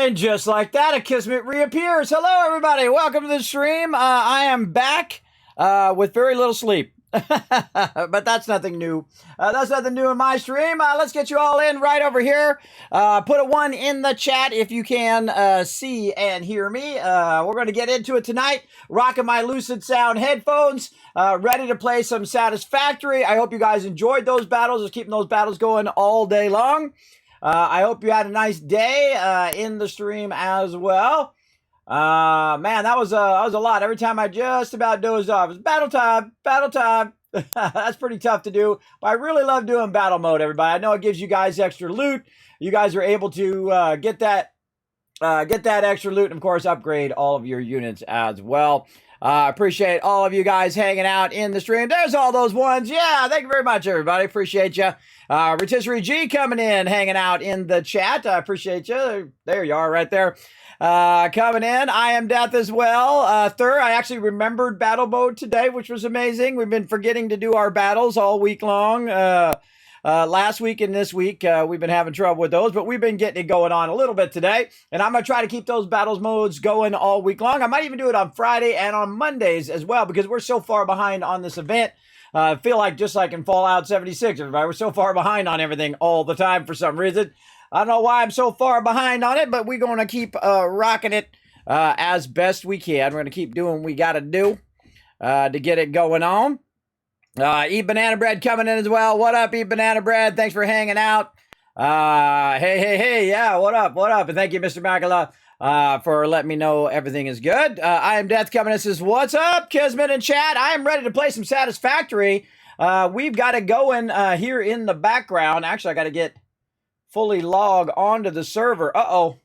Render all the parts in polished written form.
And just like that, a Kismet reappears. Hello, everybody. Welcome to the stream. I am back with very little sleep. But that's nothing new. That's nothing new in my stream. Let's get you all in right over here. Put a 1 in the chat if you can see and hear me. We're going to get into it tonight. Rocking my Lucid Sound headphones. Ready to play some Satisfactory. I hope you guys enjoyed those battles. Just keeping those battles going all day long. I hope you had a nice day in the stream as well. Man, that was a lot. Every time I just about dozed off. It's battle time, battle time. That's pretty tough to do, but I really love doing battle mode, everybody. I know it gives you guys extra loot. You guys are able to get that extra loot and, of course, upgrade all of your units as well. Appreciate all of you guys hanging out in the stream. There's all those ones. Yeah, thank you very much, everybody. Appreciate you. Rotisserie G coming in, hanging out in the chat. I appreciate you. There you are right there. Coming in, I am Death as well. Third, I actually remembered battle mode today, which was amazing. We've been forgetting to do our battles all week long. Last week and this week, we've been having trouble with those, but we've been getting it going on a little bit today. And I'm going to try to keep those battles modes going all week long. I might even do it on Friday and on Mondays as well, because we're so far behind on this event. I feel like just like in Fallout 76, everybody, we're so far behind on everything all the time for some reason. I don't know why I'm so far behind on it, but we're going to keep rocking it as best we can. We're going to keep doing what we got to do to get it going on. Eat Banana Bread coming in as well. What up, Eat Banana Bread? Thanks for hanging out. Hey, yeah, what up? And thank you, Mr. Makala, for letting me know everything is good. I am Death coming in says, what's up, Kismet in chat? I am ready to play some Satisfactory. We've got it going here in the background. Actually, I got to get fully log onto the server. Uh-oh.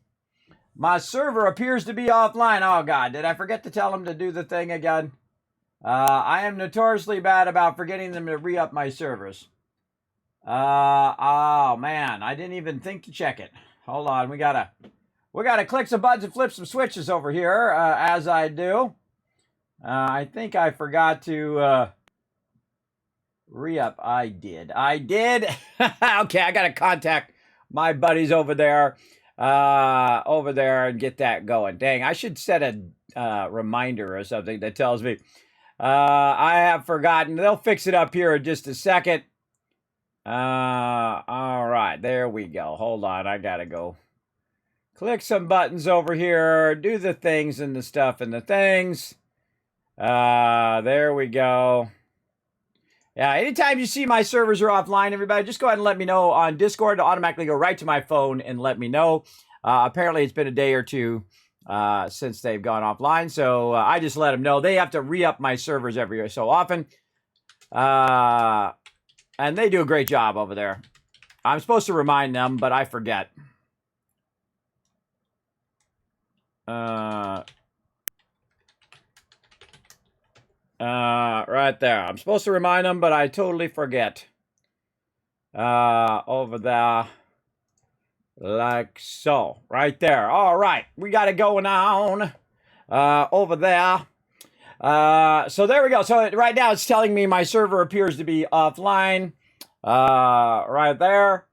My server appears to be offline. Oh, God. Did I forget to tell him to do the thing again? I am notoriously bad about forgetting them to re-up my servers. Oh, man. I didn't even think to check it. Hold on. We gotta click some buttons and flip some switches over here, as I do. I think I forgot to re-up. I did. Okay, I gotta contact my buddies over there and get that going. Dang, I should set a reminder or something that tells me I have forgotten. They'll fix it up here in just a second. All right, there we go. Hold on, I gotta go click some buttons over here, do the things and the stuff and the things. There we go. Yeah, anytime you see my servers are offline, everybody, just go ahead and let me know on Discord. It'll automatically go right to my phone and let me know. Apparently, it's been a day or two since they've gone offline, so I just let them know. They have to re-up my servers every so often. And they do a great job over there. I'm supposed to remind them, but I forget. Right there. I'm supposed to remind them, but I totally forget. Over there. Like so. Right there. All right. We got it going on. Over there. So there we go. So right now it's telling me my server appears to be offline. Right there.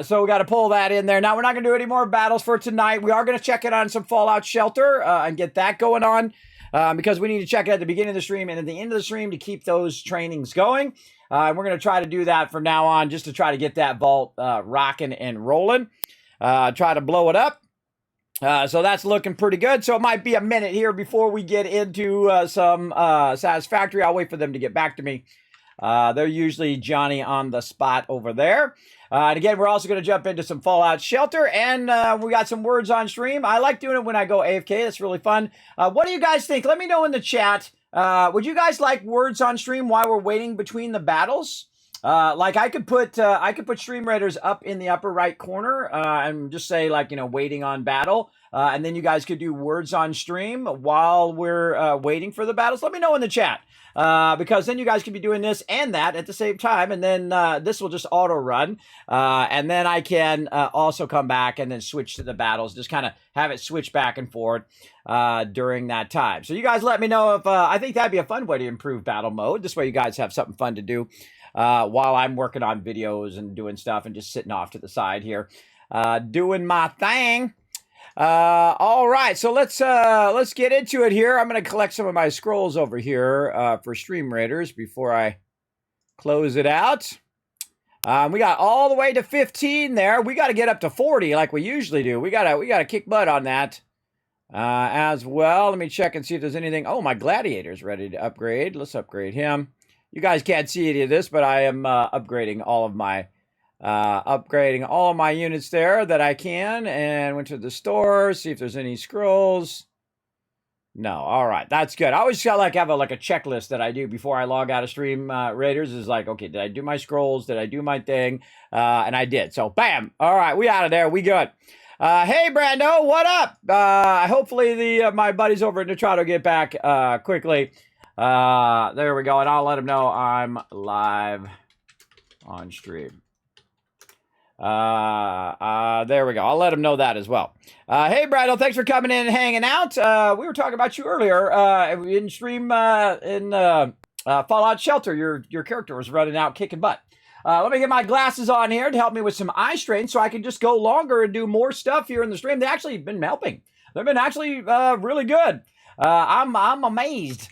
So we got to pull that in there. Now we're not going to do any more battles for tonight. We are going to check it on some Fallout Shelter, and get that going on. Because we need to check it at the beginning of the stream and at the end of the stream to keep those trainings going. And we're going to try to do that from now on just to try to get that vault rocking and rolling. Try to blow it up. So that's looking pretty good. So it might be a minute here before we get into some Satisfactory. I'll wait for them to get back to me. They're usually Johnny on the spot over there. And again, we're also going to jump into some Fallout Shelter, and we got some words on stream. I like doing it when I go AFK. That's really fun. What do you guys think? Let me know in the chat. Would you guys like words on stream while we're waiting between the battles? Like I could put stream raiders up in the upper right corner and just say, like, waiting on battle. And then you guys could do words on stream while we're waiting for the battles. Let me know in the chat. Because then you guys can be doing this and that at the same time, and then this will just auto run, and then I can also come back and then switch to the battles, just kind of have it switch back and forth during that time. So you guys let me know if I think that'd be a fun way to improve battle mode. This way you guys have something fun to do while I'm working on videos and doing stuff and just sitting off to the side here doing my thing. All right, so let's get into it here. I'm going to collect some of my scrolls over here for Stream Raiders before I close it out. We got all the way to 15 there. We got to get up to 40 like we usually do. We gotta kick butt on that as well. Let me check and see if there's anything. Oh, my gladiator's ready to upgrade. Let's upgrade him. You guys can't see any of this, but I am upgrading all of my units there that I can, and went to the store, see if there's any scrolls. No, all right, that's good. I always feel like I have a checklist that I do before I log out of Stream Raiders. Is like, okay, did I do my scrolls? Did I do my thing? And I did. So, bam. All right, we out of there. We good. Hey, Brando, what up? Hopefully my buddies over at Nitrato get back quickly. There we go, and I'll let them know I'm live on stream. There we go. I'll let them know that as well. Hey, Brado, thanks for coming in and hanging out. We were talking about you earlier in stream in Fallout Shelter. Your character was running out kicking butt. Let me get my glasses on here to help me with some eye strain so I can just go longer and do more stuff here in the stream. They've actually been helping. They've been actually really good. I'm amazed.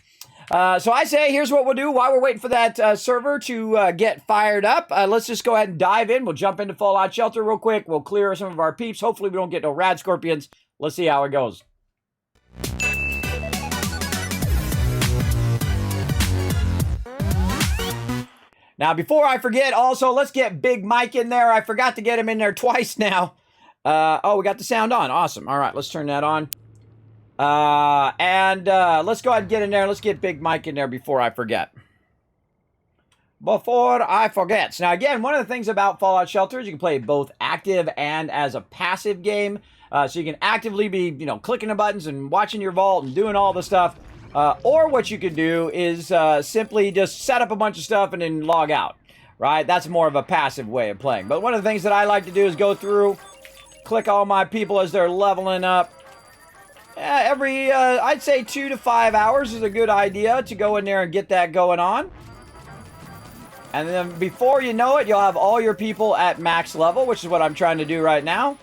So I say, here's what we'll do while we're waiting for that server to get fired up. Let's just go ahead and dive in. We'll jump into Fallout Shelter real quick. We'll clear some of our peeps. Hopefully we don't get no rad scorpions. Let's see how it goes. Now, before I forget, also, let's get Big Mike in there. I forgot to get him in there twice now. Oh, we got the sound on. Awesome. All right, let's turn that on. Let's go ahead and get in there. Let's get Big Mike in there before I forget. Now, again, one of the things about Fallout Shelter is you can play both active and as a passive game. So you can actively be, clicking the buttons and watching your vault and doing all the stuff. Or what you can do is simply just set up a bunch of stuff and then log out, right? That's more of a passive way of playing. But one of the things that I like to do is go through, click all my people as they're leveling up. Every, I'd say 2 to 5 hours is a good idea to go in there and get that going on. And then before you know it, you'll have all your people at max level, which is what I'm trying to do right now.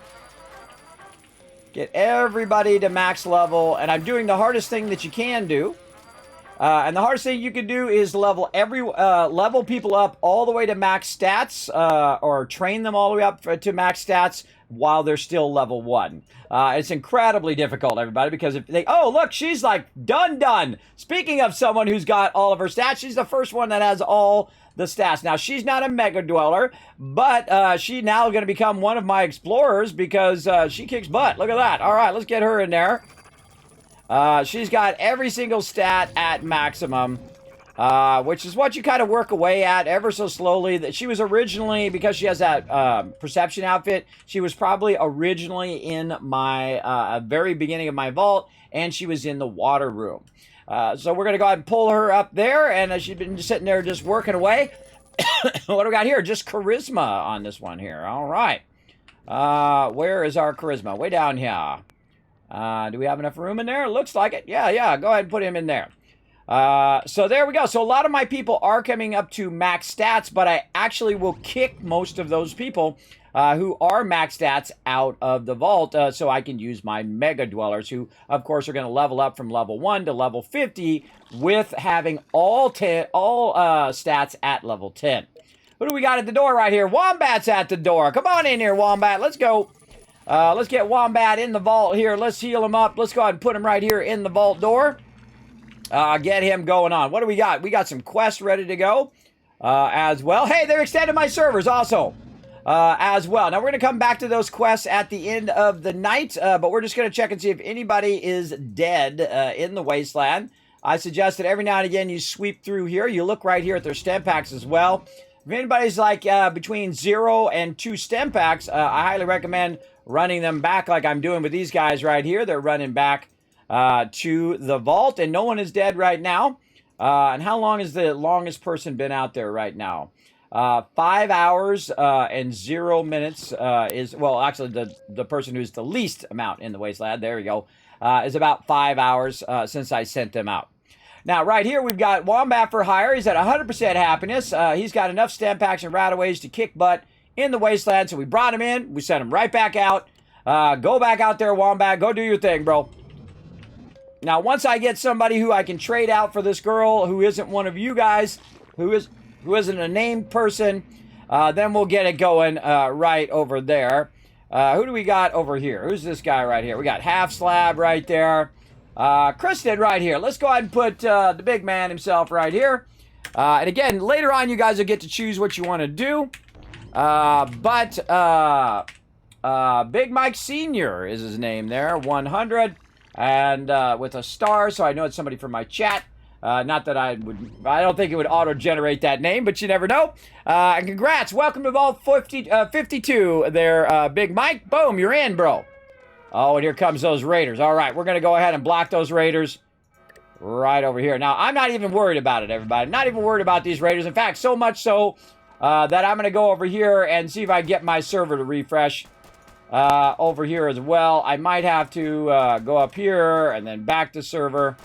Get everybody to max level, and I'm doing the hardest thing that you can do. And the hardest thing you can do is level people up all the way to max stats, or train them all the way up to max stats while they're still level 1. It's incredibly difficult, everybody, because if they, oh, look, she's like done. Speaking of someone who's got all of her stats, she's the first one that has all the stats. Now, she's not a mega dweller, but she's now going to become one of my explorers because she kicks butt. Look at that. All right, let's get her in there. She's got every single stat at maximum, which is what you kind of work away at ever so slowly. That she was originally, because she has that perception outfit, she was probably originally in my very beginning of my vault, and she was in the water room. So we're going to go ahead and pull her up there, and she's been just sitting there just working away. What do we got here? Just charisma on this one here. All right. Where is our charisma? Way down here. Do we have enough room in there? Looks like it. Yeah. Go ahead and put him in there. So there we go. So a lot of my people are coming up to max stats, but I actually will kick most of those people who are max stats out of the vault, so I can use my mega dwellers, who of course are going to level up from level 1 to level 50 with having all stats at level 10. Who do we got at the door right here? Wombat's at the door. Come on in here, Wombat. Let's go. Let's get Wombat in the vault here. Let's heal him up. Let's go ahead and put him right here in the vault door. Get him going on. What do we got? We got some quests ready to go as well. Hey, they're extending my servers also as well. Now, we're going to come back to those quests at the end of the night, but we're just going to check and see if anybody is dead in the wasteland. I suggest that every now and again you sweep through here. You look right here at their stem packs as well. If anybody's like between 0 and 2 stem packs, I highly recommend running them back like I'm doing with these guys right here. They're running back to the vault, and no one is dead right now. And how long has the longest person been out there right now? 5 hours and 0 minutes is, well, actually the person who's the least amount in the wasteland, there we go, is about 5 hours since I sent them out. Now, right here, we've got Wombat for hire. He's at 100% happiness. He's got enough stem packs and rataways to kick butt in the wasteland. So we brought him in. We sent him right back out. Go back out there, Wombat. Go do your thing, bro. Now, once I get somebody who I can trade out for this girl who isn't one of you guys, who isn't a named person, then we'll get it going right over there. Who do we got over here? Who's this guy right here? We got Half Slab right there. Kristen right here. Let's go ahead and put the big man himself right here. And again, later on, you guys will get to choose what you want to do. Big Mike Sr. is his name there, 100. And with a star, so I know it's somebody from my chat. Not that I don't think it would auto-generate that name, but you never know. And congrats, welcome to Vault 52 there, Big Mike. Boom, you're in, bro. Oh, and here comes those raiders. All right, we're going to go ahead and block those raiders right over here. Now, I'm not even worried about it, everybody. Not even worried about these raiders. In fact, so much so that I'm going to go over here and see if I can get my server to refresh. Over here as well. I might have to go up here and then back to server.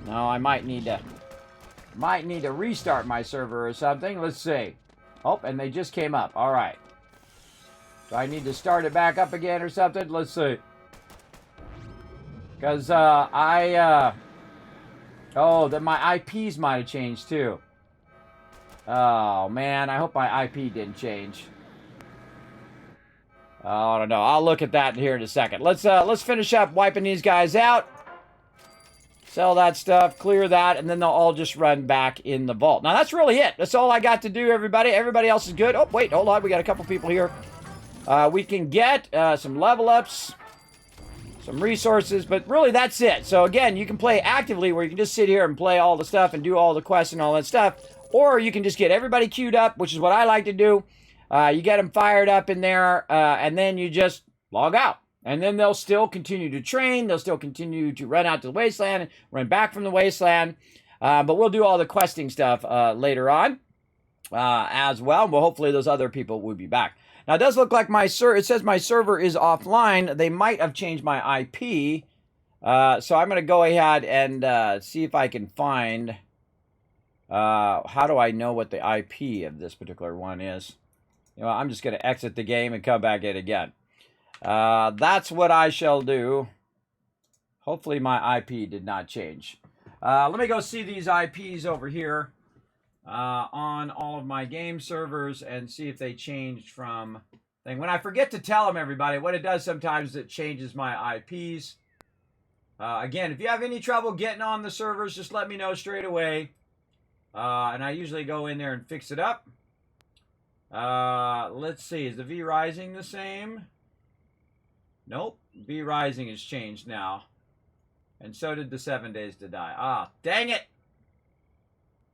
No, I might need to restart my server or something. Let's see. Oh, and they just came up. All right. Do I need to start it back up again or something? Let's see. Because my IPs might have changed too. Oh man, I hope my IP didn't change. I don't know. I'll look at that here in a second. Let's finish up wiping these guys out. Sell that stuff, clear that, and then they'll all just run back in the vault. Now, that's really it. That's all I got to do, everybody. Everybody else is good. Oh, wait, hold on. We got a couple people here. We can get some level ups, some resources, but really that's it. So, again, you can play actively where you can just sit here and play all the stuff and do all the quests and all that stuff. Or you can just get everybody queued up, which is what I like to do. You get them fired up in there, and then you just log out. And then they'll still continue to train. They'll still continue to run out to the wasteland and run back from the wasteland. But we'll do all the questing stuff later on as well. Well, hopefully those other people will be back. Now, it does look like it says my server is offline. They might have changed my IP. So I'm going to go ahead and see if I can find... how do I know what the IP of this particular one is? You know, I'm just going to exit the game and come back in again. That's what I shall do. Hopefully my IP did not change. Let me go see these IPs over here on all of my game servers and see if they changed from thing. When I forget to tell them, everybody, what it does sometimes is it changes my IPs. Again, if you have any trouble getting on the servers, just let me know straight away. And I usually go in there and fix it up. Let's see. Is the V Rising the same? Nope. V Rising has changed now. And so did the 7 Days to Die. Ah, dang it.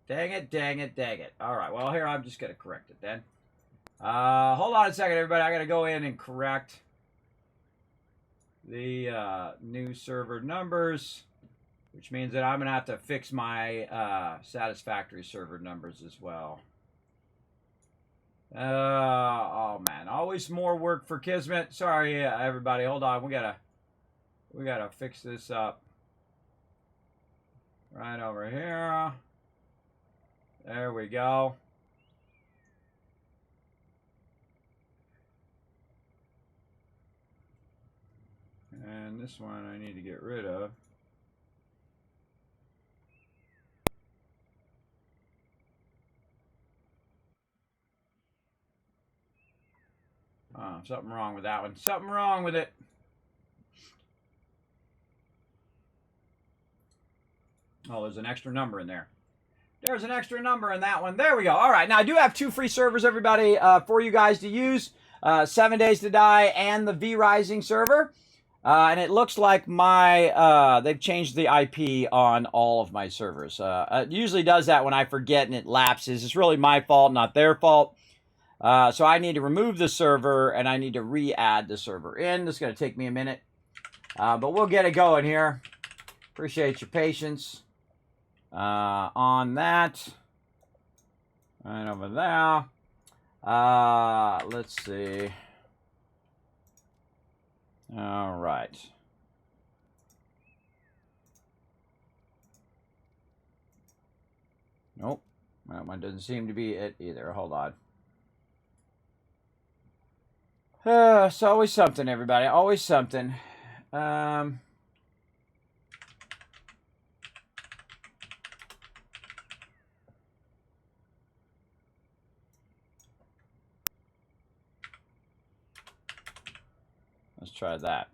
Dang it, dang it, dang it. All right. Well, here, I'm just going to correct it then. Hold on a second, everybody. I got to go in and correct the new server numbers, which means that I'm going to have to fix my Satisfactory server numbers as well. Oh man, always more work for Kismet. Sorry, everybody. Hold on, we gotta fix this up. Right over here. There we go. And this one I need to get rid of. Oh, something wrong with that one. Something wrong with it. Oh, there's an extra number in there. There's an extra number in that one. There we go. All right. Now, I do have 2 free servers, everybody, for you guys to use. 7 Days to Die and the V Rising server. And it looks like they've changed the IP on all of my servers. It usually does that when I forget and it lapses. It's really my fault, not their fault. So I need to remove the server, and I need to re-add the server in. This is going to take me a minute. But we'll get it going here. Appreciate your patience on that. Right over there. Let's see. All right. Nope. That one doesn't seem to be it either. Hold on. It's always something, everybody. Always something. Let's try that.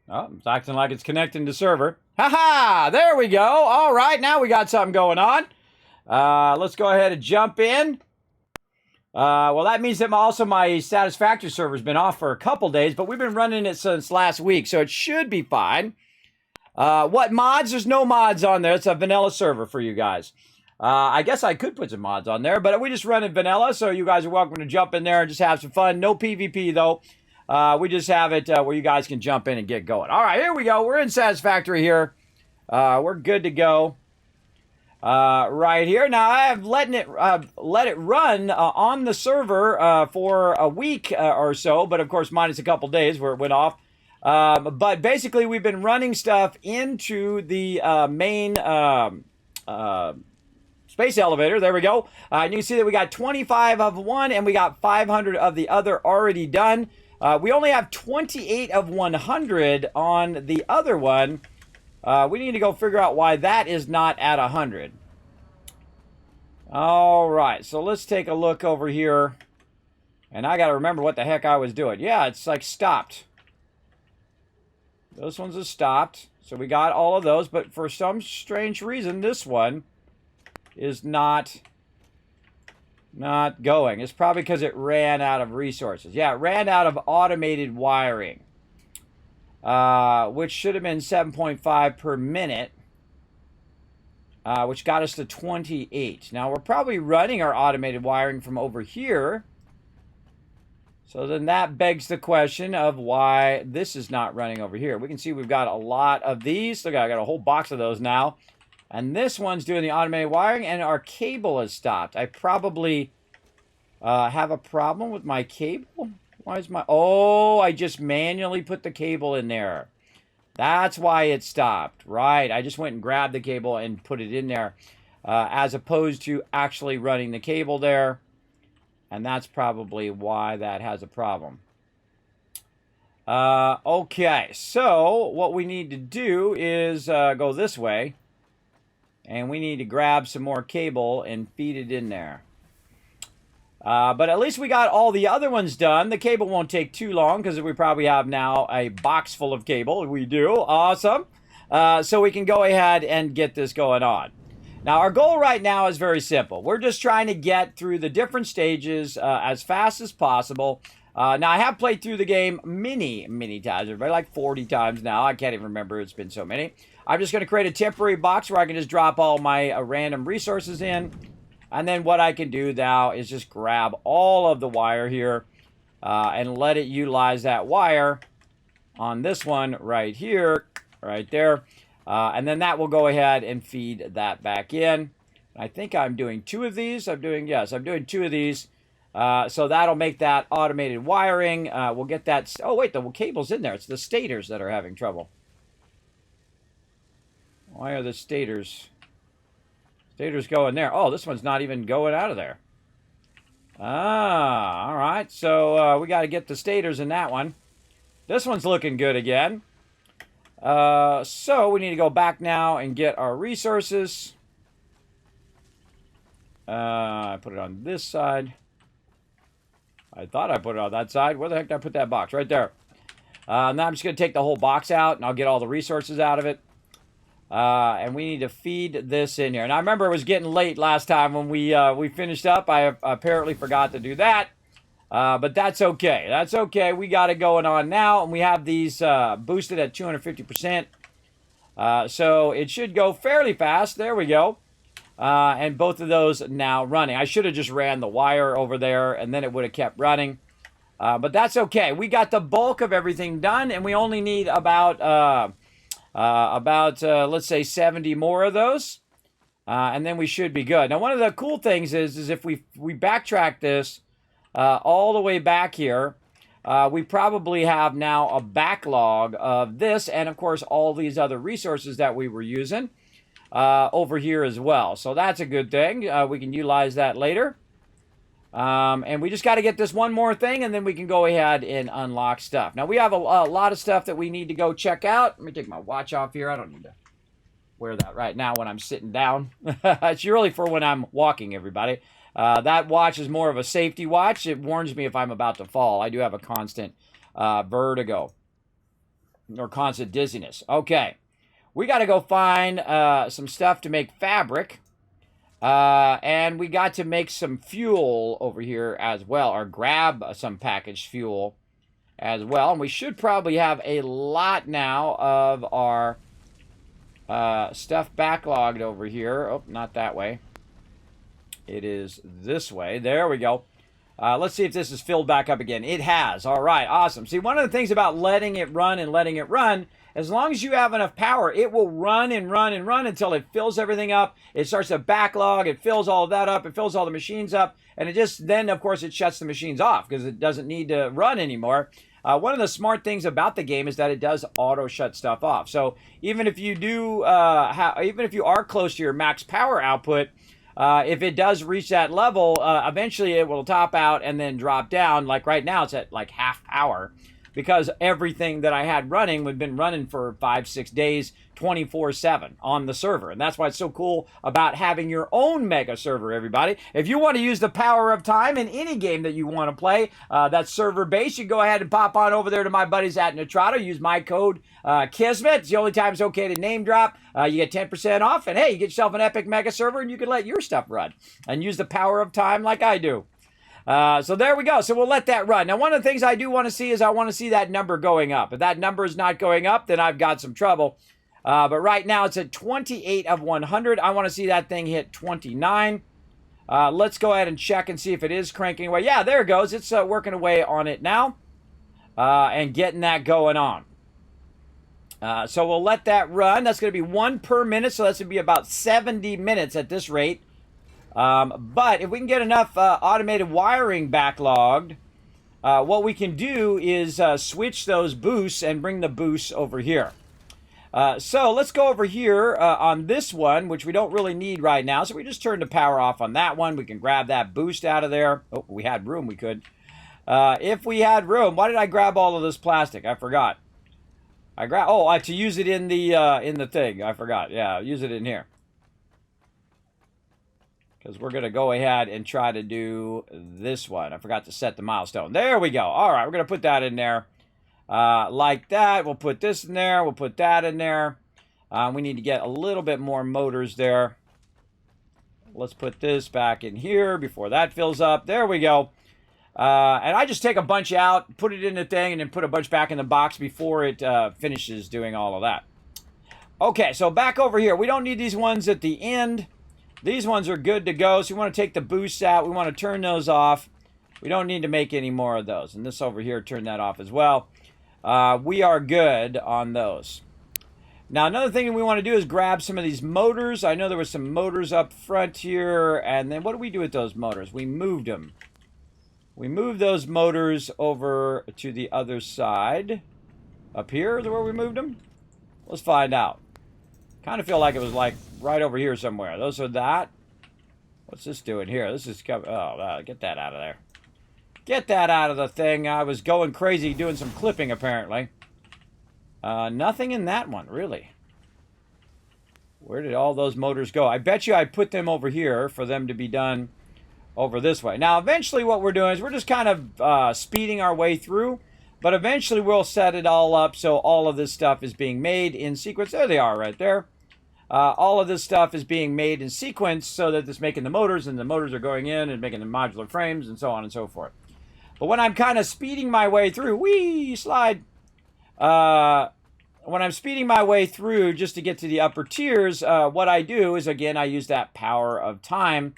Oh, it's acting like it's connecting to server. Ha! There we go. All right, now we got something going on. Let's go ahead and jump in. Well, that means that also my Satisfactory server's been off for a couple days, but we've been running it since last week, so it should be fine. What mods? There's no mods on there. It's a vanilla server for you guys. I guess I could put some mods on there, but we just run it vanilla, so you guys are welcome to jump in there and just have some fun. No PvP, though. We just have it where you guys can jump in and get going. All right, here we go. We're in Satisfactory here. We're good to go. Right here. Now, I have let it run on the server for a week or so, but of course, minus a couple days where it went off. But basically, we've been running stuff into the main space elevator. There we go. And you can see that we got 25 of one and we got 500 of the other already done. We only have 28 of 100 on the other one. We need to go figure out why that is not at 100. All right, so let's take a look over here. And I got to remember what the heck I was doing. Yeah, it's like stopped. Those ones are stopped. So we got all of those, but for some strange reason, this one is not going. It's probably because it ran out of resources. Yeah, it ran out of automated wiring. Which should have been 7.5 per minute, which got us to 28. Now, we're probably running our automated wiring from over here. So then that begs the question of why this is not running over here. We can see we've got a lot of these. Look, I got a whole box of those now. And this one's doing the automated wiring, and our cable has stopped. I probably have a problem with my cable. Why is my... Oh, I just manually put the cable in there. That's why it stopped. Right. I just went and grabbed the cable and put it in there. As opposed to actually running the cable there. And that's probably why that has a problem. Okay. So, what we need to do is go this way. And we need to grab some more cable and feed it in there. But at least we got all the other ones done. The cable won't take too long because we probably have now a box full of cable. We do. Awesome. So we can go ahead and get this going on. Now, our goal right now is very simple. We're just trying to get through the different stages as fast as possible. Now, I have played through the game many times. Everybody, like 40 times now. I can't even remember. It's been so many. I'm just going to create a temporary box where I can just drop all my random resources in. And then what I can do now is just grab all of the wire here and let it utilize that wire on this one right here, right there. And then that will go ahead and feed that back in. I think I'm doing 2 of these. Yes, I'm doing 2 of these. So that'll make that automated wiring. We'll get that. Oh, wait, the cable's in there. It's the stators that are having trouble. Why are the stators going there? Oh, this one's not even going out of there. Ah, all right. So we got to get the stators in that one. This one's looking good again. So we need to go back now and get our resources. I put it on this side. I thought I put it on that side. Where the heck did I put that box? Right there. Now I'm just going to take the whole box out, and I'll get all the resources out of it. And we need to feed this in here. And I remember it was getting late last time when we finished up. I apparently forgot to do that. But that's okay. That's okay. We got it going on now. And we have these boosted at 250%. So it should go fairly fast. There we go. And both of those now running. I should have just ran the wire over there, and then it would have kept running. But that's okay. We got the bulk of everything done, and we only need about let's say 70 more of those. And then we should be good. Now, one of the cool things is if we backtrack this all the way back here, we probably have now a backlog of this and, of course, all these other resources that we were using over here as well. So that's a good thing. We can utilize that later. And we just got to get this one more thing, and then we can go ahead and unlock stuff. Now, we have a lot of stuff that we need to go check out. Let me take my watch off here. I don't need to wear that right now when I'm sitting down. It's really for when I'm walking, everybody. That watch is more of a safety watch. It warns me if I'm about to fall. I do have a constant vertigo or constant dizziness. Okay. We got to go find some stuff to make fabric. And we got to make some fuel over here as well, or grab some packaged fuel as well. And we should probably have a lot now of our stuff backlogged over here. Oh, not that way. It is this way. There we go. Let's see if this is filled back up again. It has. All right, awesome. See, one of the things about letting it run and letting it run, as long as you have enough power, it will run and run and run until it fills everything up. It starts to backlog. It fills all of that up. It fills all the machines up. And it just, then, of course, it shuts the machines off because it doesn't need to run anymore. One of the smart things about the game is that it does auto shut stuff off. So even if you do, even if you are close to your max power output, if it does reach that level, eventually it will top out and then drop down. Like right now, it's at like half power because everything that I had running had been running for 5-6 days, 24/7 on the server. And that's why it's so cool about having your own mega server, everybody. If you want to use the power of time in any game that you want to play, that's server based, you go ahead and pop on over there to my buddies at Nitrado. Use my code Kismet. It's the only time it's okay to name drop. You get 10% off, and hey, you get yourself an epic mega server, and you can let your stuff run and use the power of time like I do. So there we go. So we'll let that run. Now, one of the things I do want to see is I want to see that number going up. If that number is not going up, then I've got some trouble. But right now it's at 28 of 100. I want to see that thing hit 29. Let's go ahead and check and see if it is cranking away. Yeah, there it goes. It's working away on it now and getting that going on. So we'll let that run. That's going to be 1 per minute, so that's going to be about 70 minutes at this rate. But if we can get enough automated wiring backlogged, what we can do is switch those boosts and bring the boosts over here. So let's go over here on this one, which we don't really need right now. So we just turn the power off on that one. We can grab that boost out of there. Oh, we had room, we could. If we had room, why did I grab all of this plastic? I forgot. To use it in the thing. I forgot. Yeah, use it in here. Because we're going to go ahead and try to do this one. I forgot to set the milestone. There we go. All right, we're going to put that in there. Like that. We'll put this in there. We'll put that in there. We need to get a little bit more motors there. Let's put this back in here before that fills up. There we go. And I just take a bunch out, put it in the thing, and then put a bunch back in the box before it finishes doing all of that. Okay, so back over here. We don't need these ones at the end. These ones are good to go. So we want to take the boosts out. We want to turn those off. We don't need to make any more of those. And this over here, turn that off as well. We are good on those. Now, another thing we want to do is grab some of these motors. I know there was some motors up front here. And then what do we do with those motors? We moved them. We moved those motors over to the other side. Up here is where we moved them? Let's find out. Kind of feel like it was like right over here somewhere. Those are that. What's this doing here? This is coming. Oh, get that out of there. Get that out of the thing. I was going crazy doing some clipping apparently. Nothing in that one, really. Where did all those motors go? I bet you I put them over here for them to be done over this way. Now, eventually what we're doing is we're just kind of speeding our way through. But eventually we'll set it all up so all of this stuff is being made in sequence. There they are right there. All of this stuff is being made in sequence so that it's making the motors, and the motors are going in and making the modular frames and so on and so forth. But when I'm kind of speeding my way through, slide. When I'm speeding my way through just to get to the upper tiers, what I do is, again, I use that power of time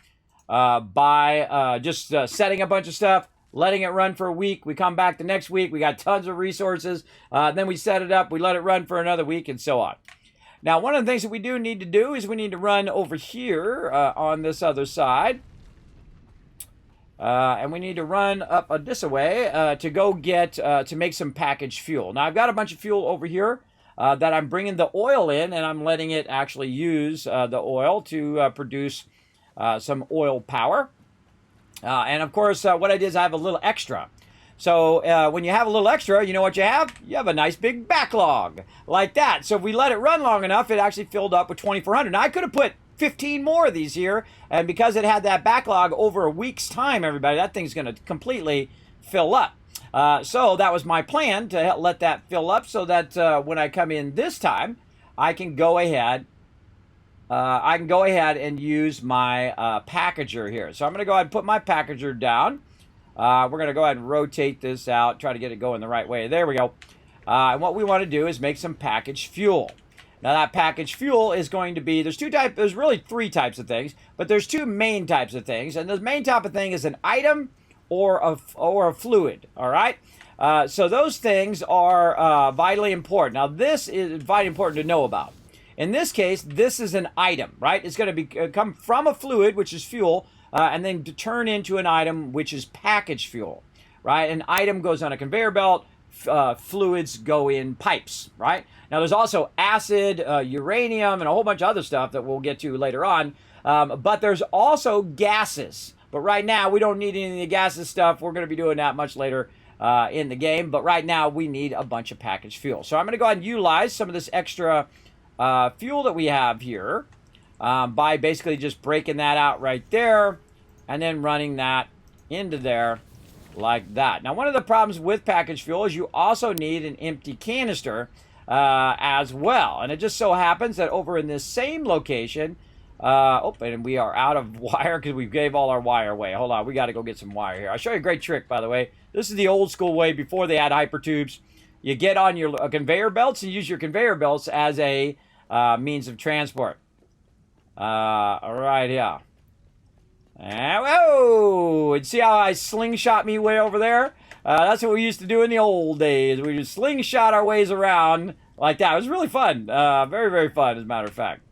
by just setting a bunch of stuff, letting it run for a week. We come back the next week. We got tons of resources. Then we set it up. We let it run for another week and so on. Now, one of the things that we do need to do is we need to run over here on this other side. And we need to run up this way to go get, to make some packaged fuel. Now, I've got a bunch of fuel over here that I'm bringing the oil in, and I'm letting it actually use the oil to produce some oil power. And of course, what I did is I have a little extra. So when you have a little extra, you know what you have? You have a nice big backlog like that. So if we let it run long enough, it actually filled up with 2,400. Now I could have put 15 more of these here, and because it had that backlog over a week's time, everybody, that thing's going to completely fill up. So that was my plan, to let that fill up so that when I come in this time, I can go ahead and use my packager here. So I'm going to go ahead and put my packager down. We're going to go ahead and rotate this out, try to get it going the right way. There we go. And what we want to do is make some packaged fuel. Now that packaged fuel is going to be, there's really 3 types of things, but there's 2 main types of things. And the main type of thing is an item or a fluid, all right? So those things are vitally important. Now this is vitally important to know about. In this case, this is an item, right? It's going to come from a fluid, which is fuel, and then to turn into an item, which is packaged fuel, right? An item goes on a conveyor belt, fluids go in pipes, right? Now there's also acid, uranium, and a whole bunch of other stuff that we'll get to later on, but there's also gases. But right now, we don't need any of the gases stuff. We're going to be doing that much later in the game, but right now, we need a bunch of packaged fuel. So I'm going to go ahead and utilize some of this extra fuel that we have here by basically just breaking that out right there and then running that into there like that. Now, one of the problems with packaged fuel is you also need an empty canister as well. And it just so happens that over in this same location, and we are out of wire because we gave all our wire away. Hold on, we got to go get some wire here. I'll show you a great trick, by the way. This is the old school way before they had hyper tubes. You get on your conveyor belts and use your conveyor belts as a means of transport. All right, yeah. And, whoa! And see how I slingshot me way over there? That's what we used to do in the old days. We just slingshot our ways around like that. It was really fun. Very, very fun, as a matter of fact.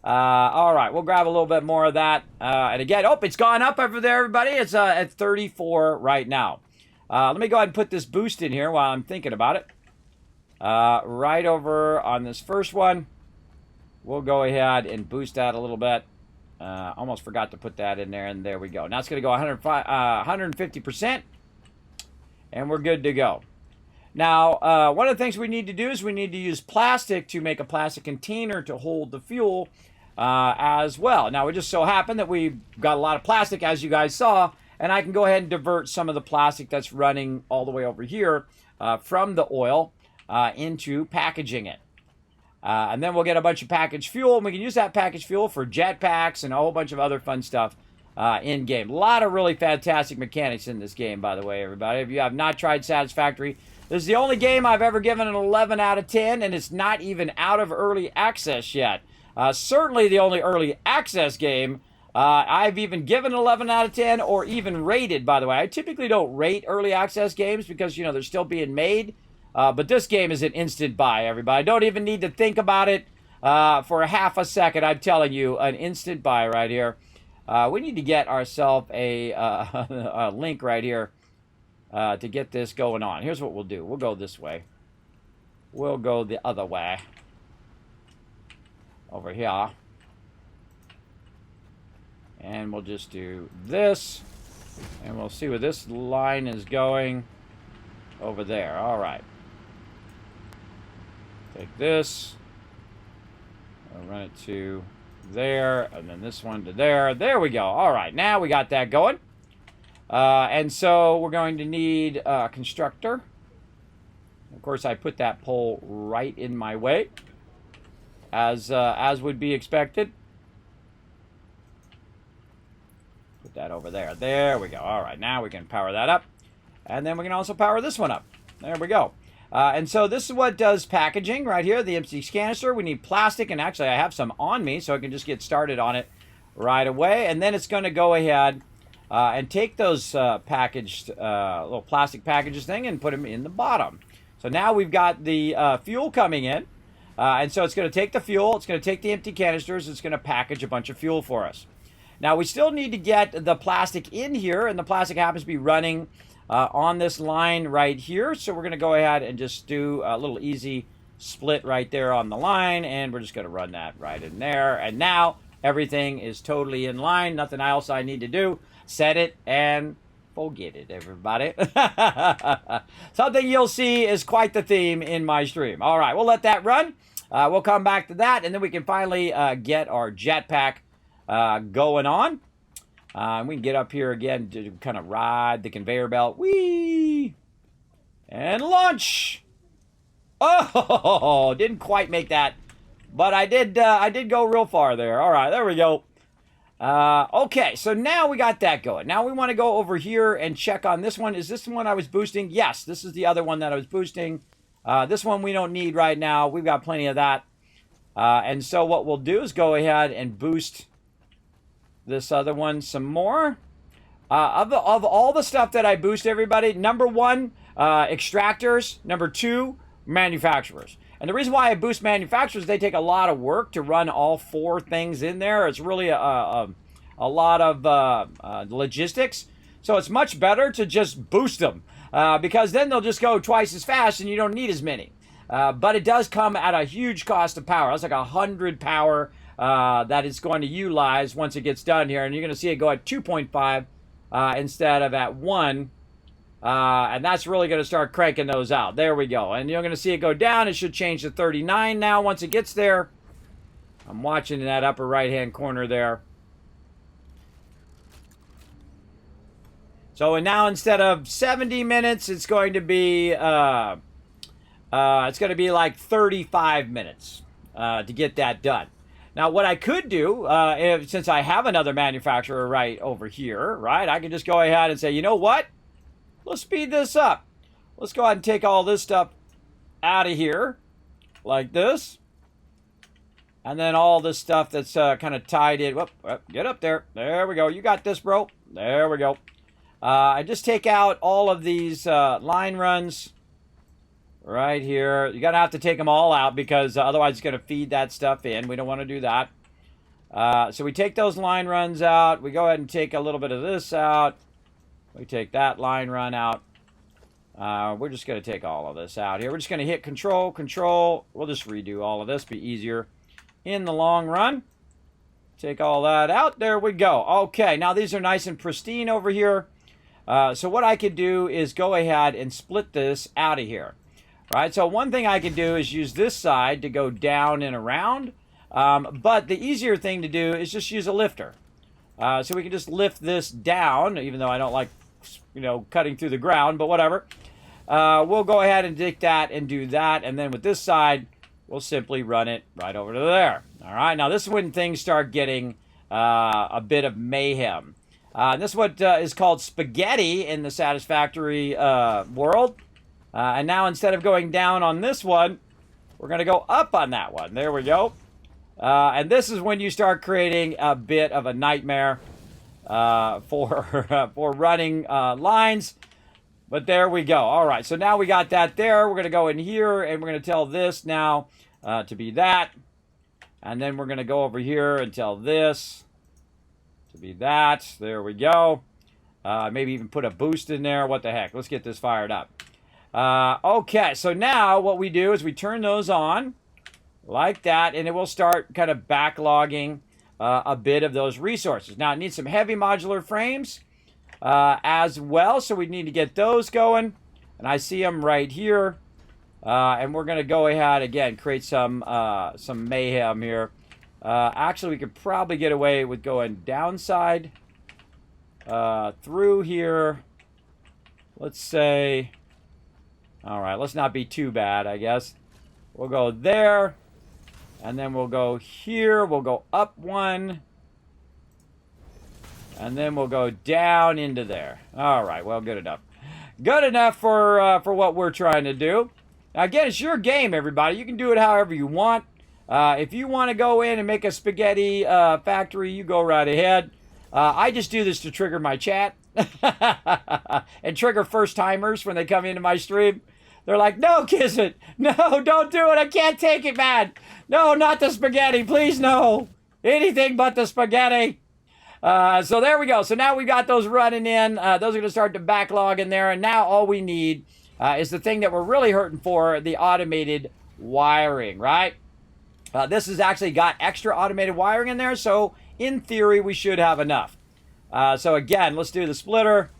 All right, we'll grab a little bit more of that. And again, it's gone up over there, everybody. It's at 34 right now. Let me go ahead and put this boost in here while I'm thinking about it. Right over on this first one, we'll go ahead and boost that a little bit. Almost forgot to put that in there, and there we go. Now it's going to go 150%, and we're good to go. Now, one of the things we need to do is we need to use plastic to make a plastic container to hold the fuel as well. Now, it just so happened that we've got a lot of plastic, as you guys saw, and I can go ahead and divert some of the plastic that's running all the way over here from the oil into packaging it. And then we'll get a bunch of packaged fuel, and we can use that packaged fuel for jetpacks and a whole bunch of other fun stuff in-game. A lot of really fantastic mechanics in this game, by the way, everybody. If you have not tried Satisfactory, this is the only game I've ever given an 11 out of 10, and it's not even out of early access yet. Certainly the only early access game I've even given 11 out of 10 or even rated, by the way. I typically don't rate early access games because, you know, they're still being made. But this game is an instant buy, everybody. Don't even need to think about it for a half a second. I'm telling you, an instant buy right here. We need to get ourselves a link right here to get this going on. Here's what we'll do. We'll go this way. We'll go the other way. Over here. And we'll just do this. And we'll see where this line is going. Over there. All right. Take this. I'll run it to there. And then this one to there. There we go. All right. Now we got that going. And so we're going to need a constructor. Of course, I put that pole right in my way. As would be expected. Put that over there. There we go. All right. Now we can power that up. And then we can also power this one up. There we go. And so this is what does packaging right here, the empty canister. We need plastic, and actually I have some on me, so I can just get started on it right away. And then it's going to go ahead and take those packaged little plastic packages thing and put them in the bottom. So now we've got the fuel coming in. And so it's going to take the fuel, it's going to take the empty canisters, it's going to package a bunch of fuel for us. Now we still need to get the plastic in here, and the plastic happens to be running on this line right here. So we're going to go ahead and just do a little easy split right there on the line, and we're just going to run that right in there. And now Everything is totally in line. Nothing else I need to do. Set it and forget it, everybody. Something you'll see is quite the theme in my stream. All right, we'll let that run. We'll come back to that, and then we can finally get our jetpack going on. We can get up here again to kind of ride the conveyor belt. Whee! And launch! Oh, didn't quite make that. But I did go real far there. All right, there we go. Okay, so now we got that going. Now we want to go over here and check on this one. Is this the one I was boosting? Yes, this is the other one that I was boosting. This one we don't need right now. We've got plenty of that. And so what we'll do is go ahead and boost this other one some more. Of all the stuff that I boost, everybody, number one, extractors. Number two, manufacturers. And the reason why I boost manufacturers, they take a lot of work to run all four things in there. It's really a lot of logistics. So it's much better to just boost them because then they'll just go twice as fast and you don't need as many. But it does come at a huge cost of power. That's like 100 power that it's going to utilize once it gets done here. And you're going to see it go at 2.5 instead of at 1. And that's really going to start cranking those out. There we go. And you're going to see it go down. It should change to 39 now once it gets there. I'm watching in that upper right-hand corner there. So now instead of 70 minutes, it's going to be like 35 minutes to get that done. Now, what I could do, since I have another manufacturer right over here, right, I can just go ahead and say, you know what? Let's speed this up. Let's go ahead and take all this stuff out of here, like this. And then all this stuff that's kind of tied in. Whoop, whoop, get up there. There we go. You got this, bro. There we go. I just take out all of these line runs right here. You're going to have to take them all out because otherwise it's going to feed that stuff in. We don't want to do that. So we take those line runs out. We go ahead and take a little bit of this out. We take that line run out. We're just going to take all of this out here. We're just going to hit Control, Control. We'll just redo all of this. Be easier in the long run. Take all that out. There we go. Okay, now these are nice and pristine over here. So what I could do is go ahead and split this out of here. Right, so one thing I could do is use this side to go down and around. But the easier thing to do is just use a lifter. So we can just lift this down, even though I don't like, cutting through the ground, but whatever. We'll go ahead and take that and do that. And then with this side, we'll simply run it right over to there. All right, now this is when things start getting a bit of mayhem. This is what is called spaghetti in the Satisfactory world. And now instead of going down on this one, we're going to go up on that one. There we go. And this is when you start creating a bit of a nightmare for running lines. But there we go. All right, so now we got that there. We're going to go in here, and we're going to tell this now to be that. And then we're going to go over here and tell this to be that. There we go. Maybe even put a boost in there. What the heck? Let's get this fired up. Okay, so now what we do is we turn those on like that, and it will start kind of backlogging a bit of those resources. Now, it needs some heavy modular frames as well, so we need to get those going. And I see them right here. And we're going to go ahead, again, create some mayhem here. Actually, we could probably get away with going downside through here. Let's say, all right, let's not be too bad, I guess. We'll go there, and then we'll go here. We'll go up one, and then we'll go down into there. All right, well, good enough. Good enough for what we're trying to do. Now, again, it's your game, everybody. You can do it however you want. If you want to go in and make a spaghetti factory, you go right ahead. I just do this to trigger my chat and trigger first-timers when they come into my stream. They're like, no, Kismet. No, don't do it. I can't take it, man. No, not the spaghetti. Please, no. Anything but the spaghetti. So there we go. So now we got those running in. Those are going to start to backlog in there. And now all we need is the thing that we're really hurting for, the automated wiring, right? This has actually got extra automated wiring in there, so in theory, we should have enough. So again, let's do the splitter.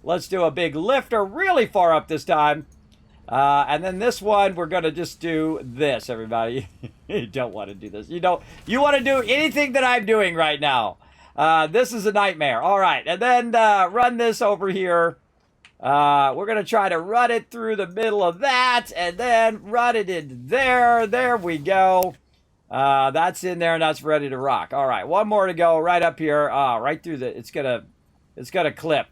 Let's do a big lifter really far up this time. And then this one, we're going to just do this, everybody. You don't want to do this. You want to do anything that I'm doing right now. This is a nightmare. All right, and then run this over here. We're going to try to run it through the middle of that, and then run it in there. There we go. That's in there, and that's ready to rock. All right, one more to go right up here. Right through the, it's gonna clip.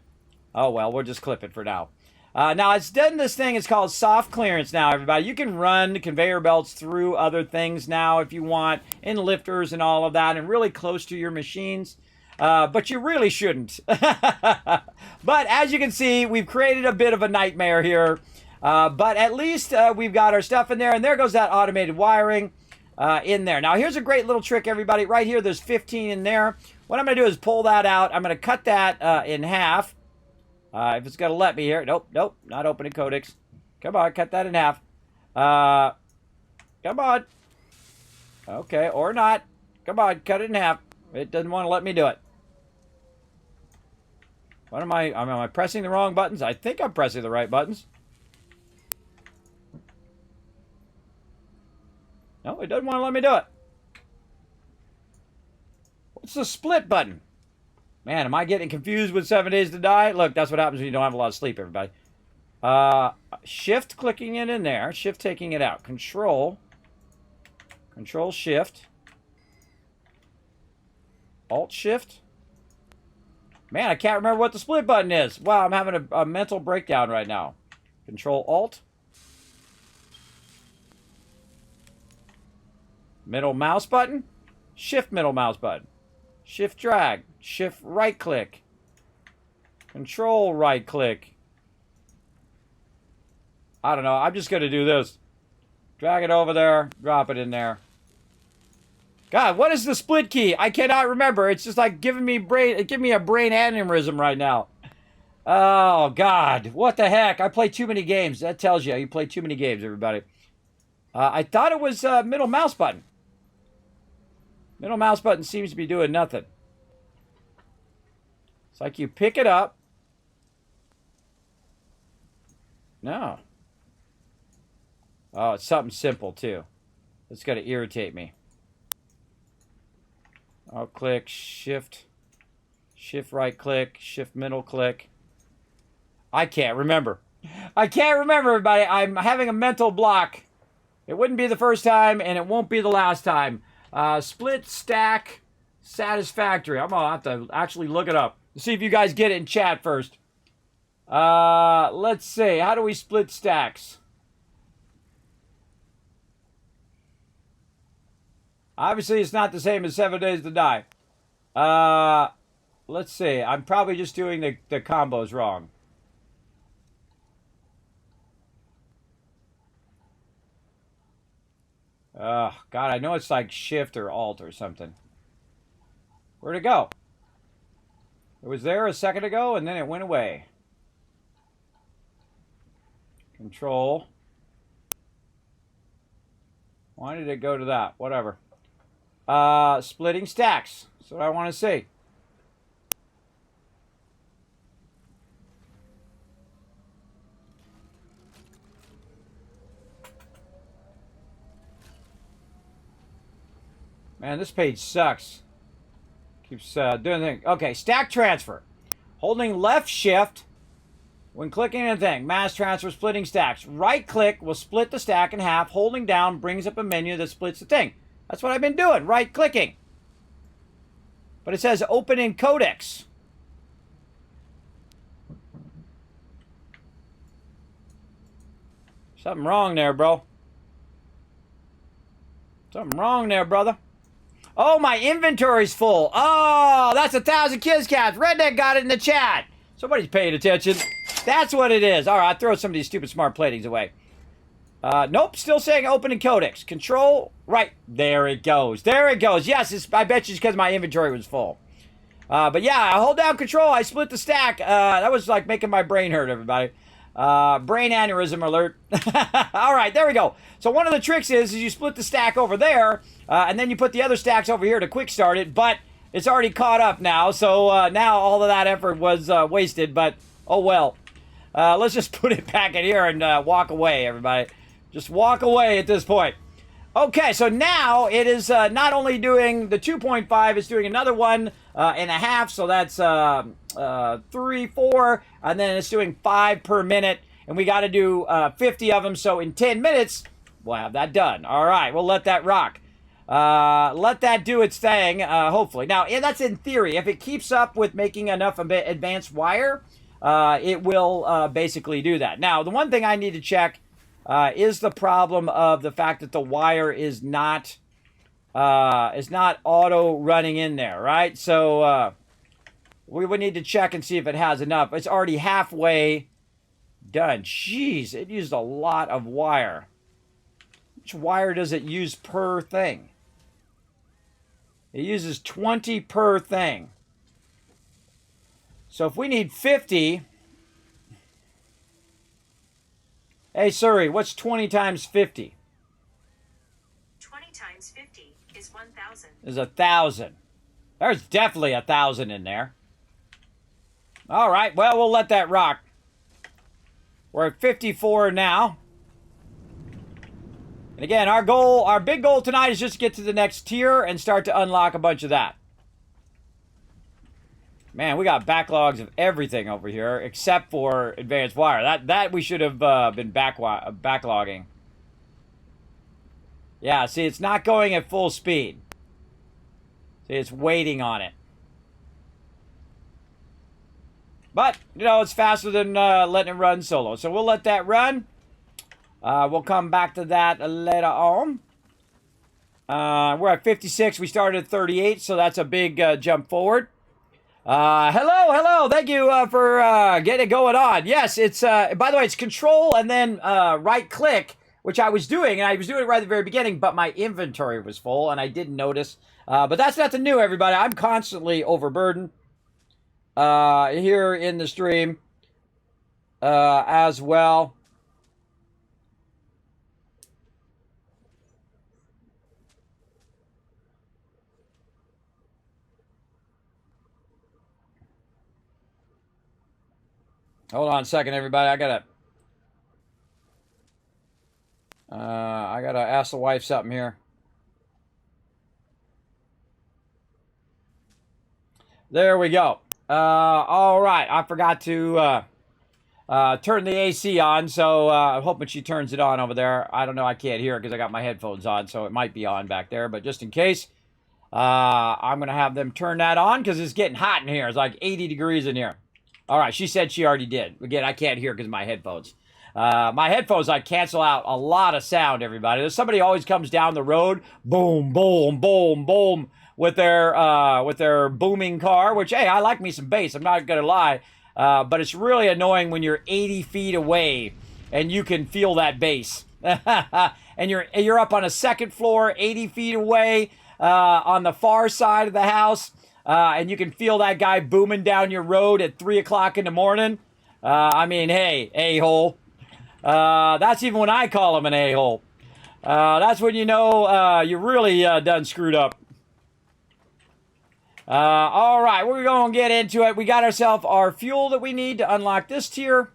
Oh, well, we'll just clip it for now. Now, it's done this thing. It's called soft clearance now, everybody. You can run conveyor belts through other things now if you want, in lifters and all of that, and really close to your machines. But you really shouldn't. But as you can see, we've created a bit of a nightmare here. But at least we've got our stuff in there, and there goes that automated wiring in there. Now, here's a great little trick, everybody. Right here, there's 15 in there. What I'm going to do is pull that out. I'm going to cut that in half. If it's going to let me here. Nope, not opening codecs. Come on, cut that in half. Come on. Okay, or not. Come on, cut it in half. It doesn't want to let me do it. What am I pressing the wrong buttons? I think I'm pressing the right buttons. No, it doesn't want to let me do it. What's the split button? Man, am I getting confused with 7 Days to Die? Look, that's what happens when you don't have a lot of sleep, everybody. Shift clicking it in there. Shift taking it out. Control Shift. Alt Shift. Man, I can't remember what the split button is. Wow, I'm having a mental breakdown right now. Control Alt. Middle mouse button. Shift middle mouse button. Shift drag. Shift right click. Control right click. I don't know. I'm just going to do this. Drag it over there. Drop it in there. God, what is the split key? I cannot remember. It's just like giving me a brain aneurysm right now. Oh, God. What the heck? I play too many games. That tells you play too many games, everybody. I thought it was middle mouse button. Middle mouse button seems to be doing nothing. It's like you pick it up. No. Oh, it's something simple, too. It's going to irritate me. I'll click Shift right click, Shift middle click. I can't remember. I can't remember, everybody. I'm having a mental block. It wouldn't be the first time, and it won't be the last time. Split stack Satisfactory. I'm going to have to actually look it up. See if you guys get it in chat first. Let's see. How do we split stacks? Obviously, it's not the same as 7 Days to Die. Let's see. I'm probably just doing the combos wrong. Oh, God, I know it's like Shift or Alt or something. Where'd it go? It was there a second ago, and then it went away. Control. Why did it go to that? Whatever. Splitting stacks. That's what I want to see. Man, this page sucks. Keeps doing things. Okay, stack transfer. Holding left shift when clicking anything. Mass transfer, splitting stacks. Right click will split the stack in half. Holding down brings up a menu that splits the thing. That's what I've been doing, right clicking. But it says open in codecs. Something wrong there, bro. Something wrong there, brother. Oh, my inventory's full. Oh, that's 1,000 Kids Cats. Redneck got it in the chat. Somebody's paying attention. That's what it is. All right, I'll throw some of these stupid smart platings away. Nope, still saying open in codecs. Control, right. There it goes. There it goes. Yes, I bet you it's because my inventory was full. But yeah, I hold down control. I split the stack. That was like making my brain hurt, everybody. Brain aneurysm alert. All right, there we go. So one of the tricks is you split the stack over there, and then you put the other stacks over here to quick start it, but it's already caught up now, so now all of that effort was wasted, but oh well. Let's just put it back in here and walk away, everybody. Just walk away at this point. Okay, so now it is not only doing the 2.5, it's doing another 1.5, so that's 3, 4, and then it's doing 5 per minute, and we got to do 50 of them, so in 10 minutes, we'll have that done. All right, we'll let that rock. Let that do its thing, hopefully. Now, that's in theory. If it keeps up with making enough advanced wire, it will basically do that. Now, the one thing I need to check is the problem of the fact that the wire is not auto running in there, right? So we would need to check and see if it has enough. It's already halfway done. Jeez, it used a lot of wire. Which wire does it use per thing? It uses 20 per thing. So if we need 50... Hey, Siri, what's 20 times 50? 20 times 50 is 1,000. Is 1,000. There's definitely 1,000 in there. All right, well, we'll let that rock. We're at 54 now. And again, our big goal tonight is just to get to the next tier and start to unlock a bunch of that. Man, we got backlogs of everything over here except for advanced wire. That we should have been backlogging. Yeah, see, it's not going at full speed. See, it's waiting on it. But, you know, it's faster than letting it run solo. So we'll let that run. We'll come back to that later on. We're at 56. We started at 38, so that's a big jump forward. Hello. Thank you for getting it going on. Yes, it's, by the way, it's control and then right click, which I was doing, and I was doing it right at the very beginning, but my inventory was full, and I didn't notice. But that's nothing new, everybody. I'm constantly overburdened here in the stream as well. Hold on a second, everybody. I gotta ask the wife something here. There we go. All right. I forgot to turn the AC on, so I'm hoping she turns it on over there. I don't know. I can't hear it because I got my headphones on, so it might be on back there. But just in case, I'm gonna have them turn that on because it's getting hot in here. It's like 80 degrees in here. All right, she said she already did. Again, I can't hear because of my headphones. My headphones, I cancel out a lot of sound, everybody. There's somebody always comes down the road, boom, boom, boom, boom, with their booming car, which, hey, I like me some bass. I'm not going to lie. But it's really annoying when you're 80 feet away and you can feel that bass. And you're up on a second floor, 80 feet away on the far side of the house. And you can feel that guy booming down your road at 3 o'clock in the morning. I mean, hey, a-hole. That's even when I call him an a-hole. That's when you know you really done screwed up. All right, we're going to get into it. We got ourselves our fuel that we need to unlock this tier.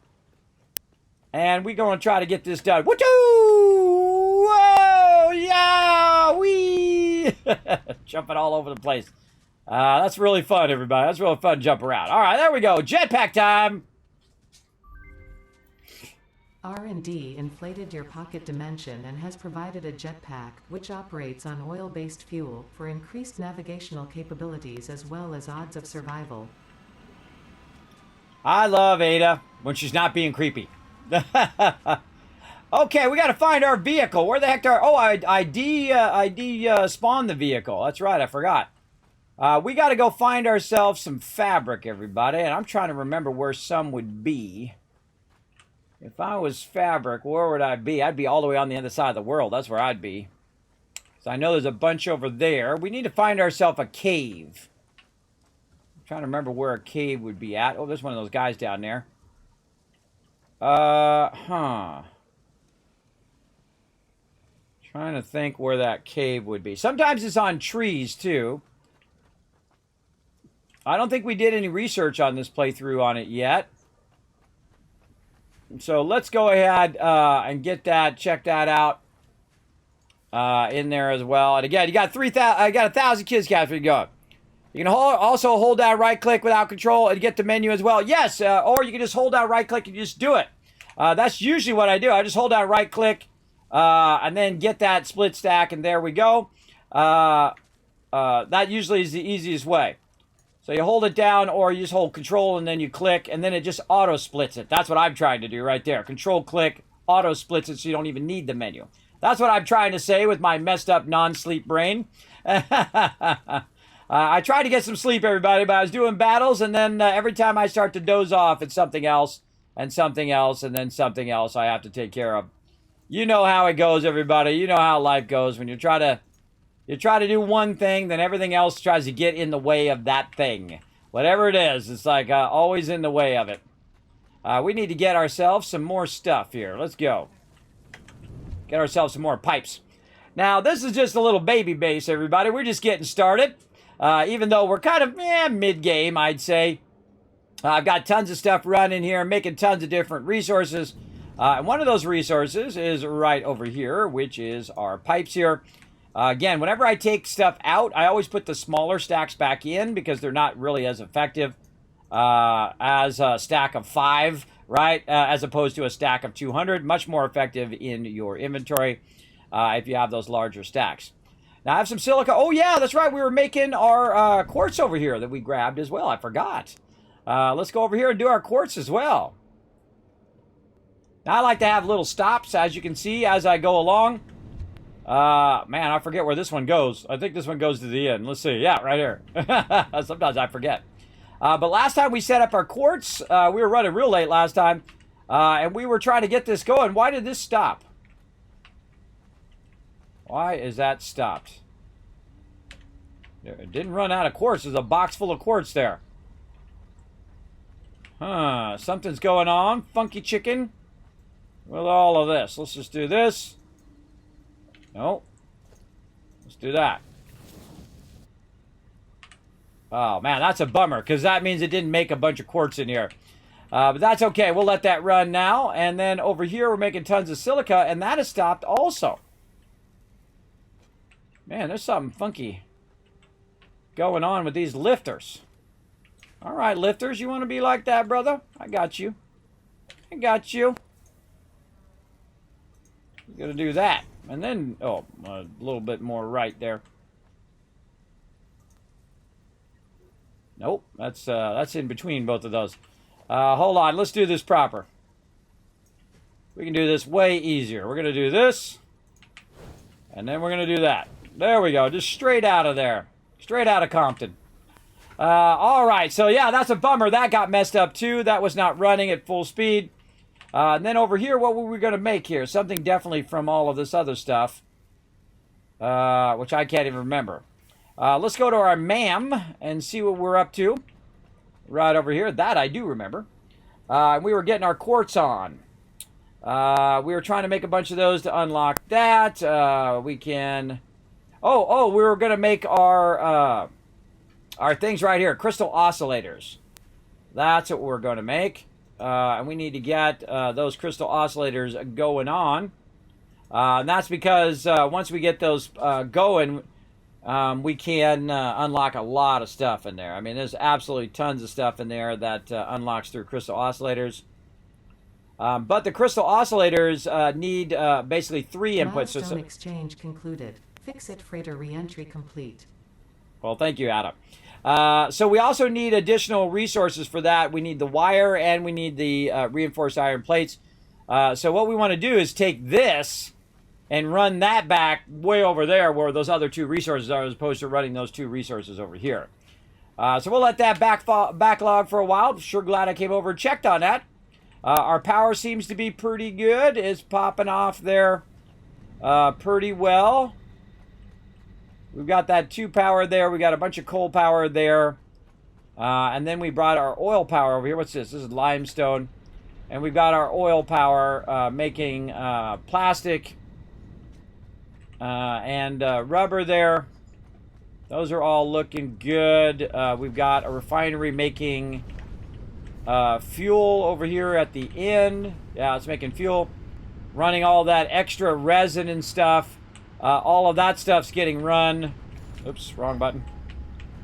And we're going to try to get this done. Woo-hoo! Whoa! Yeah! Wee! Jumping all over the place. That's really fun, everybody. That's really fun to jump around. All right, there we go. Jetpack time. R&D inflated your pocket dimension and has provided a jetpack, which operates on oil-based fuel, for increased navigational capabilities as well as odds of survival. I love Ada when she's not being creepy. Okay, we got to find our vehicle. Where the heck are... Oh, I spawned the vehicle. That's right, I forgot. We got to go find ourselves some fabric, everybody. And I'm trying to remember where some would be. If I was fabric, where would I be? I'd be all the way on the other side of the world. That's where I'd be. So I know there's a bunch over there. We need to find ourselves a cave. I'm trying to remember where a cave would be at. Oh, there's one of those guys down there. Huh. Trying to think where that cave would be. Sometimes it's on trees, too. I don't think we did any research on this playthrough on it yet. So let's go ahead and get that, check that out in there as well. And again, you got 3,000. I got 1,000 kids captured. Go. You can also hold down right click without control and get the menu as well. Yes, or you can just hold down right click and just do it. That's usually what I do. I just hold down right click and then get that split stack, and there we go. That usually is the easiest way. So you hold it down, or you just hold control and then you click, and then it just auto splits it. That's what I'm trying to do right there. Control click, auto splits it, so you don't even need the menu. That's what I'm trying to say with my messed up non-sleep brain. I tried to get some sleep, everybody, but I was doing battles, and then every time I start to doze off, it's something else, and something else, and then something else I have to take care of. You know how it goes, everybody. You know how life goes. When you try to do one thing, then everything else tries to get in the way of that thing. Whatever it is, it's like always in the way of it. We need to get ourselves some more stuff here. Let's go. Get ourselves some more pipes. Now, this is just a little baby base, everybody. We're just getting started. Even though we're kind of mid-game, I'd say. I've got tons of stuff running here, making tons of different resources. And one of those resources is right over here, which is our pipes here. Again, whenever I take stuff out, I always put the smaller stacks back in because they're not really as effective as a stack of 5, right? As opposed to a stack of 200. Much more effective in your inventory if you have those larger stacks. Now, I have some silica. Oh, yeah, that's right. We were making our quartz over here that we grabbed as well. I forgot. Let's go over here and do our quartz as well. Now, I like to have little stops, as you can see, as I go along. Man, I forget where this one goes. I think this one goes to the end. Let's see. Yeah, right here. Sometimes I forget. But last time we set up our quartz, we were running real late last time, and we were trying to get this going. Why did this stop? Why is that stopped? It didn't run out of quartz. There's a box full of quartz there. Huh, something's going on. Funky chicken with all of this. Let's just do this. No. Let's do that. Oh, man, that's a bummer, because that means it didn't make a bunch of quartz in here. But that's okay. We'll let that run now. And then over here, we're making tons of silica, and that has stopped also. Man, there's something funky going on with these lifters. All right, lifters, you want to be like that, brother? I got you. I got you. You're going to do that. And then, oh, a little bit more right there. Nope, that's in between both of those. Hold on, let's do this proper. We can do this way easier. We're going to do this. And then we're going to do that. There we go, just straight out of there. Straight out of Compton. All right, so yeah, that's a bummer. That got messed up too. That was not running at full speed. And then over here, what were we going to make here? Something definitely from all of this other stuff, which I can't even remember. Let's go to our MAM and see what we're up to. Right over here. That I do remember. We were getting our quartz on. We were trying to make a bunch of those to unlock that. We can... Oh, we were going to make our things right here. Crystal oscillators. That's what we're going to make. And we need to get those crystal oscillators going on. And that's because once we get those going, we can unlock a lot of stuff in there. I mean, there's absolutely tons of stuff in there that unlocks through crystal oscillators. But the crystal oscillators need basically 3 inputs. Milestone exchange concluded. Fix-it freighter re-entry complete. Well, thank you, Adam. So we also need additional resources for that. We need the wire and we need the reinforced iron plates. So what we want to do is take this and run that back way over there where those other 2 resources are, as opposed to running those 2 resources over here. So we'll let that backlog for a while. Sure glad I came over and checked on that. Our power seems to be pretty good. It's popping off there pretty well. We've got that 2 power there. We got a bunch of coal power there. And then we brought our oil power over here. What's this? This is limestone. And we've got our oil power making plastic and rubber there. Those are all looking good. We've got a refinery making fuel over here at the end. Yeah, it's making fuel. Running all that extra resin and stuff. All of that stuff's getting run. Oops, wrong button.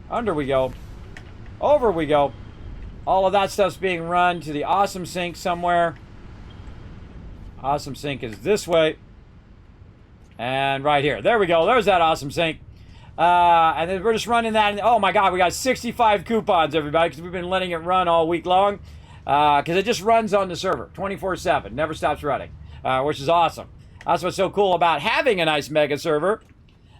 Under we go. Over we go. All of that stuff's being run to the awesome sink somewhere. Awesome sink is this way. And right here. There we go. There's that awesome sink. And then we're just running that. And, oh my God, we got 65 coupons, everybody, because we've been letting it run all week long. Because it just runs on the server 24/7. Never stops running, which is awesome. That's what's so cool about having a nice mega server.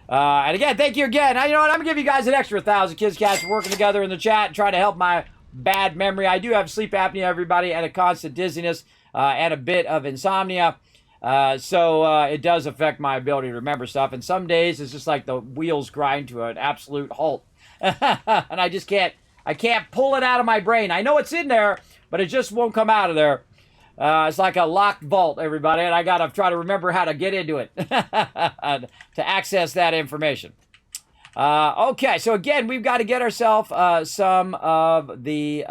And again, thank you again. Now, you know what? I'm going to give you guys an extra 1,000 Kids Cats working together in the chat and trying to help my bad memory. I do have sleep apnea, everybody, and a constant dizziness and a bit of insomnia. So it does affect my ability to remember stuff. And some days it's just like the wheels grind to an absolute halt. And I just can't pull it out of my brain. I know it's in there, but it just won't come out of there. It's like a locked vault, everybody, and I got to try to remember how to get into it to access that information. Okay, so again, we've got to get ourselves some of the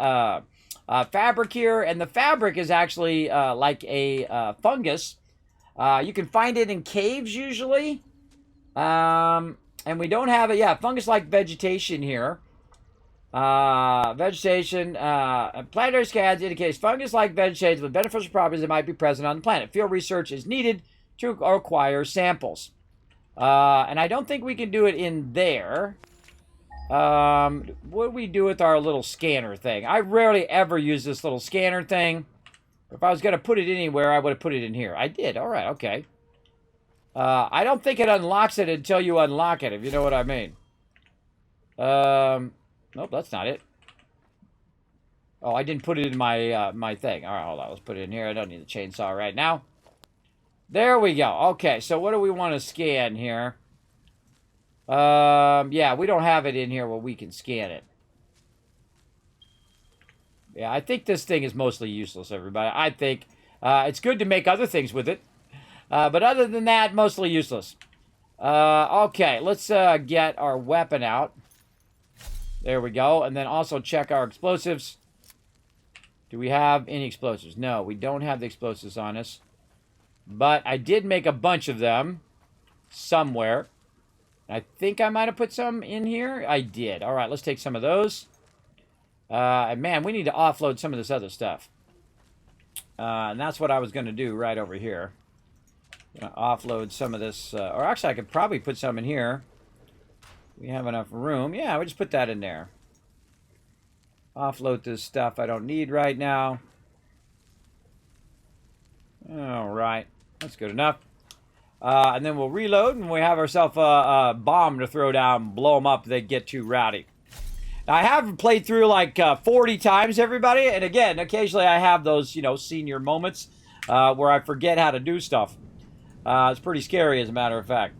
fabric here, and the fabric is actually like a fungus. You can find it in caves usually, and we don't have it. Yeah, fungus-like vegetation here. Vegetation, planetary scans indicates fungus-like vegetation with beneficial properties that might be present on the planet. Field research is needed to acquire samples. And I don't think we can do it in there. What do we do with our little scanner thing? I rarely ever use this little scanner thing. If I was going to put it anywhere, I would have put it in here. I did. All right, okay. I don't think it unlocks it until you unlock it, if you know what I mean. Nope, that's not it. Oh, I didn't put it in my my thing. All right, hold on. Let's put it in here. I don't need the chainsaw right now. There we go. Okay, so what do we want to scan here? Yeah, we don't have it in here where we can scan it. Yeah, I think this thing is mostly useless, everybody. I think it's good to make other things with it. But other than that, mostly useless. Okay, let's get our weapon out. There we go. And then also check our explosives. Do we have any explosives? No, we don't have the explosives on us. But I did make a bunch of them somewhere. I think I might have put some in here. I did. All right, let's take some of those. And man, we need to offload some of this other stuff. And that's what I was going to do right over here. Gonna offload some of this. Or actually, I could probably put some in here. We have enough room. Yeah, we just put that in there. Offload this stuff I don't need right now. All right. That's good enough. And then we'll reload, and we have ourselves a bomb to throw down, blow them up if they get too rowdy. Now, I have played through like 40 times, everybody. And again, occasionally I have those, you know, senior moments where I forget how to do stuff. It's pretty scary, as a matter of fact.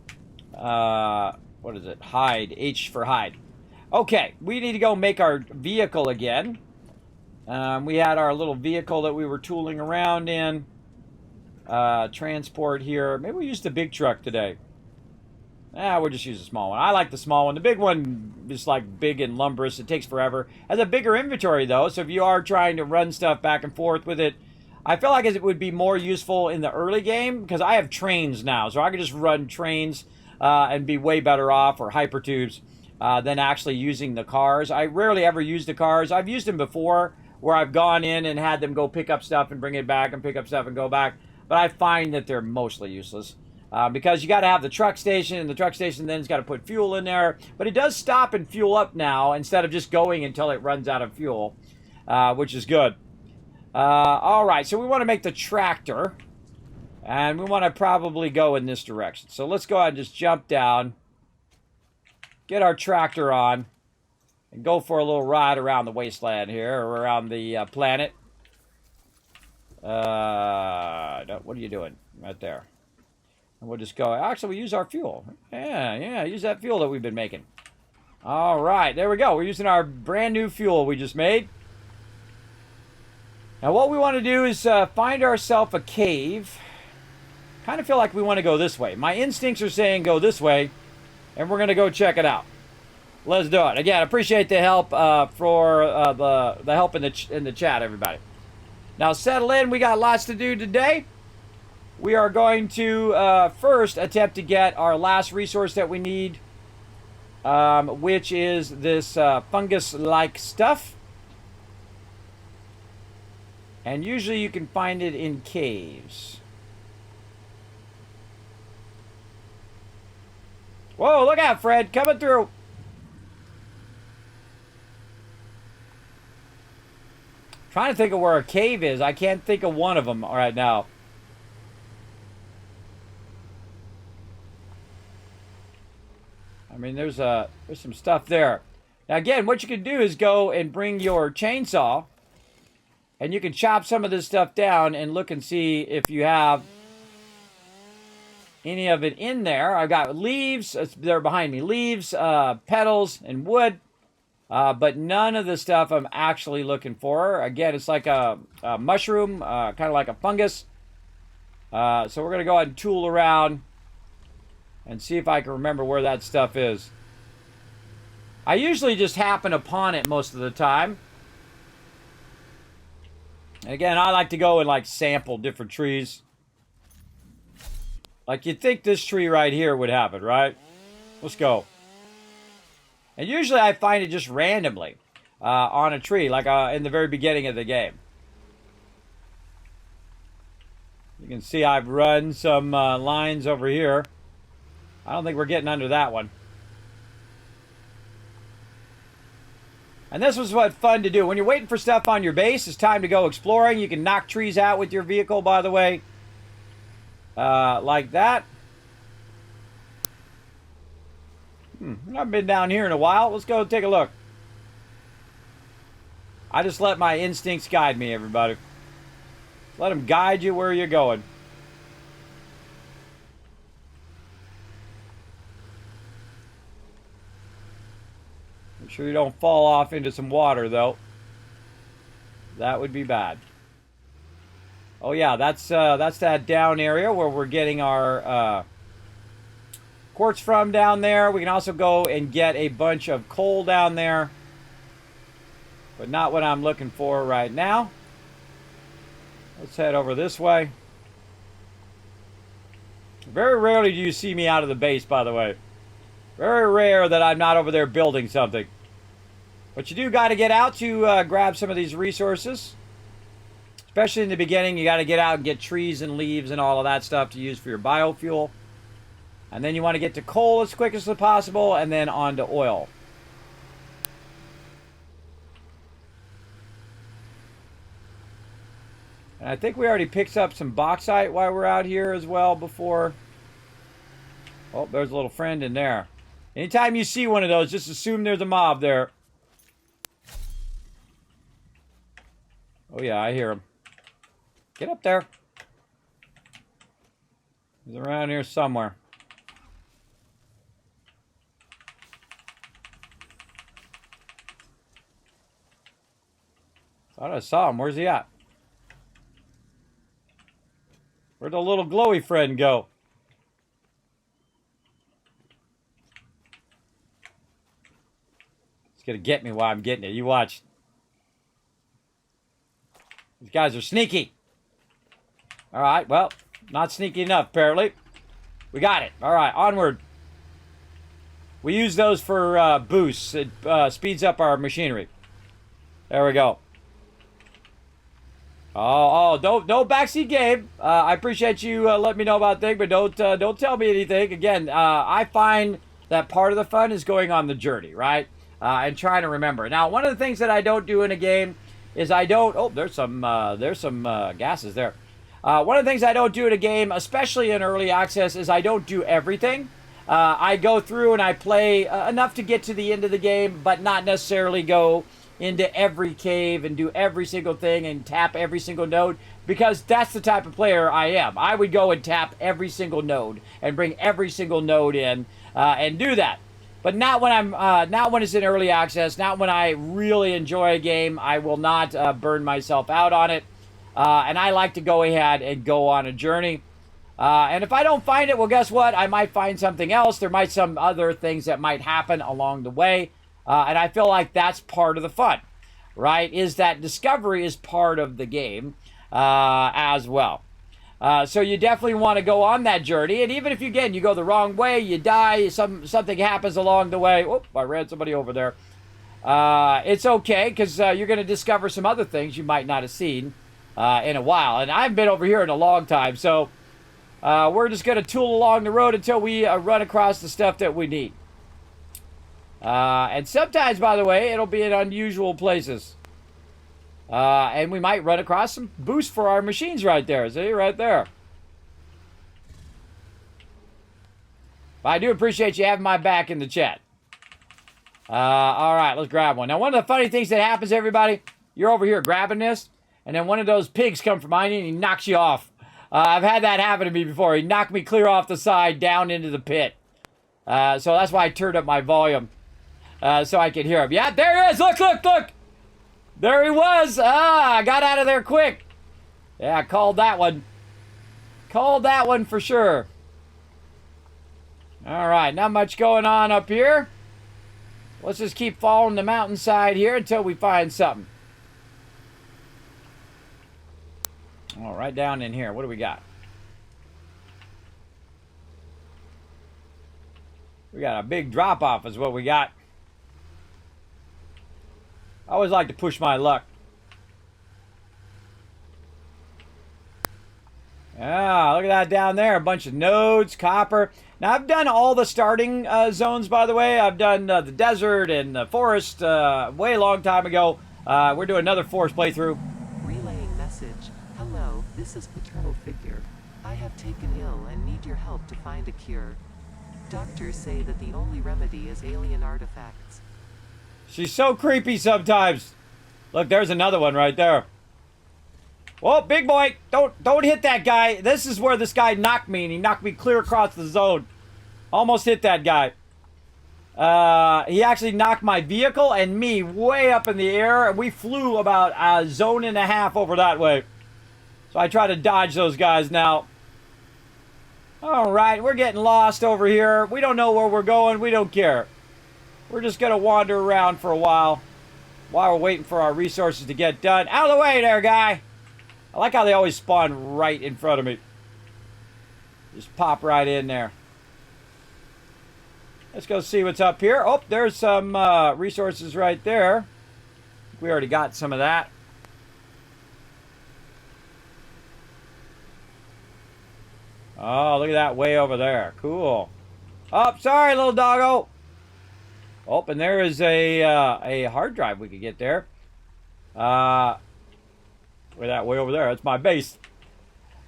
What is it? Hide. H for hide. Okay, we need to go make our vehicle again. We had our little vehicle that we were tooling around in. Transport here. Maybe we use the big truck today. We'll just use the small one. I like the small one. The big one is like big and lumberous. It takes forever. Has a bigger inventory though, so if you are trying to run stuff back and forth with it, I feel like it would be more useful in the early game because I have trains now, so I can just run trains and be way better off, or hypertubes, than actually using the cars. I rarely ever use the cars. I've used them before where I've gone in and had them go pick up stuff and bring it back and pick up stuff and go back, but I find that they're mostly useless. Because you got to have the truck station, and the truck station then's got to put fuel in there. But it does stop and fuel up now instead of just going until it runs out of fuel, which is good. All right, so we want to make the tractor, and we want to probably go in this direction. So let's go ahead and just jump down, get our tractor on, and go for a little ride around the wasteland here, or around the planet. No, what are you doing? Right there. And we'll just go, actually, we use our fuel. Yeah, use that fuel that we've been making. All right, there we go. We're using our brand new fuel we just made. Now what we want to do is find ourselves a cave. Kind of feel like we want to go this way. My instincts are saying go this way, and we're going to go check it out. Let's do it. Again, appreciate the help for the help in the chat, everybody. Now settle in. We got lots to do today. We are going to first attempt to get our last resource that we need, which is this fungus-like stuff. And usually you can find it in caves. Whoa, look out, Fred. Coming through. Trying to think of where a cave is. I can't think of one of them right now. I mean, there's some stuff there. Now, again, what you can do is go and bring your chainsaw, and you can chop some of this stuff down and look and see if you have any of it in there. I've got leaves. They're behind me. Leaves, petals, and wood. But none of the stuff I'm actually looking for. Again, it's like a mushroom, kind of like a fungus. So we're going to go ahead and tool around and see if I can remember where that stuff is. I usually just happen upon it most of the time. And again, I like to go and like sample different trees. Like you'd think this tree right here would have it, right? Let's go. And usually I find it just randomly on a tree, like in the very beginning of the game. You can see I've run some lines over here. I don't think we're getting under that one. And this was what fun to do. When you're waiting for stuff on your base, it's time to go exploring. You can knock trees out with your vehicle, by the way. Like that. I've been down here in a while. Let's go take a look. I just let my instincts guide me, everybody. Let them guide you where you're going. Make sure you don't fall off into some water, though. That would be bad. Oh yeah, that's that down area where we're getting our quartz from down there. We can also go and get a bunch of coal down there, but not what I'm looking for right now. Let's head over this way. Very rarely do you see me out of the base, by the way. Very rare that I'm not over there building something. But you do got to get out to grab some of these resources. Especially in the beginning, you got to get out and get trees and leaves and all of that stuff to use for your biofuel. And then you want to get to coal as quick as possible, and then on to oil. And I think we already picked up some bauxite while we're out here as well before. Oh, there's a little friend in there. Anytime you see one of those, just assume there's a mob there. Oh yeah, I hear him. Get up there. He's around here somewhere. Thought I saw him. Where's he at? Where'd the little glowy friend go? He's gonna get me while I'm getting it. You watch. These guys are sneaky. All right, well, not sneaky enough, apparently. We got it. All right, onward. We use those for boosts. It speeds up our machinery. There we go. Oh, don't backseat game. I appreciate you letting me know about things, but don't tell me anything. Again, I find that part of the fun is going on the journey, right? And trying to remember. Now, one of the things that I don't do in a game is I don't. Oh, there's some gases there. One of the things I don't do in a game, especially in early access, is I don't do everything. I go through and I play enough to get to the end of the game, but not necessarily go into every cave and do every single thing and tap every single node, because that's the type of player I am. I would go and tap every single node and bring every single node in and do that. But not when not when it's in early access, not when I really enjoy a game. I will not burn myself out on it. And I like to go ahead and go on a journey. And if I don't find it, well, guess what? I might find something else. There might some other things that might happen along the way. And I feel like that's part of the fun, right? Is that discovery is part of the game as well. So you definitely want to go on that journey. And even if, again, you go the wrong way, you die, something happens along the way. Whoop, I ran somebody over there. It's okay, because you're going to discover some other things you might not have seen in a while. And I haven't been over here in a long time, so we're just going to tool along the road until we run across the stuff that we need. And sometimes, by the way, it'll be in unusual places. And we might run across some boost for our machines right there. See, right there. But I do appreciate you having my back in the chat. All right, let's grab one. Now, one of the funny things that happens, everybody, you're over here grabbing this, and then one of those pigs come from behind you and he knocks you off. I've had that happen to me before. He knocked me clear off the side down into the pit. So that's why I turned up my volume so I could hear him. Yeah, there he is. Look, look, look. There he was. I got out of there quick. Yeah, I called that one. Called that one for sure. All right, not much going on up here. Let's just keep following the mountainside here until we find something. Oh, right down in here. What do we got? We got a big drop-off is what we got. I always like to push my luck. Ah, look at that down there. A bunch of nodes, copper. Now, I've done all the starting zones, by the way. I've done the desert and the forest way a long time ago. We're doing another forest playthrough. Relaying message. Hello, this is Paternal Figure. I have taken ill and need your help to find a cure. Doctors say that the only remedy is alien artifacts. She's so creepy sometimes. Look, there's another one right there. Whoa, big boy, don't hit that guy. This is where this guy knocked me, and he knocked me clear across the zone. Almost hit that guy. He actually knocked my vehicle and me way up in the air, and we flew about a zone and a half over that way. So I try to dodge those guys now. All right, we're getting lost over here. We don't know where we're going. We don't care. We're just going to wander around for a while we're waiting for our resources to get done. Out of the way there, guy. I like how they always spawn right in front of me. Just pop right in there. Let's go see what's up here. Oh, there's some resources right there. We already got some of that. Oh, look at that way over there. Cool. Oh, sorry, little doggo. Oh, and there is a hard drive we could get there. Way that way over there. That's my base.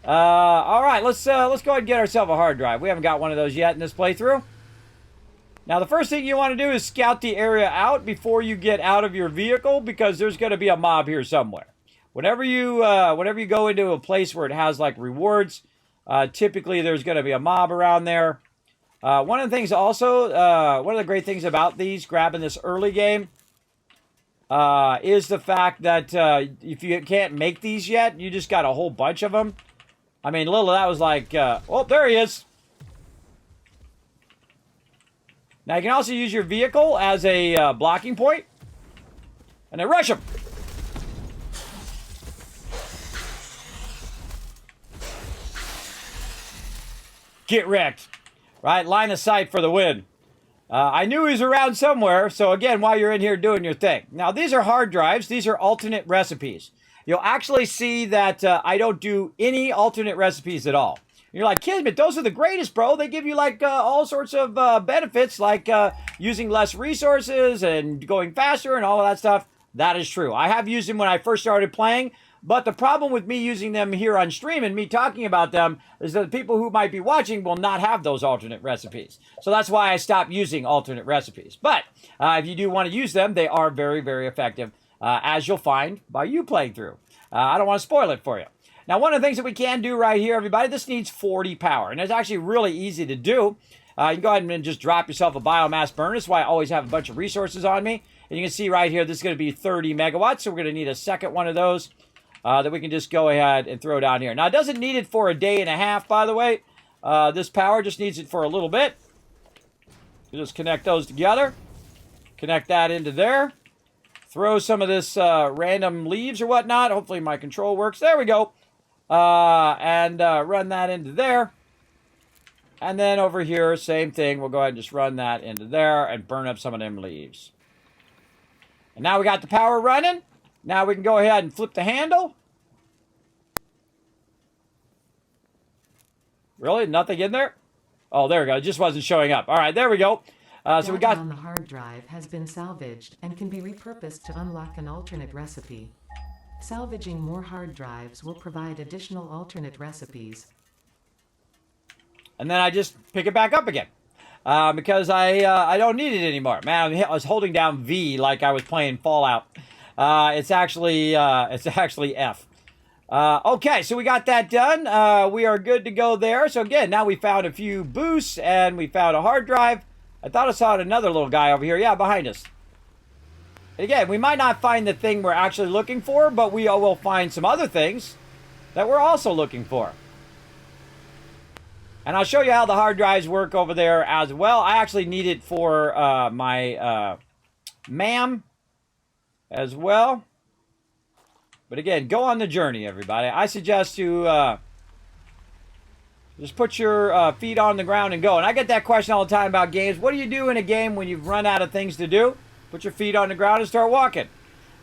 All right, let's go ahead and get ourselves a hard drive. We haven't got one of those yet in this playthrough. Now, the first thing you want to do is scout the area out before you get out of your vehicle, because there's going to be a mob here somewhere. Whenever you go into a place where it has like rewards, typically there's going to be a mob around there. One of the things also, one of the great things about these, grabbing this early game, is the fact that if you can't make these yet, you just got a whole bunch of them. I mean, little of that was like, oh, there he is. Now, you can also use your vehicle as a blocking point, and then rush him. Get wrecked. Right? Line of sight for the win. I knew he was around somewhere, so again, while you're in here doing your thing. Now, these are hard drives. These are alternate recipes. You'll actually see that I don't do any alternate recipes at all. You're like, Kismet, those are the greatest, bro. They give you, like, all sorts of benefits, like using less resources and going faster and all of that stuff. That is true. I have used them when I first started playing, but the problem with me using them here on stream and me talking about them is that the people who might be watching will not have those alternate recipes. So that's why I stopped using alternate recipes. But if you do want to use them, they are very, very effective, as you'll find by you playing through. I don't want to spoil it for you. Now, one of the things that we can do right here, everybody, this needs 40 power, and it's actually really easy to do. You can go ahead and just drop yourself a biomass burner. That's why I always have a bunch of resources on me. And you can see right here, this is going to be 30 megawatts, so we're going to need a second one of those. that we can just go ahead and throw down here. Now, it doesn't need it for a day and a half, by the way. This power just needs it for a little bit. You just connect those together. Connect that into there. Throw some of this random leaves or whatnot. Hopefully my control works. There we go. And run that into there. And then over here, same thing. We'll go ahead and just run that into there and burn up some of them leaves. And now we got the power running. Now we can go ahead and flip the handle. Really? Nothing in there? Oh, there we go. It just wasn't showing up. All right, there we go. So we got... on the hard drive has been salvaged and can be repurposed to unlock an alternate recipe. Salvaging more hard drives will provide additional alternate recipes. And then I just pick it back up again. Because I don't need it anymore. Man, I was holding down V like I was playing Fallout. It's actually F. Okay, so we got that done. We are good to go there. So again, now we found a few boosts and we found a hard drive. I thought I saw another little guy over here. Yeah, behind us. And again, we might not find the thing we're actually looking for, but we will find some other things that we're also looking for. And I'll show you how the hard drives work over there as well. I actually need it for my MAM as well. But again, go on the journey, everybody. I suggest you just put your feet on the ground and go. And I get that question all the time about games. What do you do in a game when you've run out of things to do? Put your feet on the ground and start walking.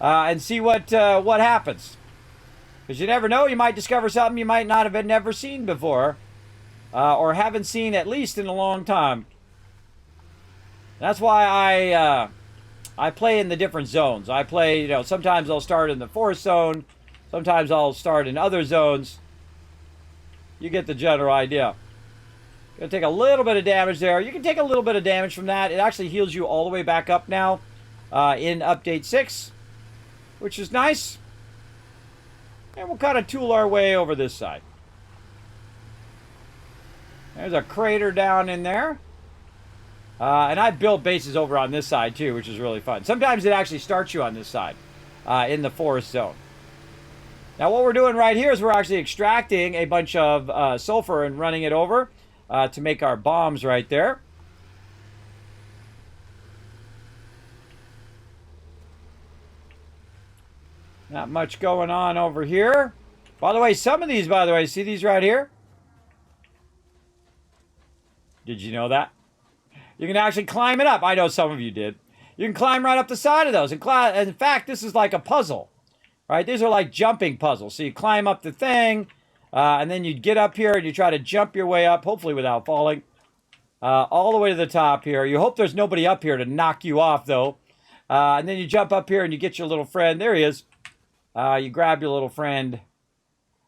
And see what happens. Because you never know. You might discover something you might not have never seen before. Or haven't seen at least in a long time. That's why I play in the different zones. I play, sometimes I'll start in the forest zone. Sometimes I'll start in other zones. You get the general idea. Gonna take a little bit of damage there. You can take a little bit of damage from that. It actually heals you all the way back up now in Update 6, which is nice. And we'll kind of tool our way over this side. There's a crater down in there. And I built bases over on this side too, which is really fun. Sometimes it actually starts you on this side in the forest zone. Now what we're doing right here is we're actually extracting a bunch of sulfur and running it over to make our bombs right there. Not much going on over here. By the way, some of these, see these right here? Did you know that? You can actually climb it up. I know some of you did. You can climb right up the side of those. And in fact, this is like a puzzle. Right? These are like jumping puzzles. So you climb up the thing, and then you get up here and you try to jump your way up, hopefully without falling, all the way to the top here. You hope there's nobody up here to knock you off, though. And then you jump up here and you get your little friend. There he is. You grab your little friend.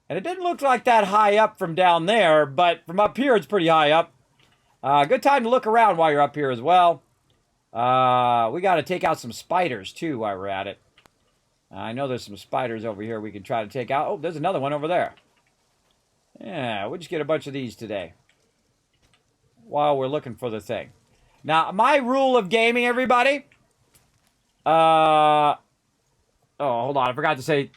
And it didn't look like that high up from down there, but from up here it's pretty high up. Good time to look around while you're up here as well. We got to take out some spiders, too, while we're at it. I know there's some spiders over here we can try to take out. Oh, there's another one over there. Yeah, we'll just get a bunch of these today. While we're looking for the thing. Now, my rule of gaming, everybody. Oh, hold on. I forgot to say...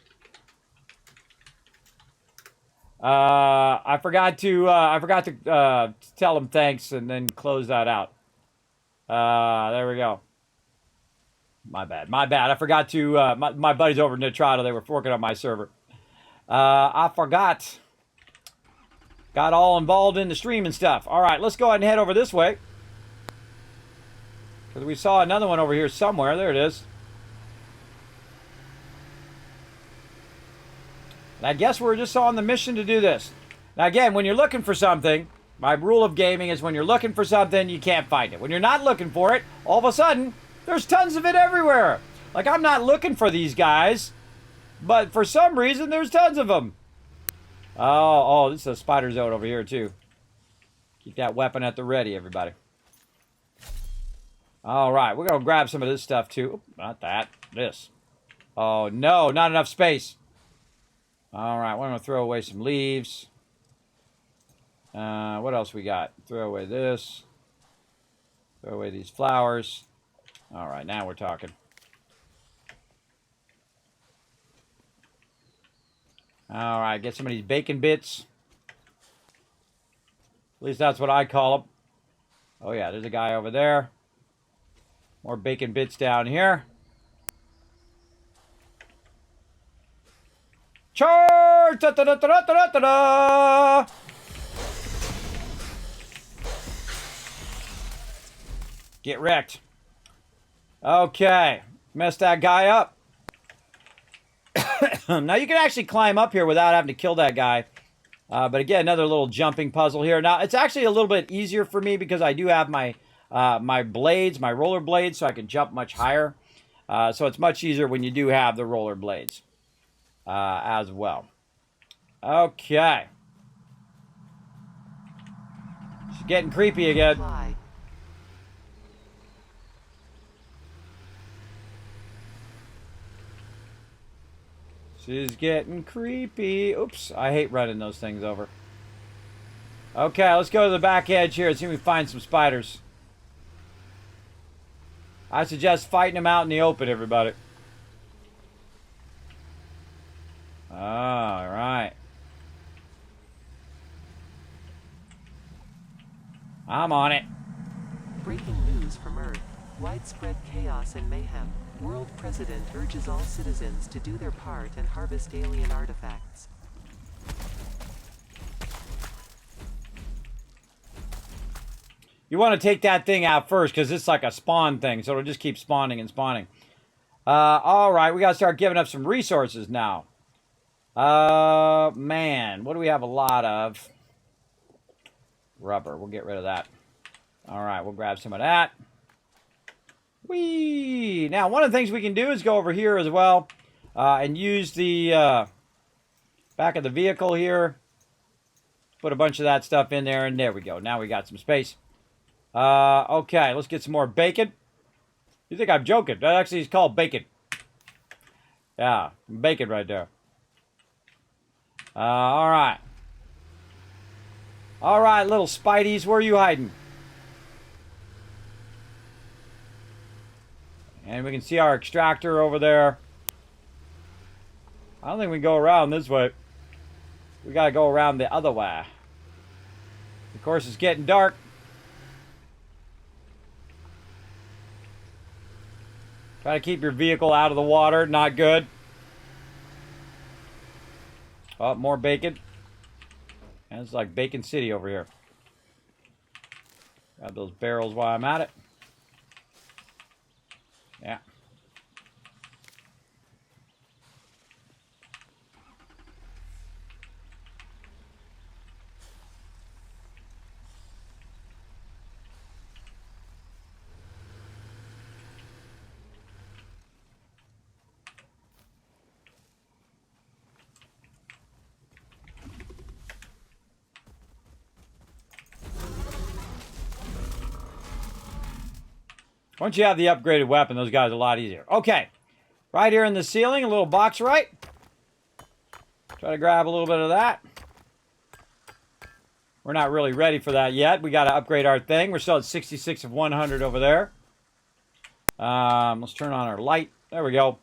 I forgot to tell them thanks and then close that out. There we go. My bad. I forgot to, my buddies over in Nitrado, they were working on my server. I forgot. Got all involved in the stream and stuff. All right, let's go ahead and head over this way. Because we saw another one over here somewhere. There it is. And I guess we're just on the mission to do this. Now again, when you're looking for something, my rule of gaming is when you're looking for something, you can't find it. When you're not looking for it, all of a sudden, there's tons of it everywhere. Like, I'm not looking for these guys, but for some reason, there's tons of them. Oh, this is a spider zone over here, too. Keep that weapon at the ready, everybody. All right, we're going to grab some of this stuff, too. Oop, not that. This. Oh, no, not enough space. All right, we're going to throw away some leaves. What else we got? Throw away this. Throw away these flowers. All right, now we're talking. All right, get some of these bacon bits. At least that's what I call them. Oh, yeah, there's a guy over there. More bacon bits down here. Charge! Da, da, da, da, da, da, da. Get wrecked. Okay. Messed that guy up. Now you can actually climb up here without having to kill that guy. But again, another little jumping puzzle here. Now, it's actually a little bit easier for me because I do have my my blades, my roller blades, so I can jump much higher. So it's much easier when you do have the roller blades as well. Okay. She's getting creepy again. Fly. She's getting creepy. Oops, I hate running those things over. Okay, let's go to the back edge here and see if we find some spiders. I suggest fighting them out in the open, everybody. All right. I'm on it. Breaking news from Earth. Widespread chaos and mayhem. World President urges all citizens to do their part and harvest alien artifacts. You want to take that thing out first because it's like a spawn thing, so it'll just keep spawning and spawning. All right, we got to start giving up some resources now. Man, what do we have a lot of? Rubber. We'll get rid of that. All right, we'll grab some of that. Whee! Now, one of the things we can do is go over here as well and use the back of the vehicle here. Put a bunch of that stuff in there, and there we go. Now we got some space. Okay, let's get some more bacon. You think I'm joking? That actually is called bacon. Yeah, bacon right there. All right. All right, little Spideys, where are you hiding? And we can see our extractor over there. I don't think we can go around this way. We got to go around the other way. Of course, it's getting dark. Try to keep your vehicle out of the water. Not good. Oh, more bacon. And it's like Bacon City over here. Grab those barrels while I'm at it. Yeah. Once you have the upgraded weapon, those guys are a lot easier. Okay. Right here in the ceiling, a little box right. Try to grab a little bit of that. We're not really ready for that yet. We got to upgrade our thing. We're still at 66 of 100 over there. Let's turn on our light. There we go.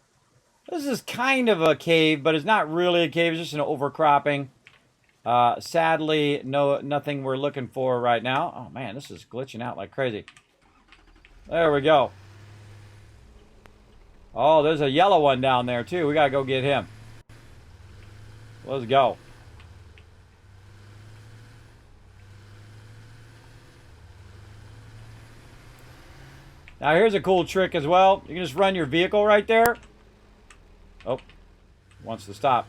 This is kind of a cave, but it's not really a cave. It's just an overcropping. Sadly, nothing we're looking for right now. Oh, man, this is glitching out like crazy. There we go. Oh, there's a yellow one down there, too. We got to go get him. Let's go. Now, here's a cool trick as well. You can just run your vehicle right there. Oh, wants to stop.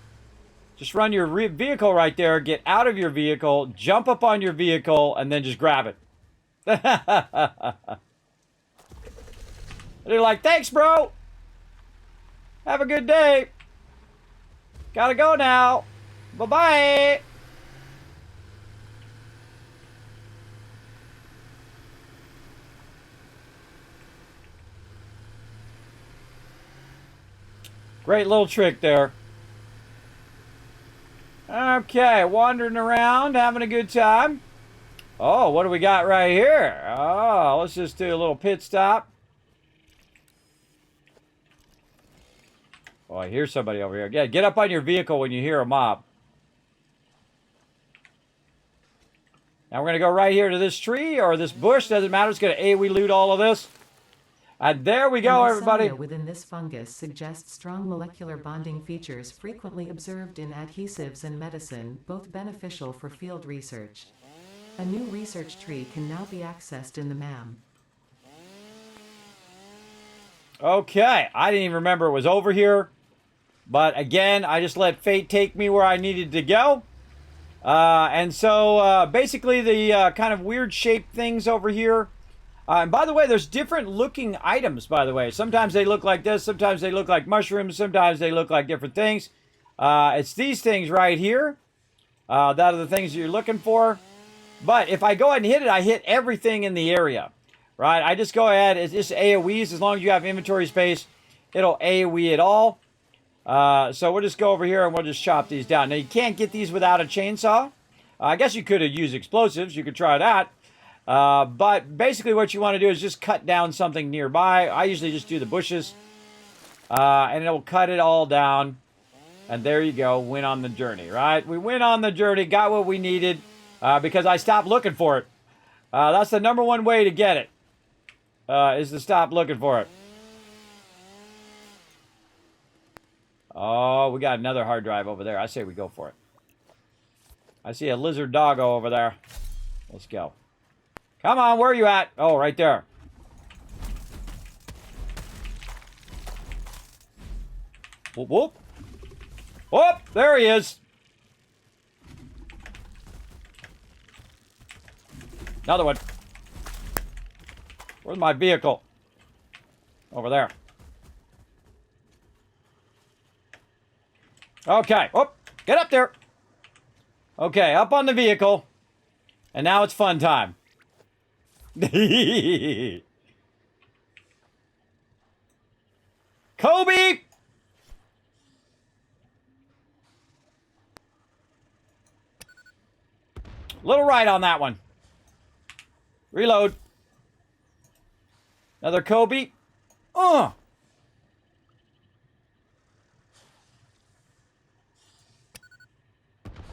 Just run your vehicle right there, get out of your vehicle, jump up on your vehicle, and then just grab it. They're like, thanks, bro. Have a good day. Gotta go now. Bye-bye. Great little trick there. Okay, wandering around, having a good time. Oh, what do we got right here? Oh, let's just do a little pit stop. Oh, I hear somebody over here. Yeah, get up on your vehicle when you hear a mob. Now we're going to go right here to this tree or this bush. Doesn't matter. It's going to AoE loot all of this. And there we go, everybody. The within this fungus suggests strong molecular bonding features frequently observed in adhesives and medicine, both beneficial for field research. A new research tree can now be accessed in the MAM. Okay, I didn't even remember it was over here. But again, I just let fate take me where I needed to go. And so basically the kind of weird shaped things over here. And by the way, there's different looking items, by the way. Sometimes they look like this. Sometimes they look like mushrooms. Sometimes they look like different things. It's these things right here. That are the things you're looking for. But if I go ahead and hit it, I hit everything in the area. Right? I just go ahead. It's just AoEs. As long as you have inventory space, it'll AoE it all. So we'll just go over here and we'll just chop these down. Now, you can't get these without a chainsaw. I guess you could have used explosives. You could try that. But basically what you want to do is just cut down something nearby. I usually just do the bushes. And it'll cut it all down. And there you go. Win on the journey, right? We went on the journey, got what we needed, because I stopped looking for it. That's the number one way to get it, is to stop looking for it. Oh, we got another hard drive over there. I say we go for it. I see a lizard doggo over there. Let's go. Come on, where are you at? Oh, right there. Whoop, whoop. Whoop, there he is. Another one. Where's my vehicle? Over there. Okay. Whoop. Get up there. Okay, up on the vehicle. And now it's fun time. Kobe! Little right on that one. Reload. Another Kobe.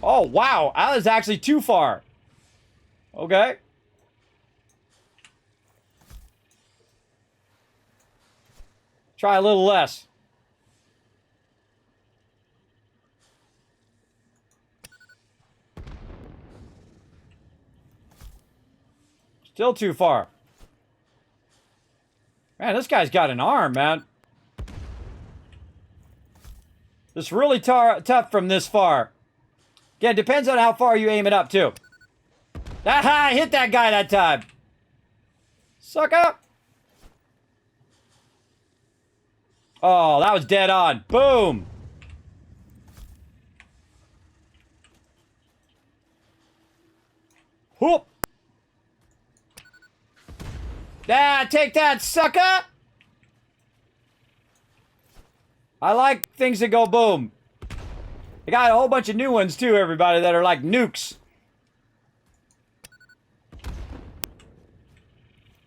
Oh, wow. That was actually too far. Okay. Try a little less. Still too far. Man, this guy's got an arm, man. It's really tough from this far. Again, depends on how far you aim it up, too. Aha! I hit that guy that time. Sucker! Oh, that was dead on. Boom! Whoop! Ah, take that, sucker! I like things that go boom. I got a whole bunch of new ones, too, everybody, that are like nukes.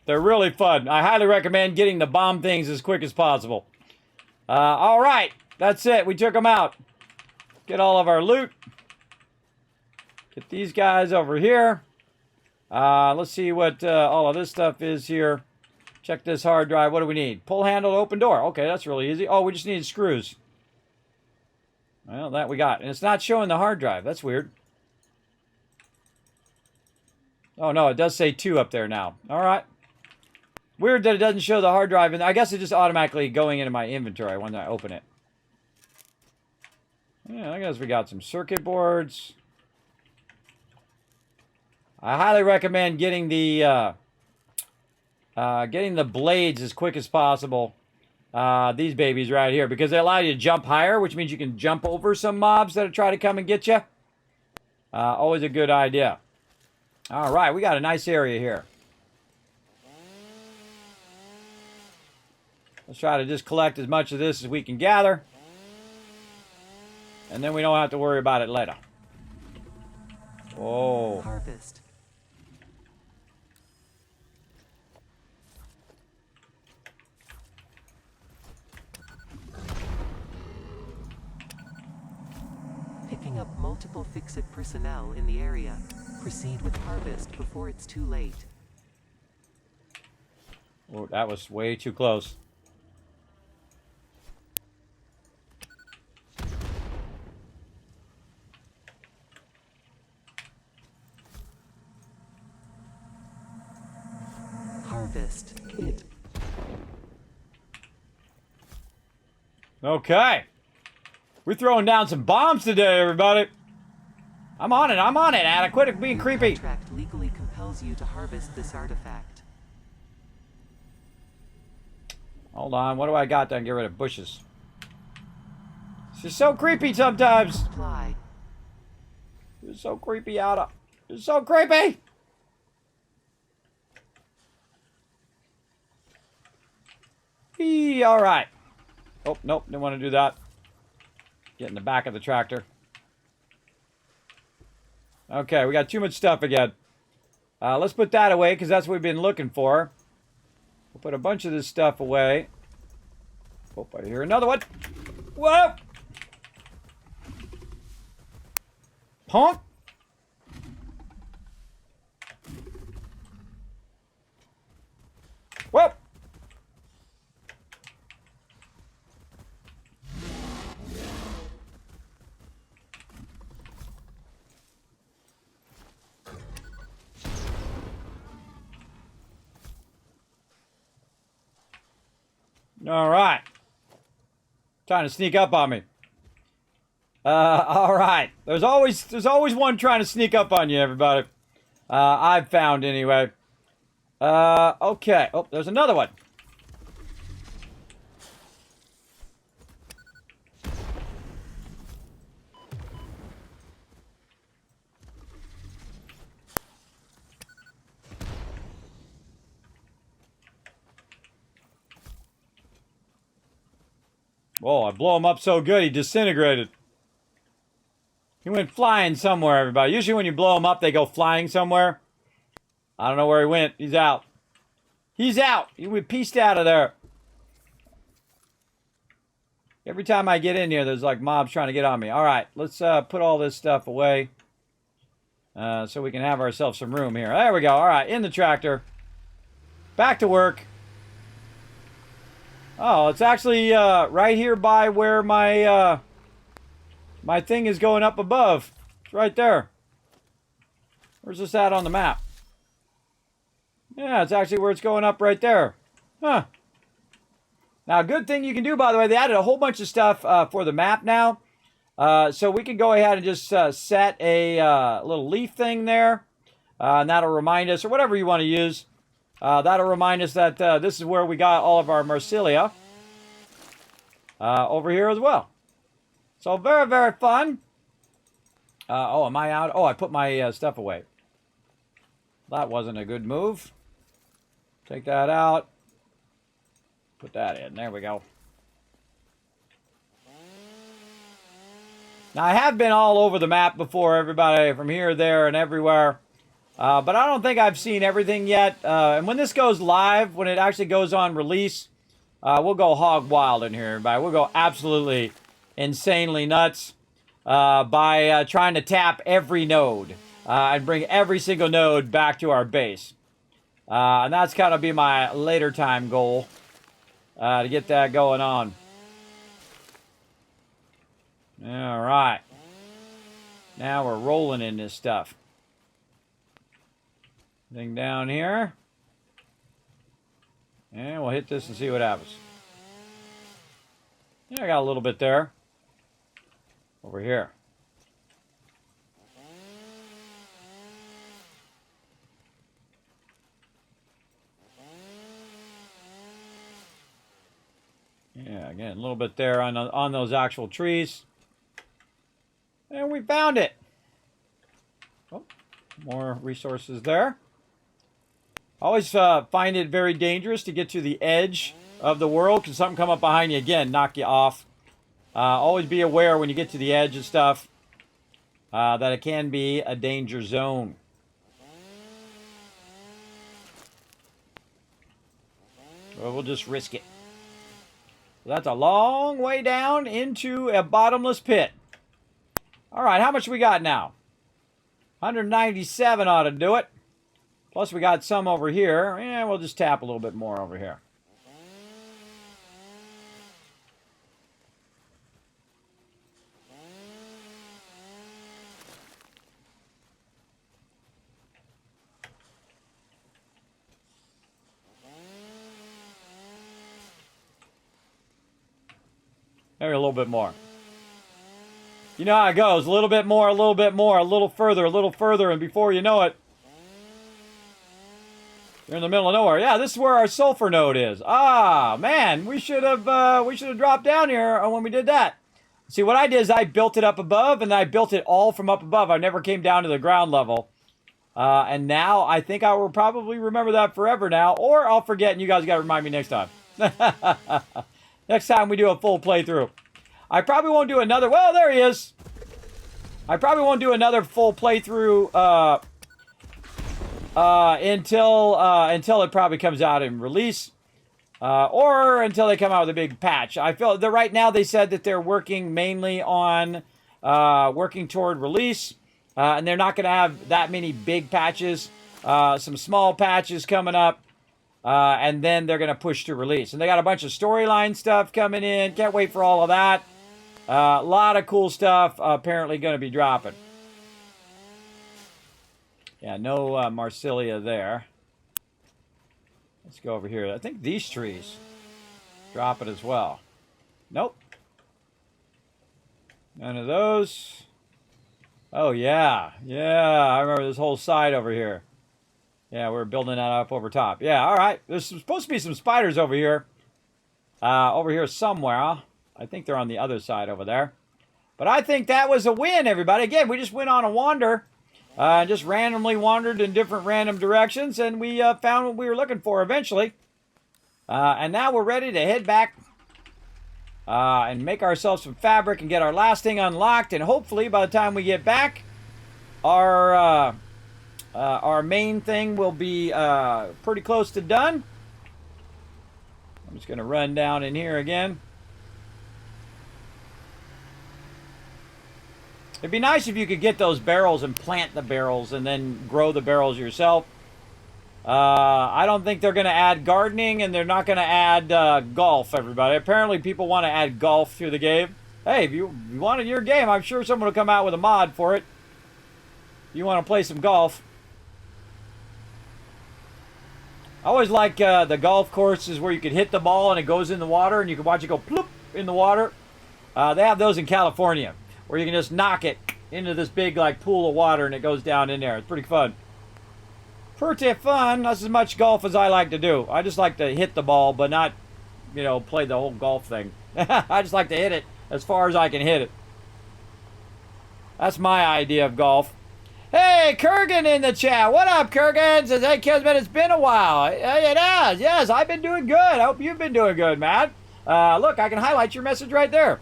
They're really fun. I highly recommend getting the bomb things as quick as possible. All right. That's it. We took them out. Get all of our loot. Get these guys over here. Let's see what all of this stuff is here. Check this hard drive. What do we need? Pull handle to open door. Okay, that's really easy. Oh, we just need screws. Well, that we got. And it's not showing the hard drive. That's weird. Oh, no, it does say 2 up there now. All right. Weird that it doesn't show the hard drive. And I guess it's just automatically going into my inventory when I open it. Yeah, I guess we got some circuit boards. I highly recommend getting the blades as quick as possible. These babies right here, because they allow you to jump higher, which means you can jump over some mobs that are trying to come and get you. Always a good idea. All right, we got a nice area here. Let's try to just collect as much of this as we can gather. And then we don't have to worry about it later. Whoa. Harvest. picking up multiple fix-it personnel in the area. Proceed with harvest before it's too late. Oh, that was way too close. Harvest. Hit. Okay. We're throwing down some bombs today, everybody. I'm on it, Anna. Quit being creepy. Your contract legally compels you to harvest this artifact. Hold on, what do I got to get rid of bushes? This is so creepy sometimes. Apply. It's so creepy, Ada. It's so creepy. All right. Oh, nope, didn't want to do that. Get in the back of the tractor. Okay, we got too much stuff again. Let's put that away, because that's what we've been looking for. We'll put a bunch of this stuff away. Oh, I hear another one. Whoa! Honk! Whoa! All right. Trying to sneak up on me. All right. There's always one trying to sneak up on you, everybody. I've found anyway. Okay. Oh, there's another one. Oh, I blow him up so good, he disintegrated. He went flying somewhere, everybody. Usually when you blow them up, they go flying somewhere. I don't know where he went. He's out. He's out. He went pieced out of there. Every time I get in here, there's like mobs trying to get on me. All right, let's put all this stuff away so we can have ourselves some room here. There we go. All right, in the tractor. Back to work. Oh, it's actually right here by where my my thing is going up above. It's right there. Where's this at on the map? Yeah, it's actually where it's going up right there. Huh. Now, a good thing you can do, by the way, they added a whole bunch of stuff for the map now. So we can go ahead and just set a little leaf thing there. And that'll remind us, or whatever you want to use. That'll remind us that this is where we got all of our Marsilia. Over here as well. So very, very fun. Oh, am I out? Oh, I put my stuff away. That wasn't a good move. Take that out. Put that in. There we go. Now, I have been all over the map before, everybody, from here, there, and everywhere. But I don't think I've seen everything yet. And when this goes live, when it actually goes on release, we'll go hog wild in here, everybody. We'll go absolutely insanely nuts by trying to tap every node and bring every single node back to our base. And that's kind of be my later time goal to get that going on. All right. Now we're rolling in this stuff. Thing down here. And we'll hit this and see what happens. Yeah, I got a little bit there. Over here. Yeah, again, a little bit there on those actual trees. And we found it. Oh, more resources there. Always find it very dangerous to get to the edge of the world. Can something come up behind you again, knock you off. Always be aware when you get to the edge of stuff that it can be a danger zone. Well, we'll just risk it. That's a long way down into a bottomless pit. All right, how much we got now? 197 ought to do it. Plus we got some over here. Yeah, we'll just tap a little bit more over here. Maybe a little bit more. You know how it goes. A little bit more, a little bit more, a little further, and before you know it, you're in the middle of nowhere. Yeah, this is where our sulfur node is. Ah, man, we should have dropped down here when we did that. See, what I did is I built it up above, and I built it all from up above. I never came down to the ground level. And now I think I will probably remember that forever now, or I'll forget, and you guys got to remind me next time. Next time we do a full playthrough. I probably won't do another... Well, there he is. I probably won't do another full playthrough until it probably comes out in release. Or until they come out with a big patch. I feel that right now they said that they're working mainly on working toward release. And they're not going to have that many big patches. Some small patches coming up. And then they're going to push to release. And they got a bunch of storyline stuff coming in. Can't wait for all of that. A lot of cool stuff apparently going to be dropping. Yeah, no Marsilia there. Let's go over here. I think these trees drop it as well. Nope. None of those. Oh, yeah. Yeah, I remember this whole side over here. Yeah, we're building that up over top. Yeah, all right. There's supposed to be some spiders over here. Over here somewhere. I think they're on the other side over there. But I think that was a win, everybody. Again, we just went on a wander. Just randomly wandered in different random directions. And we found what we were looking for eventually. And now we're ready to head back. And make ourselves some fabric and get our last thing unlocked. And hopefully by the time we get back, our main thing will be pretty close to done. I'm just going to run down in here again. It'd be nice if you could get those barrels and plant the barrels and then grow the barrels yourself. I don't think they're going to add gardening, and they're not going to add golf, everybody. Apparently people want to add golf to the game. Hey, if you wanted your game, I'm sure someone will come out with a mod for it. If you want to play some golf. I always like the golf courses where you could hit the ball and it goes in the water and you can watch it go ploop in the water. They have those in California where you can just knock it into this big like pool of water and it goes down in there. It's pretty fun. Pretty fun. That's as much golf as I like to do. I just like to hit the ball but not, you know, play the whole golf thing. I just like to hit it as far as I can hit it. That's my idea of golf. Hey, Kurgan in the chat. What up, Kurgan? Says, hey, Kismet, it's been a while. It has. Yes, I've been doing good. I hope you've been doing good, man. Look, I can highlight your message right there.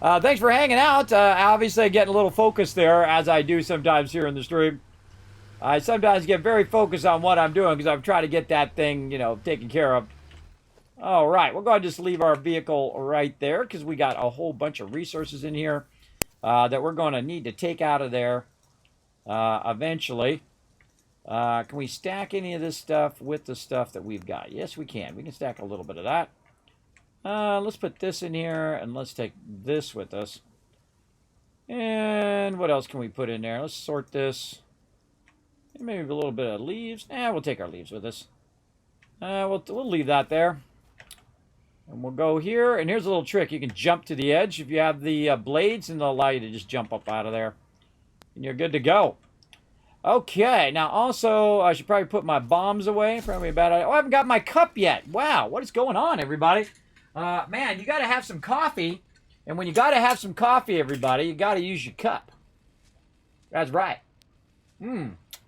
Thanks for hanging out. Obviously, getting a little focused there, as I do sometimes here in the stream. I sometimes get very focused on what I'm doing because I'm trying to get that thing, you know, taken care of. All right, we'll go ahead and just leave our vehicle right there because we got a whole bunch of resources in here that we're going to need to take out of there. Eventually. Can we stack any of this stuff with the stuff that we've got? Yes, we can. We can stack a little bit of that. Let's put this in here, and let's take this with us. And what else can we put in there? Let's sort this. Maybe a little bit of leaves. We'll take our leaves with us. We'll leave that there. And we'll go here, and here's a little trick. You can jump to the edge if you have the blades, and they'll allow you to just jump up out of there. And you're good to go. Okay, now also, I should probably put my bombs away. Probably a bad idea. Oh, I haven't got my cup yet. Wow, what is going on, everybody? Man, you got to have some coffee. And when you got to have some coffee, everybody, you got to use your cup. That's right.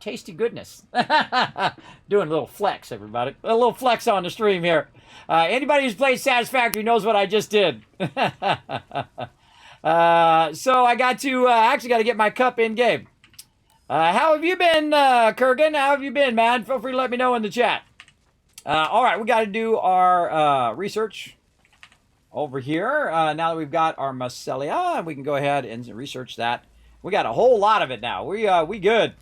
Tasty goodness. Doing a little flex, everybody. A little flex on the stream here. Anybody who's played Satisfactory knows what I just did. So I got to, actually got to get my cup in game. How have you been, Kurgan? How have you been, man? Feel free to let me know in the chat. All right, we got to do our research over here. Now that we've got our mycelia, we can go ahead and research that We got a whole lot of it now. We good.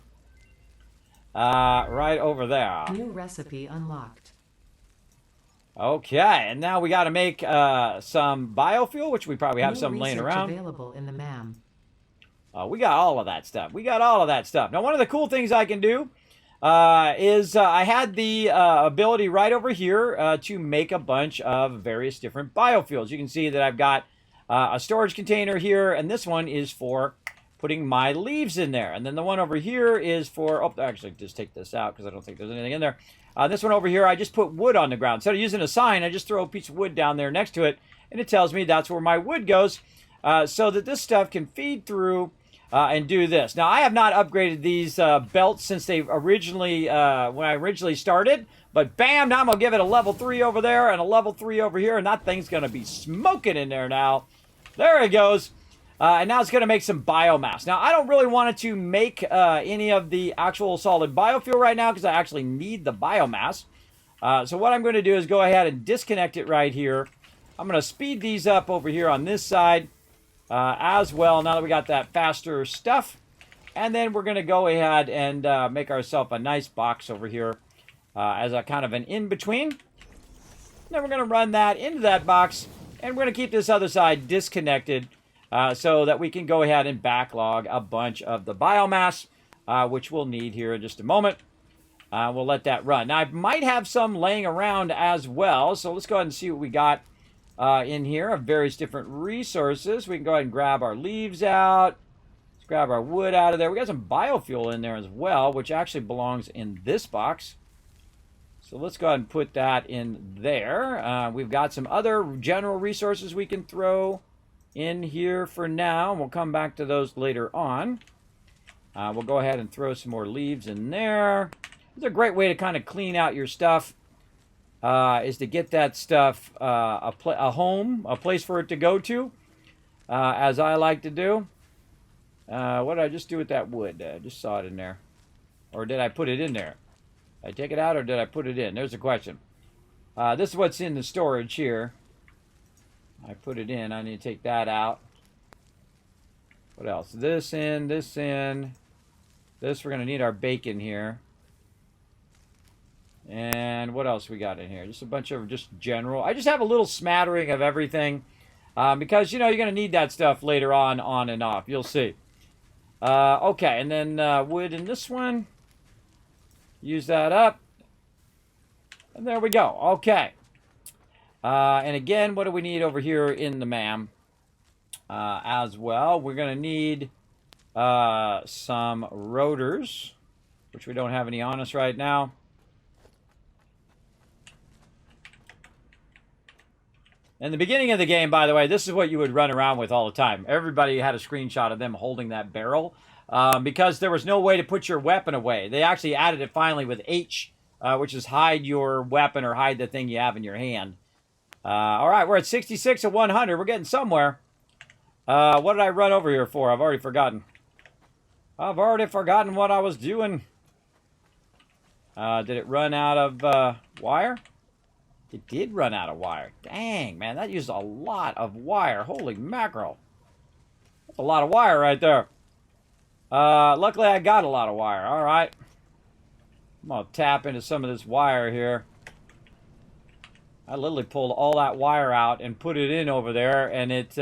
Right over there. New recipe unlocked. Okay, and now we got to make some biofuel, which we probably have New some laying research around. available in the MAM. We got all of that stuff. We got all of that stuff. Now, one of the cool things I can do is I had the ability right over here to make a bunch of various different biofuels. You can see that I've got a storage container here, and this one is for putting my leaves in there. And then the one over here is for, oh, actually, just take this out because I don't think there's anything in there. This one over here, I just put wood on the ground. Instead of using a sign, I just throw a piece of wood down there next to it, and it tells me that's where my wood goes, so that this stuff can feed through and do this. Now, I have not upgraded these belts since they originally, when I originally started, but bam, now I'm going to give it a level 3 over there and a level 3 over here, and that thing's going to be smoking in there now. There it goes. And now it's going to make some biomass. Now, I don't really want it to make any of the actual solid biofuel right now because I actually need the biomass. So what I'm going to do is go ahead and disconnect it right here. I'm going to speed these up over here on this side as well, now that we got that faster stuff. And then we're going to go ahead and make ourselves a nice box over here as a kind of an in-between. Then we're going to run that into that box, and we're going to keep this other side disconnected so that we can go ahead and backlog a bunch of the biomass, which we'll need here in just a moment. We'll let that run. Now, I might have some laying around as well, so let's go ahead and see what we got in here of various different resources. We can go ahead and grab our leaves out. Let's grab our wood out of there. We got some biofuel in there as well, which actually belongs in this box. So let's go ahead and put that in there. We've got some other general resources we can throw in here for now. We'll come back to those later on. We'll go ahead and throw some more leaves in there. It's a great way to kind of clean out your stuff, is to get that stuff a home, a place for it to go to, as I like to do. What did I just do with that wood? I just saw it in there. Or did I put it in there? Did I take it out or did I put it in? There's the question. This is what's in the storage here. I put it in. I need to take that out. What else? This in, this in. This, we're going to need our bacon here. And what else we got in here? Just a bunch of just general. I just have a little smattering of everything. Because, you know, you're going to need that stuff later on and off. You'll see. Okay, and then wood in this one. Use that up. And there we go. Okay. And again, what do we need over here in the MAM as well? We're going to need some rotors, which we don't have any on us right now. In the beginning of the game, by the way, this is what you would run around with all the time. Everybody had a screenshot of them holding that barrel because there was no way to put your weapon away. They actually added it finally with H, which is hide your weapon or hide the thing you have in your hand. All right, we're at 66 of 100. We're getting somewhere. What did I run over here for? I've already forgotten. I've already forgotten what I was doing. Did it run out of wire? It did run out of wire. Dang, man, that used a lot of wire. Holy mackerel. That's a lot of wire right there. Luckily, I got a lot of wire. All right. I'm going to tap into some of this wire here. I literally pulled all that wire out and put it in over there, and it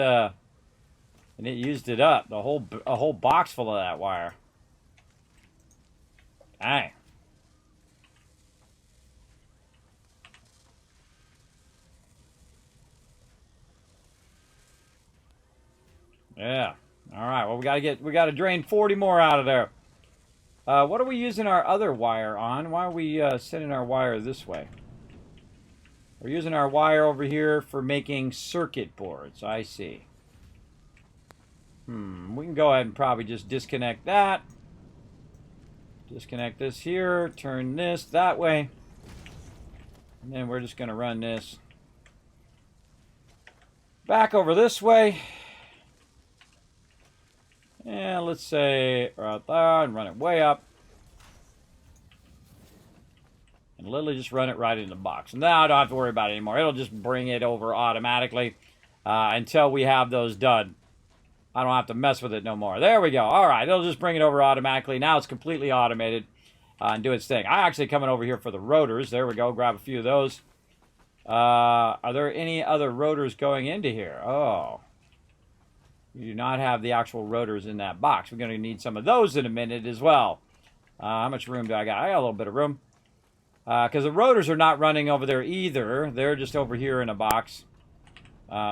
used it up. A whole box full of that wire. Dang. Yeah. All right. Well, we got to drain 40 more out of there. What are we using our other wire on? Why are we sending our wire this way? We're using our wire over here for making circuit boards. I see. We can go ahead and probably just disconnect that. Disconnect this here. Turn this that way. And then we're just going to run this back over this way. And let's say right there and run it way up. And literally just run it right in the box. Now I don't have to worry about it anymore. It'll just bring it over automatically until we have those done. I don't have to mess with it no more. There we go. All right, it'll just bring it over automatically. Now it's completely automated and do its thing. I'm actually coming over here for the rotors. There we go. Grab a few of those. Are there any other rotors going into here? Oh. You do not have the actual rotors in that box. We're going to need some of those in a minute as well. How much room do I got? I got a little bit of room. Because the rotors are not running over there either. They're just over here in a box.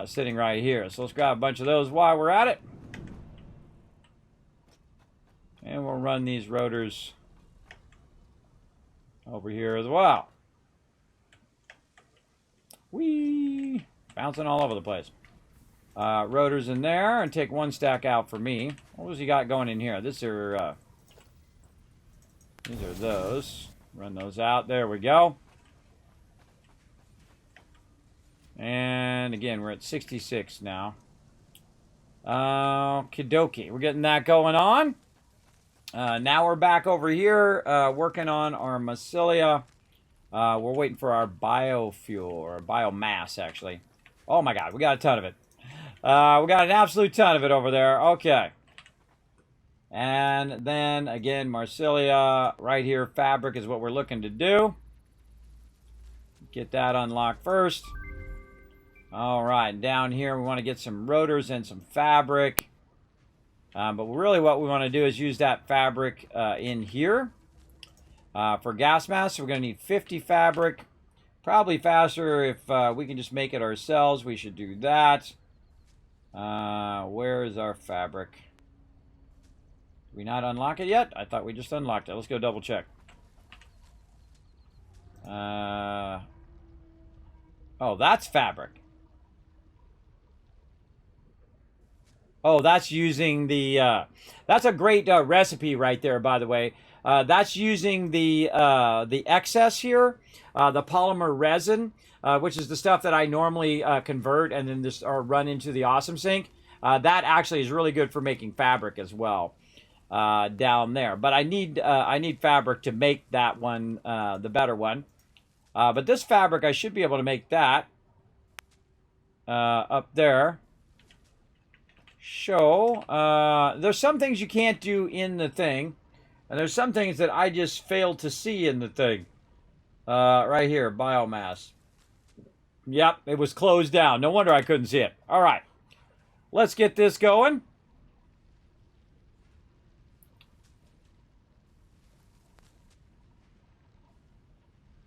Sitting right here. So let's grab a bunch of those while we're at it. And we'll run these rotors over here as well. Whee! Bouncing all over the place. Rotors in there, and take one stack out for me. What was he got going in here? These are those. Run those out. There we go. And again, we're at 66 now. Okie dokie. We're getting that going on. Now we're back over here working on our mycelia. We're waiting for our biofuel, or biomass, actually. Oh my god, we got a ton of it. We got an absolute ton of it over there. Okay. And then, again, mycelia right here. Fabric is what we're looking to do. Get that unlocked first. All right, down here we want to get some rotors and some fabric. But really what we want to do is use that fabric in here. For gas mask, we're going to need 50 fabric. Probably faster if we can just make it ourselves. We should do that. Where is our fabric? Did we not unlock it yet? I thought we just unlocked it. Let's go double check. Oh, that's fabric. Oh, that's using the, that's a great recipe right there, by the way. That's using the excess here, the polymer resin, which is the stuff that I normally convert and then just run into the Awesome Sink. That actually is really good for making fabric as well down there. But I need fabric to make that one the better one. But this fabric, I should be able to make that up there. There's some things you can't do in the thing. And there's some things that I just failed to see in the thing. Right here, biomass. Yep, it was closed down. No wonder I couldn't see it. All right. Let's get this going.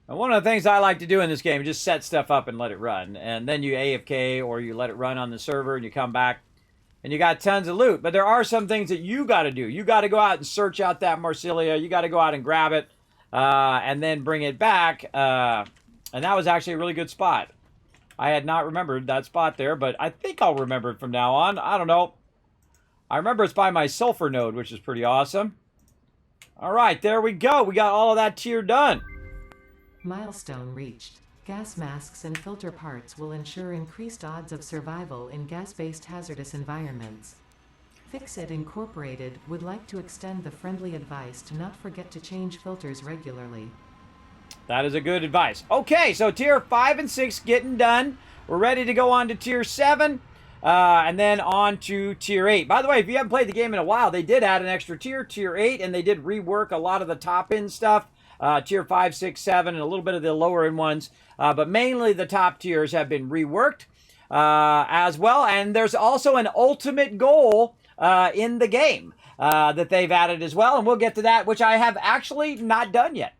And one of the things I like to do in this game is just set stuff up and let it run. And then you AFK or you let it run on the server and you come back and you got tons of loot. But there are some things that you got to do. You got to go out and search out that mycelia. You got to go out and grab it and then bring it back. And that was actually a really good spot. I had not remembered that spot there, but I think I'll remember it from now on. I don't know. I remember it's by my sulfur node, which is pretty awesome. All right, there we go. We got all of that tier done. Milestone reached. Gas masks and filter parts will ensure increased odds of survival in gas-based hazardous environments. Fixit Incorporated would like to extend the friendly advice to not forget to change filters regularly. That is a good advice. Okay, so tier 5 and 6 getting done. We're ready to go on to tier 7 and then on to tier 8. By the way, if you haven't played the game in a while, they did add an extra tier, tier 8, and they did rework a lot of the top-end stuff. Tier 5, 6, 7, and a little bit of the lower-end ones. But mainly the top tiers have been reworked as well. And there's also an ultimate goal in the game that they've added as well. And we'll get to that, which I have actually not done yet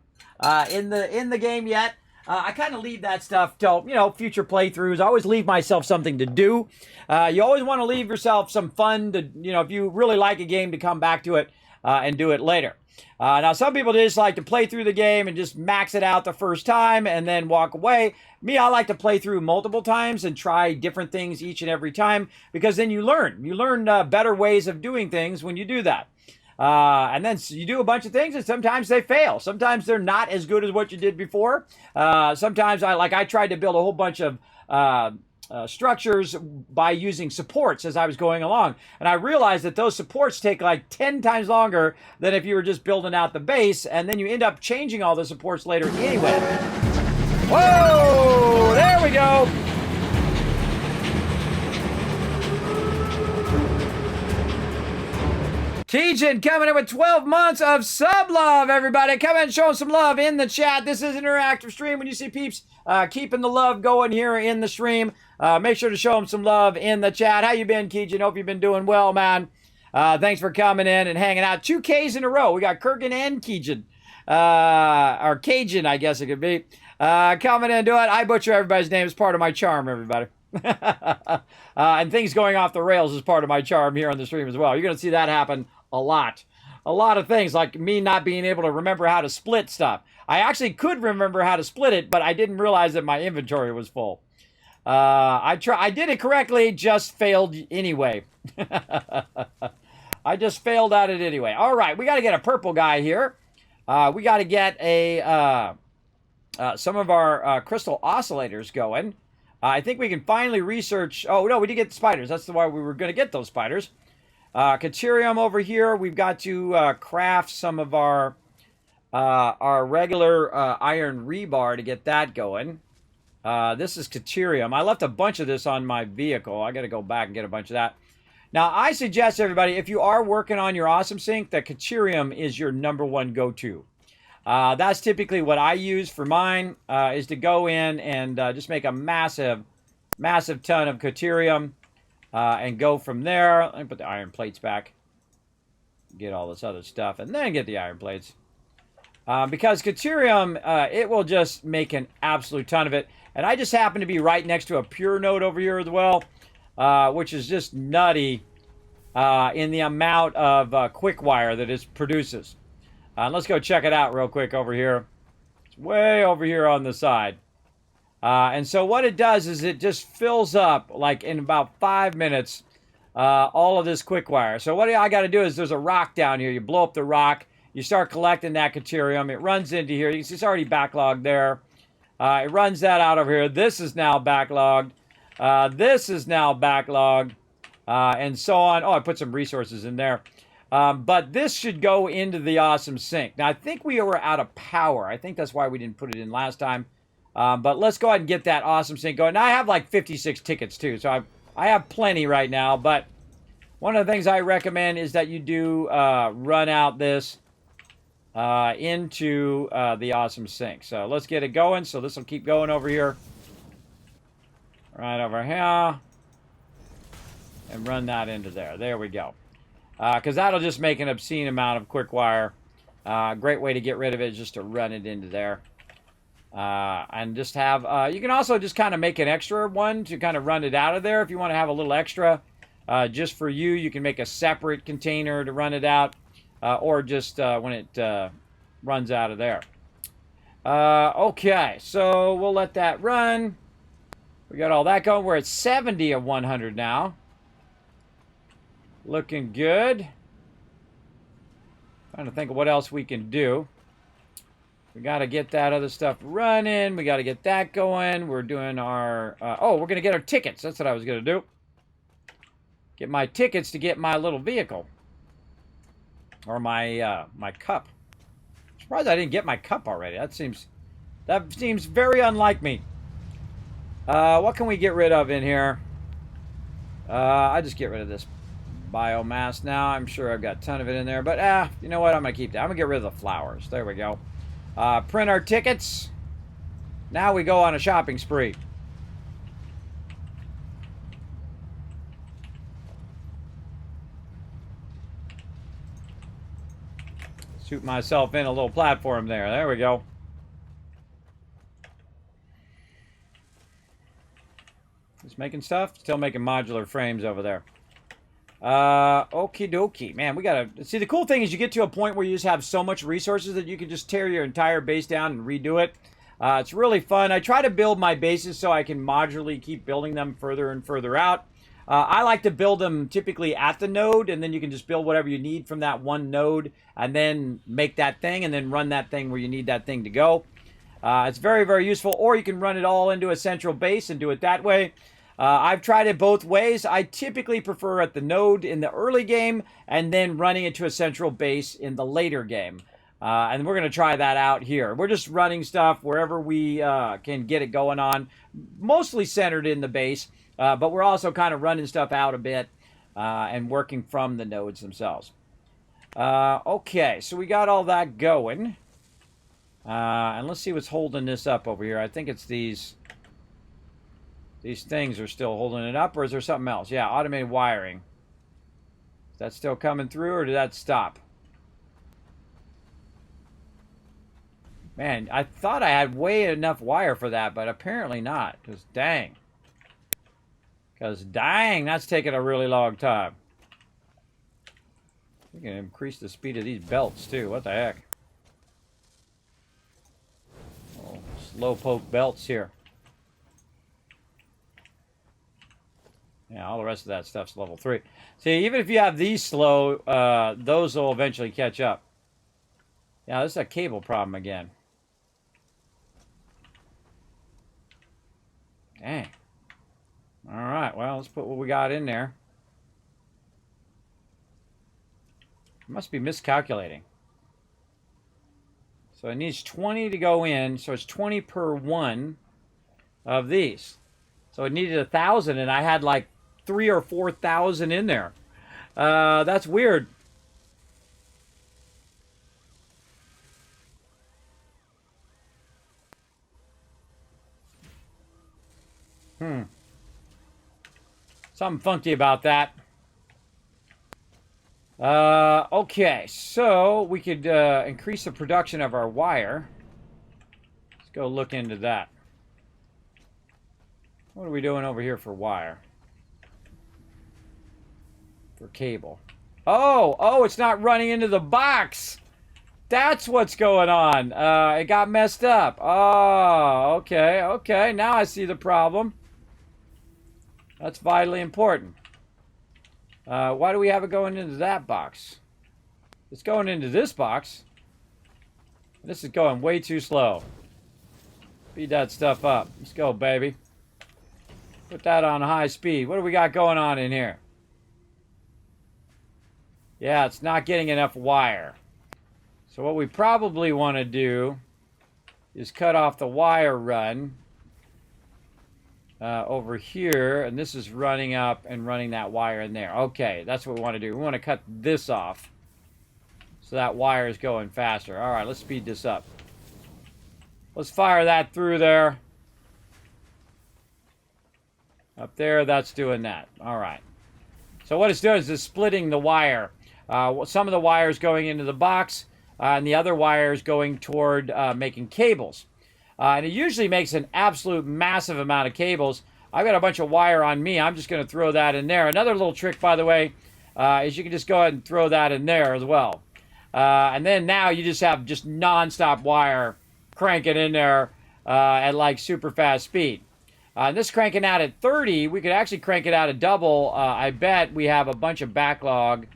in the game yet. I kind of leave that stuff till, future playthroughs. I always leave myself something to do. You always want to leave yourself some fun to, if you really like a game, to come back to it and do it later. Now, some people just like to play through the game and just max it out the first time and then walk away. Me, I like to play through multiple times and try different things each and every time, because then you learn. You learn better ways of doing things when you do that. And then you do a bunch of things, and sometimes they fail. Sometimes they're not as good as what you did before. Sometimes I tried to build a whole bunch of structures by using supports as I was going along. And I realized that those supports take like 10 times longer than if you were just building out the base, and then you end up changing all the supports later anyway. Whoa! There we go! Keegan coming in with 12 months of sub love, everybody. Come in and show some love in the chat. This is an interactive stream. When you see peeps keeping the love going here in the stream, make sure to show them some love in the chat. How you been, Keegan? Hope you've been doing well, man. Thanks for coming in and hanging out. 2 Ks in a row. We got Kurgan and Keegan. Or Cajun, I guess it could be. Coming in, do it. I butcher everybody's name. It's part of my charm, everybody. And things going off the rails is part of my charm here on the stream as well. You're going to see that happen a lot. A lot of things, like me not being able to remember how to split stuff. I actually could remember how to split it, but I didn't realize that my inventory was full. I did it correctly, just failed anyway. I just failed at it anyway. All right, we got to get a purple guy here. We got to get some of our crystal oscillators going. I think we can finally research. Oh, no, we did get the spiders. That's why we were going to get those spiders. Caterium over here. We've got to craft some of our regular iron rebar to get that going. This is Caterium. I left a bunch of this on my vehicle. I got to go back and get a bunch of that. Now, I suggest, everybody, if you are working on your Awesome Sync, that Caterium is your #1 go-to. That's typically what I use for mine, is to go in and just make a massive, massive ton of Caterium and go from there. Let me put the iron plates back. Get all this other stuff and then get the iron plates. Because Caterium, it will just make an absolute ton of it. And I just happen to be right next to a pure node over here as well, which is just nutty in the amount of quick wire that it produces. Let's go check it out real quick over here. It's way over here on the side. And so what it does is it just fills up, like in about 5 minutes, all of this quick wire. So what I got to do is there's a rock down here. You blow up the rock. You start collecting that Caterium. It runs into here. You can see it's already backlogged there. It runs that out over here. This is now backlogged. This is now backlogged. And so on. Oh, I put some resources in there. But this should go into the Awesome Sync. Now, I think we were out of power. I think that's why we didn't put it in last time. But let's go ahead and get that Awesome Sync going. Now, I have like 56 tickets, too. So I have plenty right now. But one of the things I recommend is that you do run out this into the Awesome Sync. So let's get it going. So this will keep going over here. Right over here. And run that into there. There we go. Because that'll just make an obscene amount of quick wire. Great way to get rid of it is just to run it into there. And just have, you can also just kind of make an extra one to kind of run it out of there. If you want to have a little extra just for you, you can make a separate container to run it out. Or just when it runs out of there. Okay, so we'll let that run. We got all that going. We're at 70 of 100 now. Looking good. Trying to think of what else we can do. We got to get that other stuff running. We got to get that going. We're doing our... oh, we're going to get our tickets. That's what I was going to do. Get my tickets to get my little vehicle. Or my my cup. I'm surprised I didn't get my cup already. That seems very unlike me. What can we get rid of in here? I just get rid of this biomass now. I'm sure I've got a ton of it in there, but you know what? I'm gonna keep that. I'm gonna get rid of the flowers. There we go. Print our tickets. Now we go on a shopping spree. Shoot myself in a little platform there. There we go. Just making stuff. Still making modular frames over there. Okie dokie. Man, we gotta... See, the cool thing is you get to a point where you just have so much resources that you can just tear your entire base down and redo it. It's really fun. I try to build my bases so I can modularly keep building them further and further out. I like to build them typically at the node, and then you can just build whatever you need from that one node, and then make that thing, and then run that thing where you need that thing to go. It's very, very useful, or you can run it all into a central base and do it that way. I've tried it both ways. I typically prefer at the node in the early game, and then running it to a central base in the later game. And we're going to try that out here. We're just running stuff wherever we can get it going on, mostly centered in the base. But we're also kind of running stuff out a bit and working from the nodes themselves. Okay, so we got all that going. And let's see what's holding this up over here. I think it's these things are still holding it up, or is there something else? Yeah, automated wiring. Is that still coming through, or did that stop? Man, I thought I had way enough wire for that, but apparently not. Because dang. That's taking a really long time. We can increase the speed of these belts, too. What the heck? Oh, slow poke belts here. Yeah, all the rest of that stuff's level 3. See, even if you have these slow, those will eventually catch up. Yeah, this is a cable problem again. Dang. Alright, well, let's put what we got in there. Must be miscalculating. So it needs 20 to go in, so it's 20 per one of these. So it needed 1,000, and I had like 3,000 or 4,000 in there. That's weird. Something funky about that. Okay, so we could increase the production of our wire. Let's go look into that. What are we doing over here for wire? For cable. Oh, it's not running into the box. That's what's going on. It got messed up. Oh, okay. Now I see the problem. That's vitally important. Why do we have it going into that box? It's going into this box. This is going way too slow. Speed that stuff up. Let's go, baby. Put that on high speed. What do we got going on in here? Yeah, it's not getting enough wire. So what we probably want to do is cut off the wire run over here, and this is running up and running that wire in there. Okay, that's what we want to do. We want to cut this off so that wire is going faster. All right, let's speed this up. Let's fire that through there. Up there, that's doing that. All right. So what it's doing is it's splitting the wire. Some of the wire is going into the box, and the other wire is going toward making cables. And it usually makes an absolute massive amount of cables. I've got a bunch of wire on me. I'm just going to throw that in there. Another little trick, by the way, is you can just go ahead and throw that in there as well. And then now you just have just non-stop wire cranking in there at like super fast speed. This cranking out at 30, we could actually crank it out at double. I bet we have a bunch of backlog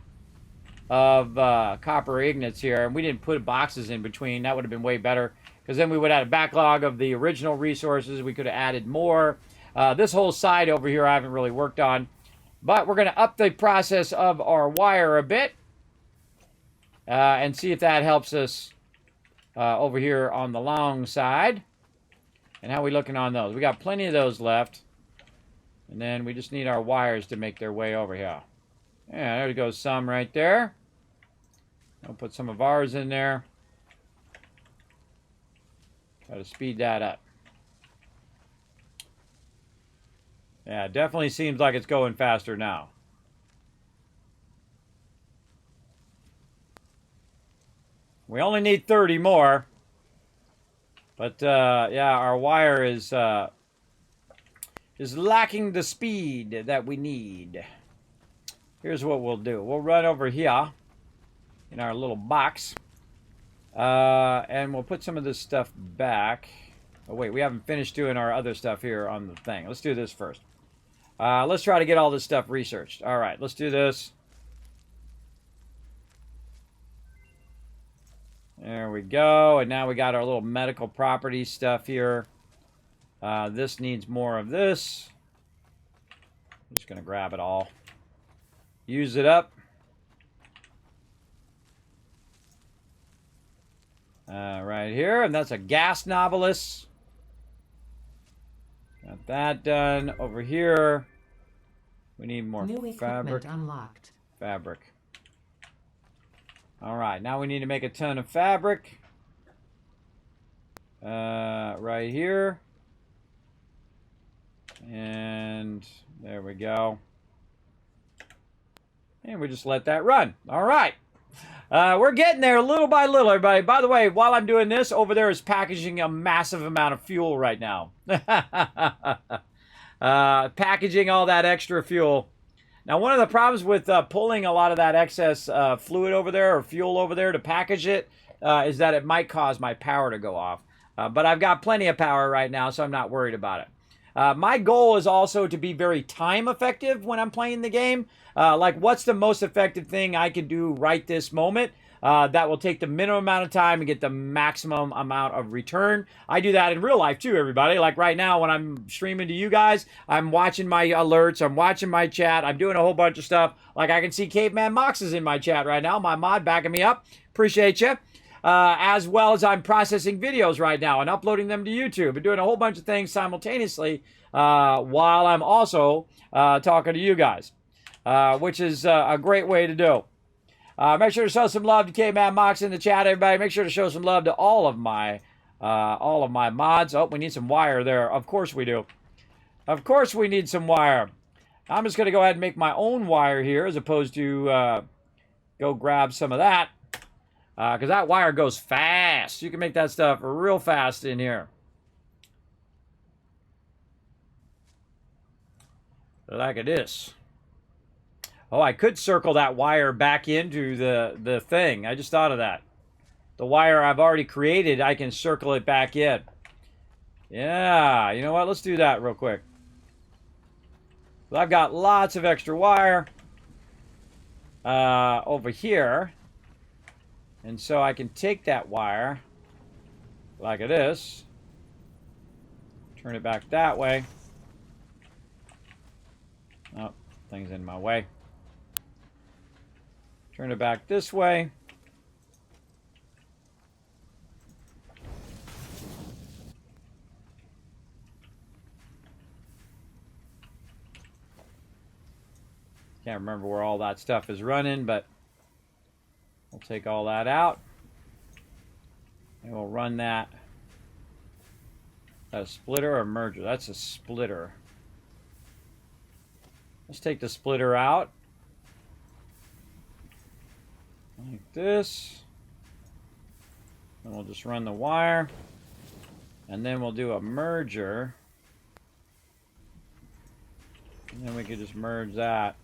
of copper ingots here, and we didn't put boxes in between. That would have been way better, because then we would have had a backlog of the original resources. We could have added more. This whole side over here I haven't really worked on, but we're going to up the process of our wire a bit and see if that helps us over here on the long side. And how are we looking on those? We got plenty of those left. And then we just need our wires to make their way over here. Yeah, there goes some right there. I'll put some of ours in there. Try to speed that up. Yeah, it definitely seems like it's going faster now. We only need 30 more. But, yeah, our wire is lacking the speed that we need. Here's what we'll do. We'll run over here in our little box. And we'll put some of this stuff back. Oh, wait, we haven't finished doing our other stuff here on the thing. Let's do this first. Let's try to get all this stuff researched. All right, let's do this. There we go. And now we got our little medical property stuff here. This needs more of this. I'm just going to grab it all. Use it up. Right here. And that's a gas novelist. Got that done. Over here, we need more New fabric. equipment unlocked. Fabric. All right, now we need to make a ton of fabric. Right here. And there we go. And we just let that run. All right. We're getting there little by little, everybody. By the way, while I'm doing this, over there is packaging a massive amount of fuel right now. Packaging all that extra fuel. Now, one of the problems with pulling a lot of that excess fluid over there or fuel over there to package it is that it might cause my power to go off. But I've got plenty of power right now, so I'm not worried about it. My goal is also to be very time effective when I'm playing the game. Like, what's the most effective thing I can do right this moment that will take the minimum amount of time and get the maximum amount of return? I do that in real life too, everybody. Like right now when I'm streaming to you guys, I'm watching my alerts, I'm watching my chat, I'm doing a whole bunch of stuff. Like I can see Caveman Mox is in my chat right now, my mod backing me up. Appreciate you. As well as I'm processing videos right now and uploading them to YouTube and doing a whole bunch of things simultaneously while I'm also talking to you guys, which is a great way to do. Make sure to show some love to K-Man Mox in the chat, everybody. Make sure to show some love to all of my mods. Oh, we need some wire there. Of course we do. Of course we need some wire. I'm just going to go ahead and make my own wire here as opposed to go grab some of that. Because that wire goes fast. You can make that stuff real fast in here. Like this. Oh, I could circle that wire back into the thing. I just thought of that. The wire I've already created, I can circle it back in. Yeah, you know what? Let's do that real quick. So I've got lots of extra wire over here. And so I can take that wire like this, turn it back that way. Oh, thing's in my way. Turn it back this way. Can't remember where all that stuff is running, but we'll take all that out. And we'll run that. Is that a splitter or a merger? That's a splitter. Let's take the splitter out. Like this. And we'll just run the wire. And then we'll do a merger. And then we can just merge that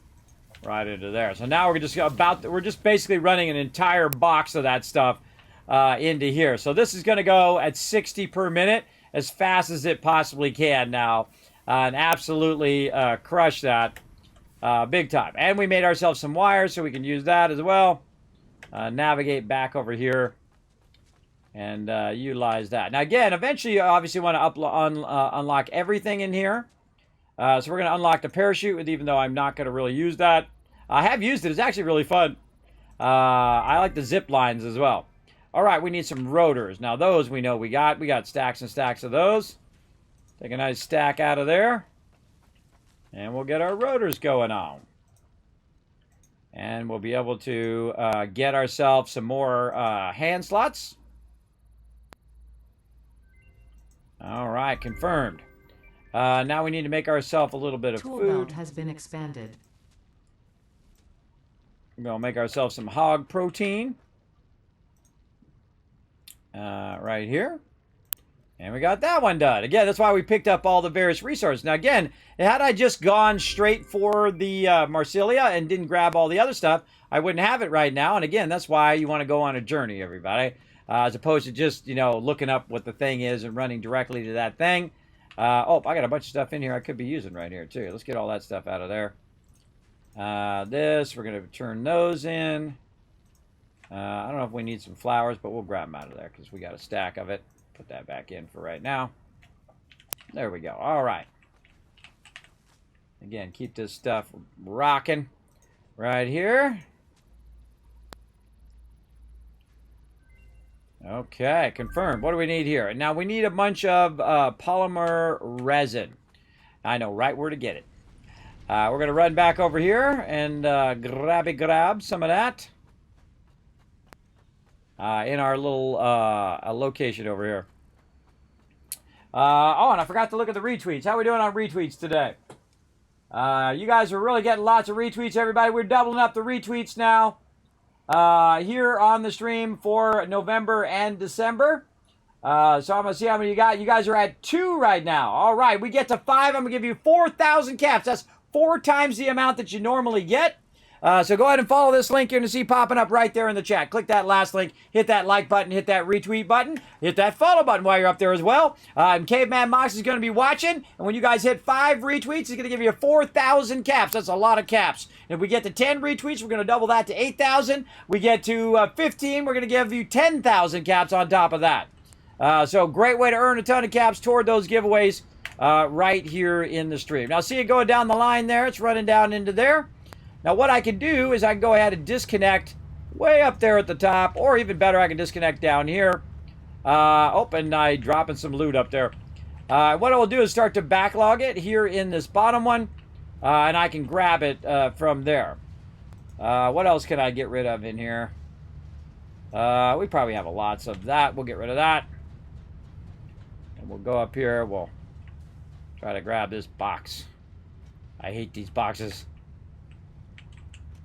right into there. So now we're just basically running an entire box of that stuff into here. So this is going to go at 60 per minute as fast as it possibly can now, and absolutely crush that big time. And we made ourselves some wires so we can use that as well. Navigate back over here and utilize that. Now again, eventually you obviously want to unlock everything in here. So we're going to unlock the parachute, even though I'm not going to really use that. I have used it. It's actually really fun. I like the zip lines as well. All right, we need some rotors. Now those we know we got. We got stacks and stacks of those. Take a nice stack out of there. And we'll get our rotors going on. And we'll be able to get ourselves some more hand slots. All right, confirmed. Now we need to make ourselves a little bit of Tool food. belt has been expanded. We're going to make ourselves some hog protein. Right here. And we got that one done. Again, that's why we picked up all the various resources. Now again, had I just gone straight for the Marsilia and didn't grab all the other stuff, I wouldn't have it right now. And again, that's why you want to go on a journey, everybody. As opposed to just, looking up what the thing is and running directly to that thing. Oh, I got a bunch of stuff in here I could be using right here, too. Let's get all that stuff out of there. We're going to turn those in. I don't know if we need some flowers, but we'll grab them out of there because we got a stack of it. Put that back in for right now. There we go. All right. Again, keep this stuff rocking right here. Okay, confirmed. What do we need here? Now we need a bunch of polymer resin. I know right where to get it. We're going to run back over here and grab some of that. in our little location over here. Oh, and I forgot to look at the retweets. How are we doing on retweets today? You guys are really getting lots of retweets, everybody. We're doubling up the retweets now here on the stream for November and December. So I'm going to see how many you got. You guys are at 2 right now. All right, we get to 5. I'm going to give you 4,000 caps. That's 4 times the amount that you normally get. So go ahead and follow this link you're going to see popping up right there in the chat. Click that last link, hit that like button, hit that retweet button, hit that follow button while you're up there as well. And Caveman Mox is going to be watching, and when you guys hit 5 retweets, he's going to give you 4,000 caps. That's a lot of caps. If we get to 10 retweets, we're going to double that to 8,000. We get to 15, we're going to give you 10,000 caps on top of that. So great way to earn a ton of caps toward those giveaways right here in the stream. Now see it going down the line there. It's running down into there. Now what I can do is I can go ahead and disconnect way up there at the top, or even better, I can disconnect down here. And I dropping some loot up there. What I will do is start to backlog it here in this bottom one, and I can grab it from there. What else can I get rid of in here? We probably have lots of that. We'll get rid of that. And we'll go up here. We'll try to grab this box. I hate these boxes.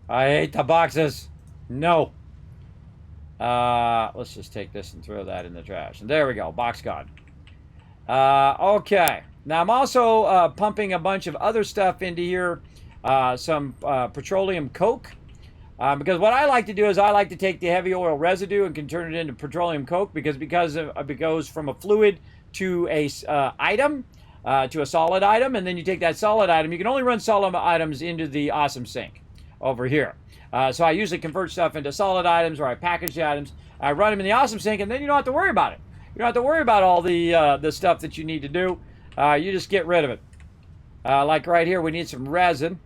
I hate the boxes. No. Let's just take this and throw that in the trash. And there we go. Box gone. Okay. Now I'm also pumping a bunch of other stuff into here. Some petroleum coke. Because what I like to do is I like to take the heavy oil residue and can turn it into petroleum coke because it goes from a fluid to a item, to a solid item, and then you take that solid item. You can only run solid items into the awesome sink over here. So I usually convert stuff into solid items, or I package the items. I run them in the awesome sink, and then you don't have to worry about it. You don't have to worry about all the stuff that you need to do. You just get rid of it. Like right here, we need some resin.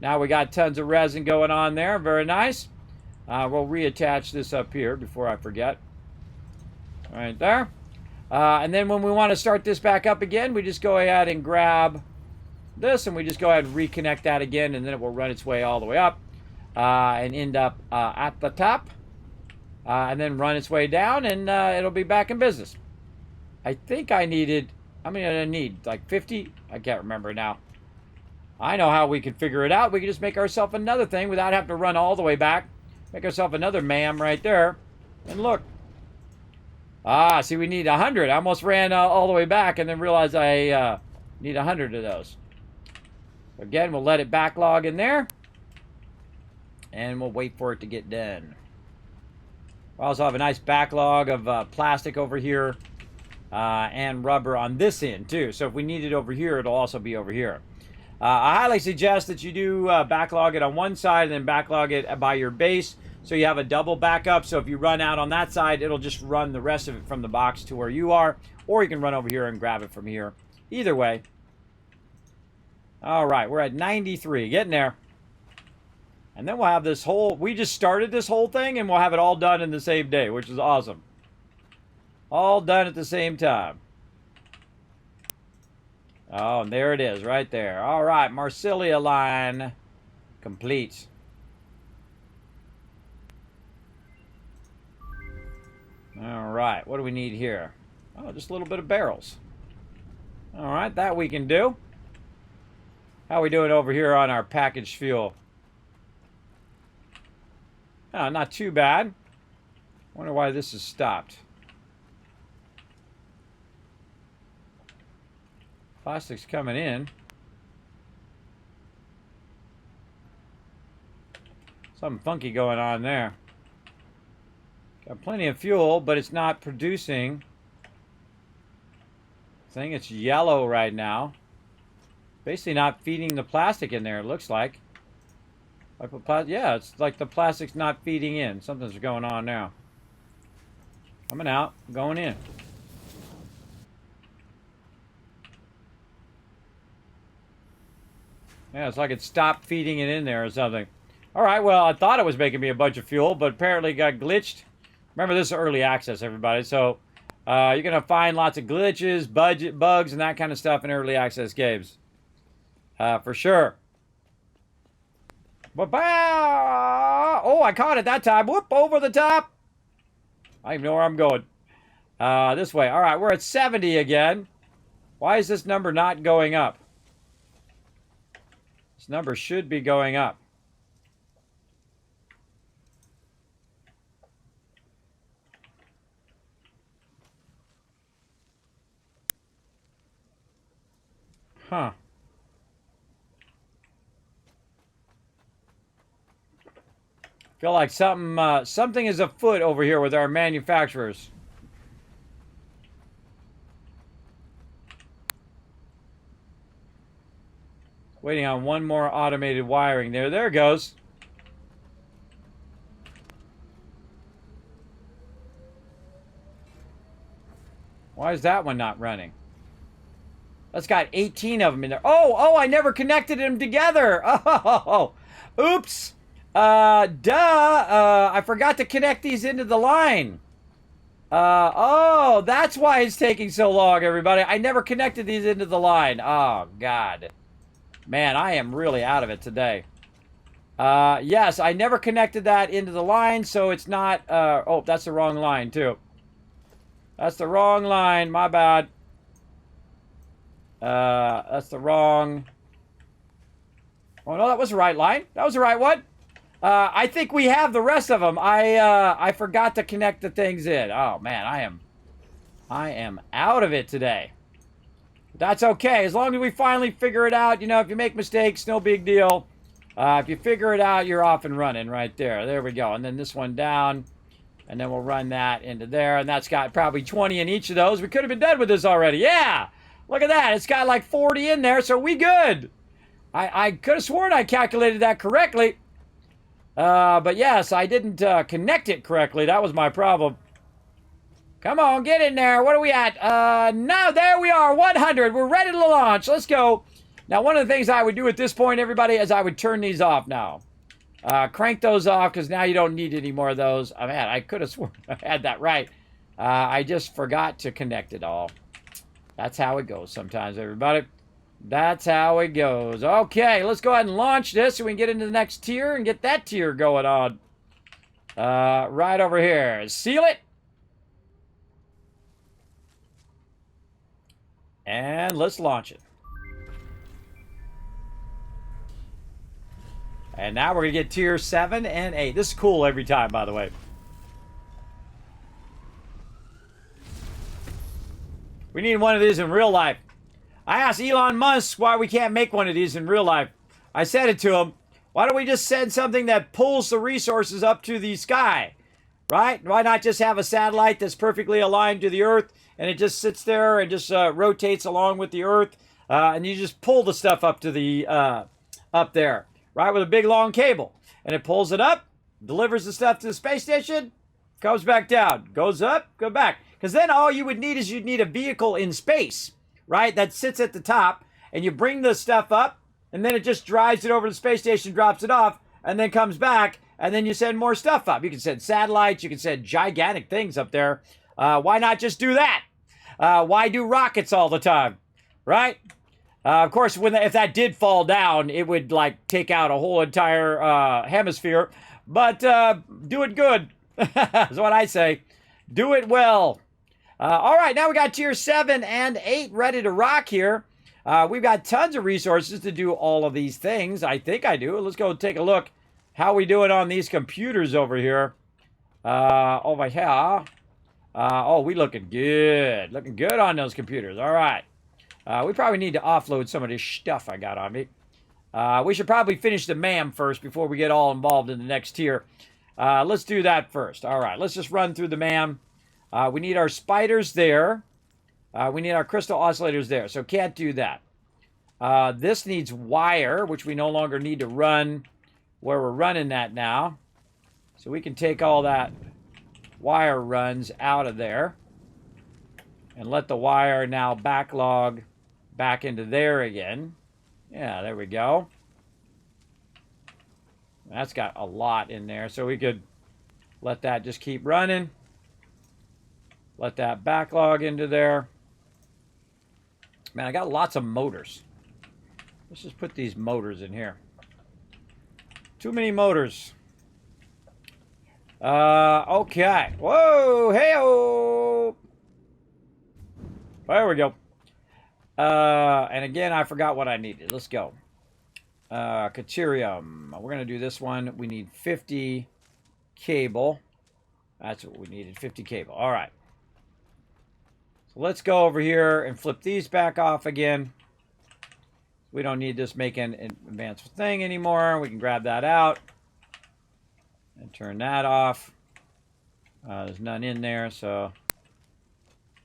Now we got tons of resin going on there. Very nice. We'll reattach this up here before I forget. Right there. And then when we want to start this back up again, we just go ahead and grab this, and we just go ahead and reconnect that again, and then it will run its way all the way up and end up at the top, and then run its way down, and it'll be back in business. I think I needed, how many did I need? Like 50? I can't remember now. I know how we can figure it out. We can just make ourselves another thing without having to run all the way back. Make ourselves another ma'am right there. And look. See, we need 100. I almost ran all the way back and then realized I need 100 of those. Again, we'll let it backlog in there. And we'll wait for it to get done. We also have a nice backlog of plastic over here. And rubber on this end, too. So if we need it over here, it'll also be over here. I highly suggest that you do backlog it on one side and then backlog it by your base, so you have a double backup. So if you run out on that side, it'll just run the rest of it from the box to where you are, or you can run over here and grab it from here. Either way. All right, we're at 93, getting there. And then we'll have this whole, we just started this whole thing, and we'll have it all done in the same day, which is awesome. All done at the same time. Oh, and there it is, right there. All right, Marsilia line complete. All right, what do we need here? Oh, just a little bit of barrels. All right, that we can do. How are we doing over here on our packaged fuel? Oh, not too bad. Wonder why this is stopped. Plastic's coming in. Something funky going on there. Got plenty of fuel, but it's not producing. I think it's yellow right now. Basically not feeding the plastic in there, it looks like. Yeah, it's like the plastic's not feeding in. Something's going on now. Coming out, going in. Yeah, it's like it stopped feeding it in there or something. All right, well, I thought it was making me a bunch of fuel, but apparently it got glitched. Remember, this is early access, everybody. So you're going to find lots of glitches, bugs, and that kind of stuff in early access games. For sure. Oh, I caught it that time. Whoop, over the top. I don't even know where I'm going. This way. All right, we're at 70 again. Why is this number not going up? This number should be going up. Huh. Feel like something is afoot over here with our manufacturers. Waiting on one more automated wiring there. There it goes. Why is that one not running? That's got 18 of them in there. Oh, I never connected them together. Oh, oops. I forgot to connect these into the line. Oh, that's why it's taking so long, everybody. I never connected these into the line. Oh, God. Man, I am really out of it today. Yes, I never connected that into the line, so it's not... oh, that's the wrong line, too. That's the wrong line. My bad. That's the wrong... Oh, no, that was the right line. That was the right one. I think we have the rest of them. I forgot to connect the things in. Oh, man, I am out of it today. That's okay. As long as we finally figure it out. You know, if you make mistakes, no big deal. If you figure it out, you're off and running right there. There we go. And then this one down. And then we'll run that into there. And that's got probably 20 in each of those. We could have been done with this already. Yeah! Look at that. It's got like 40 in there, so we good. I could have sworn I calculated that correctly. But yes, I didn't connect it correctly. That was my problem. Come on, get in there. What are we at? No, there we are. 100. We're ready to launch. Let's go. Now, one of the things I would do at this point, everybody, is I would turn these off now. Crank those off, because now you don't need any more of those. Oh, man, I could have sworn I had that right. I just forgot to connect it all. That's how it goes sometimes, everybody. That's how it goes. Okay, let's go ahead and launch this so we can get into the next tier and get that tier going on. Right over here. Seal it. And let's launch it. And now we're going to get tier 7 and 8. This is cool every time, by the way. We need one of these in real life. I asked Elon Musk why we can't make one of these in real life. I said it to him. Why don't we just send something that pulls the resources up to the sky? Right? Why not just have a satellite that's perfectly aligned to the Earth and it just sits there and just rotates along with the Earth and you just pull the stuff up to the up there, right, with a big long cable, and it pulls it up, delivers the stuff to the space station, comes back down, goes up, go back. Because then all you would need is you'd need a vehicle in space, right, that sits at the top, and you bring the stuff up, and then it just drives it over to the space station, drops it off, and then comes back, and then you send more stuff up. You can send satellites, you can send gigantic things up there. Why not just do that? Why do rockets all the time, right? Of course, if that did fall down, it would like take out a whole entire hemisphere. But do it good. That's what I say. Do it well. All right, now we got tier 7 and 8 ready to rock here. We've got tons of resources to do all of these things. I think I do. Let's go take a look. How we doing on these computers over here? Over here. Oh, we looking good. Looking good on those computers. All right. We probably need to offload some of this stuff I got on me. We should probably finish the MAM first before we get all involved in the next tier. Let's do that first. All right, let's just run through the MAM. We need our spiders there. We need our crystal oscillators there, so can't do that. This needs wire, which we no longer need to run where we're running that now. So we can take all that wire runs out of there and let the wire now backlog back into there again. Yeah, there we go. That's got a lot in there, so we could let that just keep running. Let that backlog into there. Man, I got lots of motors. Let's just put these motors in here. Too many motors. Okay. Whoa, hey-oh. There we go. And again, I forgot what I needed. Let's go. Caterium. We're going to do this one. We need 50 cable. That's what we needed, 50 cable. All right. So let's go over here and flip these back off again. We don't need this making an advanced thing anymore. We can grab that out and turn that off. There's none in there, so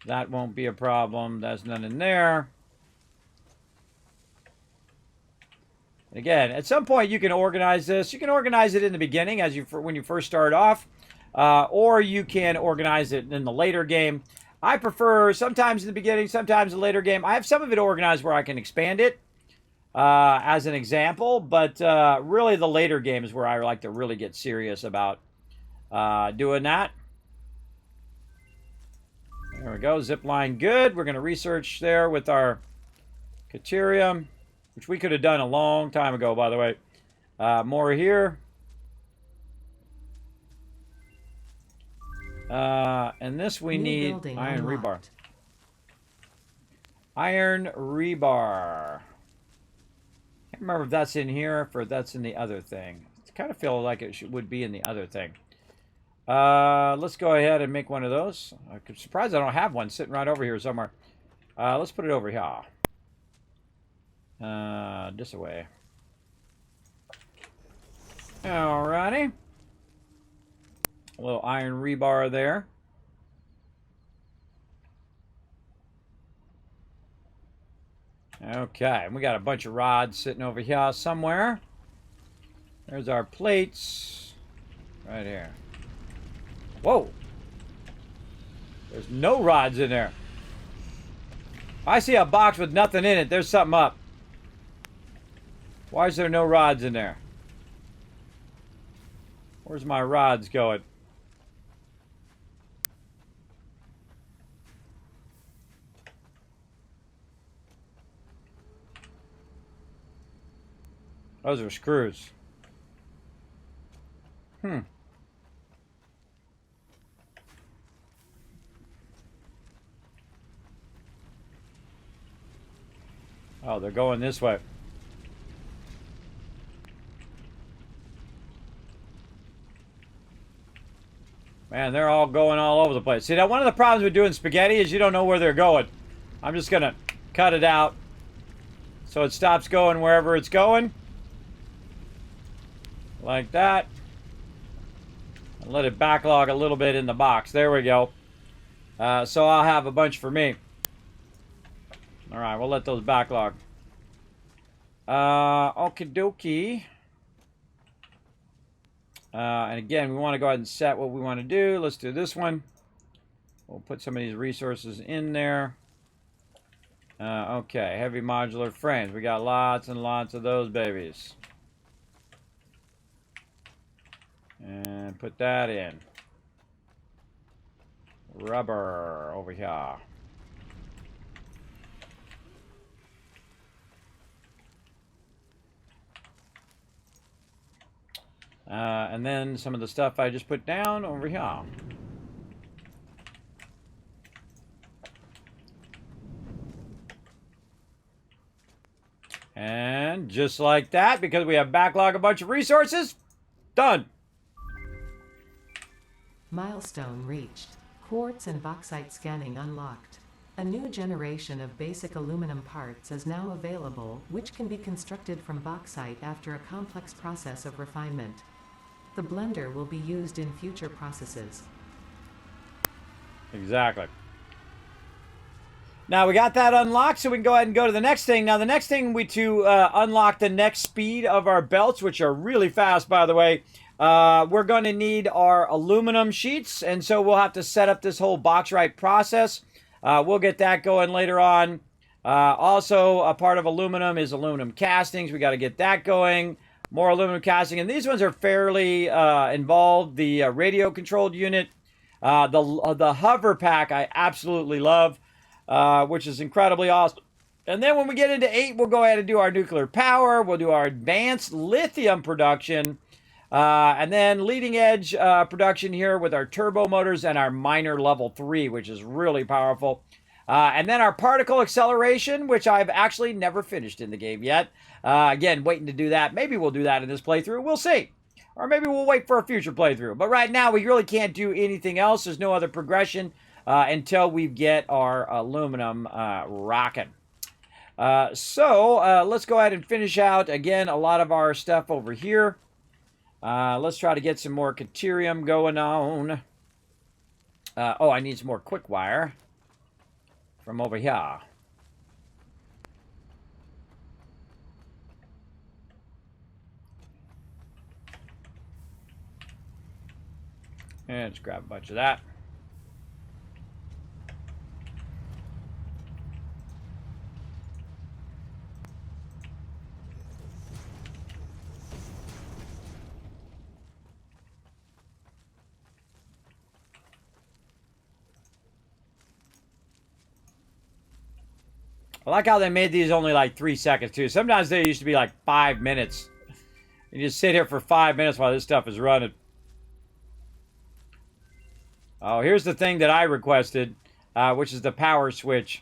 that won't be a problem. There's none in there. And again, at some point you can organize this. You can organize it in the beginning when you first start off, or you can organize it in the later game. I prefer sometimes in the beginning, sometimes in the later game. I have some of it organized where I can expand it as an example, but really the later game is where I like to really get serious about doing that. There we go, zip line good. We're going to research there with our Caterium, which we could have done a long time ago, by the way. More here. And this we need iron rebar. Iron rebar. I can't remember if that's in here or if that's in the other thing. I kind of feel like it would be in the other thing. Let's go ahead and make one of those. I'm surprised I don't have one sitting right over here somewhere. Let's put it over here. This way. Alrighty. A little iron rebar there. Okay, we got a bunch of rods sitting over here somewhere. There's our plates. Right here. Whoa! There's no rods in there. I see a box with nothing in it. There's something up. Why is there no rods in there? Where's my rods going? Those are screws. Oh, they're going this way. Man, they're all going all over the place. See, now one of the problems with doing spaghetti is you don't know where they're going. I'm just going to cut it out so it stops going wherever it's going. Like that. And let it backlog a little bit in the box. There we go. So I'll have a bunch for me. Alright, we'll let those backlog. Okie dokie. And again, we want to go ahead and set what we want to do. Let's do this one. We'll put some of these resources in there. Okay, heavy modular frames. We got lots and lots of those babies. And put that in. Rubber over here. And then some of the stuff I just put down over here. And just like that, because we have backlog a bunch of resources, done. Milestone reached. Quartz and bauxite scanning unlocked. A new generation of basic aluminum parts is now available, which can be constructed from bauxite after a complex process of refinement. The blender will be used in future processes. Exactly. Now we got that unlocked, so we can go ahead and go to the next thing. Now the next thing to unlock the next speed of our belts, which are really fast, by the way, we're going to need our aluminum sheets, and so we'll have to set up this whole bauxite process. We'll get that going later on. Also, a part of aluminum is aluminum castings. We got to get that going. More aluminum casting, and these ones are fairly involved. The radio-controlled unit, the hover pack, I absolutely love, which is incredibly awesome. And then when we get into 8, we'll go ahead and do our nuclear power. We'll do our advanced lithium production. And then leading edge production here with our turbo motors and our miner level 3, which is really powerful. And then our particle acceleration, which I've actually never finished in the game yet. Again, waiting to do that. Maybe we'll do that in this playthrough. We'll see. Or maybe we'll wait for a future playthrough. But right now, we really can't do anything else. There's no other progression until we get our aluminum rocking. So let's go ahead and finish out, again, a lot of our stuff over here. Let's try to get some more Caterium going on. Oh, I need some more quick wire from over here. And let's grab a bunch of that. I like how they made these only like 3 seconds too. Sometimes they used to be like 5 minutes. You just sit here for 5 minutes while this stuff is running. Oh, here's the thing that I requested, which is the power switch.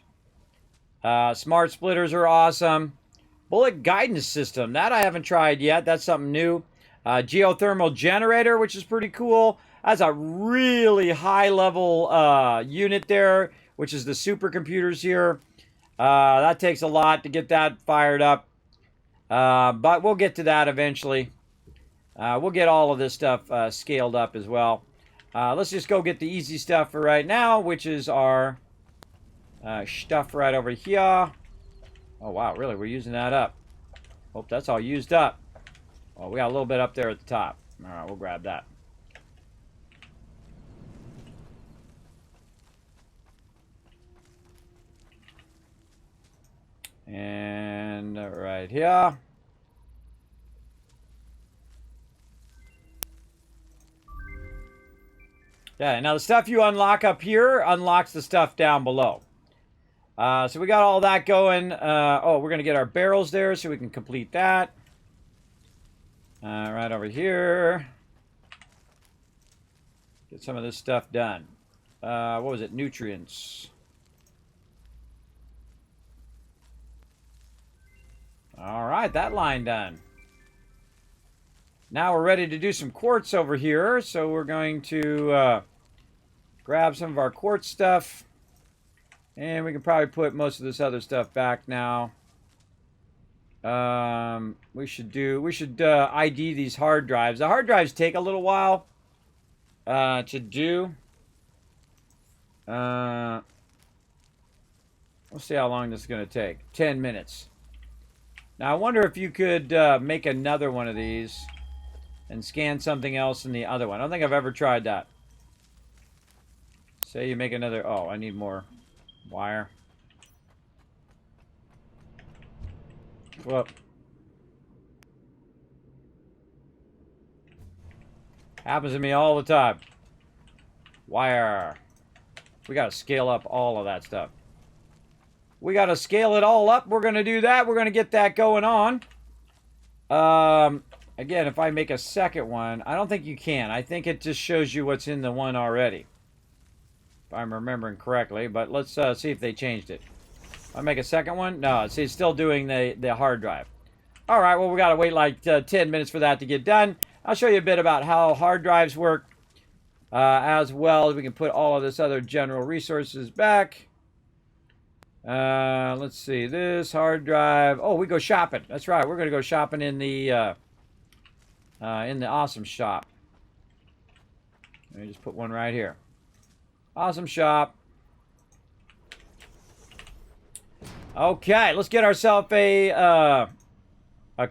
Smart splitters are awesome. Bullet guidance system. That I haven't tried yet. That's something new. Geothermal generator, which is pretty cool. That's a really high-level unit there, which is the supercomputers here. That takes a lot to get that fired up. But we'll get to that eventually. We'll get all of this stuff scaled up as well. Let's just go get the easy stuff for right now, which is our stuff right over here. Oh, wow, really? We're using that up. Hope that's all used up. Well, we got a little bit up there at the top. All right, we'll grab that. And right here. Yeah, now the stuff you unlock up here unlocks the stuff down below. So we got all that going. Oh, we're going to get our barrels there so we can complete that. Right over here. Get some of this stuff done. What was it? Nutrients. All right, that line done. Now we're ready to do some quartz over here. So we're going to grab some of our quartz stuff. And we can probably put most of this other stuff back now. We should ID these hard drives. The hard drives take a little while to do. We'll see how long this is going to take. 10 minutes. Now I wonder if you could make another one of these and scan something else in the other one. I don't think I've ever tried that. Say you make another... Oh, I need more wire. Whoop. Happens to me all the time. Wire. We got to scale up all of that stuff. We got to scale it all up. We're going to do that. We're going to get that going on. Again, if I make a second one, I don't think you can. I think it just shows you what's in the one already. If I'm remembering correctly. But let's see if they changed it. I make a second one? No, see, it's still doing the hard drive. All right, well, we got to wait like 10 minutes for that to get done. I'll show you a bit about how hard drives work. As well as we can put all of this other general resources back. Let's see, this hard drive. Oh, we go shopping. That's right. We're going to go shopping in the awesome shop. Let me just put one right here. Awesome shop. Okay, let's get ourselves a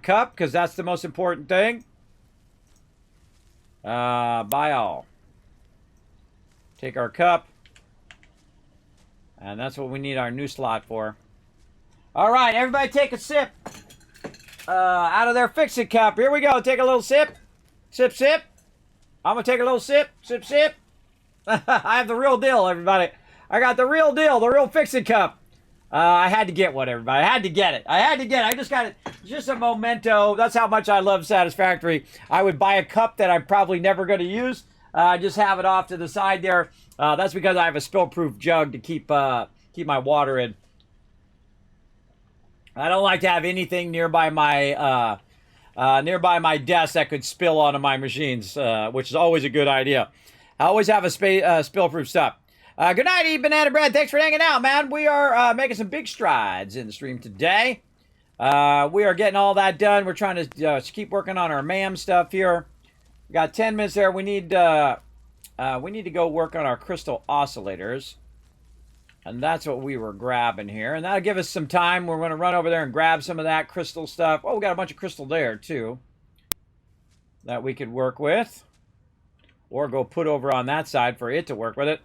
cup because that's the most important thing. Buy all. Take our cup. And that's what we need our new slot for. All right, everybody take a sip. Out of their fix-it cup. Here we go. Take a little sip. Sip, sip. I'm going to take a little sip. Sip, sip. I have the real deal, everybody. I got the real deal. The real fix-it cup. I had to get one, everybody. I had to get it. I just got it. Just a memento. That's how much I love Satisfactory. I would buy a cup that I'm probably never going to use. Just have it off to the side there. That's because I have a spill-proof jug to keep my water in. I don't like to have anything nearby my desk that could spill onto my machines, which is always a good idea. I always have a spill-proof stuff. Good night, Eat Banana Bread. Thanks for hanging out, man. We are making some big strides in the stream today. We are getting all that done. We're trying to keep working on our MAM stuff here. We got 10 minutes there. We need to go work on our crystal oscillators. And that's what we were grabbing here. And that'll give us some time. We're going to run over there and grab some of that crystal stuff. Oh, we got a bunch of crystal there, too, that we could work with. Or go put over on that side for it to work with it.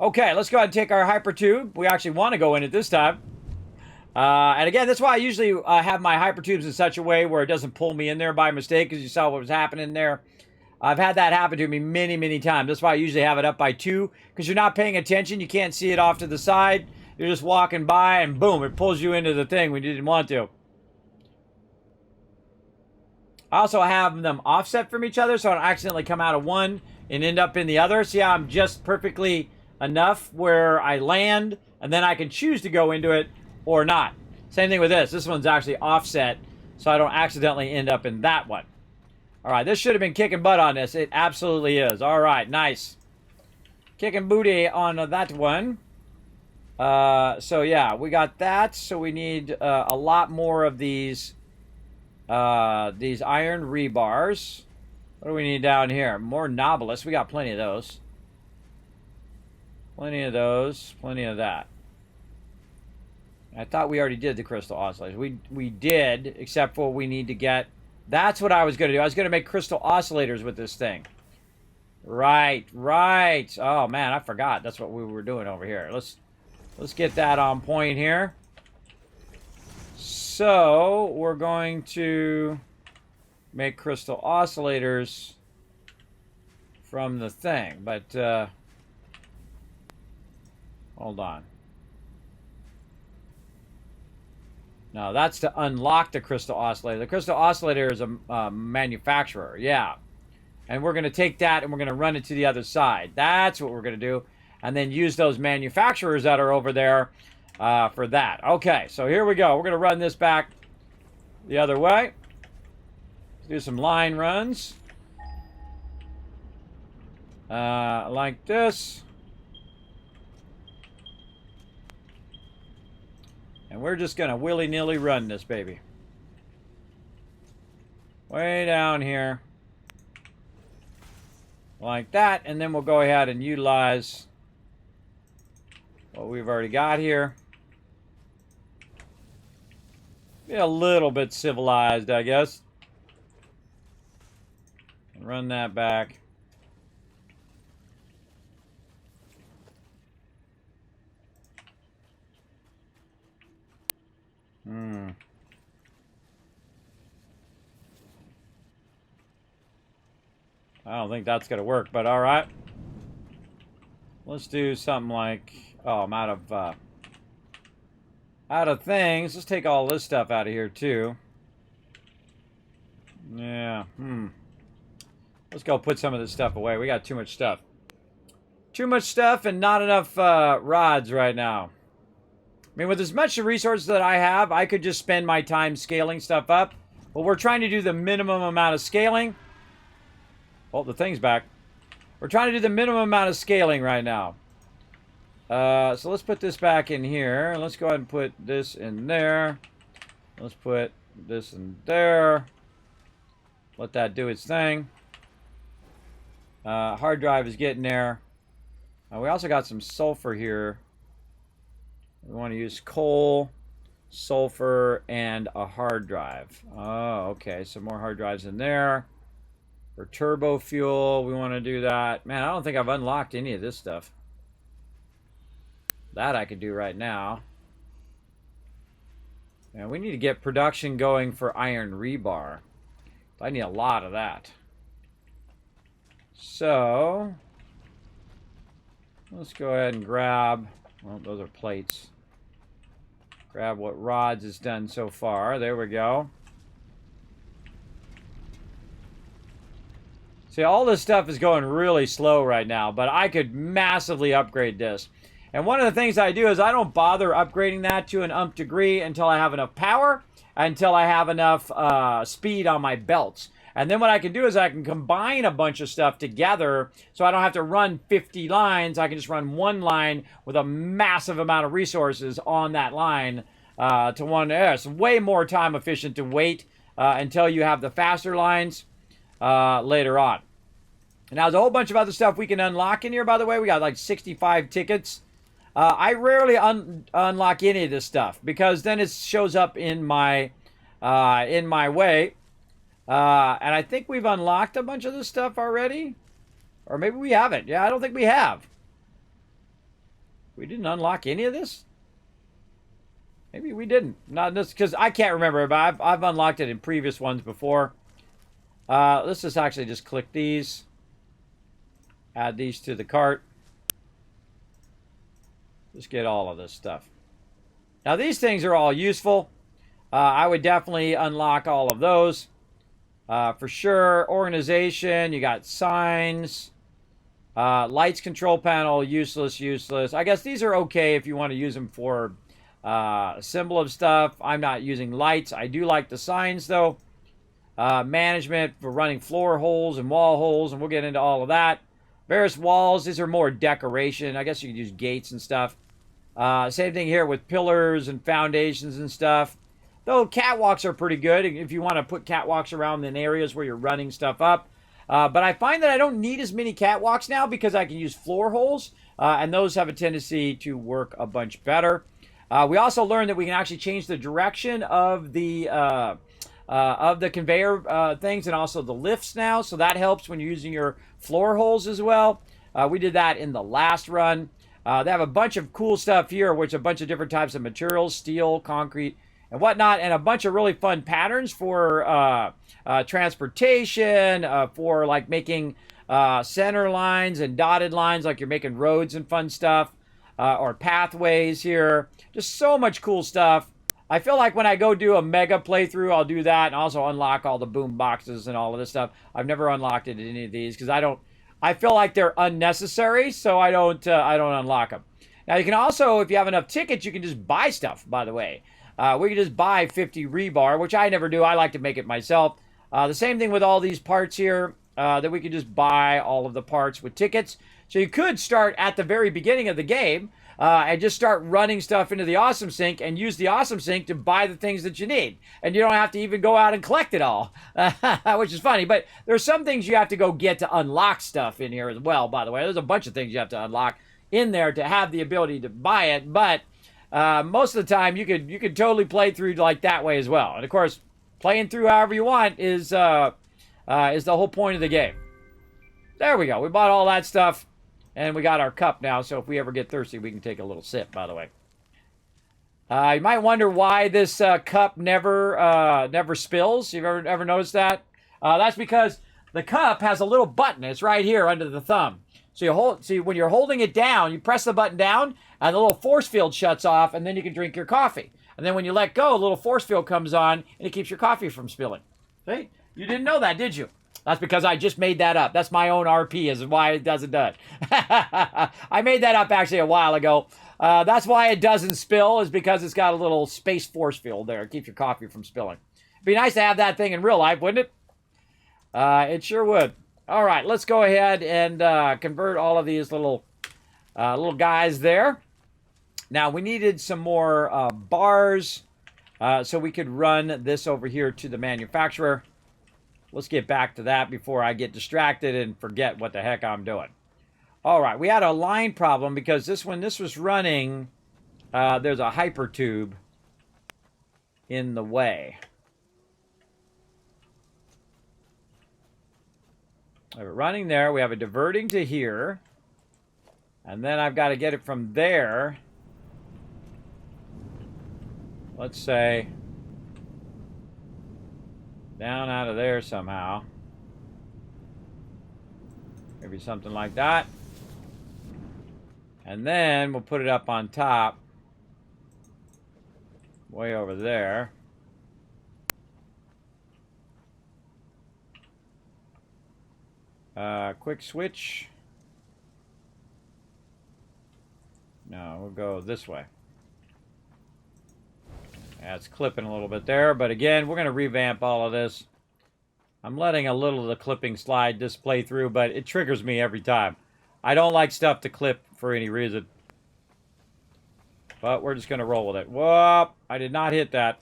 Okay, let's go ahead and take our hypertube. We actually want to go in it this time. And again, that's why I usually have my hypertubes in such a way where it doesn't pull me in there by mistake, because you saw what was happening there. I've had that happen to me many, many times. That's why I usually have it up by 2, because you're not paying attention. You can't see it off to the side. You're just walking by, and boom, it pulls you into the thing when you didn't want to. I also have them offset from each other, so I don't accidentally come out of one and end up in the other. See how I'm just perfectly enough where I land, and then I can choose to go into it or not. Same thing with this. This one's actually offset, so I don't accidentally end up in that one. All right, this should have been kicking butt on this. It absolutely is. All right, nice. Kicking booty on that one. So yeah, we got that. So we need a lot more of these iron rebars. What do we need down here? More Nobilis. We got plenty of those. Plenty of those. Plenty of that. I thought we already did the crystal oscillators. We did, except for we need to get... That's what I was going to do. I was going to make crystal oscillators with this thing. Right. Oh, man, I forgot. That's what we were doing over here. Let's get that on point here. So, we're going to make crystal oscillators from the thing. But, hold on. No, that's to unlock the crystal oscillator. The crystal oscillator is a manufacturer, yeah. And we're going to take that and we're going to run it to the other side. That's what we're going to do. And then use those manufacturers that are over there for that. Okay, so here we go. We're going to run this back the other way. Let's do some line runs. Like this. And we're just going to willy-nilly run this baby. Way down here. Like that. And then we'll go ahead and utilize what we've already got here. Be a little bit civilized, I guess. And run that back. I don't think that's going to work, but all right. Let's do something like... Oh, I'm out of things. Let's take all this stuff out of here, too. Yeah, Let's go put some of this stuff away. We got too much stuff. Too much stuff and not enough rods right now. I mean, with as much resources that I have, I could just spend my time scaling stuff up. But we're trying to do the minimum amount of scaling. Oh, the thing's back. We're trying to do the minimum amount of scaling right now. So let's put this back in here. Let's go ahead and put this in there. Let's put this in there. Let that do its thing. Hard drive is getting there. We also got some sulfur here. We want to use coal, sulfur, and a hard drive. Oh, okay. Some more hard drives in there. For turbo fuel, we want to do that. Man, I don't think I've unlocked any of this stuff. That I could do right now. And we need to get production going for iron rebar. I need a lot of that. So, let's go ahead and grab... Well, those are plates. Grab what rods is done so far. There we go. See, all this stuff is going really slow right now, but I could massively upgrade this. And one of the things I do is I don't bother upgrading that to an umph degree until I have enough power, until I have enough speed on my belts. And then what I can do is I can combine a bunch of stuff together so I don't have to run 50 lines. I can just run one line with a massive amount of resources on that line to one. It's way more time efficient to wait until you have the faster lines later on. And now there's a whole bunch of other stuff we can unlock in here, by the way. We got like 65 tickets. I rarely unlock any of this stuff because then it shows up in my way. And I think we've unlocked a bunch of this stuff already. Or maybe we haven't. Yeah, I don't think we have. We didn't unlock any of this? Maybe we didn't. Not this, because I can't remember, but I've unlocked it in previous ones before. Let's just actually just click these. Add these to the cart. Just get all of this stuff. Now, these things are all useful. I would definitely unlock all of those. For sure. Organization, you got signs. Lights control panel, useless, useless. I guess these are okay if you want to use them for a symbol of stuff. I'm not using lights. I do like the signs, though. Management for running floor holes and wall holes, and we'll get into all of that. Various walls, these are more decoration. I guess you could use gates and stuff. Same thing here with pillars and foundations and stuff. Though catwalks are pretty good if you want to put catwalks around in areas where you're running stuff up. But I find that I don't need as many catwalks now because I can use floor holes. And those have a tendency to work a bunch better. We also learned that we can actually change the direction of the conveyor things and also the lifts now. So that helps when you're using your floor holes as well. We did that in the last run. They have a bunch of cool stuff here, which a bunch of different types of materials, steel, concrete, and whatnot, and a bunch of really fun patterns for transportation, for like making center lines and dotted lines, like you're making roads and fun stuff, or pathways here. Just so much cool stuff. I feel like when I go do a mega playthrough, I'll do that and also unlock all the boom boxes and all of this stuff. I've never unlocked it in any of these because I feel like they're unnecessary, so I don't unlock them. Now you can also, if you have enough tickets, you can just buy stuff, by the way. We can just buy 50 rebar, which I never do. I like to make it myself. The same thing with all these parts here, that we can just buy all of the parts with tickets. So you could start at the very beginning of the game and just start running stuff into the Awesome Sink and use the Awesome Sink to buy the things that you need. And you don't have to even go out and collect it all, which is funny. But there's some things you have to go get to unlock stuff in here as well, by the way. There's a bunch of things you have to unlock in there to have the ability to buy it. But most of the time, you could totally play through like that way as well. And of course, playing through however you want is the whole point of the game. There we go. We bought all that stuff, and we got our cup now. So if we ever get thirsty, we can take a little sip. By the way, you might wonder why this cup never spills. You've ever noticed that? That's because the cup has a little button. It's right here under the thumb. So when you're holding it down, you press the button down, and the little force field shuts off, and then you can drink your coffee. And then when you let go, a little force field comes on, and it keeps your coffee from spilling. See? You didn't know that, did you? That's because I just made that up. That's my own RP is why it doesn't do it. I made that up actually a while ago. That's why it doesn't spill, is because it's got a little space force field there. It keeps your coffee from spilling. It'd be nice to have that thing in real life, wouldn't it? It sure would. All right, let's go ahead and convert all of these little guys there. Now, we needed some more bars so we could run this over here to the manufacturer. Let's get back to that before I get distracted and forget what the heck I'm doing. All right, we had a line problem because when this was running, there's a hyper tube in the way. We're running there. We have a diverting to here. And then I've got to get it from there. Let's say down out of there somehow. Maybe something like that. And then we'll put it up on top. way over there. Quick switch. No, we'll go this way. Yeah, it's clipping a little bit there, but again, we're going to revamp all of this. I'm letting a little of the clipping slide this playthrough, but it triggers me every time. I don't like stuff to clip for any reason. But we're just going to roll with it. Whoop! I did not hit that.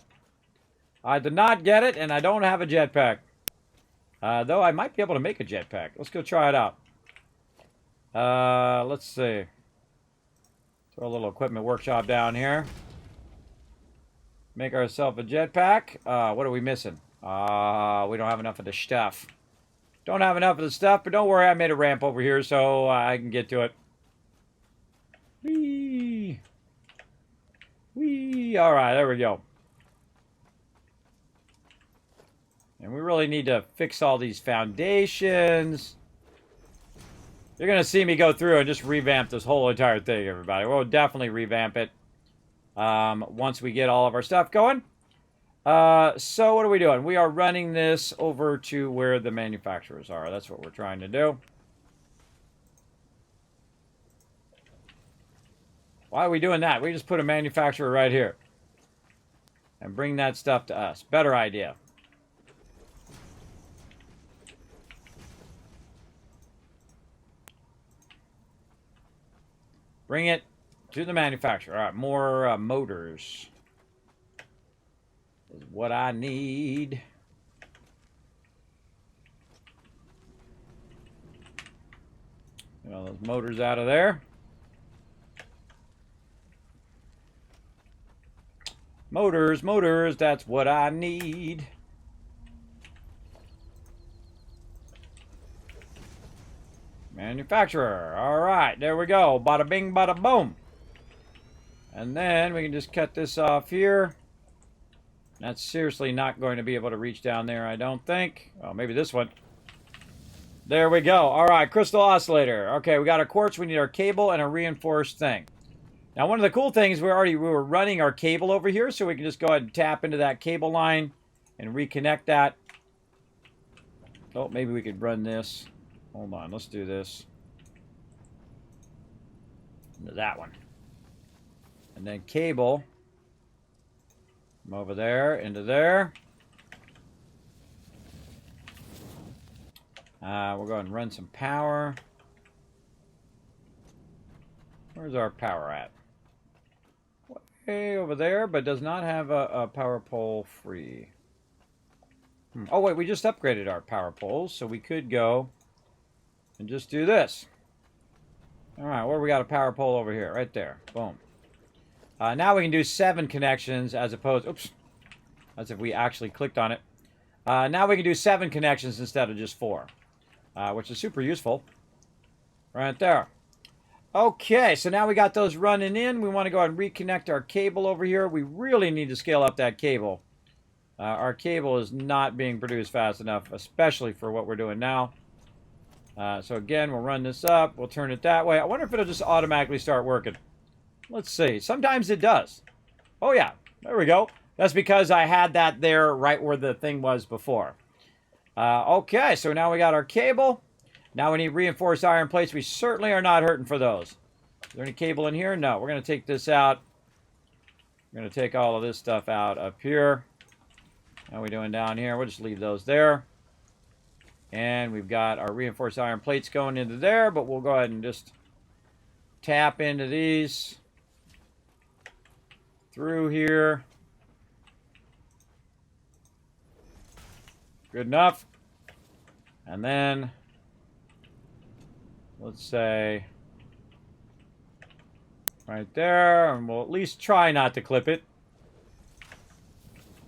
I did not get it, and I don't have a jetpack. Though I might be able to make a jetpack. Let's go try it out. Let's see. Throw a little equipment workshop down here. Make ourselves a jetpack. What are we missing? We don't have enough of the stuff. Don't have enough of the stuff, but don't worry, I made a ramp over here so I can get to it. Whee! Whee! Alright, there we go. And we really need to fix all these foundations. You're going to see me go through and just revamp this whole entire thing, everybody. We'll definitely revamp it once we get all of our stuff going. So what are we doing? We are running this over to where the manufacturers are. That's what we're trying to do. Why are we doing that? We just put a manufacturer right here. And bring that stuff to us. Better idea. Bring it to the manufacturer. All right, more motors is what I need. Get all those motors out of there. Motors, motors, that's what I need. Manufacturer. All right, there we go. Bada bing, bada boom. And then we can just cut this off here. That's seriously not going to be able to reach down there, I don't think. Oh, maybe this one. There we go. All right, crystal oscillator. Okay, we got our quartz. We need our cable and a reinforced thing. Now, one of the cool things, we were running our cable over here, so we can just go ahead and tap into that cable line and reconnect that. Oh, maybe we could run this. Hold on, let's do this. Into that one. And then cable. From over there, into there. We'll go ahead and run some power. Where's our power at? Way over there, but does not have a power pole free. Oh, wait, we just upgraded our power poles, so we could go and just do this. All right, where we got a power pole over here? Right there. Boom. Now we can do 7 connections as opposed... Oops. That's if we actually clicked on it. Now we can do 7 connections instead of just 4. Which is super useful. Right there. Okay, so now we got those running in. We want to go ahead and reconnect our cable over here. We really need to scale up that cable. Our cable is not being produced fast enough, especially for what we're doing now. So again, we'll run this up. We'll turn it that way. I wonder if it'll just automatically start working. Let's see. Sometimes it does. Oh, yeah. There we go. That's because I had that there right where the thing was before. Okay, so now we got our cable. Now we need reinforced iron plates. We certainly are not hurting for those. Is there any cable in here? No. We're going to take this out. We're going to take all of this stuff out up here. How are we doing down here? We'll just leave those there. And we've got our reinforced iron plates going into there, but we'll go ahead and just tap into these through here. Good enough. And then, let's say, right there, and we'll at least try not to clip it.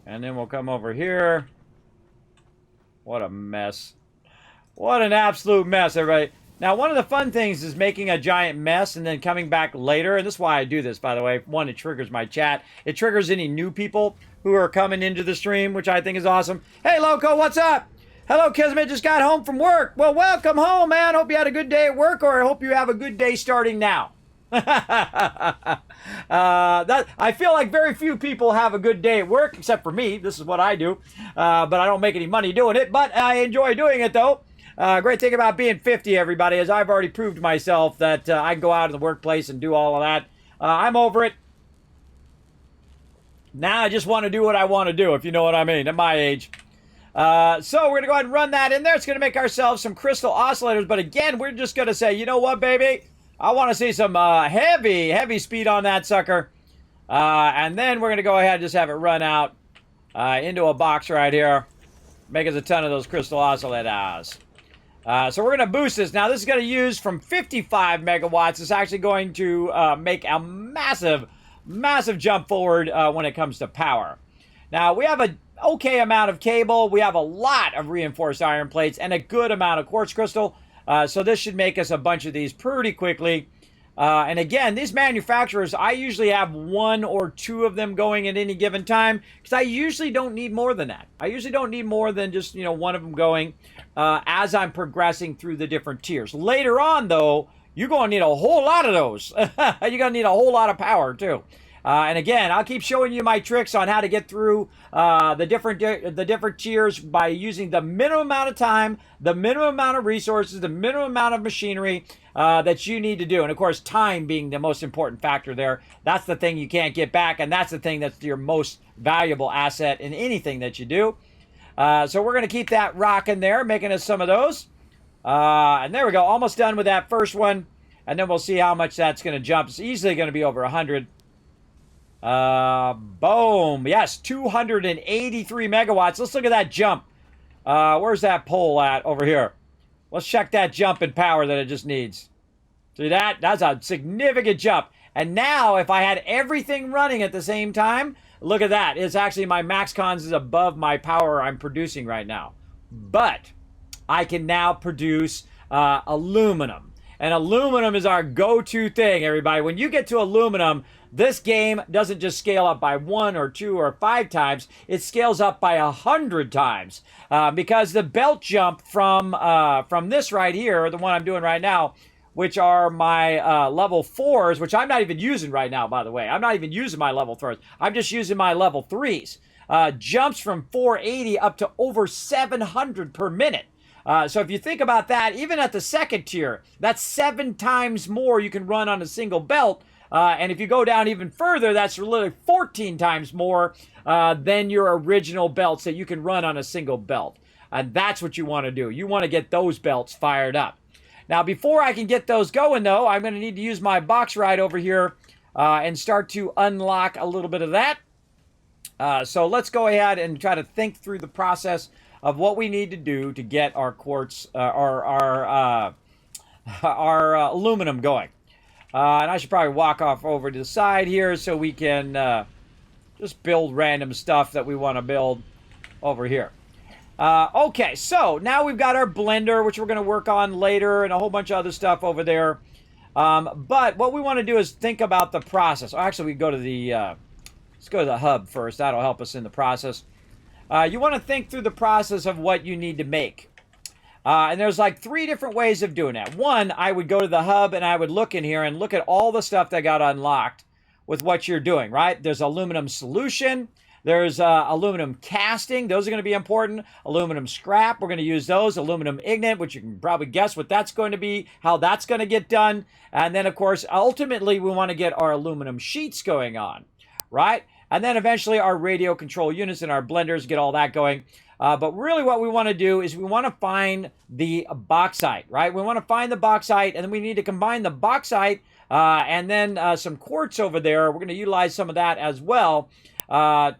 And then we'll come over here. What a mess. What an absolute mess, everybody. Now, one of the fun things is making a giant mess and then coming back later. And this is why I do this, by the way. One, it triggers my chat. It triggers any new people who are coming into the stream, which I think is awesome. Hey, Loco, what's up? Hello, Kismet. Just got home from work. Well, welcome home, man. Hope you had a good day at work, or I hope you have a good day starting now. I feel like very few people have a good day at work, except for me. This is what I do, but I don't make any money doing it. But I enjoy doing it, though. Great thing about being 50, everybody, is I've already proved to myself that I can go out in the workplace and do all of that. I'm over it. Now I just want to do what I want to do, if you know what I mean, at my age. So we're going to go ahead and run that in there. It's going to make ourselves some crystal oscillators. But again, we're just going to say, you know what, baby? I want to see some heavy speed on that sucker. And then we're going to go ahead and just have it run out into a box right here. Make us a ton of those crystal oscillators. So we're going to boost this. Now, this is going to use from 55 megawatts. It's actually going to make a massive jump forward when it comes to power. Now, we have an okay amount of cable. We have a lot of reinforced iron plates and a good amount of quartz crystal. So this should make us a bunch of these pretty quickly. And again, these manufacturers, I usually have 1 or 2 of them going at any given time because I usually don't need more than that. I usually don't need more than just, one of them going as I'm progressing through the different tiers. Later on, though, you're going to need a whole lot of those. You're going to need a whole lot of power, too. And again, I'll keep showing you my tricks on how to get through the different tiers by using the minimum amount of time, the minimum amount of resources, the minimum amount of machinery that you need to do. And of course, time being the most important factor there. That's the thing you can't get back, and that's the thing that's your most valuable asset in anything that you do. So we're going to keep that rocking there, making us some of those. And there we go, almost done with that first one. And then we'll see how much that's going to jump. It's easily going to be over 100. Boom. Yes, 283 megawatts. Let's look at that jump. Where's that pole at over here? Let's check that jump in power that it just needs. See that? That's a significant jump. And now, if I had everything running at the same time, look at that. It's actually, my max cons is above my power I'm producing right now. But I can now produce aluminum. And aluminum is our go-to thing, everybody. When you get to aluminum, this game doesn't just scale up by 1 or 2 or 5 times. It scales up by 100 times. Because the belt jump from this right here, the one I'm doing right now, which are my level 4s, which I'm not even using right now, by the way. I'm not even using my level 4s. I'm just using my level 3s. Jumps from 480 up to over 700 per minute. So if you think about that, even at the second tier, that's 7 times more you can run on a single belt. And if you go down even further, that's literally 14 times more than your original belts that you can run on a single belt. And that's what you want to do. You want to get those belts fired up. Now, before I can get those going, though, I'm going to need to use my box ride over here and start to unlock a little bit of that. So let's go ahead and try to think through the process of what we need to do to get our quartz, our aluminum going. And I should probably walk off over to the side here so we can just build random stuff that we want to build over here. Okay, so now we've got our blender, which we're going to work on later, and a whole bunch of other stuff over there. But what we want to do is think about the process. Actually, we go to the let's go to the hub first. That'll help us in the process. You want to think through the process of what you need to make. And there's like 3 different ways of doing that. One, I would go to the hub and I would look in here and look at all the stuff that got unlocked with what you're doing, right? There's aluminum solution. There's aluminum casting. Those are going to be important. Aluminum scrap. We're going to use those. Aluminum ignite, which you can probably guess what that's going to be, how that's going to get done. And then, of course, ultimately, we want to get our aluminum sheets going on, right? And then eventually our radio control units and our blenders, get all that going. But really what we want to do is we want to find the bauxite, right? We want to find the bauxite, and then we need to combine the bauxite and then some quartz over there. We're going to utilize some of that as well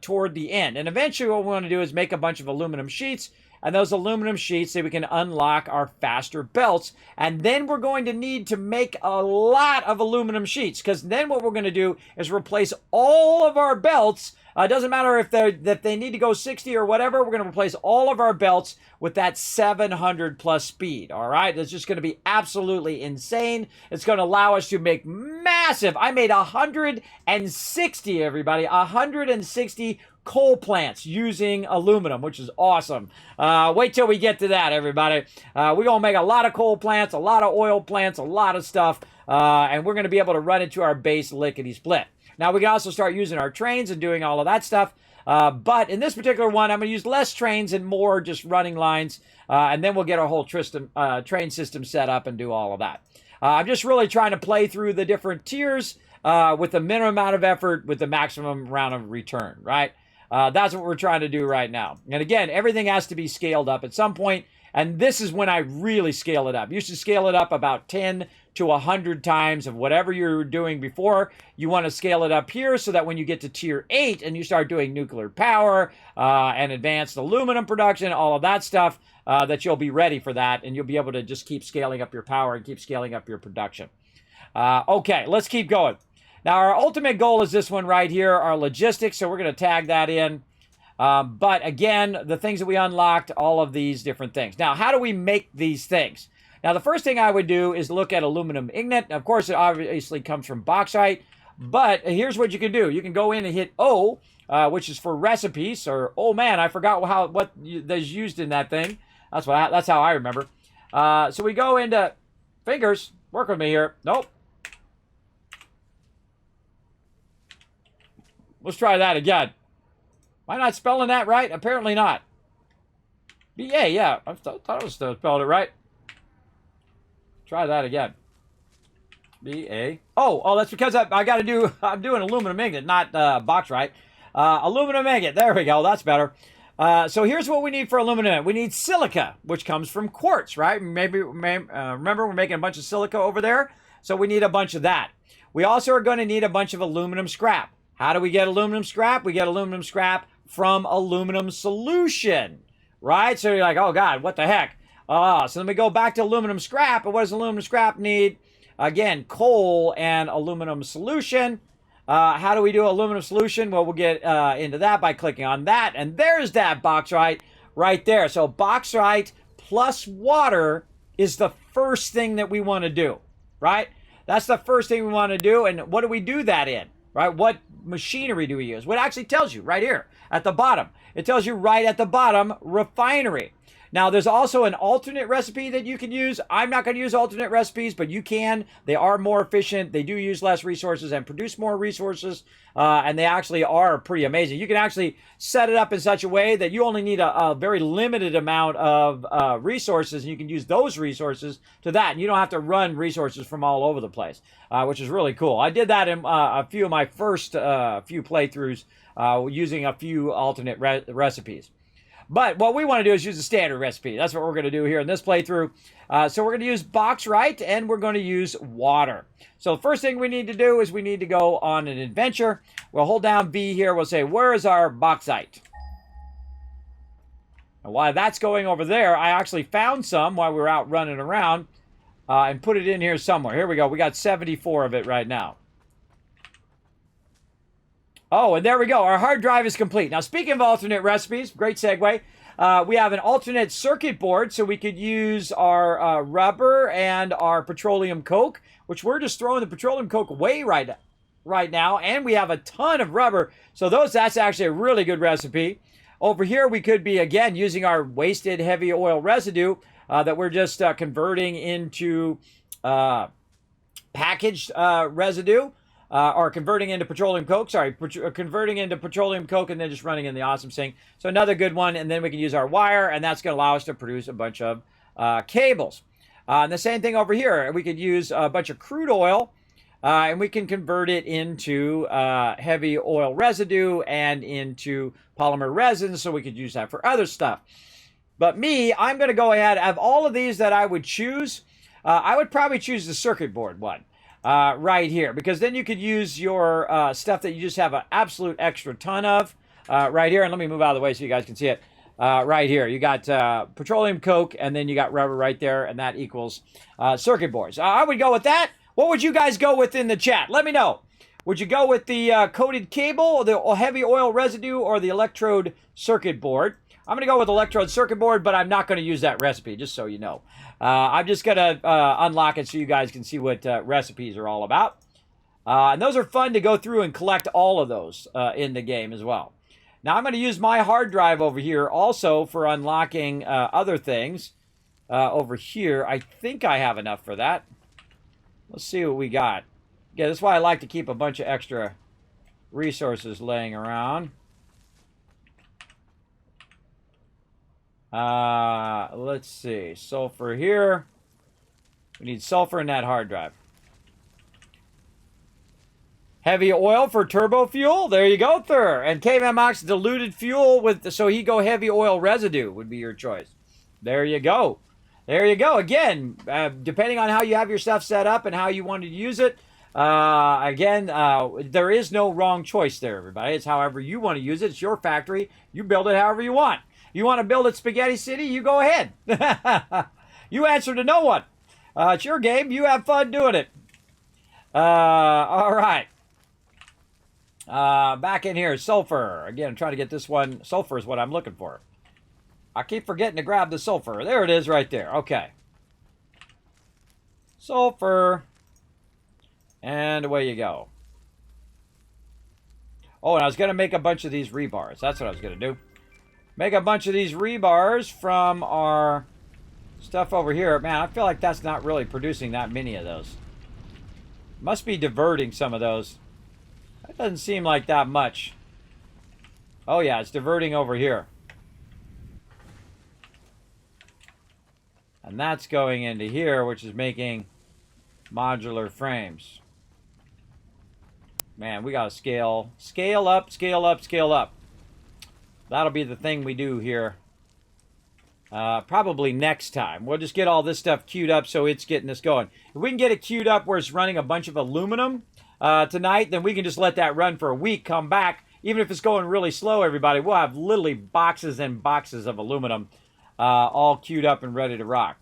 toward the end. And eventually what we want to do is make a bunch of aluminum sheets, and those aluminum sheets, so we can unlock our faster belts. And then we're going to need to make a lot of aluminum sheets, because then what we're going to do is replace all of our belts. It doesn't matter if they need to go 60 or whatever. We're going to replace all of our belts with that 700 plus speed. All right, it's just going to be absolutely insane. It's going to allow us to make massive. I made 160, everybody, 160 coal plants using aluminum, which is awesome. Wait till we get to that, everybody. We're going to make a lot of coal plants, a lot of oil plants, a lot of stuff and we're going to be able to run it to our base lickety-split. Now, we can also start using our trains and doing all of that stuff. But in this particular one, I'm going to use less trains and more just running lines. And then we'll get our whole train system set up and do all of that. I'm just really trying to play through the different tiers with the minimum amount of effort with the maximum amount of return, right? That's what we're trying to do right now. And again, everything has to be scaled up at some point. And this is when I really scale it up. You should scale it up about 10 to 100 times of whatever you're doing before. You want to scale it up here so that when you get to tier 8 and you start doing nuclear power and advanced aluminum production, all of that stuff, that you'll be ready for that and you'll be able to just keep scaling up your power and keep scaling up your production. Okay, let's keep going. Now, our ultimate goal is this one right here, our logistics. So we're going to tag that in. But again, the things that we unlocked, all of these different things. Now, how do we make these things? Now, the first thing I would do is look at aluminum ingot. Of course, it obviously comes from bauxite. But here's what you can do. You can go in and hit O, which is for recipes. Or, oh man, I forgot what is used in that thing. That's how I remember. So we go into fingers. Work with me here. Nope. Let's try that again. Am I not spelling that right? Apparently not. BA, yeah. I thought I was still spelling it right. Try that again. BA. Oh, that's because I'm doing aluminum ingot, not bauxite. Aluminum ingot. There we go. That's better. So here's what we need for aluminum. We need silica, which comes from quartz, right? Remember, we're making a bunch of silica over there. So we need a bunch of that. We also are going to need a bunch of aluminum scrap. How do we get aluminum scrap? We get aluminum scrap from aluminum solution, right? So you're like, oh God, what the heck? So then we go back to aluminum scrap. And what does aluminum scrap need? Again, coal and aluminum solution. How do we do aluminum solution? Well, we'll get into that by clicking on that. And there's that bauxite right there. So bauxite plus water is the first thing that we want to do, right? That's the first thing we want to do. And what do we do that in, right? What machinery do we use? Well, it actually tells you right here at the bottom. It tells you right at the bottom, refinery. Now, there's also an alternate recipe that you can use. I'm not going to use alternate recipes, but you can. They are more efficient. They do use less resources and produce more resources, and they actually are pretty amazing. You can actually set it up in such a way that you only need a very limited amount of resources, and you can use those resources to that, and you don't have to run resources from all over the place, which is really cool. I did that in a few of my first few playthroughs using a few alternate recipes. But what we want to do is use the standard recipe. That's what we're going to do here in this playthrough. So we're going to use bauxite and we're going to use water. So the first thing we need to do is we need to go on an adventure. We'll hold down B here. We'll say, where is our bauxite? And while that's going over there, I actually found some while we were out running around and put it in here somewhere. Here we go. We got 74 of it right now. Oh, and there we go. Our hard drive is complete. Now, speaking of alternate recipes, great segue. We have an alternate circuit board, so we could use our rubber and our petroleum coke, which we're just throwing the petroleum coke away right now, and we have a ton of rubber. So that's actually a really good recipe. Over here, we could be, again, using our wasted heavy oil residue that we're just converting into packaged residue. Or converting into petroleum coke, converting into petroleum coke and then just running in the awesome sink. So another good one, and then we can use our wire, and that's going to allow us to produce a bunch of cables. And the same thing over here. We could use a bunch of crude oil, and we can convert it into heavy oil residue and into polymer resin, so we could use that for other stuff. But I'm going to go ahead, of all of these that I would choose, I would probably choose the circuit board one. Right here, because then you could use your stuff that you just have an absolute extra ton of right here. And let me move out of the way so you guys can see it. Right here, you got petroleum coke, and then you got rubber right there, and that equals circuit boards. I would go with that. What would you guys go with in the chat? Let me know. Would you go with the coated cable, the heavy oil residue, or the electrode circuit board? I'm going to go with electrode circuit board, but I'm not going to use that recipe, just so you know. I'm just going to unlock it so you guys can see what recipes are all about. And those are fun to go through and collect all of those in the game as well. Now, I'm going to use my hard drive over here also for unlocking other things over here. I think I have enough for that. Let's see what we got. Yeah, that's why I like to keep a bunch of extra resources laying around. Let's see. Sulfur here. We need sulfur in that hard drive. Heavy oil for turbo fuel. There you go, sir. And KMMOX diluted fuel with, so he go heavy oil residue would be your choice. There you go. There you go. Again, depending on how you have your stuff set up and how you want to use it, there is no wrong choice there, everybody. It's however you want to use it. It's your factory. You build it however you want. You want to build it Spaghetti City? You go ahead. You answer to no one. It's your game. You have fun doing it. All right. Back in here, sulfur. Again, I'm trying to get this one. Sulfur is what I'm looking for. I keep forgetting to grab the sulfur. There it is right there. Okay. Sulfur. And away you go. Oh, and I was going to make a bunch of these rebars. That's what I was going to do. Make a bunch of these rebars from our stuff over here. Man, I feel like that's not really producing that many of those. Must be diverting some of those. That doesn't seem like that much. Oh yeah, it's diverting over here. And that's going into here, which is making modular frames. Man, we gotta scale. Scale up, scale up, scale up. That'll be the thing we do here. Probably next time. We'll just get all this stuff queued up so it's getting us going. If we can get it queued up where it's running a bunch of aluminum tonight, then we can just let that run for a week, come back. Even if it's going really slow, everybody, we'll have literally boxes and boxes of aluminum all queued up and ready to rock.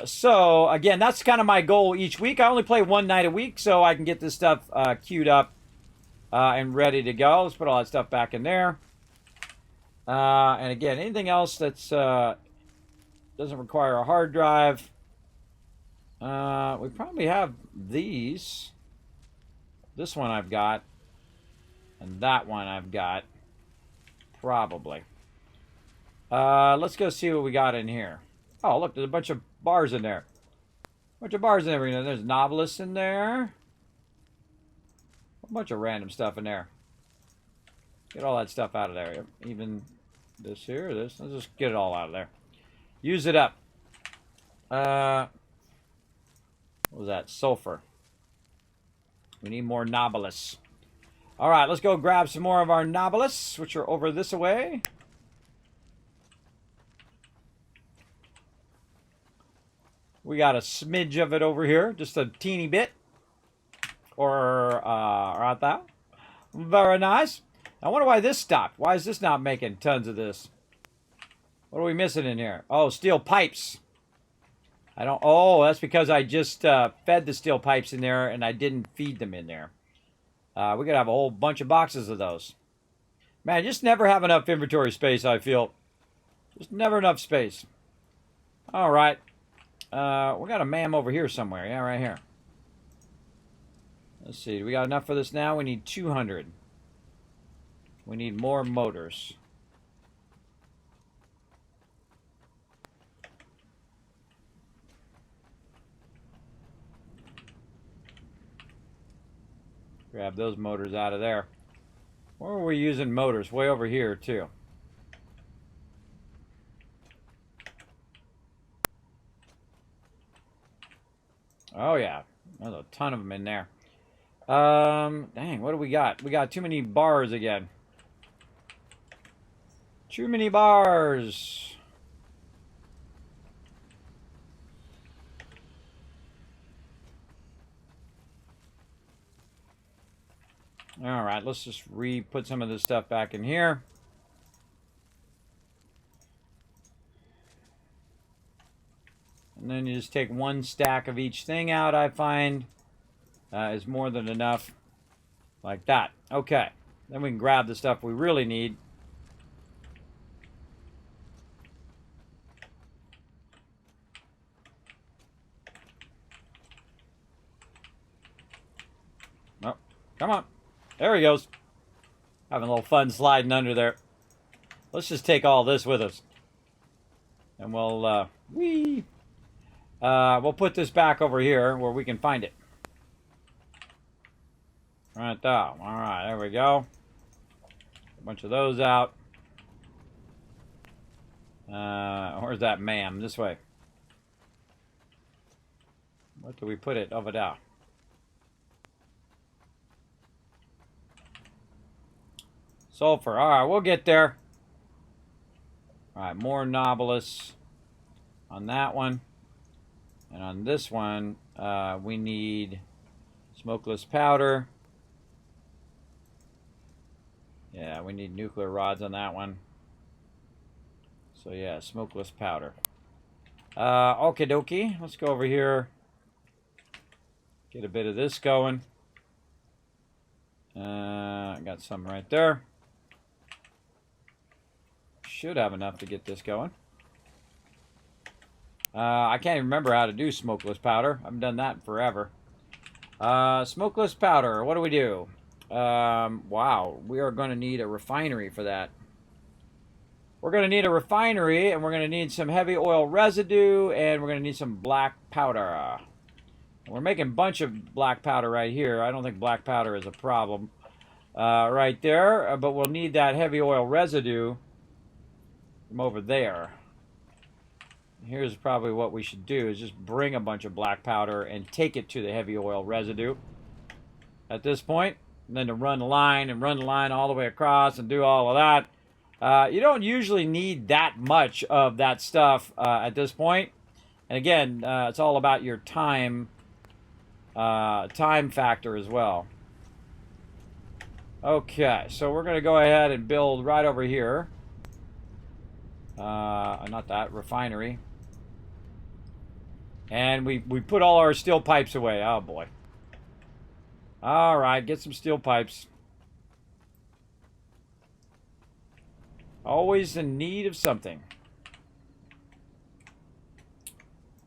So, again, that's kind of my goal each week. I only play one night a week, so I can get this stuff queued up and ready to go. Let's put all that stuff back in there. And again, anything else that's doesn't require a hard drive. We probably have these. This one I've got. And that one I've got. Probably. Let's go see what we got in here. Oh, look, there's a bunch of bars in there. Bunch of bars in there. There's novelists in there. A bunch of random stuff in there. Get all that stuff out of there. Even this here, this. Let's just get it all out of there. Use it up. What was that? Sulfur. We need more novelists. All right, let's go grab some more of our novelists, which are over this way. We got a smidge of it over here, just a teeny bit. Or, right there. Very nice. I wonder why this stopped. Why is this not making tons of this? What are we missing in here? Oh, steel pipes. I don't... Oh, that's because I just fed the steel pipes in there and I didn't feed them in there. We're going to have a whole bunch of boxes of those. Man, I just never have enough inventory space, I feel. Just never enough space. All right. We got a MAM over here somewhere. Yeah, right here. Let's see. Do we got enough for this now? We need 200. We need more motors. Grab those motors out of there. Where are we using motors? Way over here, too. Oh, yeah. There's a ton of them in there. Dang, what do we got? We got too many bars again. Too many bars. All right, let's just put some of this stuff back in here. And then you just take one stack of each thing out, I find, is more than enough. Like that. Okay. Then we can grab the stuff we really need. Oh, come on. There he goes. Having a little fun sliding under there. Let's just take all this with us. And we'll, whee! We'll put this back over here where we can find it. Right there. All right, there we go. A bunch of those out. Where's that ma'am? This way. What do we put it over there? Sulfur. All right, we'll get there. All right, more Nobilis on that one. And on this one, we need smokeless powder. Yeah, we need nuclear rods on that one. So yeah, smokeless powder. Okie dokie. Let's go over here. Get a bit of this going. I got some right there. Should have enough to get this going. I can't even remember how to do smokeless powder. I haven't done that in forever. Smokeless powder. What do we do? Wow. We are going to need a refinery for that. We're going to need a refinery, and we're going to need some heavy oil residue, and we're going to need some black powder. We're making a bunch of black powder right here. I don't think black powder is a problem right there, but we'll need that heavy oil residue from over there. Here's probably what we should do, is just bring a bunch of black powder and take it to the heavy oil residue at this point. And then to run the line and run the line all the way across and do all of that. You don't usually need that much of that stuff at this point. And again, it's all about your time factor as well. Okay, so we're going to go ahead and build right over here. Not that, refinery. And we put all our steel pipes away. Oh, boy. All right, get some steel pipes. Always in need of something.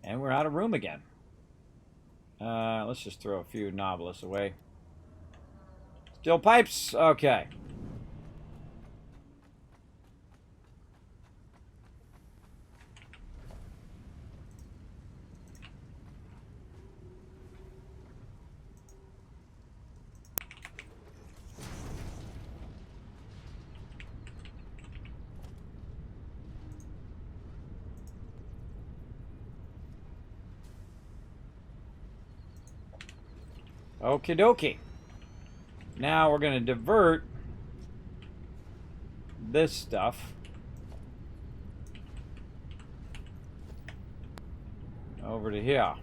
And we're out of room again. Let's just throw a few Nobilis away. Steel pipes? Okay. Okie dokie. Now we're going to divert this stuff over to here.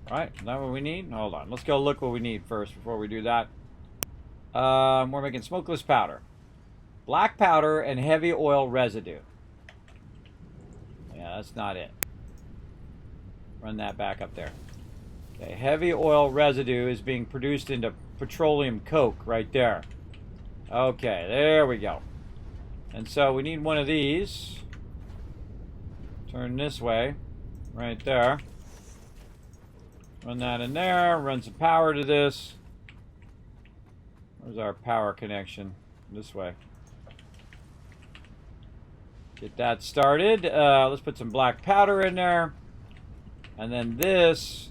Right? Is that what we need? Hold on. Let's go look what we need first before we do that. We're making smokeless powder. Black powder and heavy oil residue. Yeah, that's not it. Run that back up there. Okay, heavy oil residue is being produced into petroleum coke right there. Okay, there we go. And so we need one of these. Turn this way. Right there. Run that in there. Run some power to this. Where's our power connection? This way. Get that started. Let's put some black powder in there. And then this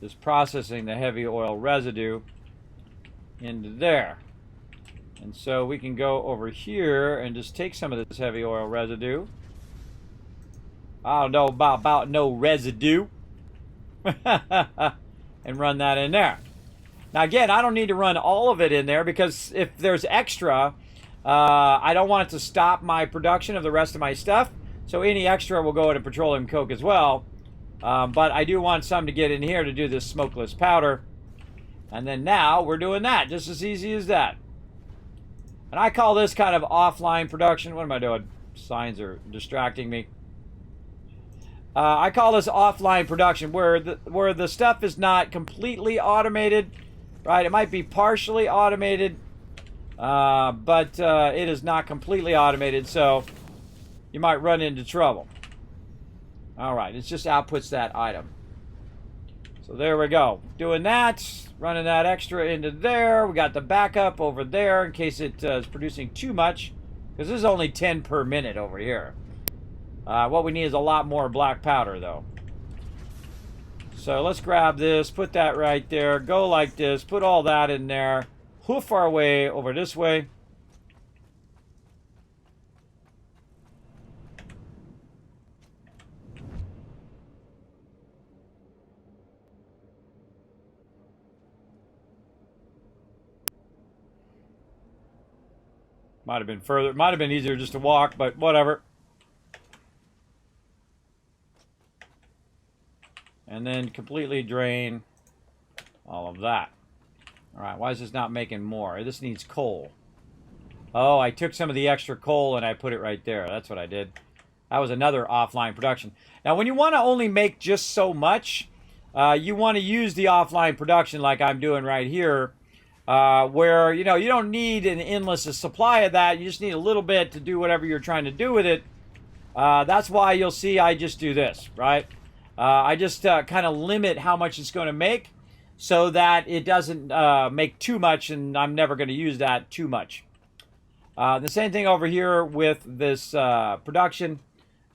is processing the heavy oil residue into there. And so we can go over here and just take some of this heavy oil residue. I don't know about no residue. And run that in there. Now again, I don't need to run all of it in there because if there's extra, I don't want it to stop my production of the rest of my stuff. So any extra will go into petroleum coke as well. But I do want some to get in here to do this smokeless powder. And then now we're doing that. Just as easy as that. And I call this kind of offline production. What am I doing? Signs are distracting me. I call this offline production where the stuff is not completely automated. Right? It might be partially automated. But it is not completely automated. So you might run into trouble. Alright, it just outputs that item. So there we go. Doing that, running that extra into there. We got the backup over there in case it is producing too much. Because this is only 10 per minute over here. What we need is a lot more black powder, though. So let's grab this, put that right there, go like this, put all that in there, hoof our way over this way. Might have been further, might have been easier just to walk, but whatever. And then completely drain all of that. All right, why is this not making more? This needs coal. Oh, I took some of the extra coal and I put it right there. That's what I did. That was another offline production. Now, when you want to only make just so much, you want to use the offline production like I'm doing right here, where, you know, you don't need an endless supply of that. You just need a little bit to do whatever you're trying to do with it. That's why you'll see I just do this, right? I just kind of limit how much it's going to make so that it doesn't make too much, and I'm never going to use that too much. The same thing over here with this production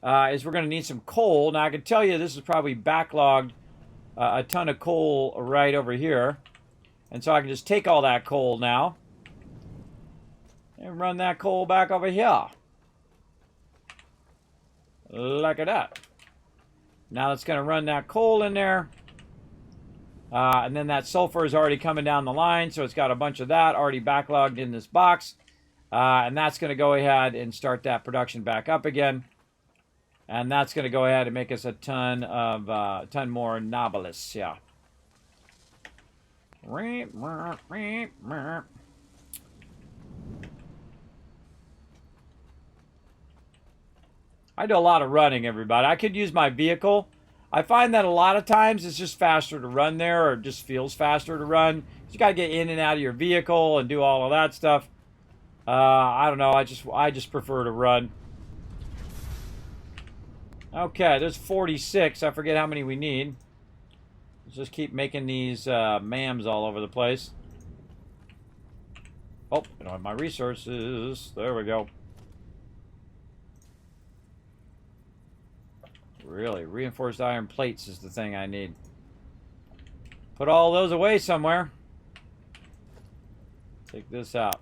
is we're going to need some coal. Now, I can tell you this is probably backlogged a ton of coal right over here. And so I can just take all that coal now and run that coal back over here. Like that. Now it's going to run that coal in there. And then that sulfur is already coming down the line, so it's got a bunch of that already backlogged in this box. And that's going to go ahead and start that production back up again. And that's going to go ahead and make us a ton more nobilis, yeah. I do a lot of running, everybody. I could use my vehicle. I find that a lot of times it's just faster to run there, or it just feels faster to run. You got to get in and out of your vehicle and do all of that stuff. I don't know. I just prefer to run. Okay, there's 46. I forget how many we need. Let's just keep making these MAMs all over the place. Oh, I don't have my resources. There we go. Really, reinforced iron plates is the thing I need. Put all those away somewhere. Take this out.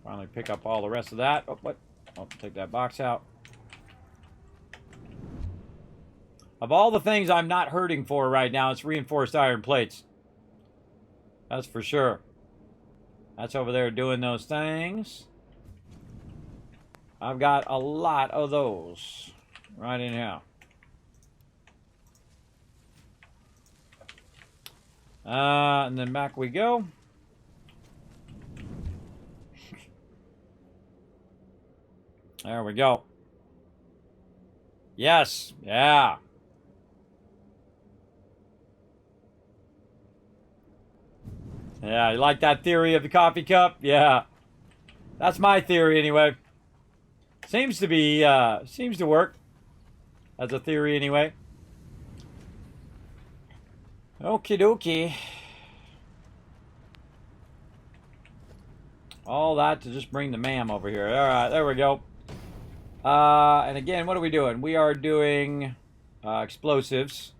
Finally pick up all the rest of that. Oh, what? Oh, take that box out. Of all the things I'm not hurting for right now, it's reinforced iron plates. That's for sure. That's over there doing those things. I've got a lot of those right in here. And then back we go. There we go. Yes. Yeah. Yeah, you like that theory of the coffee cup? Yeah. That's my theory anyway. Seems to work. As a theory anyway. Okie dokie. All that to just bring the MAM over here. Alright, there we go. And again, what are we doing? We are doing explosives.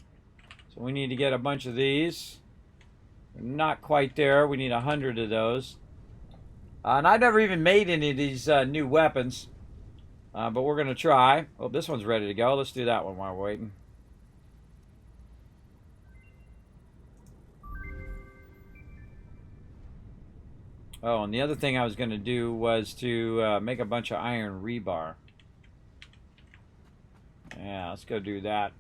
So we need to get a bunch of these. We're not quite there. We need 100 of those. And I've never even made any of these new weapons. But we're going to try. Oh, this one's ready to go. Let's do that one while we're waiting. Oh, and the other thing I was going to do was to make a bunch of iron rebar. Yeah, let's go do that.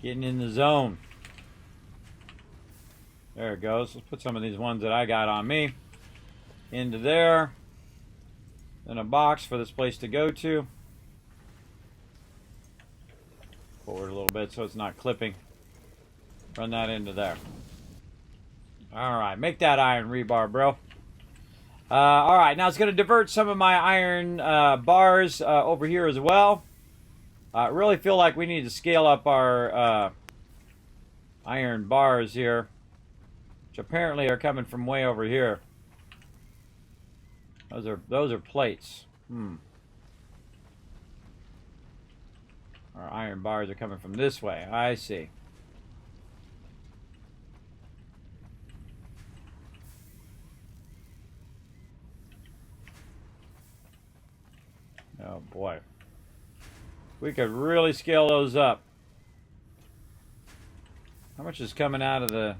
Getting in the zone. There it goes. Let's put some of these ones that I got on me into there. Then a box for this place to go to. Forward a little bit so it's not clipping. Run that into there. Alright, make that iron rebar, bro. Alright, now it's going to divert some of my iron bars over here as well. I really feel like we need to scale up our iron bars here, which apparently are coming from way over here. Those are plates. Our iron bars are coming from this way. I see. Oh boy. We could really scale those up. How much is coming out of the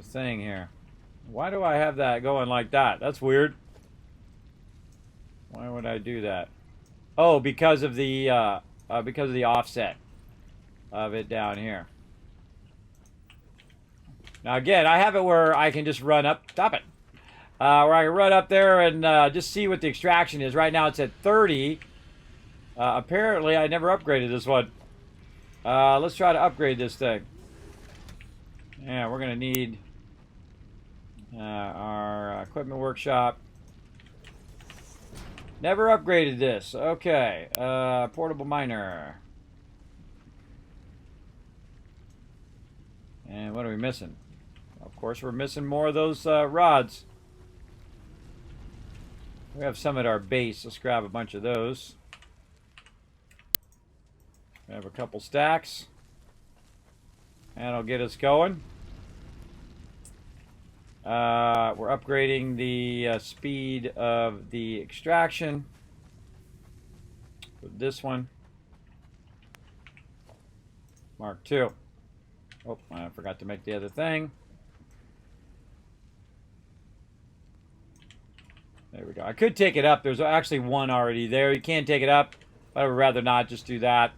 thing here? Why do I have that going like that? That's weird. Why would I do that? Oh, because of the offset of it down here. Now again, I have it where I can just run up. Stop it. Where I can run up there and just see what the extraction is. Right now it's at 30. Apparently I never upgraded this one. Let's try to upgrade this thing. Yeah, we're going to need our equipment workshop. Never upgraded this. Okay. Portable miner. And what are we missing? Of course, we're missing more of those rods. We have some at our base. Let's grab a bunch of those. We have a couple stacks. And it'll get us going. We're upgrading the speed of the extraction with this one. Mark II. Oh, I forgot to make the other thing. There we go. I could take it up. There's actually one already there. You can take it up, but I would rather not just do that.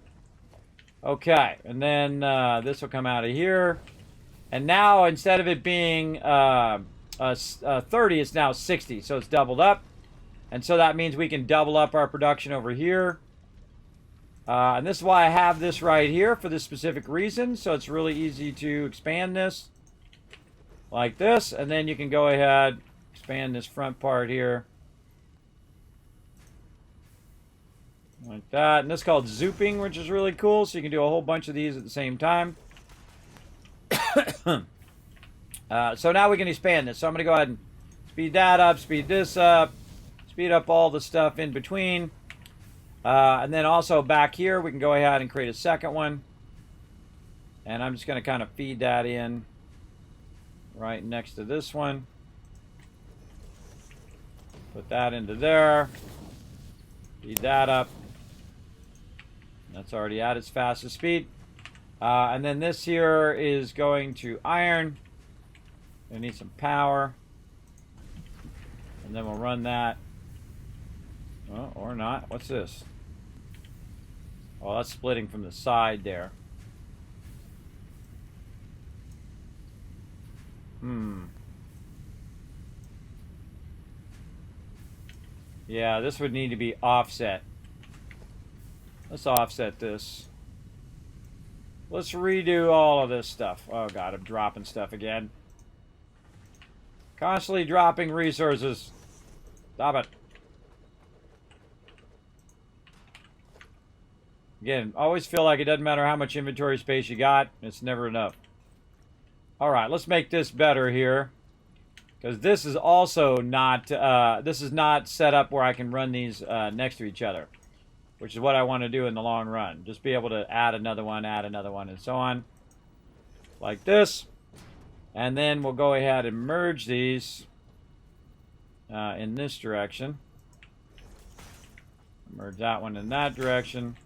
Okay, and then this will come out of here. And now, instead of it being 30, it's now 60. So it's doubled up. And so that means we can double up our production over here. And this is why I have this right here for this specific reason. So it's really easy to expand this like this. And then you can go ahead, expand this front part here. Like that. And this is called zooping, which is really cool. So you can do a whole bunch of these at the same time. So now we can expand this. So I'm going to go ahead and speed that up, speed this up, speed up all the stuff in between. And then also back here, we can go ahead and create a second one. And I'm just going to kind of feed that in right next to this one. Put that into there. Feed that up. That's already at its fastest speed. And then this here is going to iron. I need some power. And then we'll run that. Oh, or not. What's this? Oh, that's splitting from the side there. Yeah, this would need to be offset. Let's offset this. Let's redo all of this stuff. Oh god, I'm dropping stuff again. Constantly dropping resources. Stop it. Again, always feel like it doesn't matter how much inventory space you got. It's never enough. Alright, let's make this better here. Because this is also not, this is not set up where I can run these next to each other. Which is what I want to do in the long run. Just be able to add another one, and so on. Like this. And then we'll go ahead and merge these in this direction. Merge that one in that direction.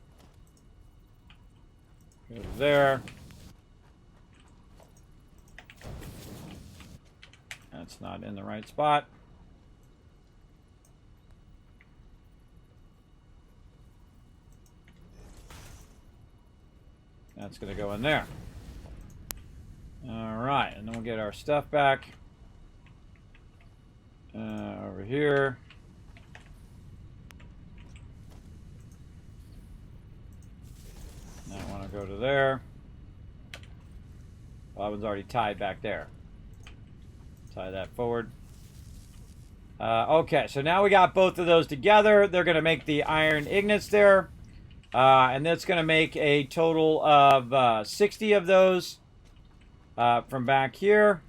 Go there. That's not in the right spot. That's going to go in there. All right, and then we'll get our stuff back. Over here. I want to go to there. Well, that one's already tied back there. Tie that forward. Okay, so now we got both of those together. They're going to make the iron ingots there. And that's going to make a total of 60 of those from back here.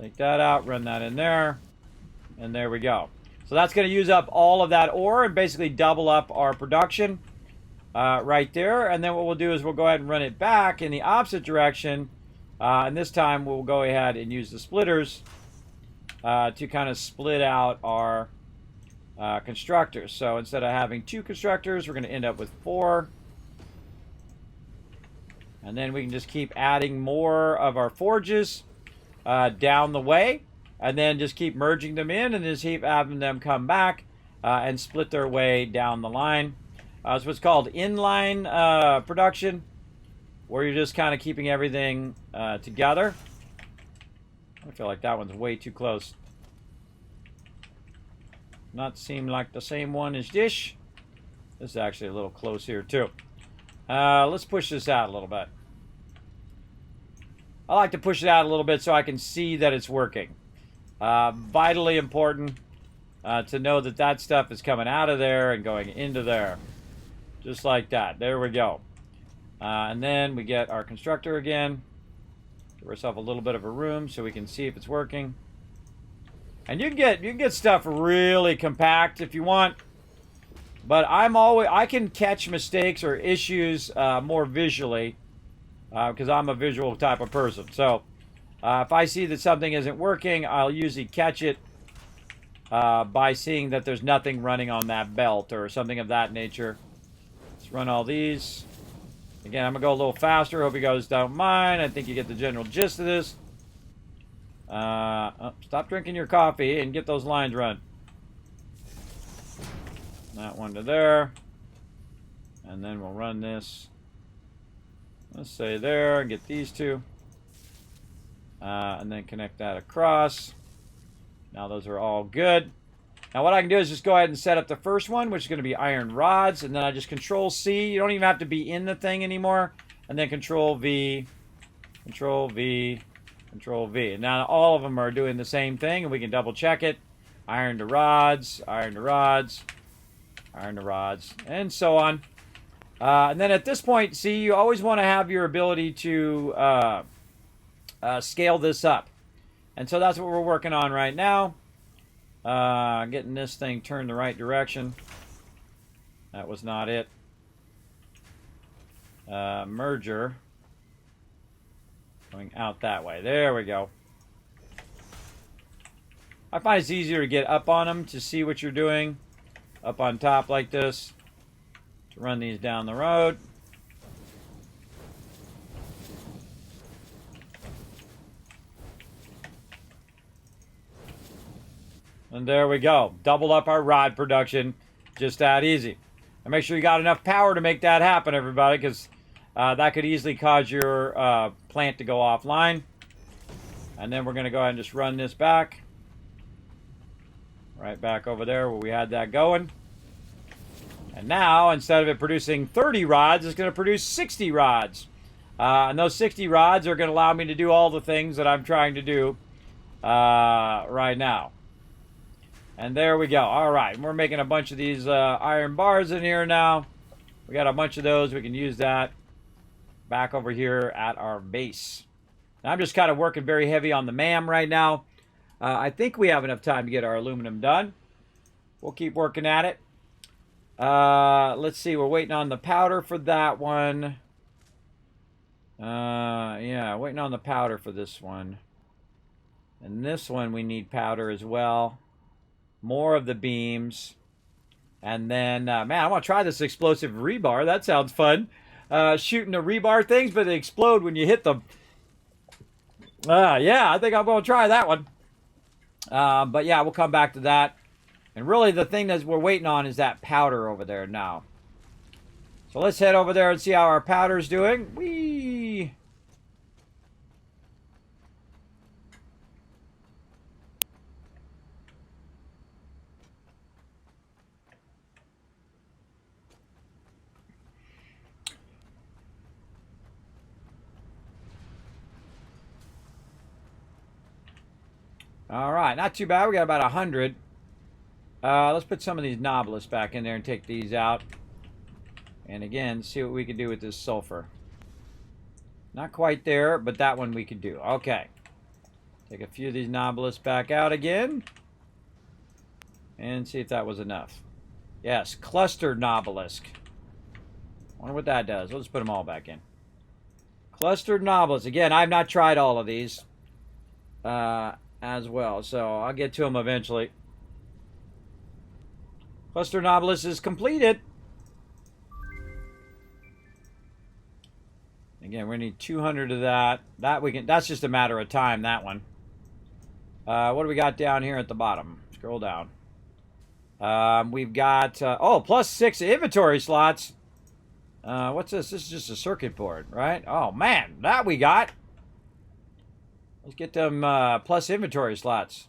Take that out, run that in there. And there we go. So that's going to use up all of that ore and basically double up our production right there. And then what we'll do is we'll go ahead and run it back in the opposite direction. And this time we'll go ahead and use the splitters to kind of split out our constructors. So instead of having 2 constructors, we're going to end up with 4. And then we can just keep adding more of our forges down the way. And then just keep merging them in and just keep having them come back and split their way down the line. It's what's called inline production, where you're just kind of keeping everything together. I feel like that one's way too close. Not seem like the same one as this. This is actually a little close here too. Let's push this out a little bit. I like to push it out a little bit so I can see that it's working. Vitally important to know that that stuff is coming out of there and going into there. Just like that. There we go. And then we get our constructor again. Give ourselves a little bit of a room so we can see if it's working. And you can get stuff really compact if you want. But I can catch mistakes or issues more visually because I'm a visual type of person. So if I see that something isn't working, I'll usually catch it by seeing that there's nothing running on that belt or something of that nature. Let's run all these. Again, I'm going to go a little faster. Hope you guys don't mind. I think you get the general gist of this. Stop drinking your coffee and get those lines run. That one to there. And then we'll run this. Let's say there and get these two. And then connect that across. Now those are all good. Now what I can do is just go ahead and set up the first one, which is going to be iron rods. And then I just Control C. You don't even have to be in the thing anymore. And then Control V, Control V, Control V. And now all of them are doing the same thing, and we can double check it. Iron to rods, iron to rods, iron to rods, and so on. And then at this point, see, you always want to have your ability to scale this up. And so that's what we're working on right now. Getting this thing turned the right direction. That was not it. Merger. Going out that way. There we go. I find it's easier to get up on them to see what you're doing. Up on top like this. To run these down the road. And there we go. Double up our rod production. Just that easy. And make sure you got enough power to make that happen, everybody, because that could easily cause your plant to go offline. And then we're going to go ahead and just run this back. Right back over there where we had that going. And now, instead of it producing 30 rods, it's going to produce 60 rods. And those 60 rods are going to allow me to do all the things that I'm trying to do right now. And there we go. All right, we're making a bunch of these iron bars in here now. We got a bunch of those. We can use that back over here at our base. Now, I'm just kind of working very heavy on the MAM right now. I think we have enough time to get our aluminum done. We'll keep working at it. Let's see. We're waiting on the powder for that one. Yeah, waiting on the powder for this one. And this one we need powder as well. More of the beams. And then, man, I want to try this explosive rebar. That sounds fun. Shooting the rebar things, but they explode when you hit them. Yeah, I think I'm going to try that one. But yeah, we'll come back to that. And really the thing that we're waiting on is that powder over there now. So let's head over there and see how our powder's doing. Whee! All right, not too bad. We got about 100. Let's put some of these Noblists back in there and take these out. And again, see what we can do with this sulfur. Not quite there, but that one we could do. Okay. Take a few of these Noblists back out again. And see if that was enough. Yes, clustered Nobelisk. Wonder what that does. Let's put them all back in. Clustered Noblists. Again, I've not tried all of these as well, so I'll get to them eventually. Cluster Nobilis is completed. Again, we're gonna need 200 of that. That's just a matter of time, that one. What do we got down here at the bottom? Scroll down. We've got plus 6 inventory slots. What's this? This is just a circuit board, right? Oh man, that we got. Let's get them plus inventory slots.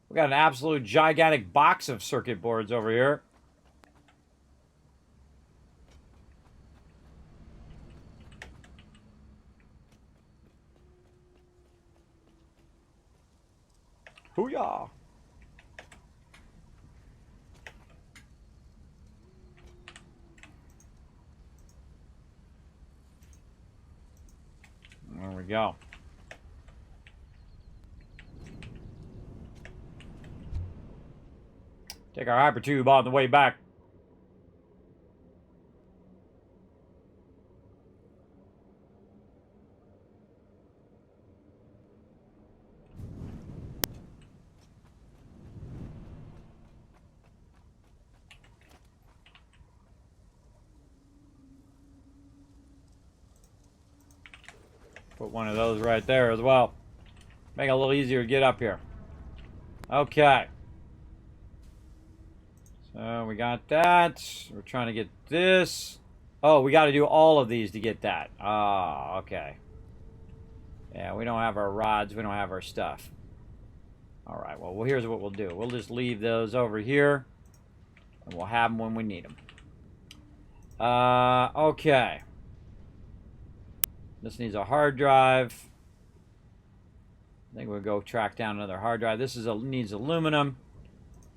We got an absolute gigantic box of circuit boards over here. Hoo-yah! There we go. Take our hypertube on the way back. Put one of those right there as well. Make it a little easier to get up here. Okay. So we got that. We're trying to get this. Oh, we got to do all of these to get that. Oh, okay. Yeah, we don't have our rods. We don't have our stuff. All right, well, here's what we'll do. We'll just leave those over here. And we'll have them when we need them. Okay. This needs a hard drive. I think we'll go track down another hard drive. This needs aluminum.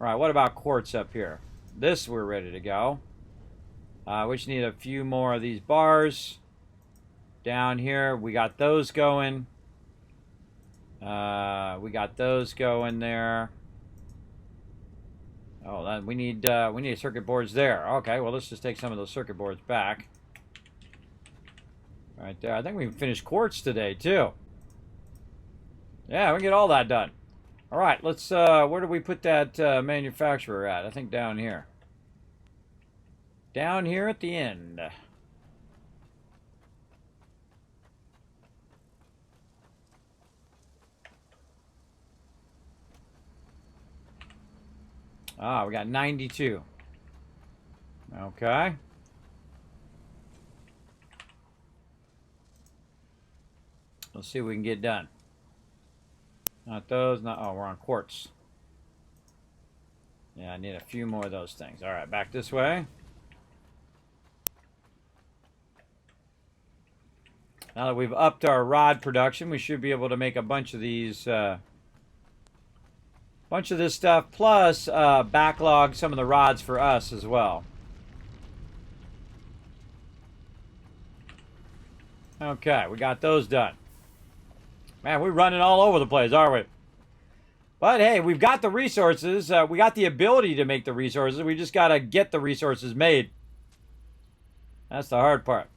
All right, what about quartz up here? This we're ready to go. We just need a few more of these bars. Down here, we got those going. We got those going there. Oh, we need circuit boards there. Okay, well, let's just take some of those circuit boards back. Right there. I think we can finish quartz today, too. Yeah, we can get all that done. All right, let's, where do we put that manufacturer at? I think down here. Down here at the end. Ah, we got 92. Okay. Let's see what we can get done. Not those, oh, we're on quartz. Yeah, I need a few more of those things. All right, back this way. Now that we've upped our rod production, we should be able to make a bunch of these, bunch of this stuff, plus backlog some of the rods for us as well. Okay, we got those done. Man, we're running all over the place, aren't we? But hey, we've got the resources. We got the ability to make the resources. We just got to get the resources made. That's the hard part.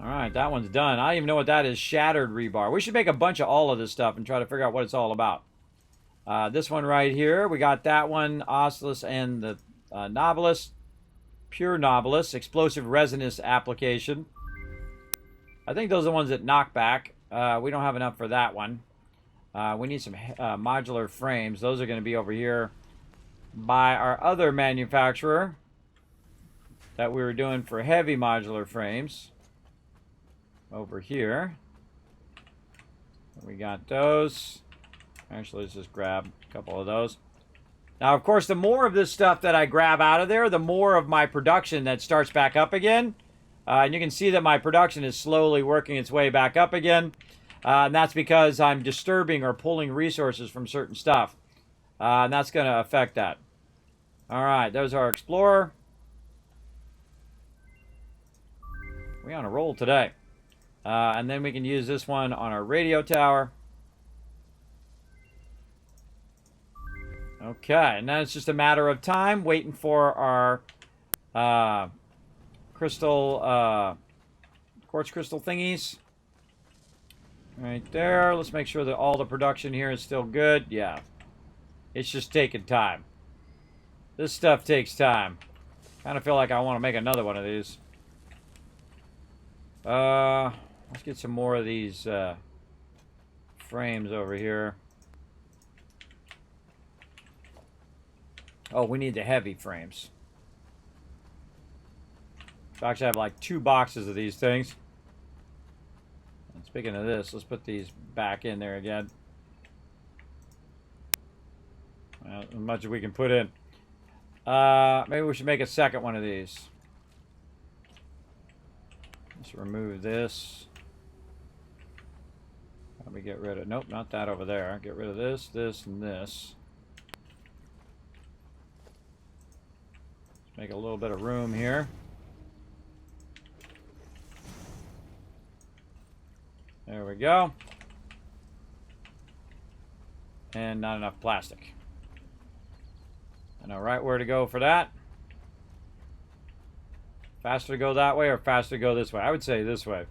All right, that one's done. I don't even know what that is. Shattered rebar. We should make a bunch of all of this stuff and try to figure out what it's all about. This one right here, we got that one, Oscillus and the Nobilis. Pure Nobilis, explosive resonance application. I think those are the ones that knock back. We don't have enough for that one. We need some modular frames. Those are going to be over here by our other manufacturer. that we were doing for heavy modular frames over here. We got those. Actually, let's just grab a couple of those. Now, of course, the more of this stuff that I grab out of there, the more of my production that starts back up again. And you can see that my production is slowly working its way back up again. And that's because I'm disturbing or pulling resources from certain stuff. And that's going to affect that. All right, there's our Explorer. We're on a roll today. And then we can use this one on our radio tower. Okay, and then it's just a matter of time waiting for our quartz crystal thingies. Right there. Let's make sure that all the production here is still good. Yeah. It's just taking time. This stuff takes time. Kind of feel like I want to make another one of these. Let's get some more of these frames over here. Oh, we need the heavy frames. So actually I have like 2 boxes of these things. And speaking of this, let's put these back in there again. Well, as much as we can put in. Maybe we should make a second one of these. Let's remove this. How do we get rid of... Nope, not that over there. Get rid of this, this, and this. Let's make a little bit of room here. There we go. And not enough plastic. I know right where to go for that. Faster to go that way or faster to go this way? I would say this way.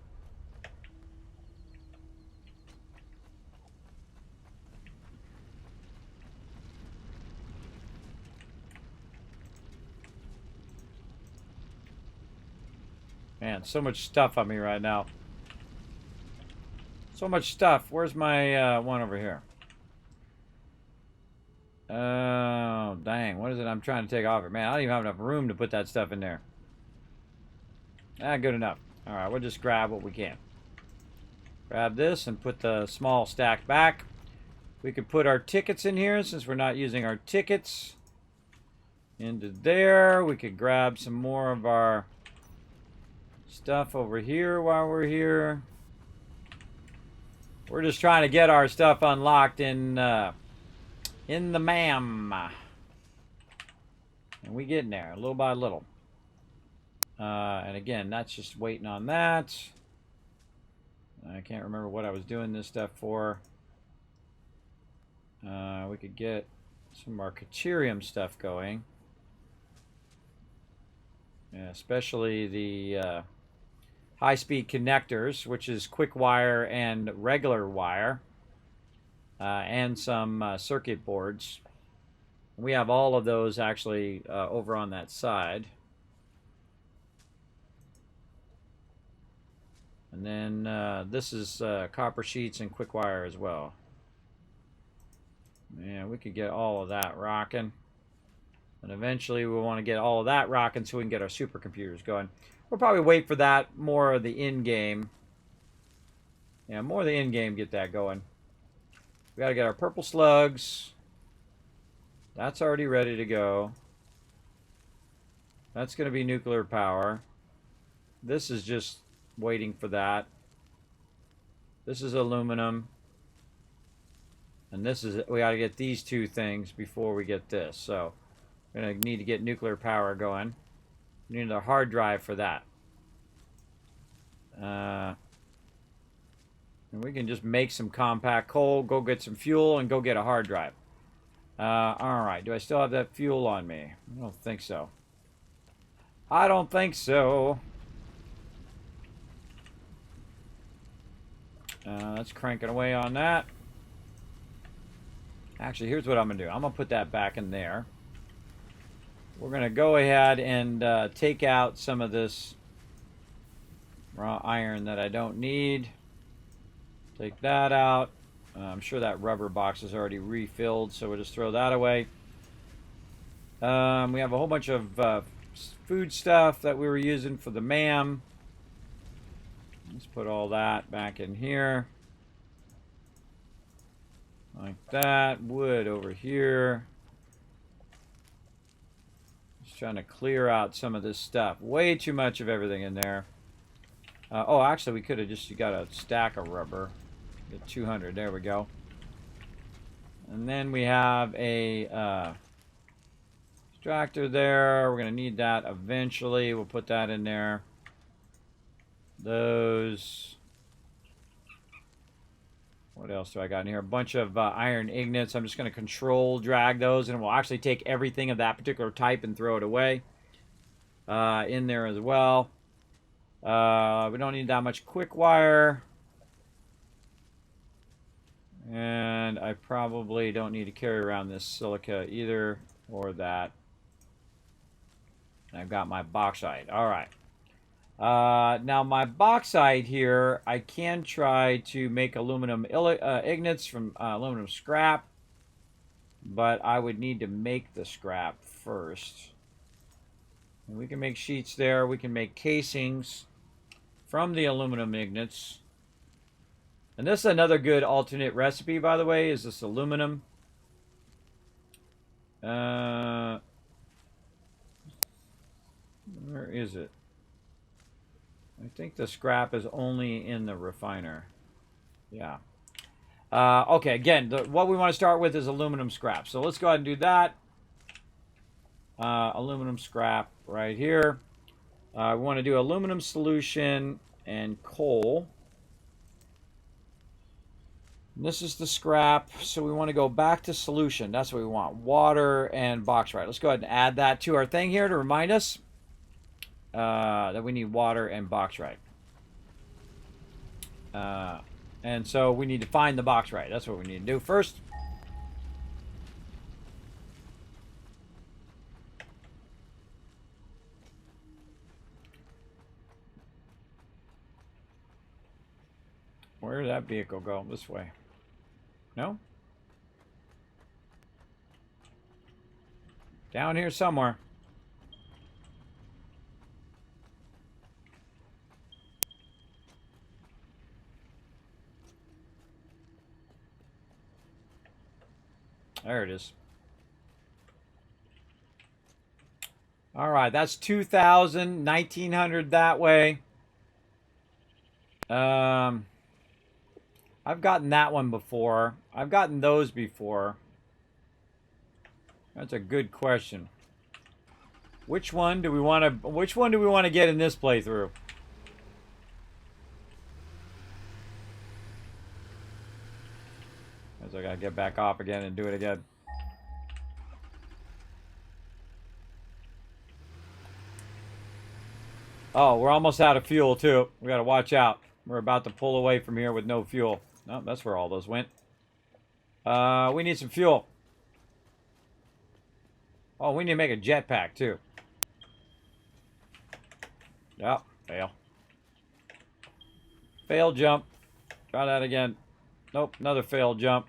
Man, so much stuff on me right now. So much stuff. Where's my one over here? Oh, dang. What is it I'm trying to take off here? Man, I don't even have enough room to put that stuff in there. Ah, good enough. Alright, we'll just grab what we can. Grab this and put the small stack back. We could put our tickets in here since we're not using our tickets. Into there. We could grab some more of our stuff over here while we're here. We're just trying to get our stuff unlocked in the MAM. And we getting there, little by little. And again, that's just waiting on that. I can't remember what I was doing this stuff for. We could get some more Caterium stuff going. Yeah, especially the high-speed connectors, which is quick wire and regular wire. And some circuit boards. We have all of those actually over on that side. And then this is copper sheets and quick wire as well. Yeah, we could get all of that rocking. And eventually we want to get all of that rocking so we can get our supercomputers going. We'll probably wait for that, more of the in-game. Yeah, more of the in-game, get that going. We gotta get our purple slugs. That's already ready to go. That's gonna be nuclear power. This is just waiting for that. This is aluminum. And this is, we gotta get these 2 things before we get this. So, we're gonna need to get nuclear power going. We need a hard drive for that. And we can just make some compact coal, go get some fuel, and go get a hard drive. Alright, do I still have that fuel on me? I don't think so. I don't think so. Let's crank it away on that. Actually, here's what I'm going to do. I'm going to put that back in there. We're going to go ahead and take out some of this raw iron that I don't need. Take that out. I'm sure that rubber box is already refilled, so we'll just throw that away. We have a whole bunch of food stuff that we were using for the MAM. Let's put all that back in here. Like that. Wood over here. Just trying to clear out some of this stuff. Way too much of everything in there. Oh, actually, we could have just got a stack of rubber. Get 200. There we go. And then we have a extractor there. We're going to need that eventually. We'll put that in there. Those. What else do I got in here? A bunch of iron ingots. I'm just going to control drag those, and we'll actually take everything of that particular type and throw it away in there as well. We don't need that much quick wire. And I probably don't need to carry around this silica either, or that. I've got my bauxite. All right. Now my bauxite here, I can try to make aluminum ingots from aluminum scrap, but I would need to make the scrap first. And we can make sheets there. We can make casings from the aluminum ingots. And this is another good alternate recipe, by the way, is this aluminum. Where is it? I think the scrap is only in the refiner. Yeah. Okay, again, what we want to start with is aluminum scrap. So let's go ahead and do that. Aluminum scrap right here. We want to do aluminum solution and coal. And this is the scrap, so we want to go back to solution. That's what we want, water and bauxite. Let's go ahead and add that to our thing here to remind us that we need water and bauxite. And so we need to find the bauxite. That's what we need to do first. Where did that vehicle go? This way. No? Down here somewhere. There it is. All right, that's 2,000, 1,900 that way. I've gotten that one before. I've gotten those before. That's a good question. Which one do we want to get in this playthrough? As I gotta get back off again and do it again. Oh, we're almost out of fuel too. We gotta watch out. We're about to pull away from here with no fuel. No, that's where all those went. We need some fuel. Oh, we need to make a jetpack too. Yep, fail. Fail jump. Try that again. Nope, another failed jump.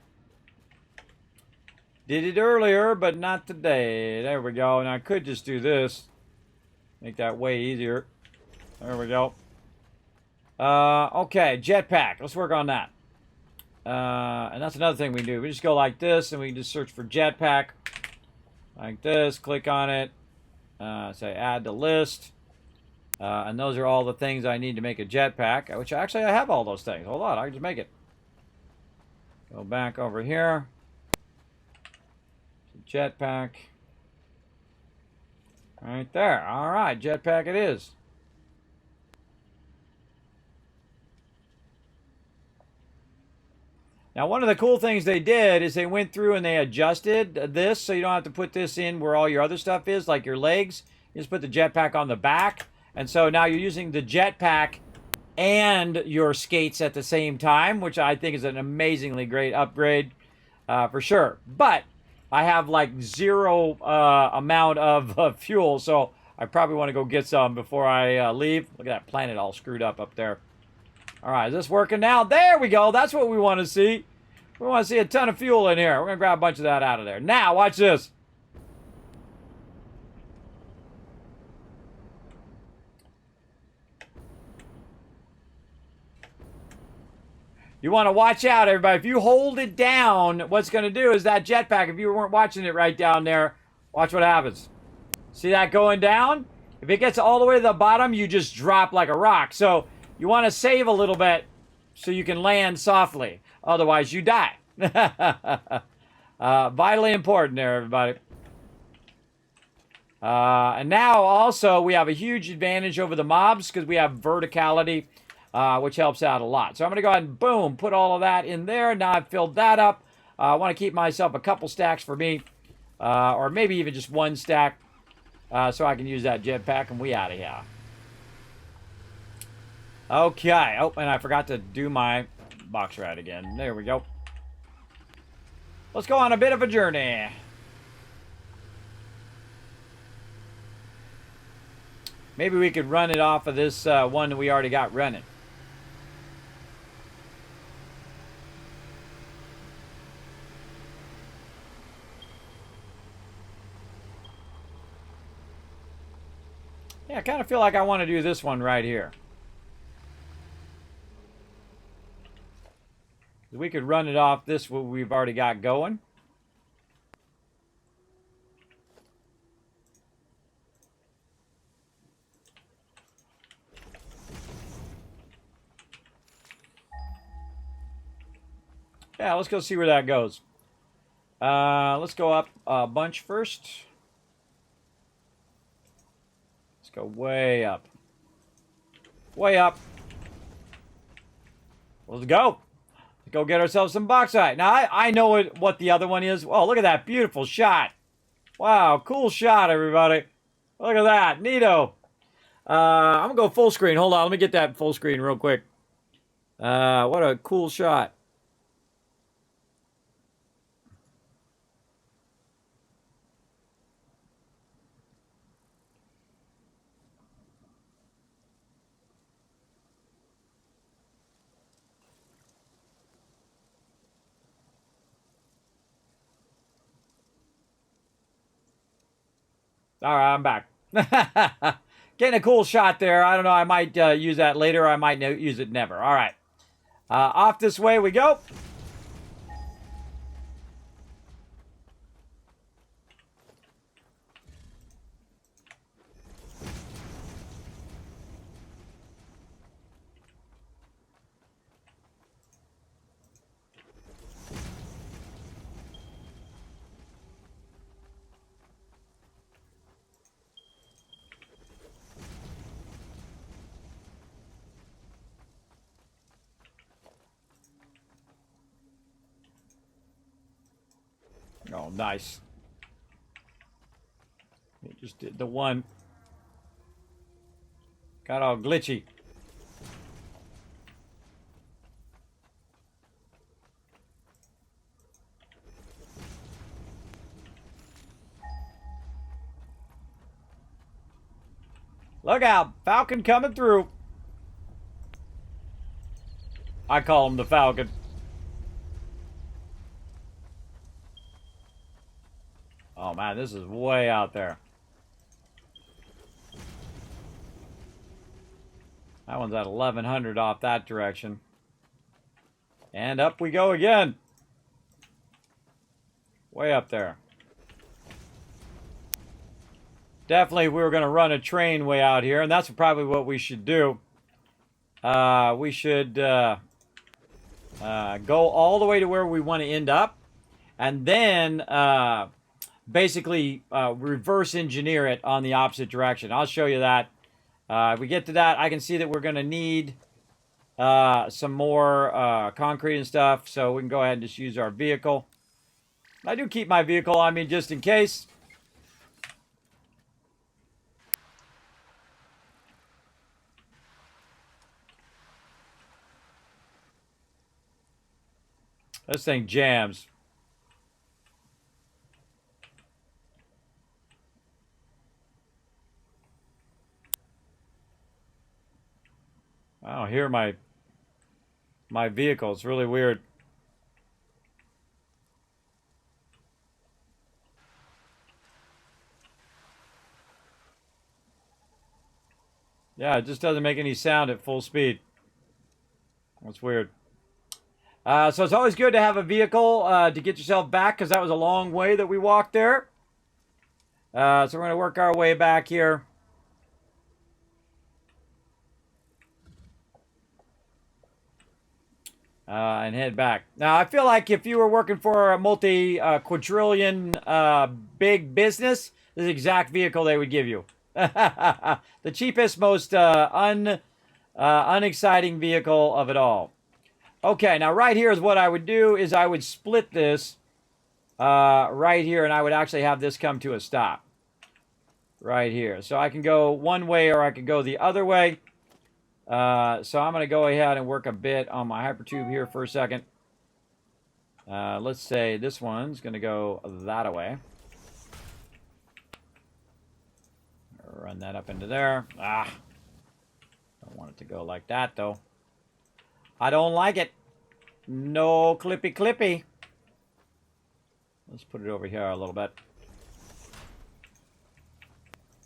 Did it earlier, but not today. There we go. And I could just do this. Make that way easier. There we go. Okay, jetpack. Let's work on that. And that's another thing we do. We just go like this, and we just search for jetpack. Like this. Click on it. Say add to list. And those are all the things I need to make a jetpack. Which actually I have all those things. Hold on, I can just make it. Go back over here. Jetpack. Right there. All right, jetpack it is. Now, one of the cool things they did is they went through and they adjusted this so you don't have to put this in where all your other stuff is, like your legs. You just put the jetpack on the back. And so now you're using the jetpack and your skates at the same time, which I think is an amazingly great upgrade for sure. But I have like zero amount of fuel, so I probably want to go get some before I leave. Look at that planet all screwed up there. All right, is this working now? There we go. That's what we want to see. We want to see a ton of fuel in here. We're going to grab a bunch of that out of there. Now, watch this. You want to watch out, everybody. If you hold it down, what's going to do is that jetpack, if you weren't watching it right down there, watch what happens. See that going down? If it gets all the way to the bottom, you just drop like a rock. So you want to save a little bit so you can land softly. Otherwise, you die. Vitally important there, everybody. And now also we have a huge advantage over the mobs because we have verticality, which helps out a lot. So I'm going to go ahead and boom, put all of that in there. Now I've filled that up. I want to keep myself a couple stacks for me, or maybe even just one stack, so I can use that jetpack, and we out of here. Okay. Oh, and I forgot to do my box ride again. There we go. Let's go on a bit of a journey. Maybe we could run it off of this one that we already got running. Yeah, I kind of feel like I want to do this one right here. We could run it off this what we've already got going. Yeah, let's go see where that goes. Let's go up a bunch first. Let's go way up. Way up. Let's go. Let's go get ourselves some bauxite. Now, I know what the other one is. Oh, look at that beautiful shot. Wow, cool shot, everybody. Look at that. Neato. I'm going to go full screen. Hold on. Let me get that full screen real quick. What a cool shot. All right, I'm back. Getting a cool shot there. I don't know. I might use that later. Or I might use it never. All right. Off this way we go. Oh, nice. It just did the one. Got all glitchy. Look out. Falcon coming through. I call him the Falcon. Oh, man, this is way out there. That one's at 1100 off that direction. And up we go again. Way up there. Definitely, we were going to run a train way out here, and that's probably what we should do. We should go all the way to where we want to end up, and then basically reverse engineer it on the opposite direction. I'll show you that. If we get to that, I can see that we're going to need some more concrete and stuff, so we can go ahead and just use our vehicle. I do keep my vehicle on me just in case. This thing jams. I don't hear my vehicle. It's really weird. Yeah, it just doesn't make any sound at full speed. That's weird. So it's always good to have a vehicle to get yourself back, because that was a long way that we walked there. So we're going to work our way back here. And head back. Now, I feel like if you were working for a multi-quadrillion big business, this is the exact vehicle they would give you. The cheapest, most unexciting vehicle of it all. Okay, now right here is what I would do is I would split this right here, and I would actually have this come to a stop right here. So I can go one way or I could go the other way. So I'm going to go ahead and work a bit on my hypertube here for a second. Let's say this one's going to go that way. Run that up into there. Don't want it to go like that, though. I don't like it. No clippy clippy. Let's put it over here a little bit.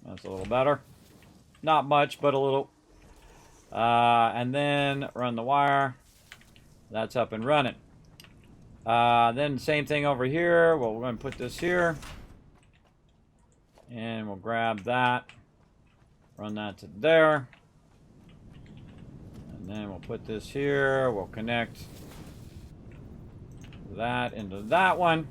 That's a little better. Not much, but a little. And then run the wire. That's up and running. Then same thing over here. Well, we're going to put this here. And we'll grab that. Run that to there. And then we'll put this here. We'll connect that into that one.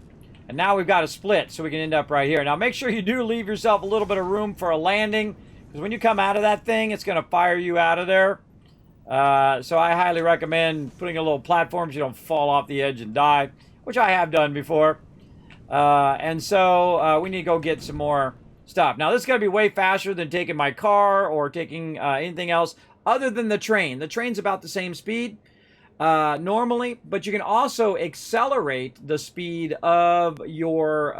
And now we've got a split, so we can end up right here. Now make sure you do leave yourself a little bit of room for a landing, because when you come out of that thing, it's going to fire you out of there. So I highly recommend putting a little platform so you don't fall off the edge and die, which I have done before. And so we need to go get some more stuff. Now this is going to be way faster than taking my car or taking anything else other than the train. The train's about the same speed normally, but you can also accelerate the speed of your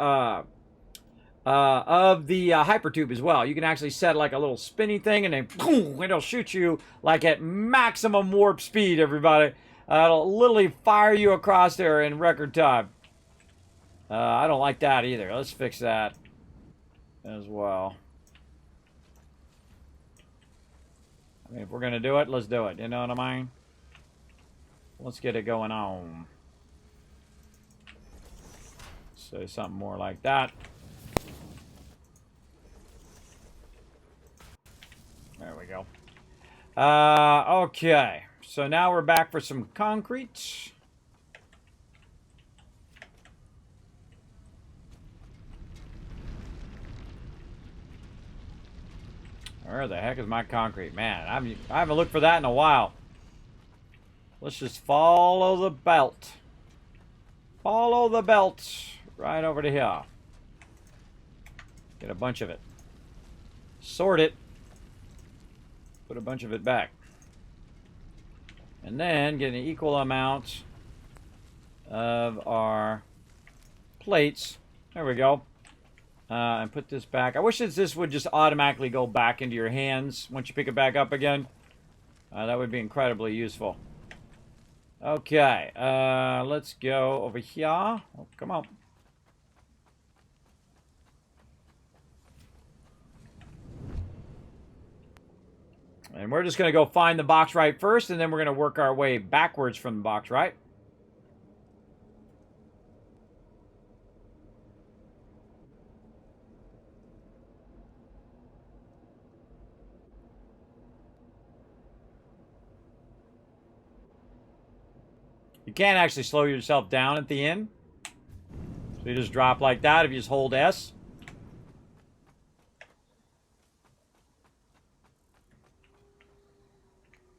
hypertube as well. You can actually set like a little spinny thing, and then boom, it'll shoot you like at maximum warp speed, everybody. It'll literally fire you across there in record time. I don't like that either. Let's fix that as well. I mean, if we're going to do it, let's do it. You know what I mean? Let's get it going on. Say something more like that. There we go. Okay. So now we're back for some concrete. Where the heck is my concrete? Man, I haven't looked for that in a while. Let's just follow the belt. Follow the belt right over to here. Get a bunch of it. Sort it. Put a bunch of it back. And then get an equal amount of our plates. There we go. And put this back. I wish this would just automatically go back into your hands once you pick it back up again. That would be incredibly useful. Okay, let's go over here. Oh, come on. And we're just going to go find the box right first, and then we're going to work our way backwards from the box right. You can't actually slow yourself down at the end. So you just drop like that if you just hold S.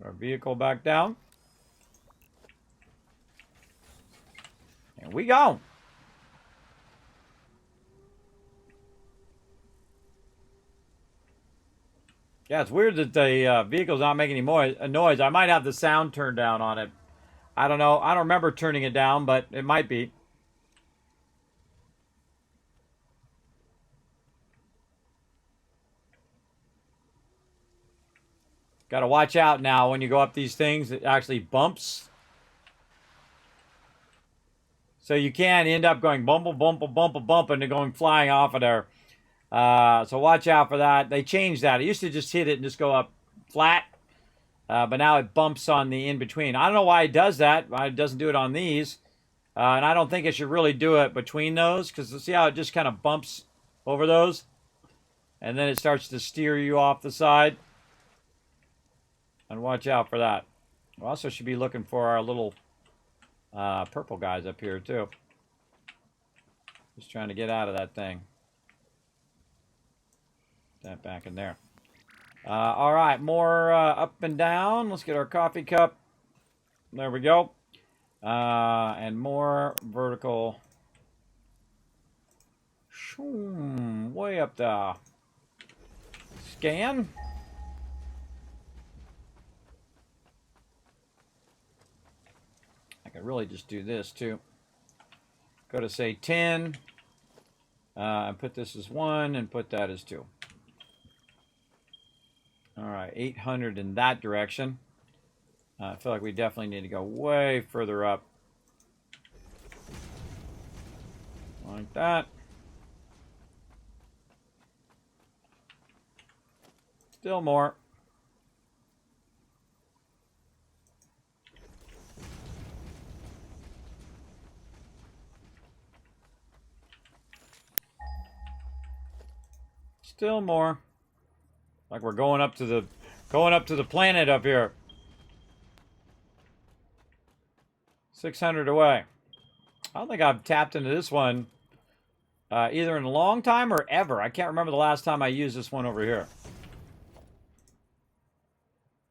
Our vehicle back down. There we go. Yeah, it's weird that the vehicle's not making any more noise. I might have the sound turned down on it. I don't know. I don't remember turning it down, but it might be. Got to watch out now when you go up these things. It actually bumps. So you can end up going bump, bump, bump, bump, and going flying off of there. So watch out for that. They changed that. It used to just hit it and just go up flat. but now it bumps on the in-between. I don't know why it does that. Why it doesn't do it on these. And I don't think it should really do it between those, because see how it just kind of bumps over those? And then it starts to steer you off the side. And watch out for that. We also should be looking for our little purple guys up here, too. Just trying to get out of that thing. That back in there. All right, more up and down. Let's get our coffee cup. There we go. And more vertical. Way up there. Scan. I could really just do this too. Go to say 10. And put this as 1 and put that as 2. All right, 800 in that direction. I feel like we definitely need to go way further up. Like that. Still more. Still more. Like we're going up to the planet up here. 600 away. I don't think I've tapped into this one either in a long time or ever. I can't remember the last time I used this one over here.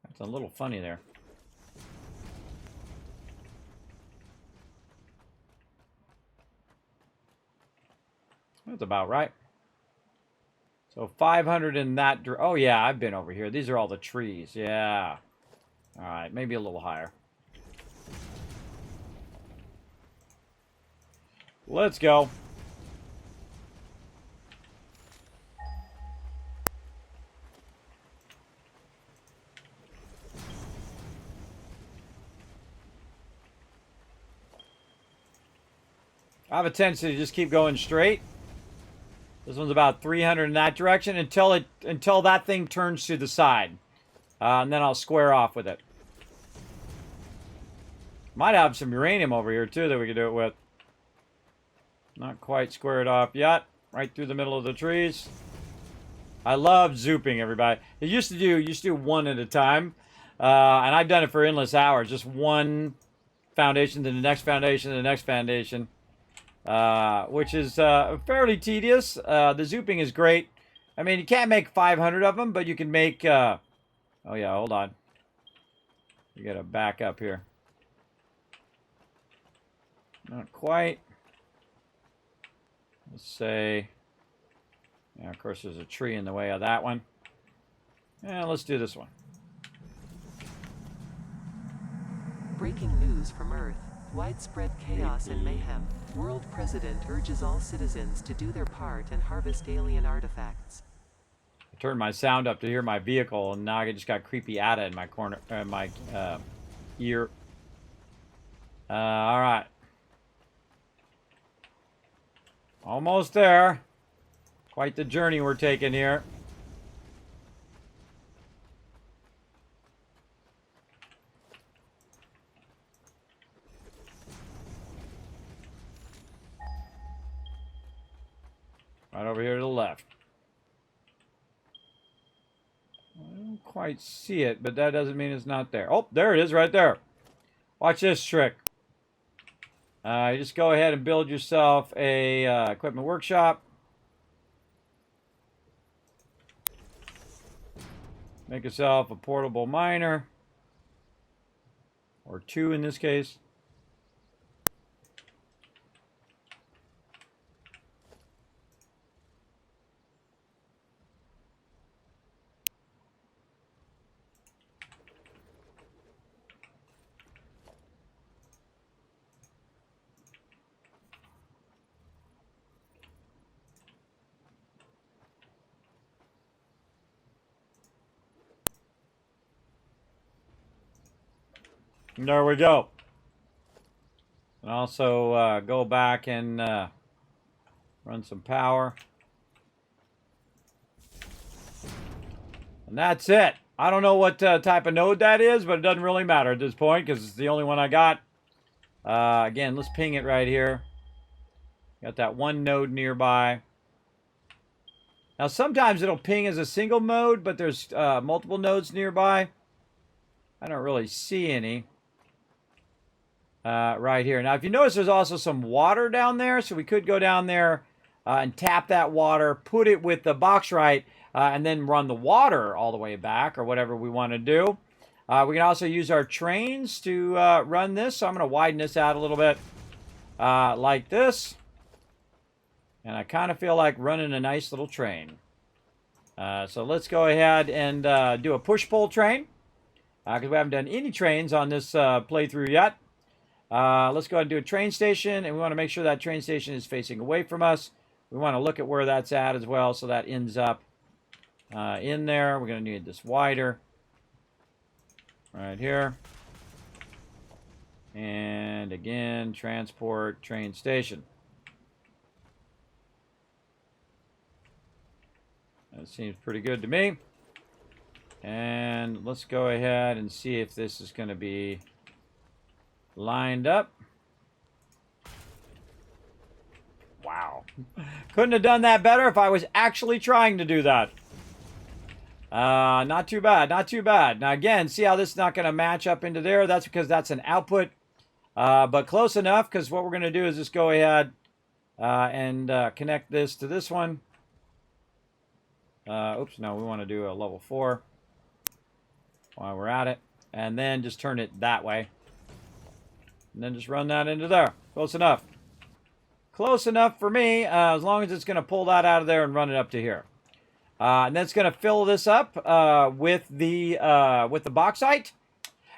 That's a little funny there. That's about right. So 500 in that. Oh, yeah, I've been over here. These are all the trees. Yeah. All right, maybe a little higher. Let's go. I have a tendency to just keep going straight. This one's about 300 in that direction until that thing turns to the side. And then I'll square off with it. Might have some uranium over here, too, that we could do it with. Not quite squared off yet. Right through the middle of the trees. I love zooping, everybody. You used to do one at a time. And I've done it for endless hours. Just one foundation, then the next foundation, then the next foundation. Which is fairly tedious. The zooping is great. I mean, you can't make 500 of them, but you can make... oh, yeah, hold on. You gotta back up here. Not quite. Let's say... Yeah, of course, there's a tree in the way of that one. Yeah, let's do this one. Breaking news from Earth. Widespread chaos and mayhem. World President urges all citizens to do their part and harvest alien artifacts. I turned my sound up to hear my vehicle, and now I just got creepy Ada in my corner, my ear. All right. Almost there. Quite the journey we're taking here. Right over here to the left. I don't quite see it, but that doesn't mean it's not there. Oh, there it is right there. Watch this trick. You just go ahead and build yourself a equipment workshop. Make yourself a portable miner. Or 2 in this case. There we go. And also go back and run some power. And that's it. I don't know what type of node that is, but it doesn't really matter at this point because it's the only one I got. Again, let's ping it right here. Got that one node nearby. Now, sometimes it'll ping as a single mode, but there's multiple nodes nearby. I don't really see any right here. Now, if you notice, there's also some water down there, so we could go down there and tap that water, put it with the bauxite, and then run the water all the way back, or whatever we want to do. We can also use our trains to run this, so I'm going to widen this out a little bit like this. And I kind of feel like running a nice little train. So let's go ahead and do a push-pull train, because we haven't done any trains on this playthrough yet. Let's go ahead and do a train station, and we want to make sure that train station is facing away from us. We want to look at where that's at as well, so that ends up in there. We're going to need this wider right here. And again, transport train station. That seems pretty good to me. And let's go ahead and see if this is going to be lined up. Wow. Couldn't have done that better if I was actually trying to do that. Not too bad, not too bad. Now again, see how this is not going to match up into there? That's because that's an output. But close enough, because what we're going to do is just go ahead and connect this to this one. Oops, no, we want to do a level 4 while we're at it. And then just turn it that way. And then just run that into there. Close enough. Close enough for me, as long as it's going to pull that out of there and run it up to here. And then it's going to fill this up with the bauxite.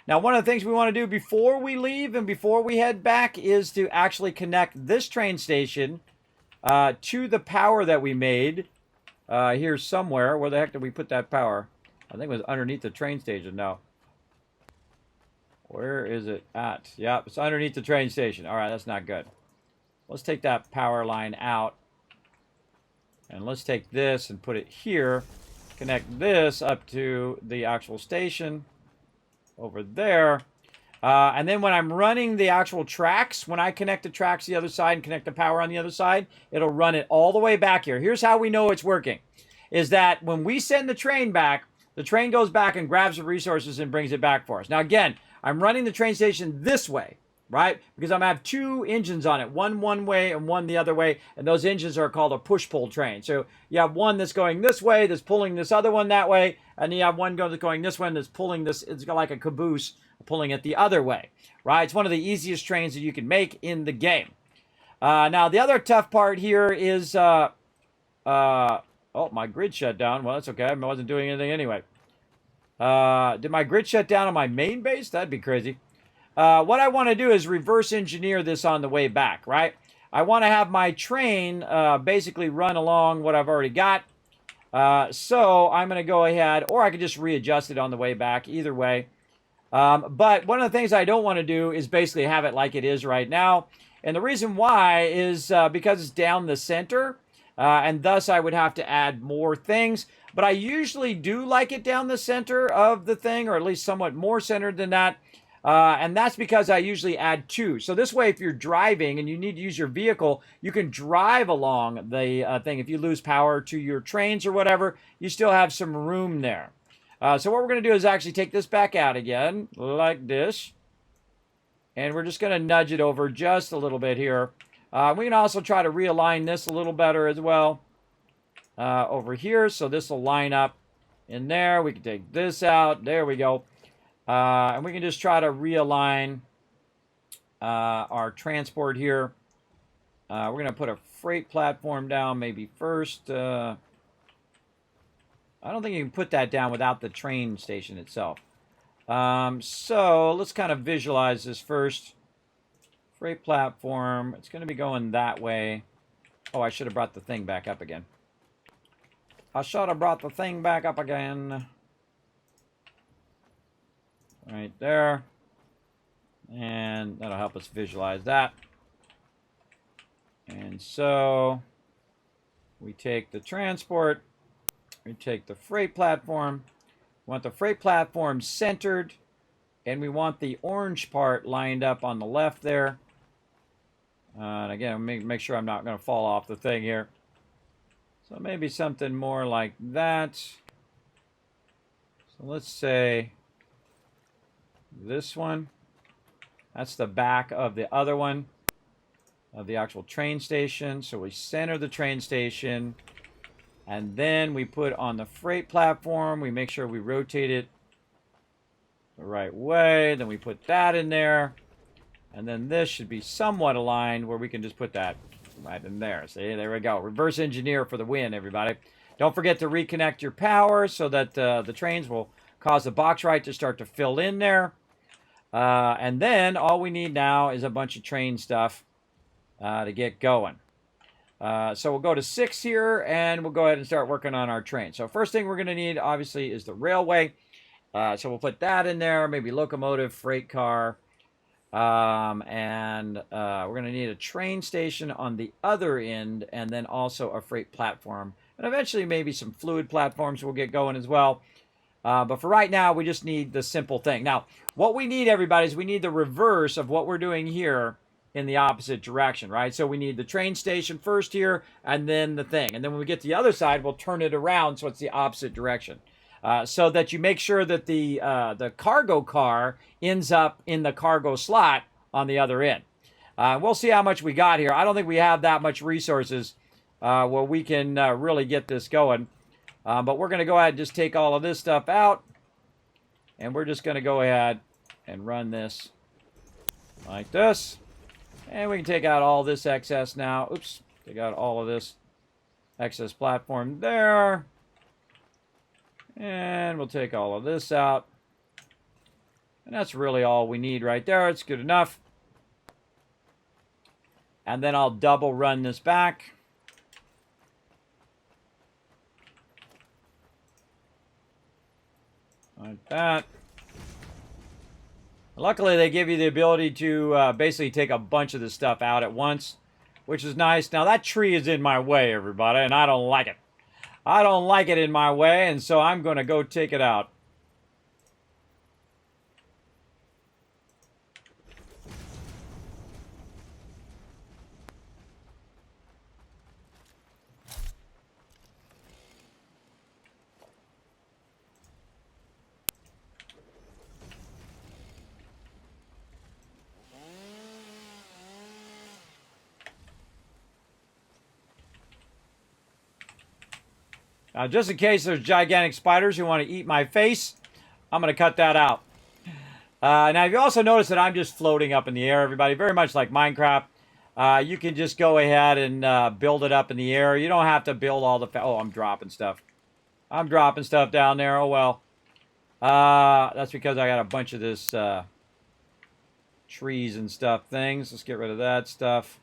Now, one of the things we want to do before we leave and before we head back is to actually connect this train station to the power that we made here somewhere. Where the heck did we put that power? I think it was underneath the train station. No. Where is it at? Yep, it's underneath the train station. All right, that's not good. Let's take that power line out. And let's take this and put it here. Connect this up to the actual station over there. And then when I'm running the actual tracks, when I connect the tracks to the other side and connect the power on the other side, it'll run it all the way back here. Here's how we know it's working. Is that when we send the train back, the train goes back and grabs the resources and brings it back for us. Now again, I'm running the train station this way, right? Because I'm going to have two engines on it, one way and one the other way, and those engines are called a push-pull train. So you have one that's going this way, that's pulling this other one that way, and you have one going this one that's pulling this, it's like a caboose pulling it the other way, right? It's one of the easiest trains that you can make in the game. Now, the other tough part here is, oh, my grid shut down. Well, that's okay. I wasn't doing anything anyway. Did my grid shut down on my main base? That'd be crazy. What I want to do is reverse engineer this on the way back, right? I want to have my train basically run along what I've already got. So I'm going to go ahead, or I could just readjust it on the way back, either way. But one of the things I don't want to do is basically have it like it is right now. And the reason why is because it's down the center, and thus I would have to add more things. But I usually do like it down the center of the thing, or at least somewhat more centered than that. And that's because I usually add 2. So this way, if you're driving and you need to use your vehicle, you can drive along the thing. If you lose power to your trains or whatever, you still have some room there. So what we're going to do is actually take this back out again, like this. And we're just going to nudge it over just a little bit here. We can also try to realign this a little better as well over here. So this will line up in there. We can take this out. There we go. And we can just try to realign our transport here. We're going to put a freight platform down maybe first. I don't think you can put that down without the train station itself. So let's kind of visualize this first. Freight platform. It's going to be going that way. Oh, I should have brought the thing back up again. I should have brought the thing back up again. Right there. And that'll help us visualize that. And so we take the transport, we take the freight platform, We want the freight platform centered, and we want the orange part lined up on the left there. And again, make sure I'm not going to fall off the thing here. So maybe something more like that. So let's say this one. That's the back of the other one, of the actual train station. So we center the train station, and then we put on the freight platform. We make sure we rotate it the right way. Then we put that in there. And then this should be somewhat aligned where we can just put that right in there. See, there we go. Reverse engineer for the win, everybody. Don't forget to reconnect your power so that the trains will cause the box right to start to fill in there. And then all we need now is a bunch of train stuff to get going. So we'll go to 6 here, and we'll go ahead and start working on our train. So first thing we're going to need, obviously, is the railway. So we'll put that in there, maybe locomotive, freight car. And we're going to need a train station on the other end, and then also a freight platform. And eventually maybe some fluid platforms will get going as well. But for right now, we just need the simple thing. Now, what we need, everybody, is we need the reverse of what we're doing here in the opposite direction, right? So we need the train station first here, and then the thing. And then when we get to the other side, we'll turn it around so it's the opposite direction. So that you make sure that the cargo car ends up in the cargo slot on the other end. We'll see how much we got here. I don't think we have that much resources where we can really get this going. But we're going to go ahead and just take all of this stuff out. And we're just going to go ahead and run this like this. And we can take out all this excess now. Oops. Take out all of this excess platform there. And we'll take all of this out. And that's really all we need right there. It's good enough. And then I'll double run this back. Like that. Luckily, they give you the ability to basically take a bunch of this stuff out at once, which is nice. Now, that tree is in my way, everybody, and I don't like it. I don't like it in my way, and so I'm going to go take it out. Now, just in case there's gigantic spiders who want to eat my face, I'm going to cut that out. Now, you also notice that I'm just floating up in the air, everybody. Very much like Minecraft. You can just go ahead and build it up in the air. You don't have to build all the... Oh, I'm dropping stuff. I'm dropping stuff down there. Oh, well. That's because I got a bunch of this trees and stuff things. Let's get rid of that stuff.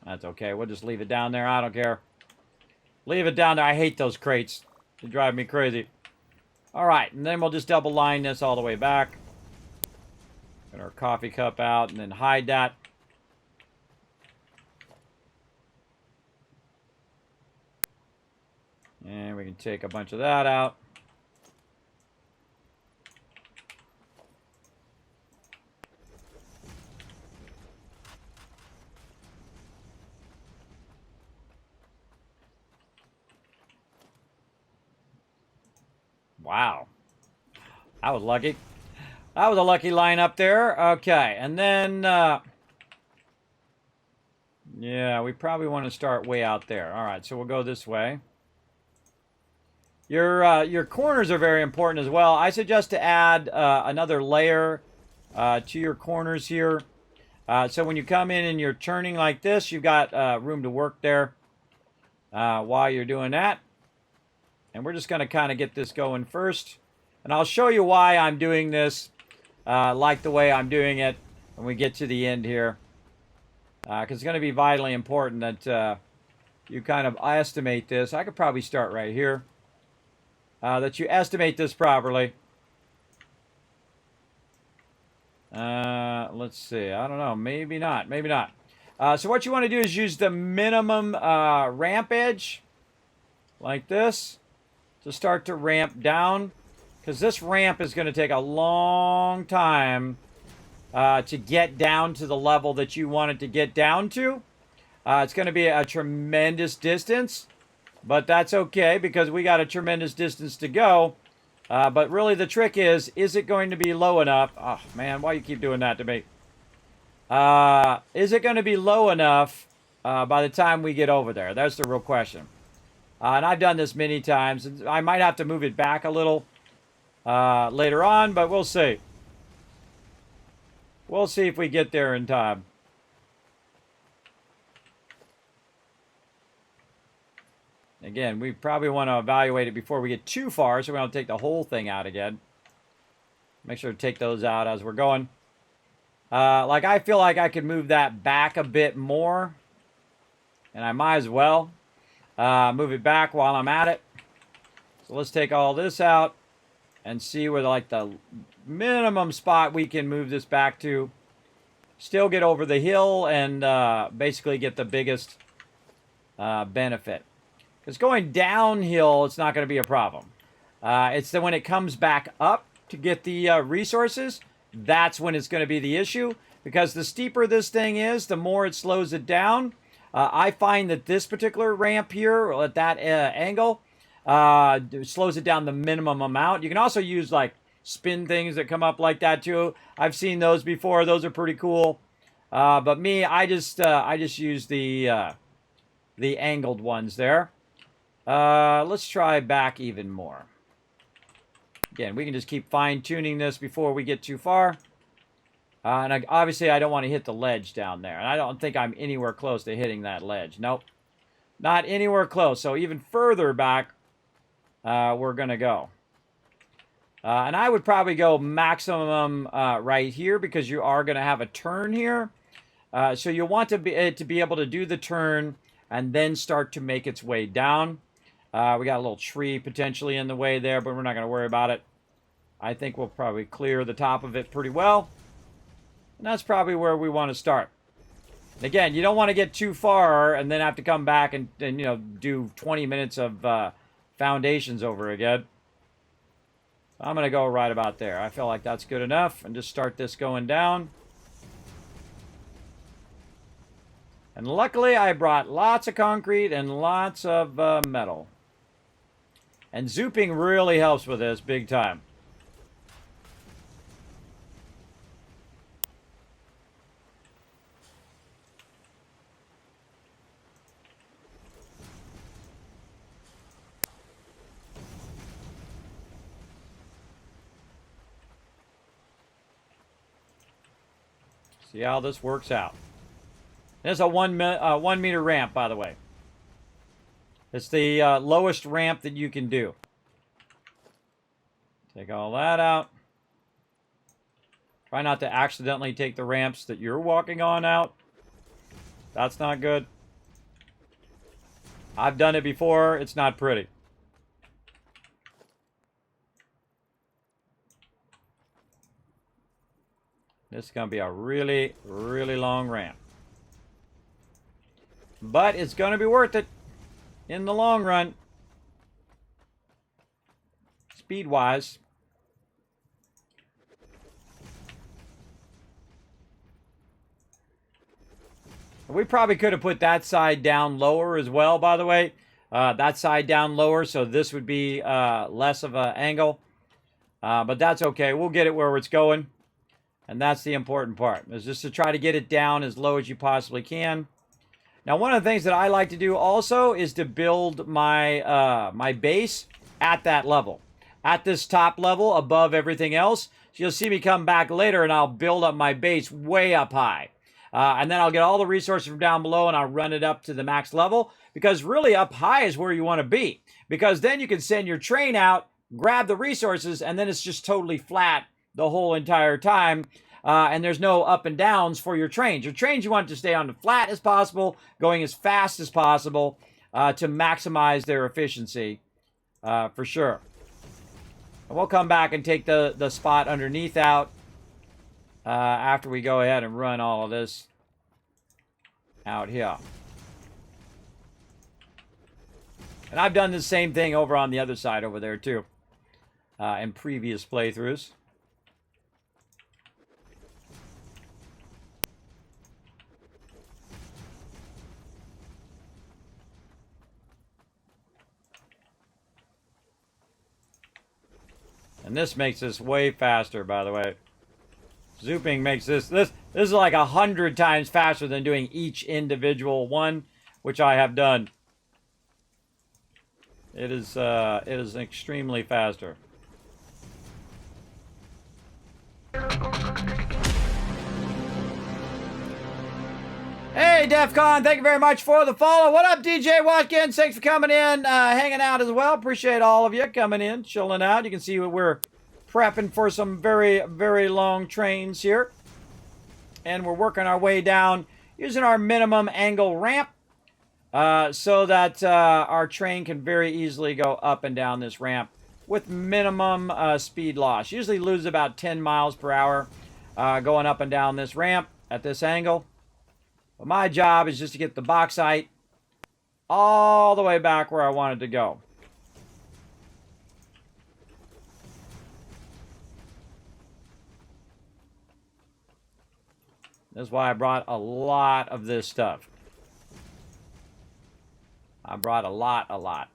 That's okay. We'll just leave it down there. I don't care. Leave it down there. I hate those crates. They drive me crazy. All right, and then we'll just double line this all the way back. Get our coffee cup out and then hide that. And we can take a bunch of that out. Wow. I was lucky. That was a lucky line up there. Okay, and then... yeah, we probably want to start way out there. All right, so we'll go this way. Your corners are very important as well. I suggest to add another layer to your corners here. So when you come in and you're turning like this, you've got room to work there while you're doing that. And we're just going to kind of get this going first. And I'll show you why I'm doing this like the way I'm doing it when we get to the end here. Because it's going to be vitally important that you kind of estimate this. I could probably start right here. That you estimate this properly. Let's see. I don't know. Maybe not. Maybe not. So what you want to do is use the minimum ramp edge. Like this. to start to ramp down, because this ramp is going to take a long time to get down to the level that you want it to get down to. It's going to be a tremendous distance, but that's okay because we got a tremendous distance to go. But really the trick is it going to be low enough? Oh, man, why you keep doing that to me? Is it going to be low enough by the time we get over there? That's the real question. And I've done this many times. I might have to move it back a little later on, but we'll see. We'll see if we get there in time. Again, we probably want to evaluate it before we get too far, so we don't take the whole thing out again. Make sure to take those out as we're going. Like, I feel like I could move that back a bit more. And I might as well move it back while I'm at it. So let's take all this out and see where, like, the minimum spot we can move this back to. Still get over the hill and basically get the biggest benefit. Because going downhill, it's not going to be a problem. It's when it comes back up to get the resources, that's when it's going to be the issue. Because the steeper this thing is, the more it slows it down. I find that this particular ramp here, at that angle, slows it down the minimum amount. You can also use, like, spin things that come up like that, too. I've seen those before. Those are pretty cool. But me, I just use the angled ones there. Let's try back even more. Again, we can just keep fine-tuning this before we get too far. And obviously, I don't want to hit the ledge down there. And I don't think I'm anywhere close to hitting that ledge. Nope. Not anywhere close. So even further back, we're going to go. And I would probably go maximum right here because you are going to have a turn here. So you want to be able to do the turn and then start to make its way down. We got a little tree potentially in the way there, but we're not going to worry about it. I think we'll probably clear the top of it pretty well. And that's probably where we want to start. And again, you don't want to get too far and then have to come back and you know, do 20 minutes of foundations over again. So I'm going to go right about there. I feel like that's good enough. And just start this going down. And luckily, I brought lots of concrete and lots of metal. And zooping really helps with this big time. See how this works out. There's a 1 meter ramp, by the way. It's the lowest ramp that you can do. Take all that out. Try not to accidentally take the ramps that you're walking on out. That's not good. I've done it before. It's not pretty. This is going to be a really, really long ramp. But it's going to be worth it in the long run. Speed-wise. We probably could have put that side down lower as well, by the way. That side down lower, so this would be less of an angle. But that's okay. We'll get it where it's going. And that's the important part, is just to try to get it down as low as you possibly can. Now, one of the things that I like to do also is to build my my base at that level. At this top level, above everything else. So you'll see me come back later and I'll build up my base way up high. And then I'll get all the resources from down below and I'll run it up to the max level. Because really up high is where you want to be. Because then you can send your train out, grab the resources, and then it's just totally flat the whole entire time. And there's no up and downs for your trains. Your trains, you want to stay on the flat as possible, going as fast as possible to maximize their efficiency for sure. And we'll come back and take the spot underneath out after we go ahead and run all of this out here. And I've done the same thing over on the other side over there too, in previous playthroughs. And this makes this way faster, by the way. Zooping makes this is like 100 times faster than doing each individual one, which I have done. It is extremely faster. Hey, DEFCON, thank you very much for the follow. What up, DJ Watkins? Thanks for coming in, hanging out as well. Appreciate all of you coming in, chilling out. You can see we're prepping for some very, very long trains here. And we're working our way down using our minimum angle ramp so that our train can very easily go up and down this ramp with minimum speed loss. Usually lose about 10 miles per hour going up and down this ramp at this angle. But my job is just to get the bauxite all the way back where I wanted to go. That's why I brought a lot of this stuff. I brought a lot.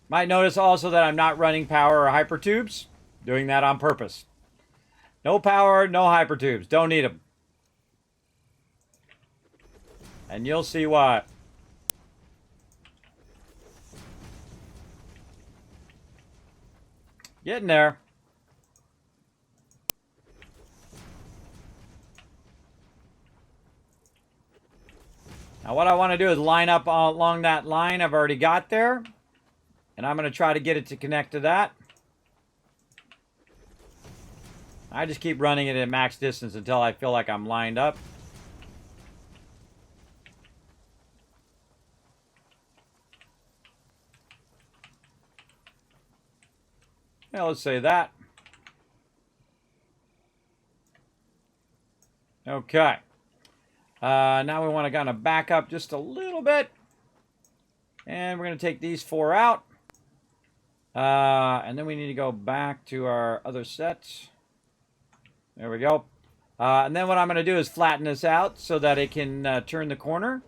Might notice also that I'm not running power or hyper tubes. Doing that on purpose. No power, no hyper tubes. Don't need them. And you'll see why. Getting there. Now what I want to do is line up along that line I've already got there. And I'm going to try to get it to connect to that. I just keep running it at max distance until I feel like I'm lined up. Yeah, let's say that. Okay. Now we want to kind of back up just a little bit. And we're going to take these 4 out. And then we need to go back to our other sets. There we go. And then what I'm going to do is flatten this out so that it can turn the corner.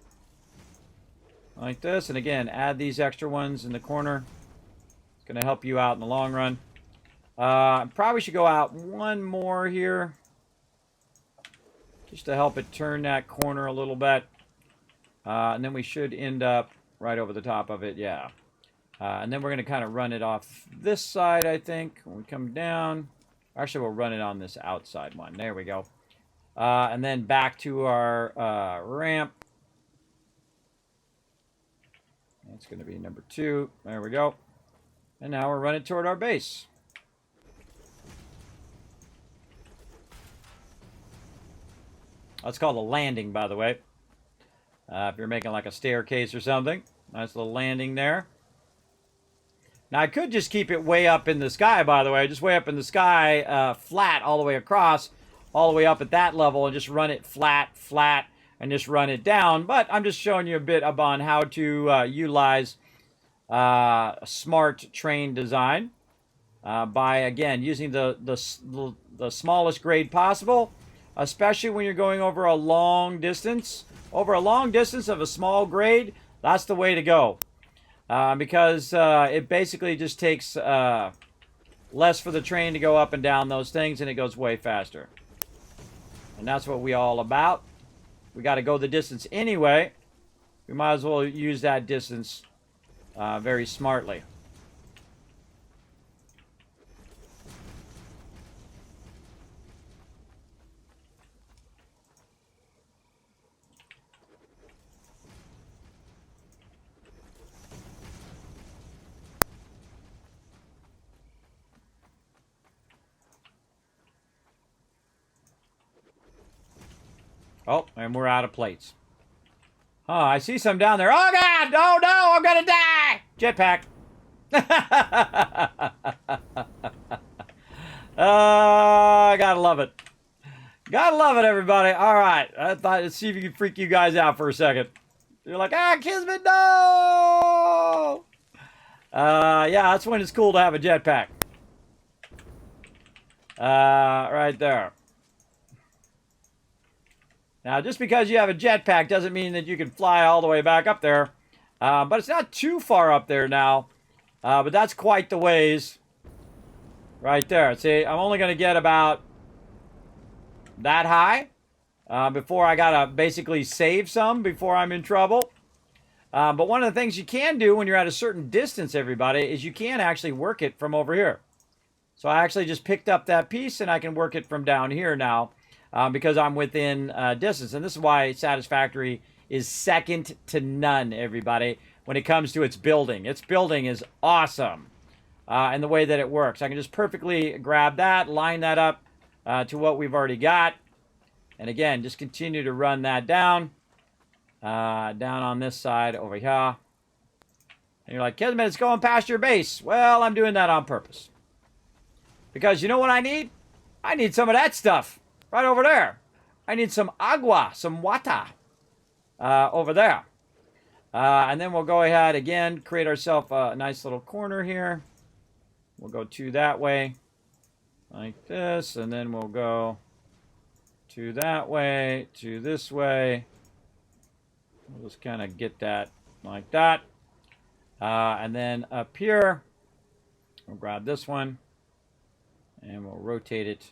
Like this. And again, add these extra ones in the corner. It's going to help you out in the long run. Probably should go out one more here. Just to help it turn that corner a little bit. And then we should end up right over the top of it. Yeah. And then we're going to kind of run it off this side, I think. When we come down. Actually, we'll run it on this outside one. There we go. And then back to our ramp. That's going to be number 2. There we go. And now we're running toward our base. That's called a landing, by the way. If you're making like a staircase or something. Nice little landing there. Now, I could just keep it way up in the sky, by the way. Just way up in the sky, flat all the way across, all the way up at that level, and just run it flat, and just run it down. But I'm just showing you a bit on how to utilize a smart train design by, again, using the smallest grade possible, especially when you're going over a long distance. Over a long distance of a small grade, that's the way to go. Because it basically just takes less for the train to go up and down those things, and it goes way faster. And that's what we're all about. We got to go the distance anyway. We might as well use that distance very smartly. Oh, and we're out of plates. Oh, I see some down there. Oh, God! Oh, no! I'm gonna die! Jetpack. Gotta love it. Gotta love it, everybody. All right. I thought, let's see if you can freak you guys out for a second. You're like, Kismet, no! Yeah, that's when it's cool to have a jetpack. Right there. Now, just because you have a jetpack doesn't mean that you can fly all the way back up there. But it's not too far up there now. But that's quite the ways. Right there. See, I'm only going to get about that high before I got to basically save some before I'm in trouble. But one of the things you can do when you're at a certain distance, everybody, is you can actually work it from over here. So I actually just picked up that piece and I can work it from down here now because I'm within distance. And this is why Satisfactory is second to none, everybody, when it comes to its building. Its building is awesome. And the way that it works. I can just perfectly grab that, line that up to what we've already got. And again, just continue to run that down. Down on this side over here. And you're like, Kismet, it's going past your base. Well, I'm doing that on purpose. Because you know what I need? I need some of that stuff right over there. I need some agua, some water over there. And then we'll go ahead again, create ourselves a nice little corner here. We'll go to that way, like this, and then we'll go to that way, to this way. We'll just kind of get that like that. And then up here, we'll grab this one, and we'll rotate it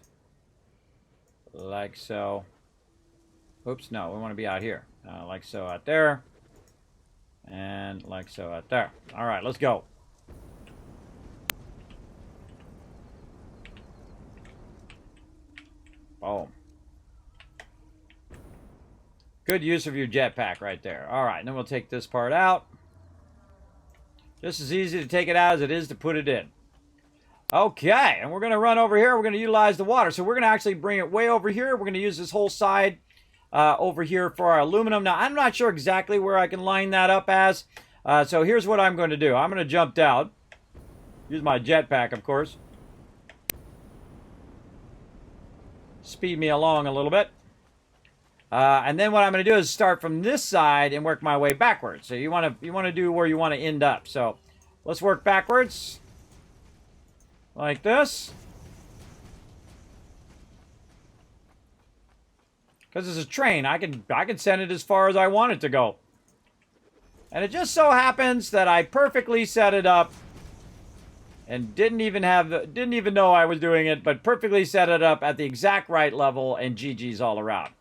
like so. Oops, no, we want to be out here. Like so out there, and like so out there. All right, let's go. Boom. Good use of your jetpack right there. All right, and then we'll take this part out. Just as easy to take it out as it is to put it in. Okay, and we're going to run over here. We're going to utilize the water. So we're going to actually bring it way over here. We're going to use this whole side over here for our aluminum. Now, I'm not sure exactly where I can line that up as. So here's what I'm going to do. I'm going to jump down. Use my jetpack, of course. Speed me along a little bit. And then what I'm going to do is start from this side and work my way backwards. So you want to do where you want to end up. So let's work backwards like this. Because it's a train, I can send it as far as I want it to go. And it just so happens that I perfectly set it up and didn't even know I was doing it, but perfectly set it up at the exact right level, and GG's all around.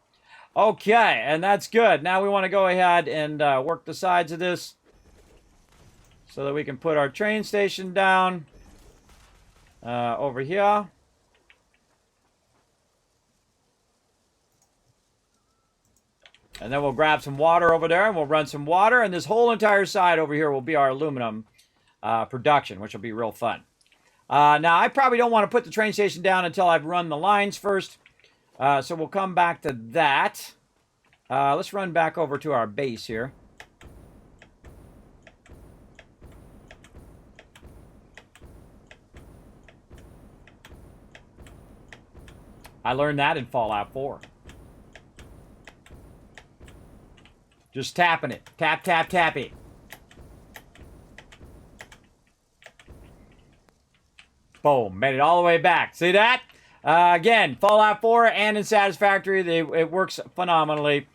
Okay, and that's good. Now we want to go ahead and work the sides of this so that we can put our train station down over here. And then we'll grab some water over there, and we'll run some water, and this whole entire side over here will be our aluminum production, which will be real fun. Now, I probably don't want to put the train station down until I've run the lines first. So we'll come back to that. Let's run back over to our base here. I learned that in Fallout 4. Just tapping it. Tap, tap, tap it. Boom. Made it all the way back. See that? Again, Fallout 4 and in Satisfactory, it works phenomenally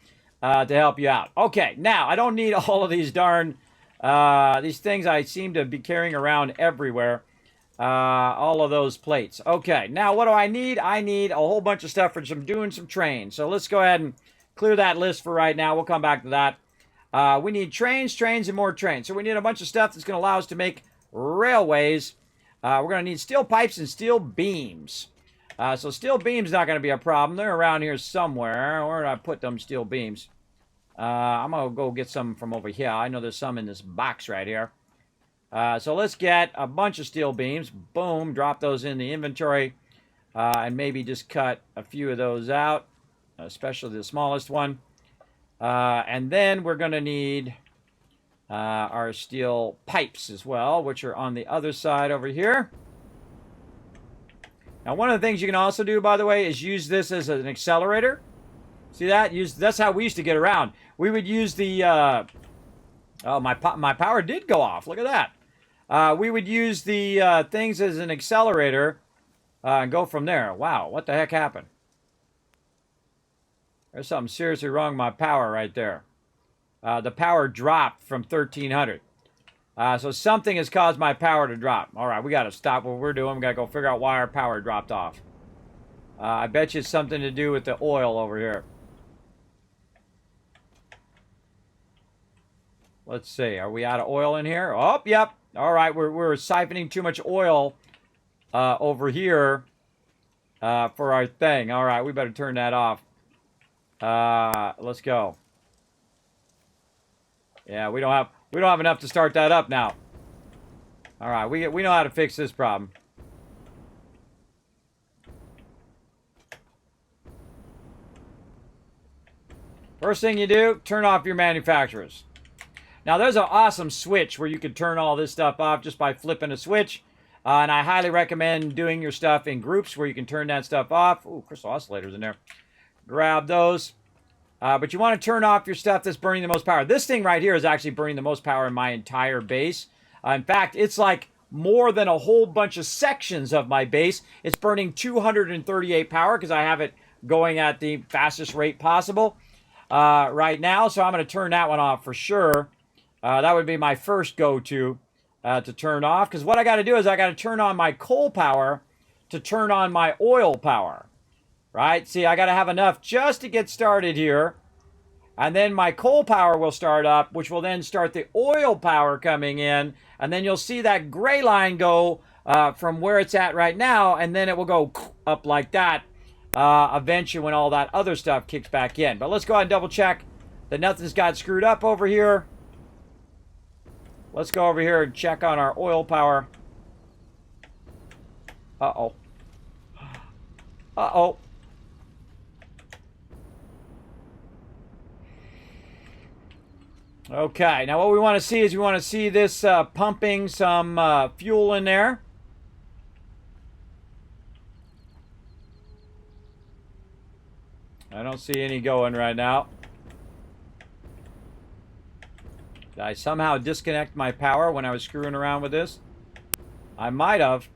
to help you out. Okay, now, I don't need all of these darn, these things I seem to be carrying around everywhere. All of those plates. Okay, now what do I need? I need a whole bunch of stuff for doing some trains. So let's go ahead and clear that list for right now. We'll come back to that. We need trains, and more trains. So we need a bunch of stuff that's going to allow us to make railways. We're going to need steel pipes and steel beams. So steel beams not going to be a problem. They're around here somewhere. Where did I put them steel beams? I'm going to go get some from over here. I know there's some in this box right here. So let's get a bunch of steel beams. Boom. Drop those in the inventory. And maybe just cut a few of those out. Especially the smallest one. And then we're going to need our steel pipes as well, which are on the other side over here. Now, one of the things you can also do, by the way, is use this as an accelerator. See that? That's how we used to get around. We would use the... oh, my power did go off. Look at that. We would use the things as an accelerator and go from there. Wow, what the heck happened? There's something seriously wrong with my power right there. The power dropped from 1300. So something has caused my power to drop. All right, we got to stop what we're doing. We got to go figure out why our power dropped off. I bet you it's something to do with the oil over here. Let's see. Are we out of oil in here? Oh, yep. All right, we're siphoning too much oil over here for our thing. All right, we better turn that off. Let's go. Yeah, we don't have enough to start that up now. All right, we know how to fix this problem. First thing you do, turn off your manufacturers. Now, there's an awesome switch where you can turn all this stuff off just by flipping a switch. And I highly recommend doing your stuff in groups where you can turn that stuff off. Ooh, crystal oscillators in there. Grab those. But you want to turn off your stuff that's burning the most power. This thing right here is actually burning the most power in my entire base. In fact, it's like more than a whole bunch of sections of my base. It's burning 238 power because I have it going at the fastest rate possible right now. So I'm going to turn that one off for sure. That would be my first go-to to turn off. Because what I got to do is I got to turn on my coal power to turn on my oil power. Right? See, I got to have enough just to get started here. And then my coal power will start up, which will then start the oil power coming in. And then you'll see that gray line go from where it's at right now. And then it will go up like that eventually when all that other stuff kicks back in. But let's go ahead and double check that nothing's got screwed up over here. Let's go over here and check on our oil power. Uh-oh. Uh-oh. Okay, now what we want to see is we want to see this pumping some fuel in there. I don't see any going right now. Did I somehow disconnect my power when I was screwing around with this? I might have.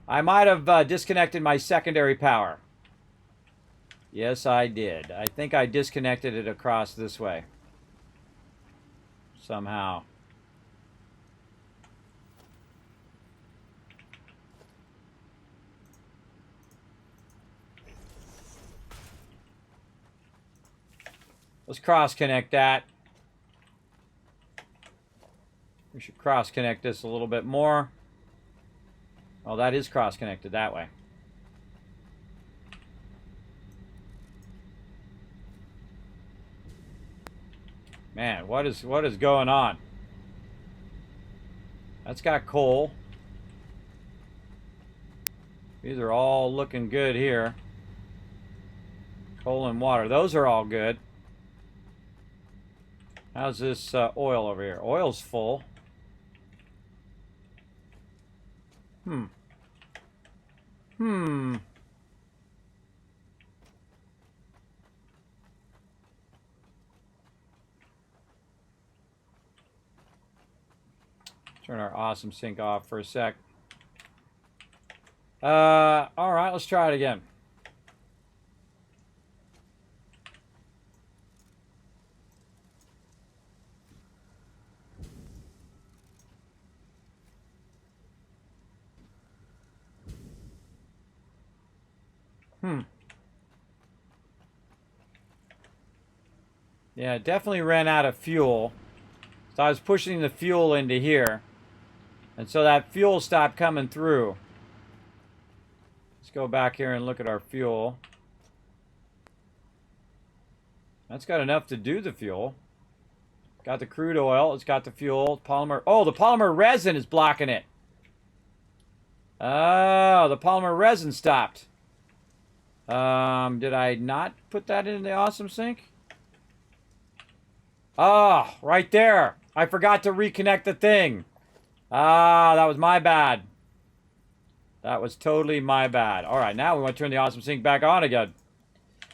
I might have disconnected my secondary power. Yes, I did. I think I disconnected it across this way. Somehow. Let's cross-connect that. We should cross-connect this a little bit more. Oh, that is cross-connected that way. Man, what is going on? That's got coal. These are all looking good here. Coal and water. Those are all good. How's this oil over here? Oil's full. Turn our awesome sync off for a sec. All right, let's try it again. Yeah, it definitely ran out of fuel. So I was pushing the fuel into here. And so that fuel stopped coming through. Let's go back here and look at our fuel. That's got enough to do the fuel. Got the crude oil. It's got the fuel. Polymer. Oh, the polymer resin is blocking it. Oh, the polymer resin stopped. Did I not put that in the awesome sync? Oh, right there. I forgot to reconnect the thing. Ah, that was my bad. That was totally my bad. All right, now we want to turn the awesome sink back on again.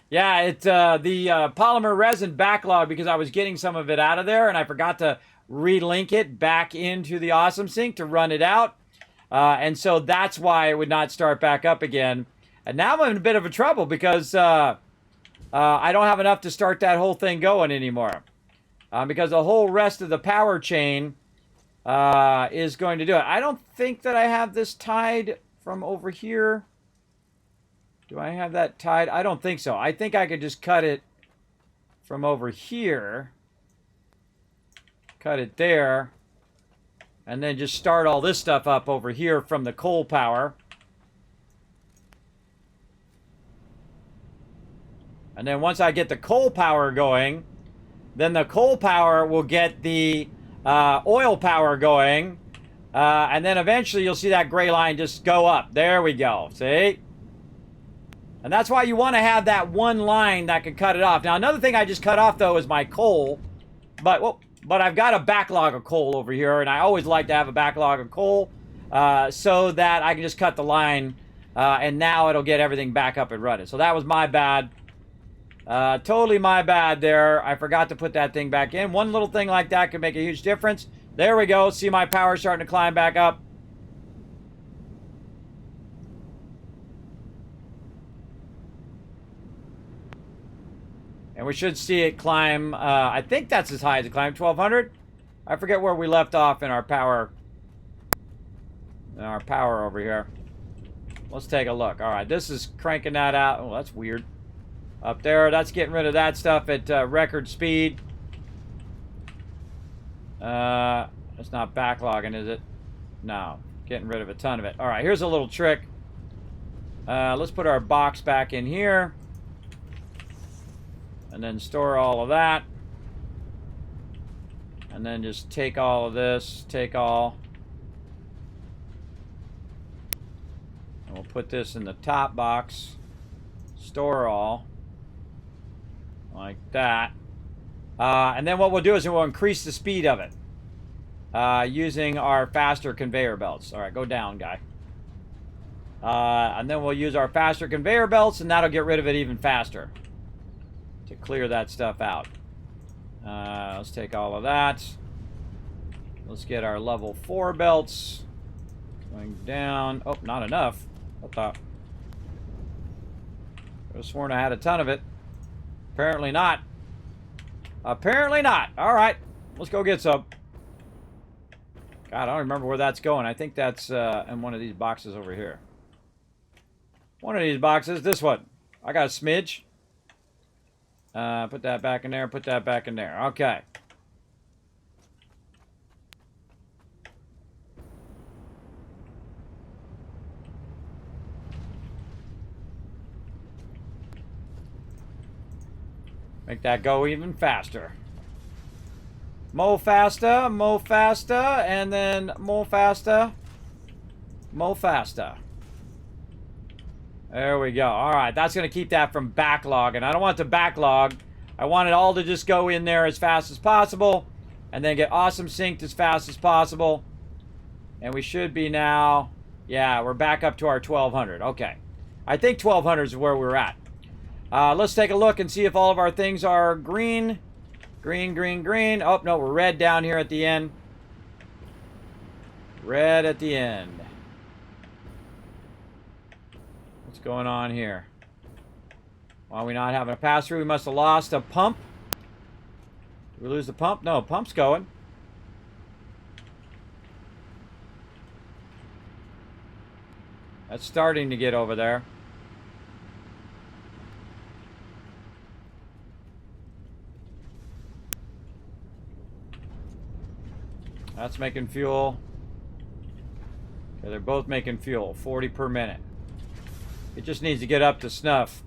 Yeah, it's the polymer resin backlog because I was getting some of it out of there and I forgot to relink it back into the awesome sink to run it out. And so that's why it would not start back up again. And now I'm in a bit of a trouble because I don't have enough to start that whole thing going anymore. Because the whole rest of the power chain is going to do it. I don't think that I have this tied from over here. Do I have that tied? I don't think so. I think I could just cut it from over here. Cut it there. And then just start all this stuff up over here from the coal power. And then once I get the coal power going, then the coal power will get the oil power going. And then eventually you'll see that gray line just go up. There we go. See? And that's why you want to have that one line that can cut it off. Now, another thing I just cut off, though, is my coal. But I've got a backlog of coal over here, and I always like to have a backlog of coal so that I can just cut the line, and now it'll get everything back up and running. So that was my bad. Totally my bad there. I forgot to put that thing back in. One little thing like that can make a huge difference. There we go. See my power starting to climb back up. And we should see it climb, I think that's as high as it climbed, 1200? I forget where we left off in our power. Over here. Let's take a look. All right, this is cranking that out. Oh, that's weird. Up there, that's getting rid of that stuff at record speed. It's not backlogging, is it? No, getting rid of a ton of it. All right, here's a little trick. Let's put our box back in here. And then store all of that. And then just take all of this, take all. And we'll put this in the top box. Store all. Like that. And then what we'll do is we'll increase the speed of it. Using our faster conveyor belts. Alright, go down, guy. And then we'll use our faster conveyor belts and that'll get rid of it even faster. To clear that stuff out. Let's take all of that. Let's get our level 4 belts. Going down. Oh, not enough. I thought. I could have sworn I had a ton of it. Apparently not. Apparently not. Alright. Let's go get some. God, I don't remember where that's going. I think that's in one of these boxes over here. One of these boxes. This one. I got a smidge. Put that back in there, put that back in there. Okay. Make that go even faster. Mo faster, and then mo faster, mo faster. There we go. All right, that's going to keep that from backlogging. I don't want it to backlog. I want it all to just go in there as fast as possible and then get awesome synced as fast as possible. And we should be now, yeah, we're back up to our 1200. Okay. I think 1200 is where we're at. Let's take a look and see if all of our things are green. Green, green, green. Oh, no, we're red down here at the end. Red at the end. What's going on here? Why are we not having a pass-through? We must have lost a pump. Did we lose the pump? No, pump's going. That's starting to get over there. That's making fuel. Okay, they're both making fuel. 40 per minute. It just needs to get up to snuff.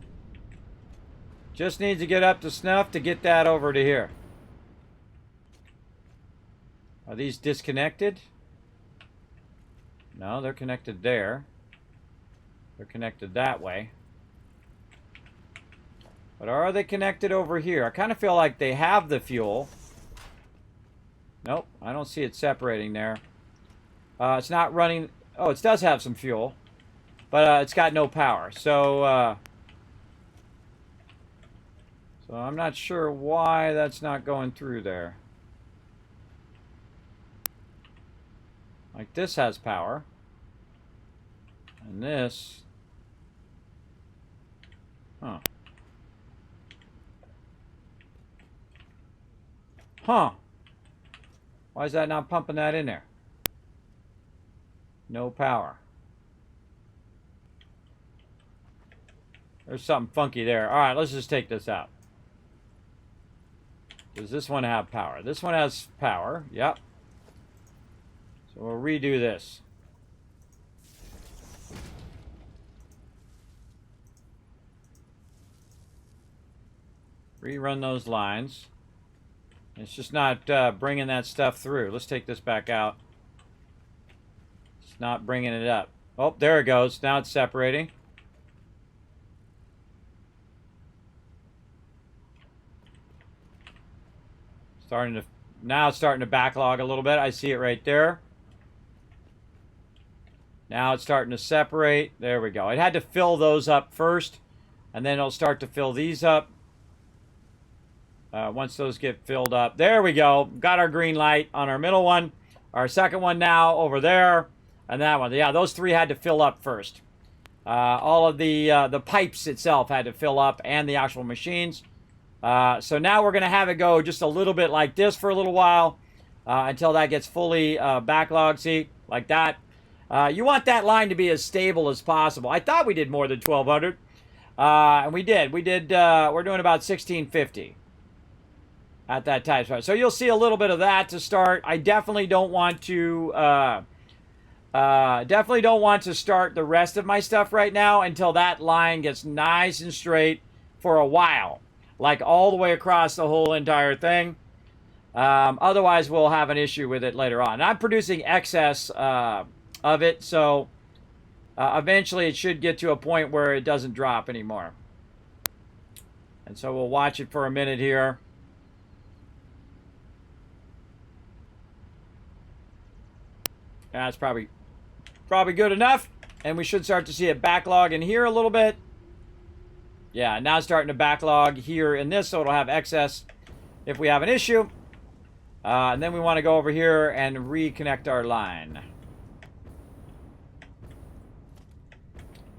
Just needs to get up to snuff to get that over to here. Are these disconnected? No, they're connected there. They're connected that way. But are they connected over here? I kind of feel like they have the fuel. Nope, I don't see it separating there. It's not running. Oh, it does have some fuel. but it's got no power. So I'm not sure why that's not going through there. Like this has power. And this... Huh. Huh. Why is that not pumping that in there? No power. There's something funky there. Alright, let's just take this out. Does this one have power? This one has power. Yep. So we'll redo this. Rerun those lines. It's just not bringing that stuff through. Let's take this back out. It's not bringing it up. Oh, there it goes. Now it's separating. Now it's starting to backlog a little bit. I see it right there. Now it's starting to separate. There we go. It had to fill those up first, and then it'll start to fill these up. Once those get filled up. There we go. Got our green light on our middle one. Our second one now over there. And that one. Yeah, those three had to fill up first. All of the pipes itself had to fill up, and the actual machines. So now we're going to have it go just a little bit like this for a little while. Until that gets fully backlogged. See? Like that. You want that line to be as stable as possible. I thought we did more than 1,200. And we did. We're doing about 1,650. At that time. So you'll see a little bit of that to start. I definitely don't want to start the rest of my stuff right now until that line gets nice and straight for a while. Like all the way across the whole entire thing. Otherwise, we'll have an issue with it later on. And I'm producing excess of it, so eventually it should get to a point where it doesn't drop anymore. And so we'll watch it for a minute here. That's probably good enough. And we should start to see it backlog in here a little bit. Yeah, now it's starting to backlog here in this, so it'll have excess if we have an issue. And then we want to go over here and reconnect our line.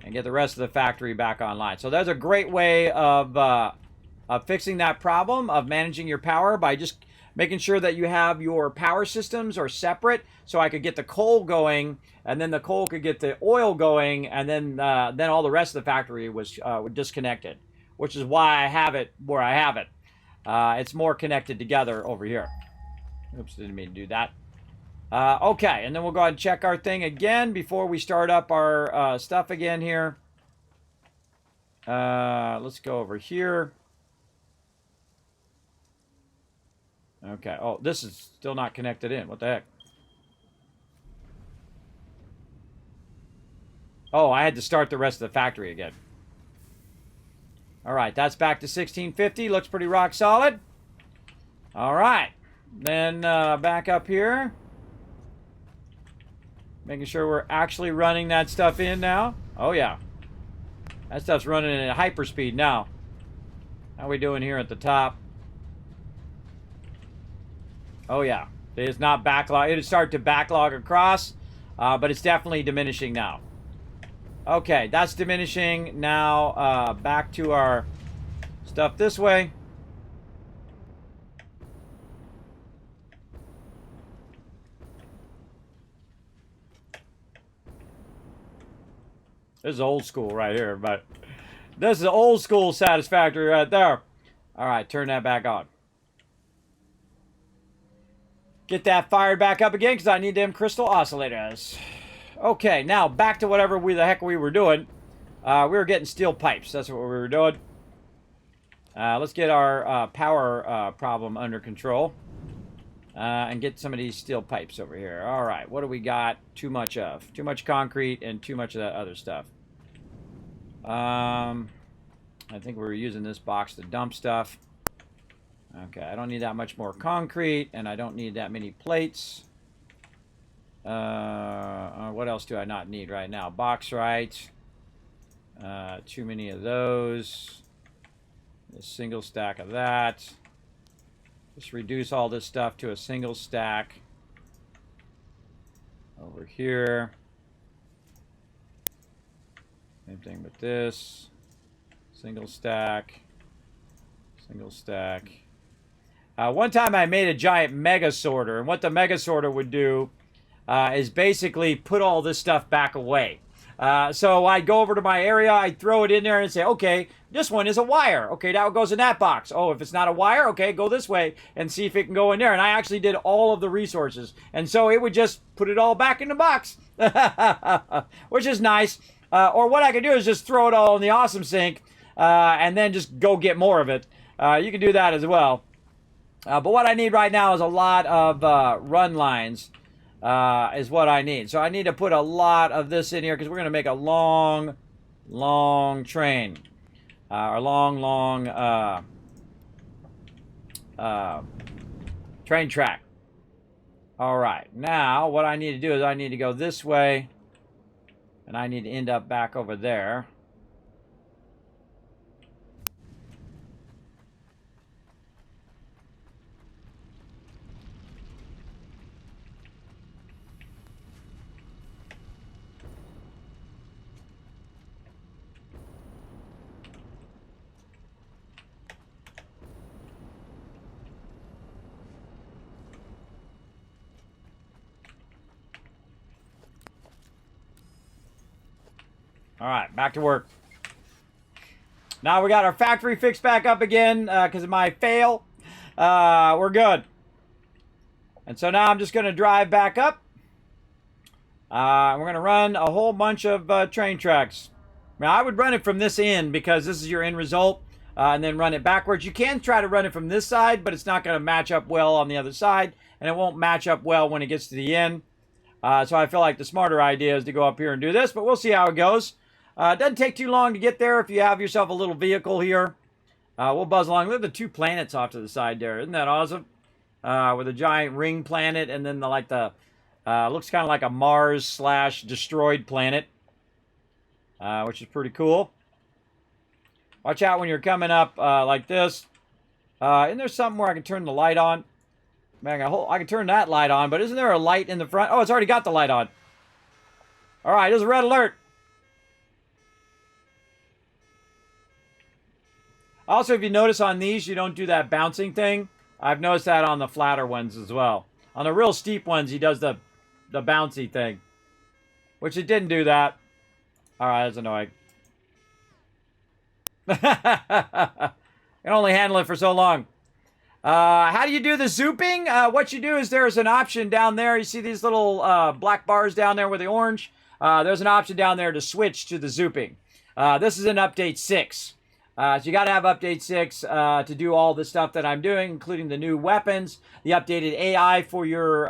And get the rest of the factory back online. So that's a great way of fixing that problem of managing your power by just making sure that you have your power systems are separate, so I could get the coal going, and then the coal could get the oil going, and then all the rest of the factory was disconnected, which is why I have it where I have it. It's more connected together over here. Oops, didn't mean to do that. Okay, and then we'll go ahead and check our thing again before we start up our stuff again here. Let's go over here. Okay. Oh, this is still not connected in. What the heck? Oh, I had to start the rest of the factory again. All right, that's back to 1650. Looks pretty rock solid. All right. Then back up here. Making sure we're actually running that stuff in now. Oh, yeah. That stuff's running at hyperspeed now. How are we doing here at the top? Oh, yeah. It is not backlog. It'll start to backlog across, but it's definitely diminishing now. Okay, that's diminishing. Now, back to our stuff this way. This is old school right here, but this is old school Satisfactory right there. All right, turn that back on. Get that fired back up again because I need them crystal oscillators. Okay, now back to whatever the heck we were doing. We were getting steel pipes. That's what we were doing. Let's get our power problem under control. And get some of these steel pipes over here. All right, what do we got too much of? Too much concrete and too much of that other stuff. I think we were using this box to dump stuff. Okay, I don't need that much more concrete, and I don't need that many plates. What else do I not need right now? Bauxite. Too many of those. A single stack of that. Just reduce all this stuff to a single stack. Over here. Same thing with this. Single stack. Single stack. One time I made a giant mega sorter, and what the mega sorter would do is basically put all this stuff back away. So I'd go over to my area, I'd throw it in there and say, okay, this one is a wire. Okay, that goes in that box. Oh, if it's not a wire, okay, go this way and see if it can go in there. And I actually did all of the resources. And so it would just put it all back in the box, which is nice. Or what I could do is just throw it all in the awesome sink and then just go get more of it. You can do that as well. But what I need right now is a lot of run lines. Is what I need. So I need to put a lot of this in here because we're going to make a long, long train. Or long train track. All right. Now, what I need to do is I need to go this way. And I need to end up back over there. All right, back to work. Now we got our factory fixed back up again because of my fail. We're good. And so now I'm just going to drive back up. We're going to run a whole bunch of train tracks. Now, I would run it from this end because this is your end result, and then run it backwards. You can try to run it from this side, but it's not going to match up well on the other side, and it won't match up well when it gets to the end. So I feel like the smarter idea is to go up here and do this, but we'll see how it goes. It doesn't take too long to get there if you have yourself a little vehicle here. We'll buzz along. Look at the two planets off to the side there. Isn't that awesome? With a giant ring planet and then looks kind of like a Mars/destroyed planet, which is pretty cool. Watch out when you're coming up like this. Isn't there something where I can turn the light on? Man, I can turn that light on, but isn't there a light in the front? Oh, it's already got the light on. All right, there's a red alert. Also, if you notice on these, you don't do that bouncing thing. I've noticed that on the flatter ones as well. On the real steep ones, he does the bouncy thing. Which it didn't do that. Alright, that's annoying. Can only handle it for so long. How do you do the zooping? What you do is there's an option down there. You see these little black bars down there with the orange? There's an option down there to switch to the zooping. This is in update 6. So you got to have update 6 to do all the stuff that I'm doing, including the new weapons, the updated AI for your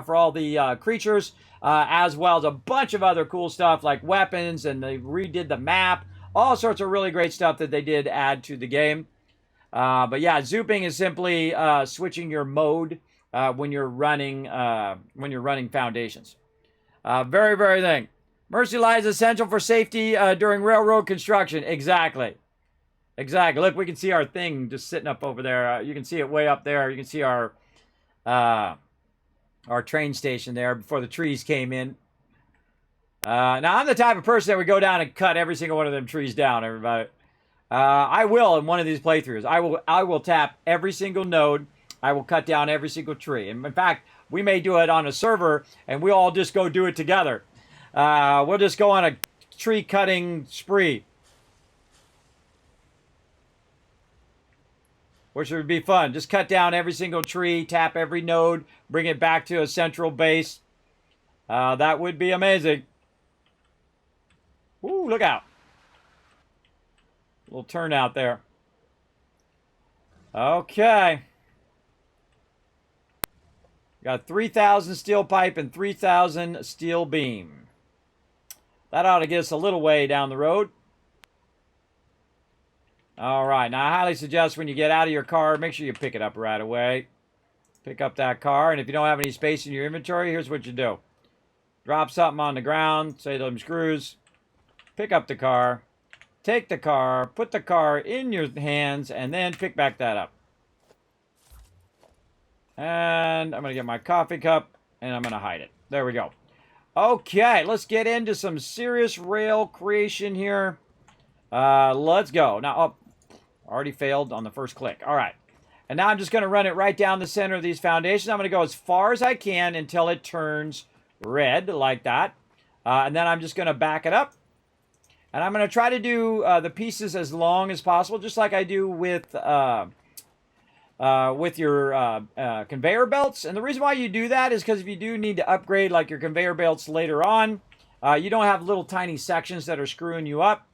for all the creatures, as well as a bunch of other cool stuff like weapons, and they redid the map, all sorts of really great stuff that they did add to the game. But yeah, zooping is simply switching your mode when you're running foundations. Very, very thing. Mercy light is essential for safety during railroad construction. Exactly. Exactly. Look, we can see our thing just sitting up over there. You can see it way up there. You can see our train station there before the trees came in. Now, I'm the type of person that would go down and cut every single one of them trees down, everybody. I will in one of these playthroughs. I will tap every single node. I will cut down every single tree. And in fact, we may do it on a server, and we all just go do it together. We'll just go on a tree cutting spree, which would be fun. Just cut down every single tree, tap every node, bring it back to a central base. That would be amazing. Ooh, look out. Little turnout there. Okay. Got 3,000 steel pipe and 3,000 steel beam. That ought to get us a little way down the road. All right, now I highly suggest when you get out of your car, make sure you pick it up right away. Pick up that car, and if you don't have any space in your inventory, here's what you do. Drop something on the ground, say them screws, pick up the car, take the car, put the car in your hands, and then pick back that up. And I'm going to get my coffee cup, and I'm going to hide it. There we go. Okay, let's get into some serious rail creation here. Let's go. Now, oh, already failed on the first click. All right. And now I'm just going to run it right down the center of these foundations. I'm going to go as far as I can until it turns red, like that. And then I'm just going to back it up. And I'm going to try to do the pieces as long as possible, just like I do with your conveyor belts. And the reason why you do that is because if you do need to upgrade like your conveyor belts later on, you don't have little tiny sections that are screwing you up.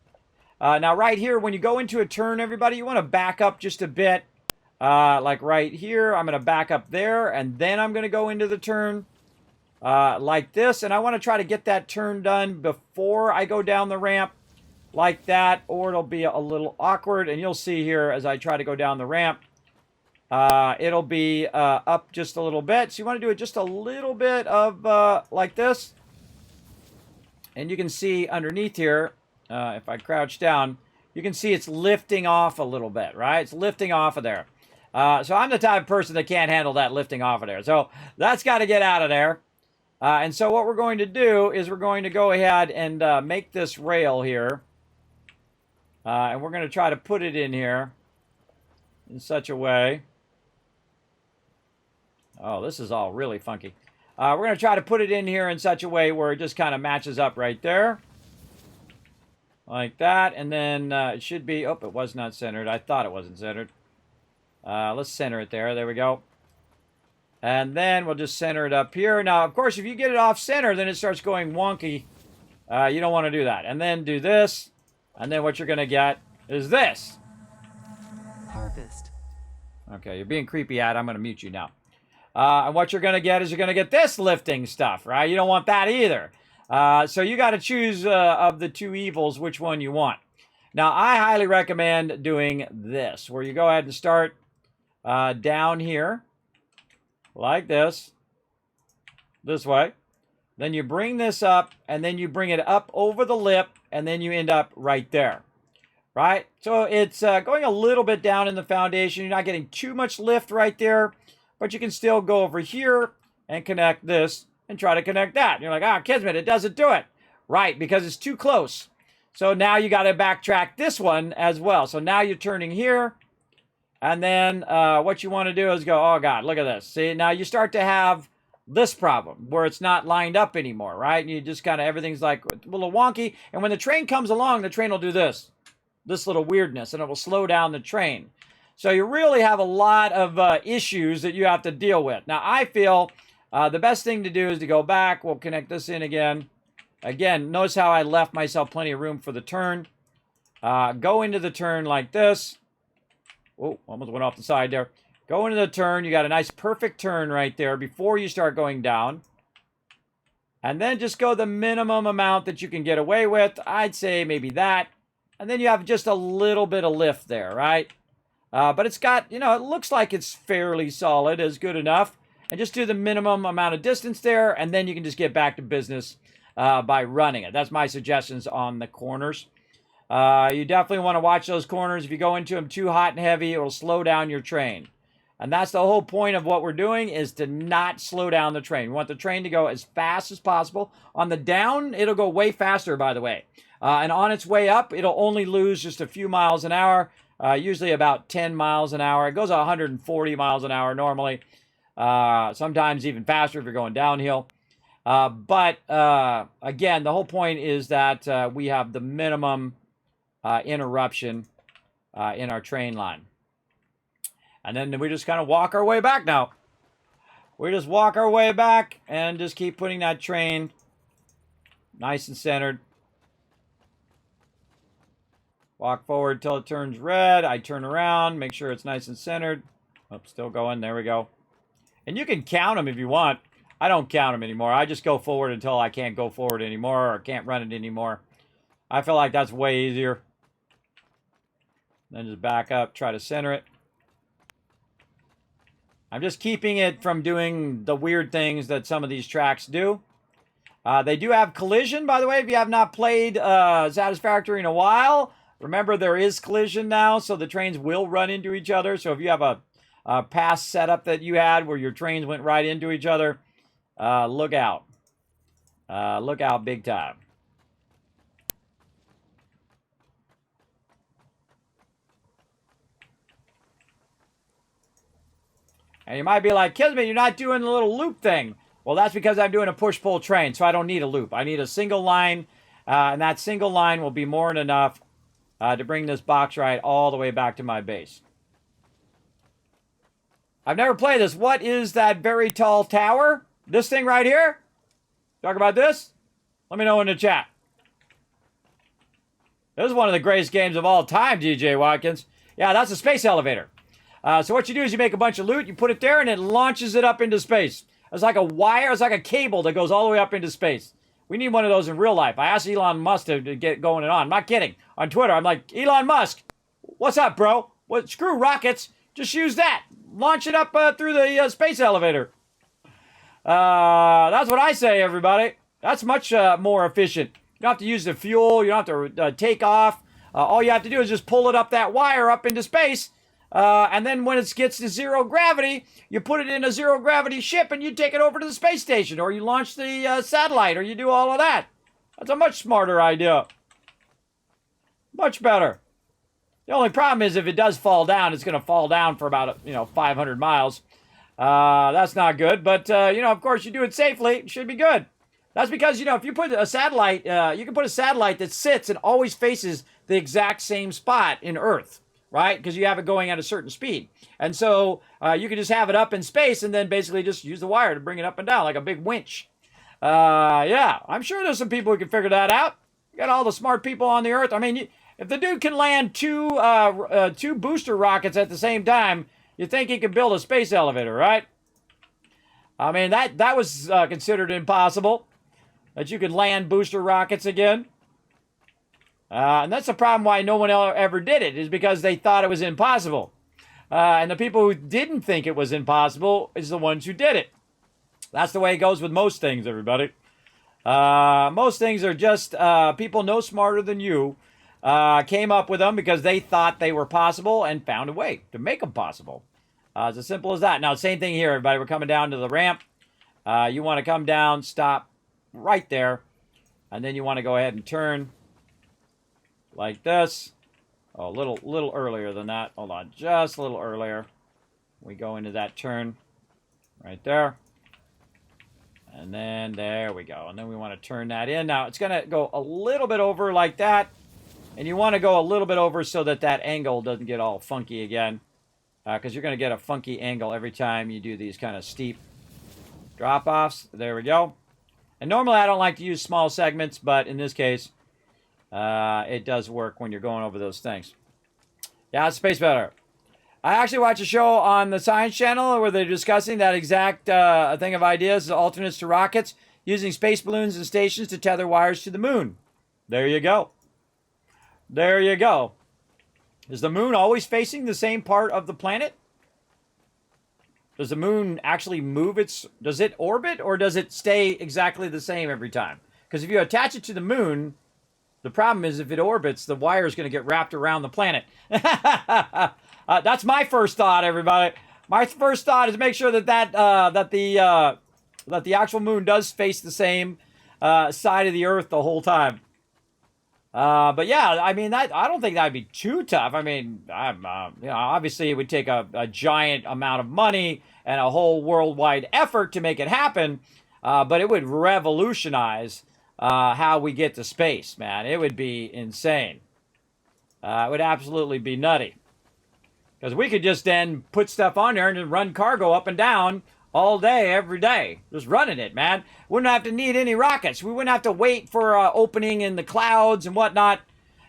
Now right here, when you go into a turn, everybody, you want to back up just a bit. Like right here, I'm going to back up there, and then I'm going to go into the turn like this. And I want to try to get that turn done before I go down the ramp like that, or it'll be a little awkward. And you'll see here as I try to go down the ramp, it'll be up just a little bit. So you want to do it just a little bit of like this. And you can see underneath here, if I crouch down, you can see it's lifting off a little bit, right? It's lifting off of there. So I'm the type of person that can't handle that lifting off of there. So that's got to get out of there. And so what we're going to do is we're going to go ahead and make this rail here. And we're going to try to put it in here in such a way. Oh, this is all really funky. We're going to try to put it in here in such a way where it just kind of matches up right there. Like that. And then it should be... Oh, it was not centered. I thought it wasn't centered. Let's center it there. There we go. And then we'll just center it up here. Now, of course, if you get it off center, then it starts going wonky. You don't want to do that. And then do this. And then what you're going to get is this. Harvest. Okay, you're being creepy, Ad. I'm going to mute you now. And what you're going to get is you're going to get this lifting stuff, right? You don't want that either. So you got to choose of the two evils which one you want. Now, I highly recommend doing this, where you go ahead and start down here, like this way. Then you bring this up, and then you bring it up over the lip, and then you end up right there, right? So it's going a little bit down in the foundation. You're not getting too much lift right there, but you can still go over here and connect this and try to connect that. And you're like, ah, Kismet, it doesn't do it. Right, because it's too close. So now you got to backtrack this one as well. So now you're turning here. And then what you want to do is go, oh, God, look at this. See, now you start to have this problem where it's not lined up anymore, right? And you just kind of, everything's like a little wonky. And when the train comes along, the train will do this little weirdness, and it will slow down the train. So you really have a lot of issues that you have to deal with. Now, I feel the best thing to do is to go back. We'll connect this in again. Again, notice how I left myself plenty of room for the turn. Go into the turn like this. Oh, almost went off the side there. Go into the turn. You got a nice perfect turn right there before you start going down. And then just go the minimum amount that you can get away with. I'd say maybe that. And then you have just a little bit of lift there, right? But it's got, you know, it looks like it's fairly solid, is good enough. And just do the minimum amount of distance there, and then you can just get back to business by running it. That's my suggestions on the corners. You definitely want to watch those corners. If you go into them too hot and heavy, it will slow down your train. And that's the whole point of what we're doing, is to not slow down the train. We want the train to go as fast as possible. On the down, it'll go way faster, by the way. And on its way up, it'll only lose just a few miles an hour, usually about 10 miles an hour. It goes 140 miles an hour normally, sometimes even faster if you're going downhill. But again, the whole point is that we have the minimum interruption in our train line. And then we just kind of walk our way back now. We just walk our way back and just keep putting that train nice and centered. Walk forward till it turns red. I turn around, make sure it's nice and centered. Oh, still going. There we go. And you can count them if you want. I don't count them anymore. I just go forward until I can't go forward anymore or can't run it anymore. I feel like that's way easier. Then just back up, try to center it. I'm just keeping it from doing the weird things that some of these tracks do. They do have collision, by the way. If you have not played Satisfactory in a while, Remember, there is collision now, so the trains will run into each other. So if you have a past setup that you had where your trains went right into each other, look out. Look out big time. And you might be like, Kismet, you're not doing the little loop thing. Well, that's because I'm doing a push-pull train, so I don't need a loop. I need a single line, and that single line will be more than enough to bring this box ride all the way back to my base. I've never played this. What is that very tall tower? This thing right here? Talk about this? Let me know in the chat. This is one of the greatest games of all time, DJ Watkins. Yeah, that's a space elevator. So what you do is you make a bunch of loot, you put it there, and it launches it up into space. It's like a wire, it's like a cable that goes all the way up into space. We need one of those in real life. I asked Elon Musk to get going and on. I'm not kidding. On Twitter, I'm like, Elon Musk, what's up, bro? Well, screw rockets. Just use that. Launch it up through the space elevator. That's what I say, everybody. That's much more efficient. You don't have to use the fuel. You don't have to take off. All you have to do is just pull it up that wire up into space. And then when it gets to zero gravity, you put it in a zero gravity ship and you take it over to the space station, or you launch the satellite, or you do all of that. That's a much smarter idea. Much better. The only problem is if it does fall down, it's going to fall down for about 500 miles. That's not good, but of course you do it safely. It should be good. That's because if you put a satellite, you can put a satellite that sits and always faces the exact same spot in Earth. Right? Because you have it going at a certain speed. And so you can just have it up in space and then basically just use the wire to bring it up and down like a big winch. Yeah, I'm sure there's some people who can figure that out. You got all the smart people on the Earth. I mean, if the dude can land two booster rockets at the same time, you think he could build a space elevator, right? I mean, that was considered impossible, that you could land booster rockets again. And that's the problem why no one ever did it, is because they thought it was impossible. And the people who didn't think it was impossible is the ones who did it. That's the way it goes with most things, everybody. Most things are just people no smarter than you came up with them because they thought they were possible and found a way to make them possible. It's as simple as that. Now, same thing here, everybody. We're coming down to the ramp. You want to come down, stop right there, and then you want to go ahead and turn like this. Oh, a little earlier than that. Hold on, just a little earlier. We go into that turn right there. And then there we go. And then we want to turn that in. Now, it's going to go a little bit over like that. And you want to go a little bit over so that that angle doesn't get all funky again. Because you're going to get a funky angle every time you do these kind of steep drop-offs. There we go. And normally I don't like to use small segments, but in this case, it does work when you're going over those things. Yeah, it's Space Better. I actually watched a show on the Science Channel where they're discussing that exact thing of ideas, alternates to rockets, using space balloons and stations to tether wires to the moon. There you go. There you go. Is the moon always facing the same part of the planet? Does the moon actually move does it orbit, or does it stay exactly the same every time? Because if you attach it to the moon, the problem is if it orbits, the wire is going to get wrapped around the planet. That's my first thought, everybody. My first thought is make sure that the actual moon does face the same side of the Earth the whole time. But yeah, I mean, I don't think that'd be too tough. I mean, obviously it would take a giant amount of money and a whole worldwide effort to make it happen. But it would revolutionize how we get to space, man. It would be insane. It would absolutely be nutty. Because we could just then put stuff on there and just run cargo up and down all day, every day. Just running it, man. Wouldn't have to need any rockets. We wouldn't have to wait for opening in the clouds and whatnot.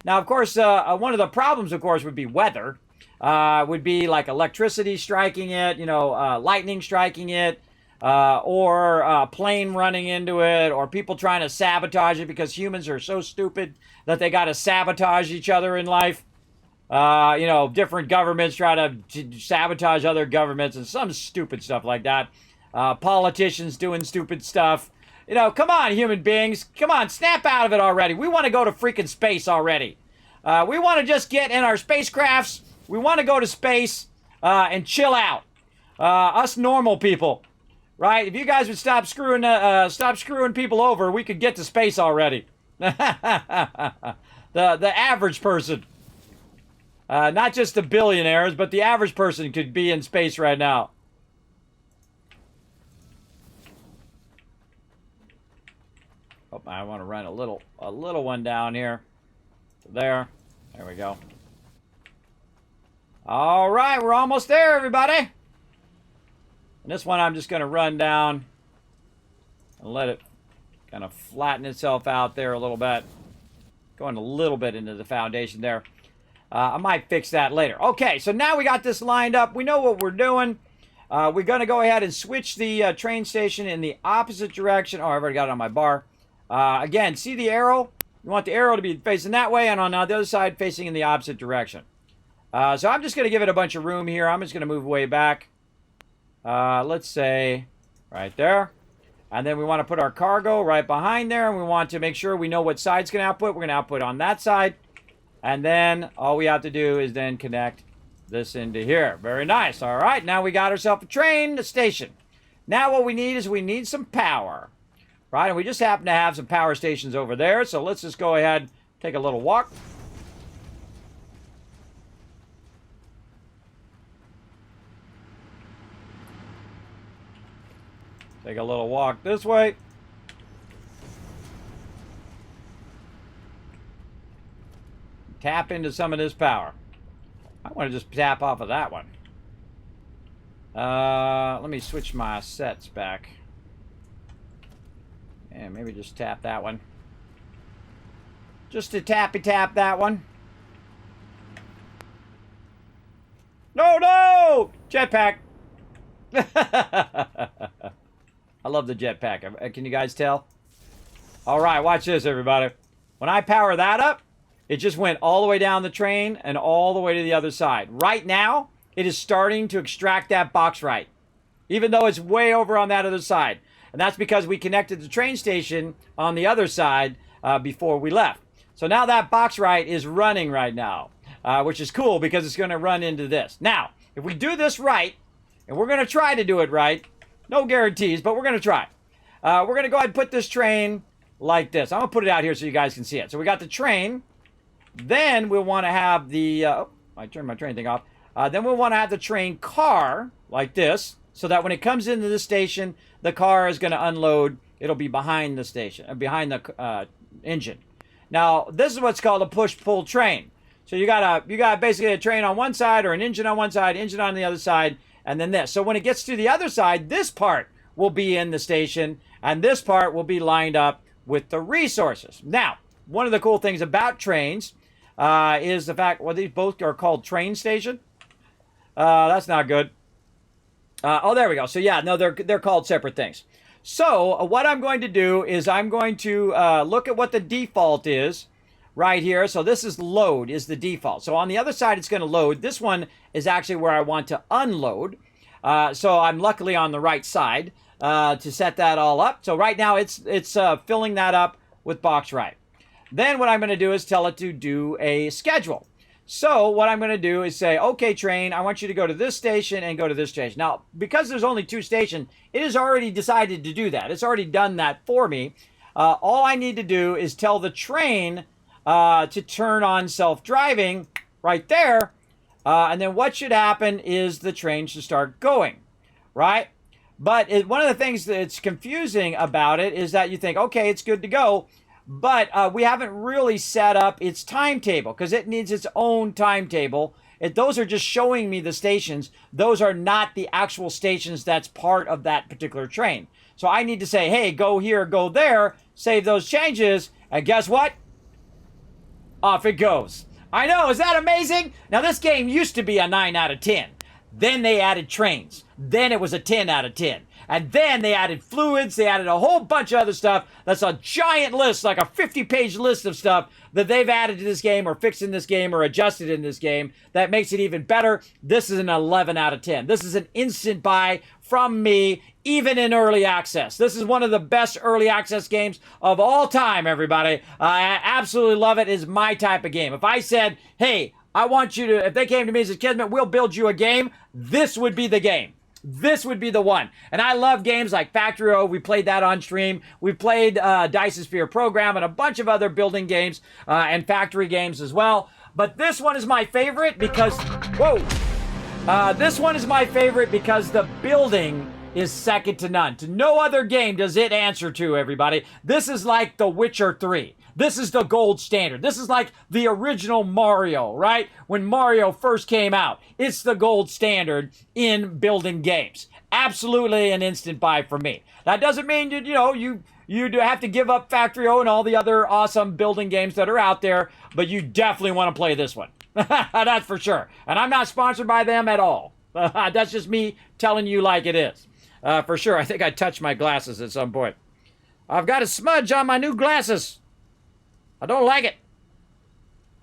Now, of course, one of the problems, of course, would be weather. Would be like electricity striking it, lightning striking it, or a plane running into it, or people trying to sabotage it because humans are so stupid that they got to sabotage each other in life. Different governments try to sabotage other governments and some stupid stuff like that. Politicians doing stupid stuff. Come on, human beings. Come on, snap out of it already. We want to go to freaking space already. We want to just get in our spacecrafts. We want to go to space and chill out. Us normal people, right? If you guys would stop screwing people over, we could get to space already. The average person, not just the billionaires, but the average person could be in space right now. Oh, I want to run a little one down here. There we go. All right, we're almost there, everybody. And this one I'm just going to run down and let it kind of flatten itself out there a little bit. Going a little bit into the foundation there. I might fix that later. Okay, so now we got this lined up. We know what we're doing. We're going to go ahead and switch the train station in the opposite direction. Oh, I've already got it on my bar. Again, see the arrow? You want the arrow to be facing that way, and on the other side facing in the opposite direction. So I'm just going to give it a bunch of room here. I'm just going to move way back. Let's say right there. And then we want to put our cargo right behind there, and we want to make sure we know what side's going to output. We're going to output on that side. And then all we have to do is then connect this into here. Very nice. All right, now we got ourselves a train station. Now what we need is we need some power. Right, and we just happen to have some power stations over there. So let's just go ahead and take a little walk. Take a little walk this way. Tap into some of this power. I want to just tap off of that one. Let me switch my sets back. And maybe just tap that one. Just to tappy tap that one. No! Jetpack! I love the jetpack. Can you guys tell? Alright, watch this, everybody. When I power that up, it just went all the way down the train and all the way to the other side. Right now, it is starting to extract that box right. Even though it's way over on that other side. And that's because we connected the train station on the other side before we left. So now that box right is running right now, which is cool because it's going to run into this. Now, if we do this right, and we're going to try to do it right, no guarantees, but we're going to try. We're going to go ahead and put this train like this. I'm going to put it out here so you guys can see it. So we got the train. Then we'll want to have the... oh, I turned my train thing off. Then we'll want to have the train car like this, so that when it comes into the station, the car is going to unload. It'll be behind the station, behind the engine. Now, this is what's called a push-pull train. So you got basically a train on one side, or an engine on one side, engine on the other side, and then this. So when it gets to the other side, this part will be in the station, and this part will be lined up with the resources. Now, one of the cool things about trains is the fact, well, these both are called train station. That's not good. Oh, there we go. So yeah, no, they're called separate things. So what I'm going to do is I'm going to look at what the default is right here. So this is load is the default. So on the other side, it's going to load. This one is actually where I want to unload. So I'm luckily on the right side to set that all up. So right now it's filling that up with box right. Then what I'm going to do is tell it to do a schedule. So what I'm going to do is say, okay, train, I want you to go to this station and go to this station. Now, because there's only two stations, it has already decided to do that. It's already done that for me. All I need to do is tell the train to turn on self-driving right there. And then what should happen is the train should start going, right? But one of the things that's confusing about it is that you think, okay, it's good to go. But we haven't really set up its timetable because it needs its own timetable. Those are just showing me the stations. Those are not the actual stations that's part of that particular train. So I need to say, hey, go here, go there, save those changes, and guess what? Off it goes. I know, is that amazing? Now this game used to be a 9 out of 10. Then they added trains. Then it was a 10 out of 10. And then they added fluids, they added a whole bunch of other stuff. That's a giant list, like a 50-page list of stuff that they've added to this game or fixed in this game or adjusted in this game that makes it even better. This is an 11 out of 10. This is an instant buy from me, even in early access. This is one of the best early access games of all time, everybody. I absolutely love it. It's my type of game. If I said, hey, I want you to, if they came to me and said, Kismet, we'll build you a game, this would be the game. This would be the one. And I love games like Factory. We played that on stream. We played Dice Sphere Program and a bunch of other building games and factory games as well. But this one is my favorite because, this one is my favorite because the building is second to none. To no other game does it answer to, everybody. This is like The Witcher 3. This is the gold standard. This is like the original Mario, right? When Mario first came out, it's the gold standard in building games. Absolutely an instant buy for me. That doesn't mean you do have to give up Factory and all the other awesome building games that are out there, but you definitely want to play this one. That's for sure. And I'm not sponsored by them at all. That's just me telling you like it is. For sure. I think I touched my glasses at some point. I've got a smudge on my new glasses. I don't like it.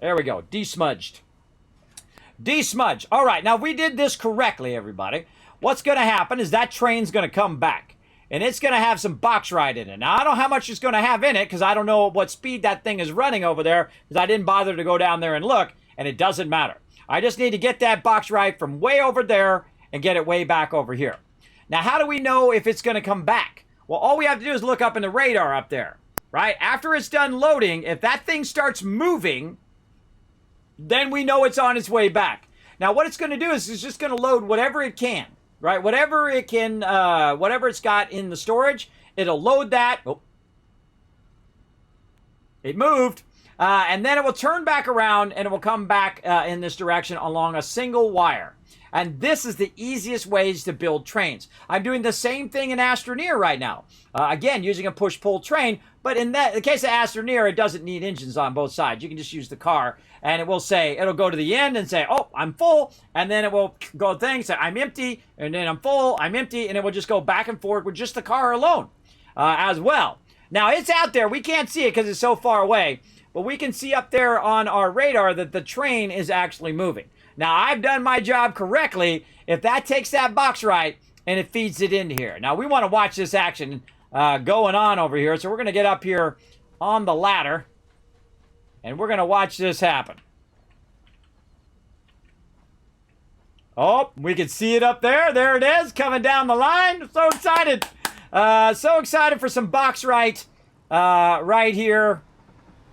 There we go. Desmudged. Desmudged. All right. Now, if we did this correctly, everybody, what's going to happen is that train's going to come back. And it's going to have some box ride in it. Now, I don't know how much it's going to have in it because I don't know what speed that thing is running over there because I didn't bother to go down there and look. And it doesn't matter. I just need to get that box ride from way over there and get it way back over here. Now, how do we know if it's going to come back? Well, all we have to do is look up in the radar up there. Right? After it's done loading, if that thing starts moving, then we know it's on its way back. Now, what it's going to do is it's just going to load whatever it can, right? Whatever it can, whatever it's got in the storage, it'll load that. Oh. It moved. And then it will turn back around and it will come back in this direction along a single wire. And this is the easiest ways to build trains. I'm doing the same thing in Astroneer right now. Again, using a push-pull train, but in the case of Astroneer, it doesn't need engines on both sides. You can just use the car, and it will say, it'll go to the end and say, oh, I'm full, and then it will go things, say, I'm empty, and then I'm full, I'm empty, and it will just go back and forth with just the car alone as well. Now, it's out there. We can't see it because it's so far away, but we can see up there on our radar that the train is actually moving. Now, I've done my job correctly if that takes that box right and it feeds it into here. Now, we want to watch this action going on over here. So we're going to get up here on the ladder and we're going to watch this happen. Oh, we can see it up there. There it is coming down the line. So excited. So excited for some box right here.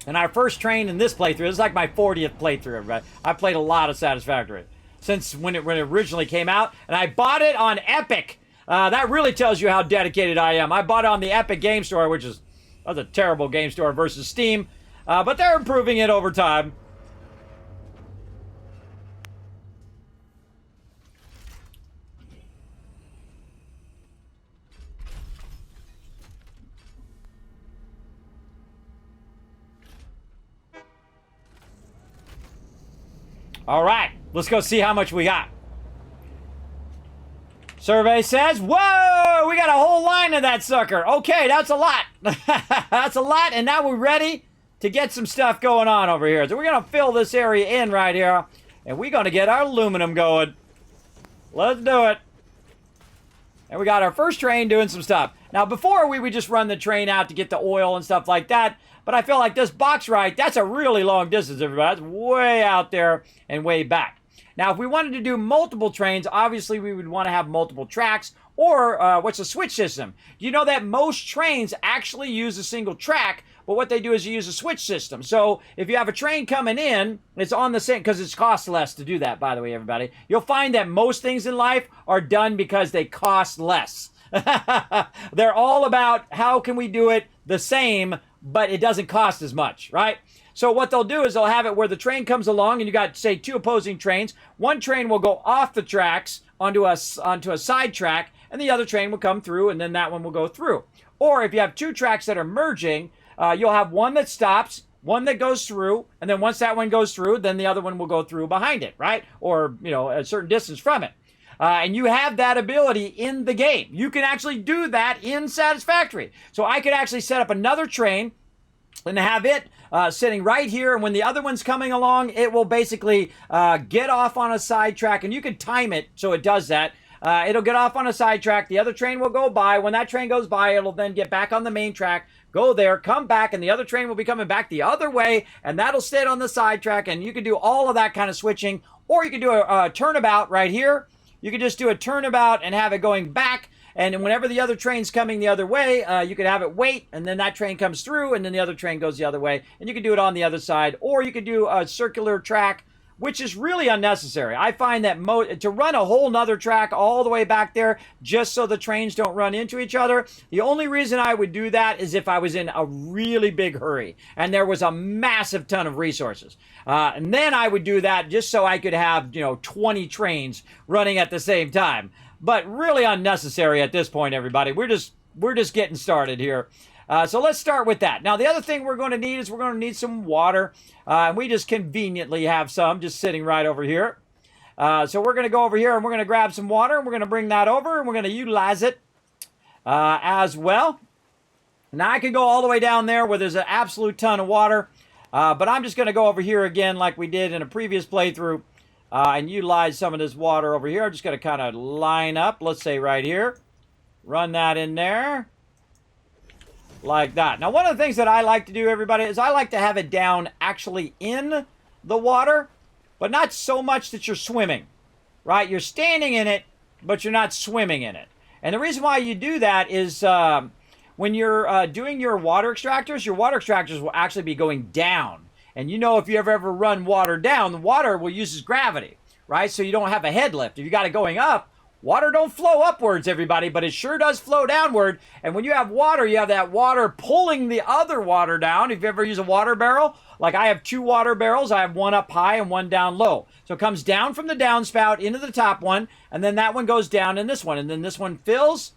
And our first train in this playthrough, this is like my 40th playthrough, everybody. I played a lot of Satisfactory since when it originally came out. And I bought it on Epic. That really tells you how dedicated I am. I bought it on the Epic Game Store, which is that's a terrible game store versus Steam. But they're improving it over time. All right, let's go see how much we got. Survey says, whoa, we got a whole line of that sucker. Okay, that's a lot. That's a lot, and now we're ready to get some stuff going on over here. So we're going to fill this area in right here, and we're going to get our aluminum going. Let's do it. And we got our first train doing some stuff. Now, before we would just run the train out to get the oil and stuff like that, but I feel like this box ride, that's a really long distance, everybody. That's way out there and way back. Now, if we wanted to do multiple trains, obviously we would want to have multiple tracks or what's a switch system. You know that most trains actually use a single track, but what they do is you use a switch system. So if you have a train coming in, it's on the same, because it costs less to do that, by the way, everybody. You'll find that most things in life are done because they cost less. They're all about how can we do it the same, but it doesn't cost as much, right? So what they'll do is they'll have it where the train comes along and you got, say, two opposing trains. One train will go off the tracks onto a side track, and the other train will come through, and then that one will go through. Or if you have two tracks that are merging, you'll have one that stops, one that goes through, and then once that one goes through, then the other one will go through behind it, right? Or, you know, a certain distance from it. And you have that ability in the game. You can actually do that in Satisfactory. So I could actually set up another train and have it sitting right here. And when the other one's coming along, it will basically get off on a side track. And you can time it so it does that. It'll get off on a sidetrack. The other train will go by. When that train goes by, it'll then get back on the main track, go there, come back, and the other train will be coming back the other way, and that'll sit on the sidetrack, and you can do all of that kind of switching, or you can do a turnabout right here. You can just do a turnabout and have it going back, and whenever the other train's coming the other way, you could have it wait, and then that train comes through, and then the other train goes the other way, and you can do it on the other side, or you could do a circular track, which is really unnecessary. I find that to run a whole nother track all the way back there just so the trains don't run into each other, the only reason I would do that is if I was in a really big hurry and there was a massive ton of resources. And then I would do that just so I could have, 20 trains running at the same time. But really unnecessary at this point, everybody. We're just getting started here. So let's start with that. Now, the other thing we're going to need is we're going to need some water. And we just conveniently have some just sitting right over here. So we're going to go over here and we're going to grab some water and we're going to bring that over and we're going to utilize it as well. Now, I could go all the way down there where there's an absolute ton of water. But I'm just going to go over here again like we did in a previous playthrough and utilize some of this water over here. I'm just going to kind of line up, let's say right here. Run that in there. Like that. Now, one of the things that I like to do, everybody, is I like to have it down actually in the water, but not so much that you're swimming, right? You're standing in it, but you're not swimming in it. And the reason why you do that is when you're doing your water extractors will actually be going down. And if you ever run water down, the water will use gravity, right? So you don't have a head lift. If you got it going up, water don't flow upwards, everybody, but it sure does flow downward. And when you have water, you have that water pulling the other water down. If you ever use a water barrel, like I have 2 water barrels, I have one up high and one down low. So it comes down from the downspout into the top one, and then that one goes down in this one. And then this one fills,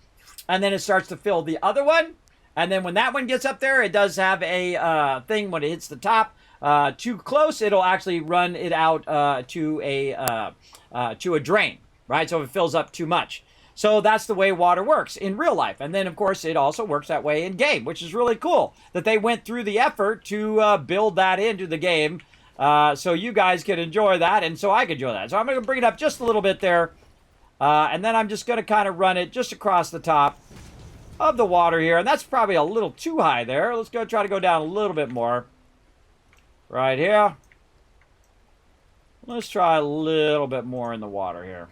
and then it starts to fill the other one. And then when that one gets up there, it does have a thing when it hits the top. Too close, it'll actually run it out to a drain. Right? So it fills up too much. So that's the way water works in real life. And then, of course, it also works that way in game, which is really cool that they went through the effort to build that into the game so you guys can enjoy that and so I can enjoy that. So I'm going to bring it up just a little bit there. And then I'm just going to kind of run it just across the top of the water here. And that's probably a little too high there. Let's go try to go down a little bit more. Right here. Let's try a little bit more in the water here.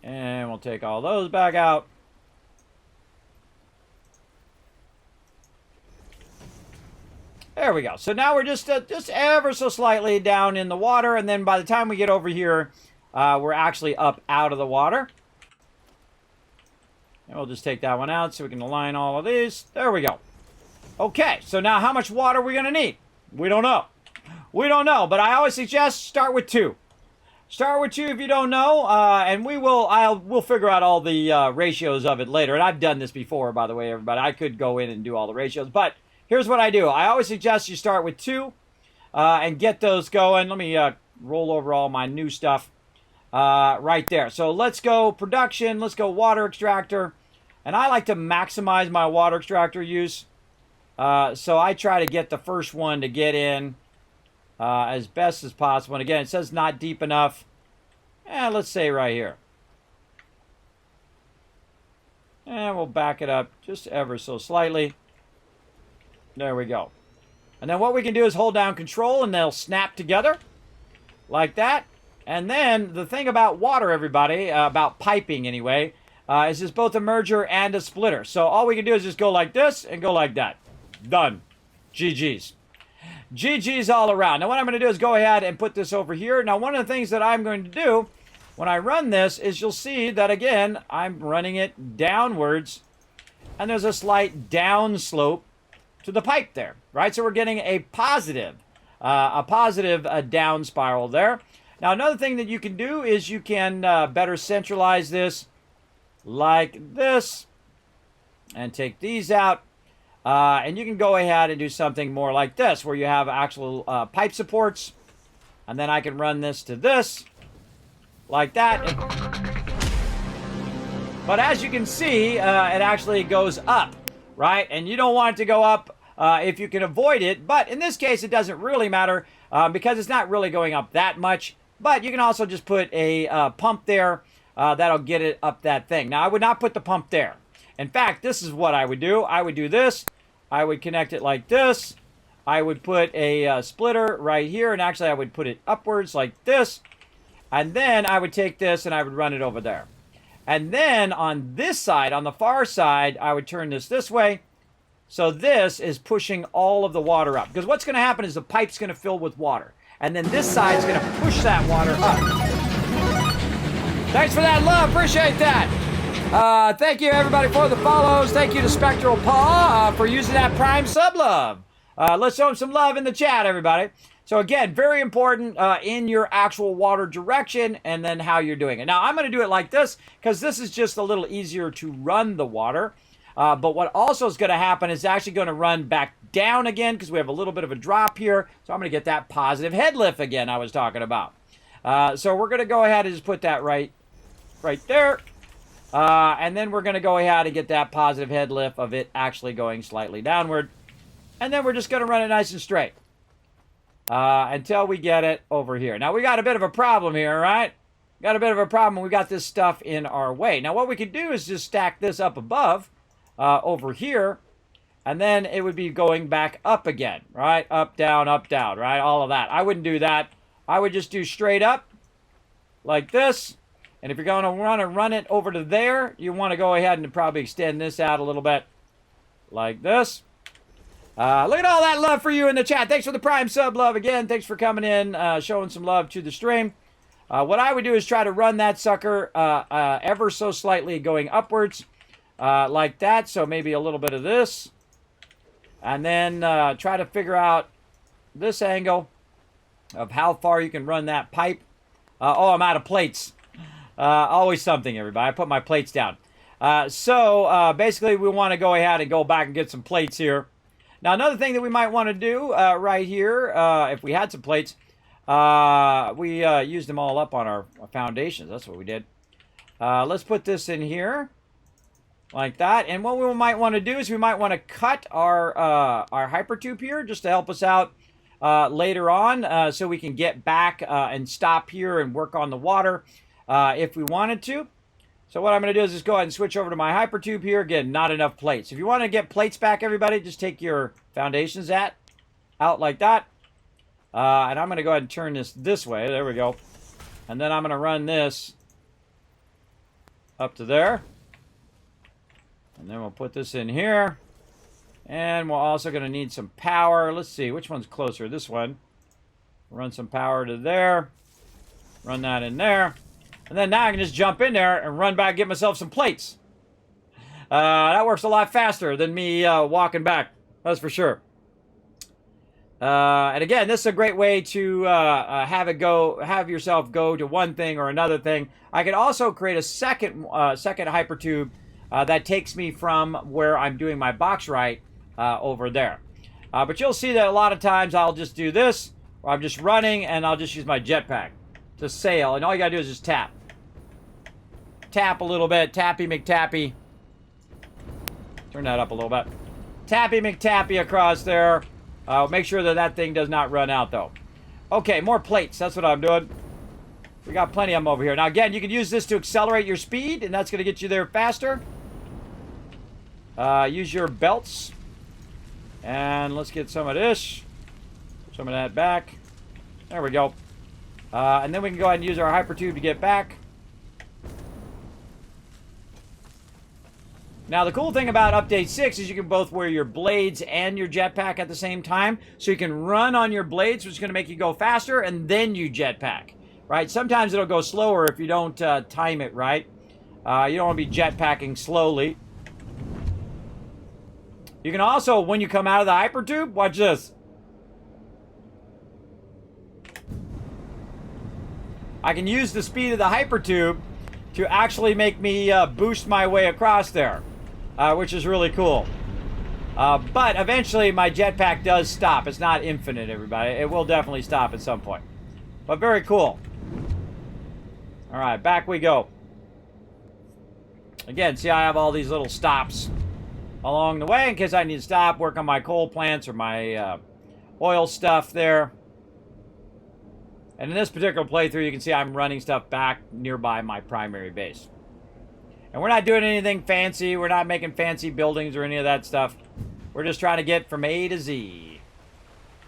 And we'll take all those back out. There we go. So now we're just ever so slightly down in the water. And then by the time we get over here, we're actually up out of the water. And we'll just take that one out so we can align all of these. There we go. Okay, so now how much water are we going to need? We don't know. We don't know, but I always suggest start with 2. Start with 2 if you don't know, and we'll figure out all the ratios of it later. And I've done this before, by the way, everybody. I could go in and do all the ratios, but here's what I do. I always suggest you start with 2 and get those going. Let me roll over all my new stuff right there. So let's go production. Let's go water extractor. And I like to maximize my water extractor use. So I try to get the first one to get in as best as possible. And again, it says not deep enough. And let's say right here. And we'll back it up just ever so slightly. There we go. And then what we can do is hold down control and they'll snap together like that. And then the thing about water, everybody, about piping anyway, is it's both a merger and a splitter. So all we can do is just go like this and go like that. Done. GG's. GG's all around. Now what I'm going to do is go ahead and put this over here. Now one of the things that I'm going to do when I run this is you'll see that again, I'm running it downwards and there's a slight down slope to the pipe there, right? So we're getting a positive down spiral there. Now another thing that you can do is you can better centralize this like this and take these out. And you can go ahead and do something more like this, where you have actual pipe supports. And then I can run this to this, like that. But as you can see, it actually goes up, right? And you don't want it to go up if you can avoid it. But in this case, it doesn't really matter because it's not really going up that much. But you can also just put a pump there. That'll get it up that thing. Now, I would not put the pump there. In fact, this is what I would do. I would do this. I would connect it like this. I would put a splitter right here. And actually, I would put it upwards like this. And then I would take this and I would run it over there. And then on this side, on the far side, I would turn this way. So this is pushing all of the water up. Because what's going to happen is the pipe's going to fill with water. And then this side's going to push that water up. Thanks for that love. Appreciate that. Thank you, everybody, for the follows. Thank you to Spectral Paw for using that Prime sub love. Let's show him some love in the chat, everybody. So again, very important in your actual water direction and then how you're doing it. Now, I'm going to do it like this because this is just a little easier to run the water. But what also is going to happen is actually going to run back down again because we have a little bit of a drop here. So I'm going to get that positive head lift again I was talking about. So we're going to go ahead and just put that right there. And then we're going to go ahead and get that positive head lift of it actually going slightly downward. And then we're just going to run it nice and straight until we get it over here. Now, we got a bit of a problem here, right? Got a bit of a problem. We got this stuff in our way. Now, what we could do is just stack this up above over here. And then it would be going back up again, right? Up, down, right? All of that. I wouldn't do that. I would just do straight up like this. And if you're going to want to run it over to there, you want to go ahead and probably extend this out a little bit like this. Look at all that love for you in the chat. Thanks for the Prime sub love again. Thanks for coming in, showing some love to the stream. What I would do is try to run that sucker ever so slightly going upwards like that. So maybe a little bit of this. And then try to figure out this angle of how far you can run that pipe. Oh, I'm out of plates. Always something, everybody. I put my plates down. So basically, we want to go ahead and go back and get some plates here. Now, another thing that we might want to do right here, if we had some plates, we used them all up on our foundations. That's what we did. Let's put this in here like that. And what we might want to do is we might want to cut our hypertube here just to help us out later on so we can get back and stop here and work on the water if we wanted to. So what I'm going to do is just go ahead and switch over to my hypertube here. Again, not enough plates. If you want to get plates back, everybody, just take your foundations out like that. And I'm going to go ahead and turn this way. There we go. And then I'm going to run this up to there. And then we'll put this in here. And we're also going to need some power. Let's see, which one's closer? This one. Run some power to there. Run that in there. And then now I can just jump in there and run back and get myself some plates. That works a lot faster than me walking back. That's for sure. And again, this is a great way to have yourself go to one thing or another thing. I can also create a second hypertube that takes me from where I'm doing my box right over there. But you'll see that a lot of times I'll just do this, or I'm just running and I'll just use my jetpack to sail, and all you gotta do is just tap a little bit. Tappy McTappy. Turn that up a little bit. Tappy McTappy across there. Make sure that thing does not run out though. Okay, more plates. That's what I'm doing. We got plenty of them over here. Now again, you can use this to accelerate your speed, and that's gonna get you there faster. Use your belts, and let's get some of this, some of that back. There we go. And then we can go ahead and use our hypertube to get back. Now, the cool thing about Update 6 is you can both wear your blades and your jetpack at the same time. So you can run on your blades, which is going to make you go faster, and then you jetpack. Right? Sometimes it'll go slower if you don't time it right. You don't want to be jetpacking slowly. You can also, when you come out of the hypertube, watch this. I can use the speed of the hypertube to actually make me boost my way across there, which is really cool. But eventually my jetpack does stop. It's not infinite, everybody. It will definitely stop at some point. But very cool. All right, back we go. Again, see, I have all these little stops along the way in case I need to stop, work on my coal plants or my oil stuff there. And in this particular playthrough, you can see I'm running stuff back nearby my primary base. And we're not doing anything fancy. We're not making fancy buildings or any of that stuff. We're just trying to get from A to Z.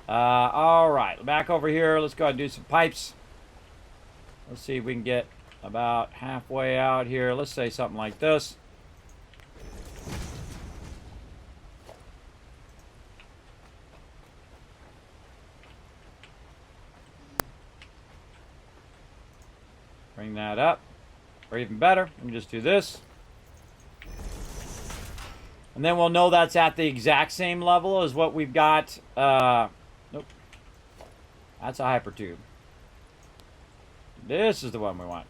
All right, back over here. Let's go ahead and do some pipes. Let's see if we can get about halfway out here. Let's say something like this. Bring that up. Or even better, let me just do this. And then we'll know that's at the exact same level as what we've got. Nope. That's a hypertube. This is the one we want.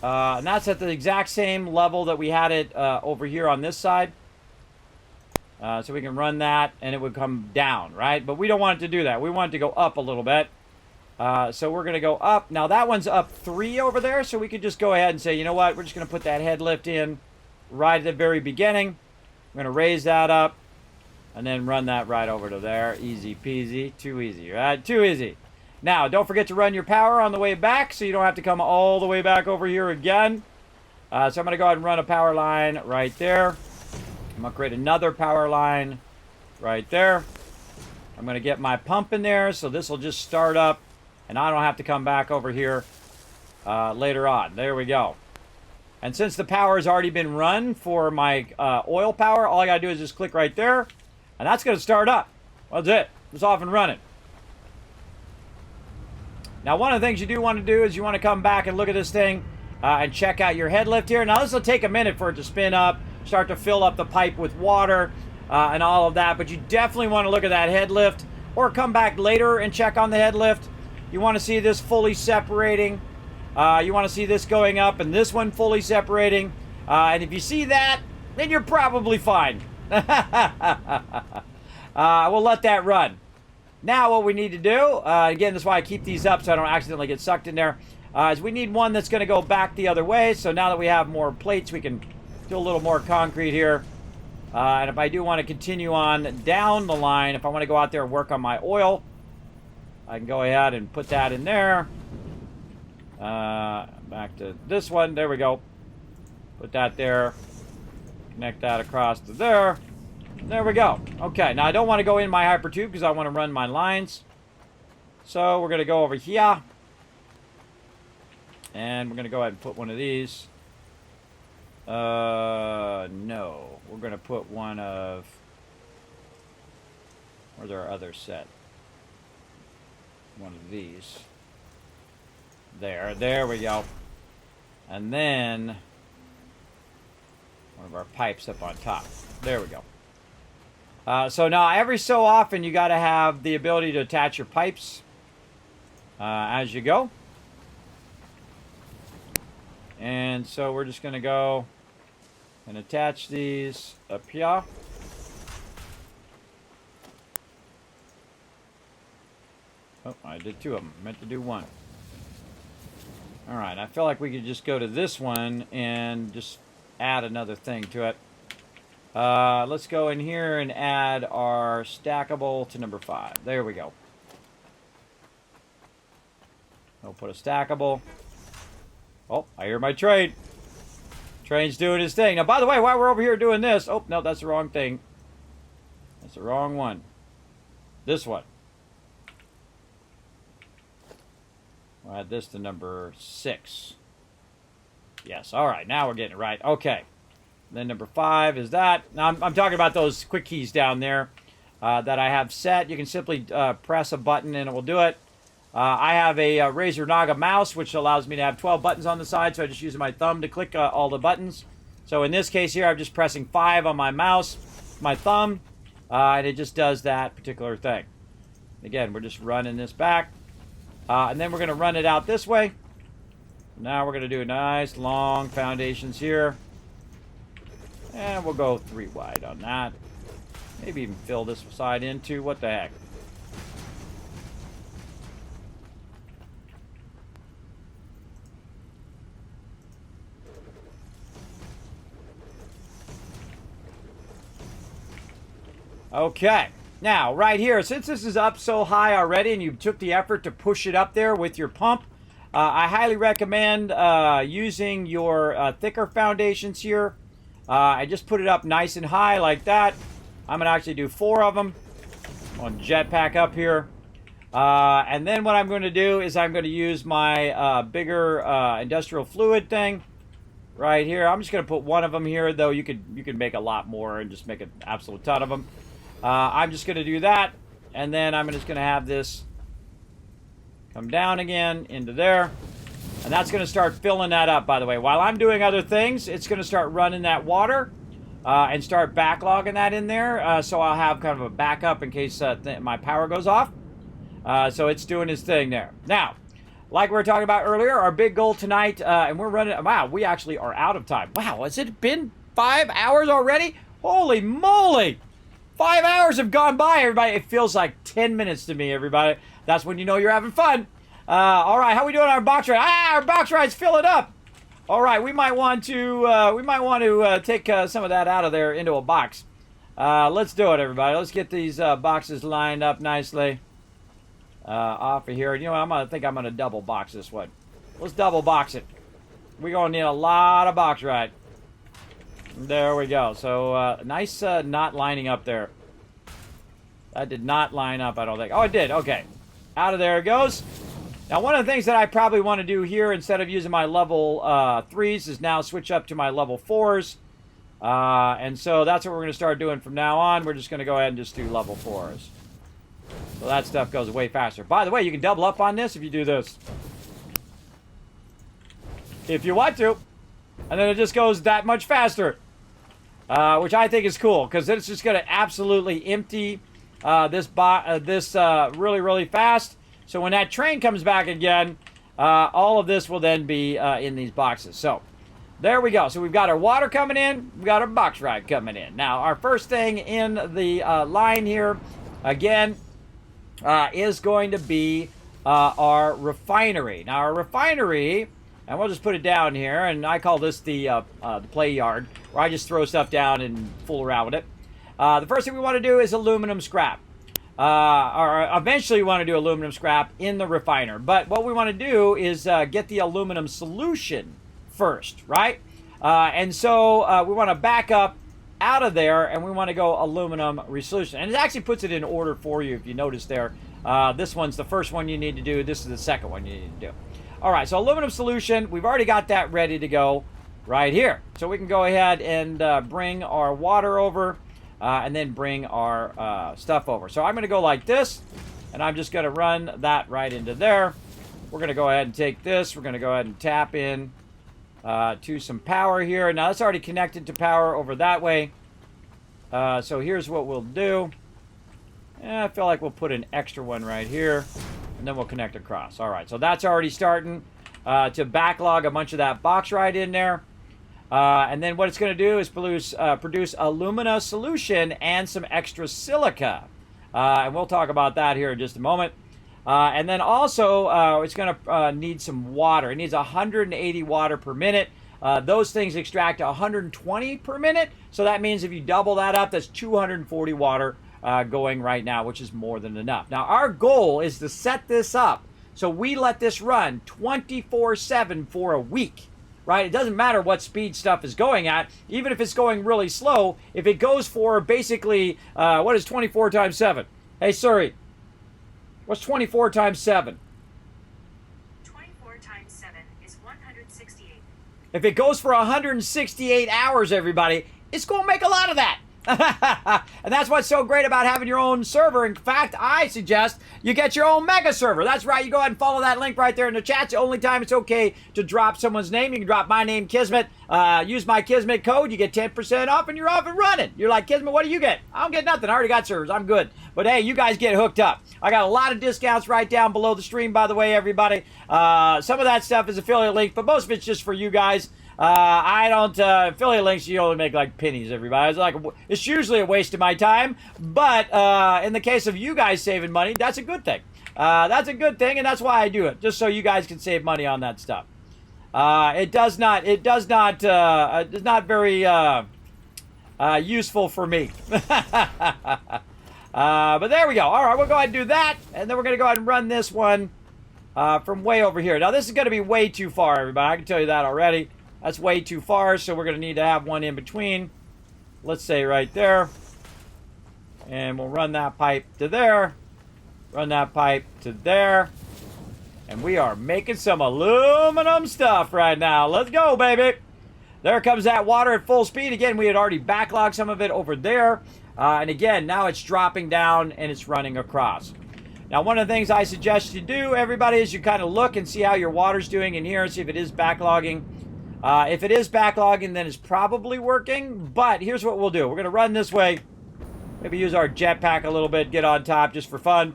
And that's at the exact same level that we had it over here on this side. So we can run that and it would come down, right? But we don't want it to do that. We want it to go up a little bit. So we're going to go up. Now that one's up 3 over there, so we could just go ahead and say, you know what? We're just going to put that head lift in right at the very beginning. We're going to raise that up and then run that right over to there. Easy peasy. Too easy, right? Too easy. Now, don't forget to run your power on the way back so you don't have to come all the way back over here again. So I'm going to go ahead and run a power line right there. I'm going to create another power line right there. I'm going to get my pump in there, so this will just start up. And I don't have to come back over here later on. There we go. And since the power has already been run for my oil power, all I got to do is just click right there. And that's going to start up. That's it. It's off and running. Now, one of the things you do want to do is you want to come back and look at this thing and check out your head lift here. Now, this will take a minute for it to spin up, start to fill up the pipe with water and all of that. But you definitely want to look at that head lift or come back later and check on the head lift. You want to see this fully separating. You want to see this going up and this one fully separating. And if you see that, then you're probably fine. We'll let that run. Now what we need to do, again, that's why I keep these up so I don't accidentally get sucked in there, is we need one that's going to go back the other way. So now that we have more plates, we can do a little more concrete here. And if I do want to continue on down the line, if I want to go out there and work on my oil, I can go ahead and put that in there. Back to this one. There we go. Put that there. Connect that across to there. There we go. Okay, now I don't want to go in my hypertube because I want to run my lines. So we're going to go over here. And we're going to go ahead and put one of these. No. We're going to put one of... Where's our other set? One of these. There we go. And then one of our pipes up on top. There we go. So now every so often you got to have the ability to attach your pipes as you go. And so we're just going to go and attach these up here. Oh, I did 2 of them. I meant to do 1. All right, I feel like we could just go to this one and just add another thing to it. Let's go in here and add our stackable to number 5. There we go. We'll put a stackable. Oh, I hear my train. Train's doing his thing. Now, by the way, while we're over here doing this... Oh, no, that's the wrong thing. That's the wrong one. This one. We'll add this to number 6. Yes, all right. Now we're getting it right. Okay. Then number 5 is that. Now, I'm talking about those quick keys down there that I have set. You can simply press a button and it will do it. I have a Razer Naga mouse, which allows me to have 12 buttons on the side, so I just use my thumb to click all the buttons. So in this case here, I'm just pressing 5 on my mouse, my thumb, and it just does that particular thing. Again, we're just running this back. And then we're going to run it out this way. Now we're going to do nice long foundations here. And we'll go 3 wide on that. Maybe even fill this side in too. What the heck? Okay. Now, right here, since this is up so high already and you took the effort to push it up there with your pump, I highly recommend using your thicker foundations here. I just put it up nice and high like that. I'm going to actually do 4 of them on jetpack up here. And then what I'm going to do is I'm going to use my bigger industrial fluid thing right here. I'm just going to put 1 of them here, though you could make a lot more and just make an absolute ton of them. I'm just going to do that, and then I'm just going to have this come down again into there, and that's going to start filling that up, by the way. While I'm doing other things, it's going to start running that water and start backlogging that in there, so I'll have kind of a backup in case my power goes off. So it's doing its thing there. Now, like we were talking about earlier, our big goal tonight, and we're running, wow, we actually are out of time. Wow, has it been 5 hours already? Holy moly! 5 hours have gone by, everybody. It feels like 10 minutes to me, everybody. That's when you know you're having fun. All right, how we doing on our box ride? Our box ride's filling up. All right, we might want to take some of that out of there into a box. Let's do it, everybody. Let's get these boxes lined up nicely off of here. You know what? I think I'm gonna double box this one. Let's double box it. We're gonna need a lot of box ride. There we go. So, nice not lining up there. That did not line up, I don't think. Oh, it did. Okay. Out of there it goes. Now, one of the things that I probably want to do here, instead of using my level 3s, is now switch up to my level 4s. And so that's what we're going to start doing from now on. We're just going to go ahead and just do level 4s. So that stuff goes way faster. By the way, you can double up on this if you do this. If you want to. And then it just goes that much faster. Which I think is cool, because it's just going to absolutely empty this really, really fast. So when that train comes back again, all of this will then be in these boxes. So there we go. So we've got our water coming in. We've got our box ride coming in. Now, our first thing in the line here, again, is going to be our refinery. Now, our refinery... And we'll just put it down here, and I call this the play yard, where I just throw stuff down and fool around with it. The first thing we want to do is aluminum scrap. Or eventually we want to do aluminum scrap in the refiner. But what we want to do is get the aluminum solution first, right? And so we want to back up out of there, and we want to go aluminum resolution. And it actually puts it in order for you, if you notice there. This one's the first one you need to do. This is the second one you need to do. All right, so aluminum solution, we've already got that ready to go right here. So we can go ahead and bring our water over and then bring our stuff over. So I'm going to go like this, and I'm just going to run that right into there. We're going to go ahead and take this. We're going to go ahead and tap in to some power here. Now, that's already connected to power over that way. So here's what we'll do. I feel like we'll put an extra one right here. And then we'll connect across. All right, so that's already starting to backlog a bunch of that box right in there. And then what it's going to do is produce alumina solution and some extra silica. And we'll talk about that here in just a moment. And then also, it's going to need some water. It needs 180 water per minute. Those things extract 120 per minute. So that means if you double that up, that's 240 water going right now, which is more than enough. Now, our goal is to set this up so we let this run 24/7 for a week, right? It doesn't matter what speed stuff is going at, even if it's going really slow. If it goes for basically, what is 24 times 7? Hey, Siri, what's 24 times 7? 24 times 7 is 168. If it goes for 168 hours, everybody, it's going to make a lot of that. And that's what's so great about having your own server. In fact, I suggest you get your own mega server. That's right. You go ahead and follow that link right there in the chat. It's the only time it's okay to drop someone's name. You can drop my name, Kismet. Use my Kismet code. You get 10% off, and you're off and running. You're like, Kismet, what do you get? I don't get nothing. I already got servers. I'm good. But hey, you guys get hooked up. I got a lot of discounts right down below the stream, by the way, everybody. Some of that stuff is affiliate links, but most of it's just for you guys. I don't, affiliate links, you only make like pennies, everybody. It's usually a waste of my time, but, in the case of you guys saving money, that's a good thing. That's a good thing, and that's why I do it, just so you guys can save money on that stuff. It's not very, useful for me. But there we go. All right, we'll go ahead and do that. And then we're going to go ahead and run this one from way over here. Now, this is going to be way too far, everybody. I can tell you that already. That's way too far, so we're going to need to have one in between. Let's say right there. And we'll run that pipe to there. Run that pipe to there. And we are making some aluminum stuff right now. Let's go, baby. There comes that water at full speed. Again, we had already backlogged some of it over there. And again, now it's dropping down and it's running across. Now, one of the things I suggest you do, everybody, is you kind of look and see how your water's doing in here and see if it is backlogging. If it is backlogging, then it's probably working. But here's what we'll do. We're going to run this way. Maybe use our jetpack a little bit, get on top just for fun.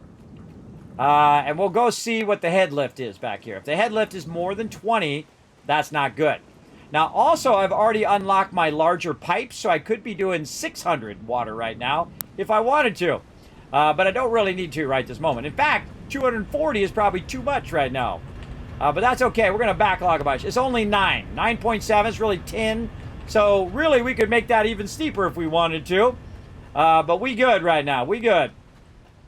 And we'll go see what the head lift is back here. If the head lift is more than 20, that's not good. Now, also, I've already unlocked my larger pipes, so I could be doing 600 water right now if I wanted to. But I don't really need to right this moment. In fact, 240 is probably too much right now. But that's okay. We're going to backlog a bunch. It's only 9. 9.7 is really 10. So, really, we could make that even steeper if we wanted to. But we good right now. We good.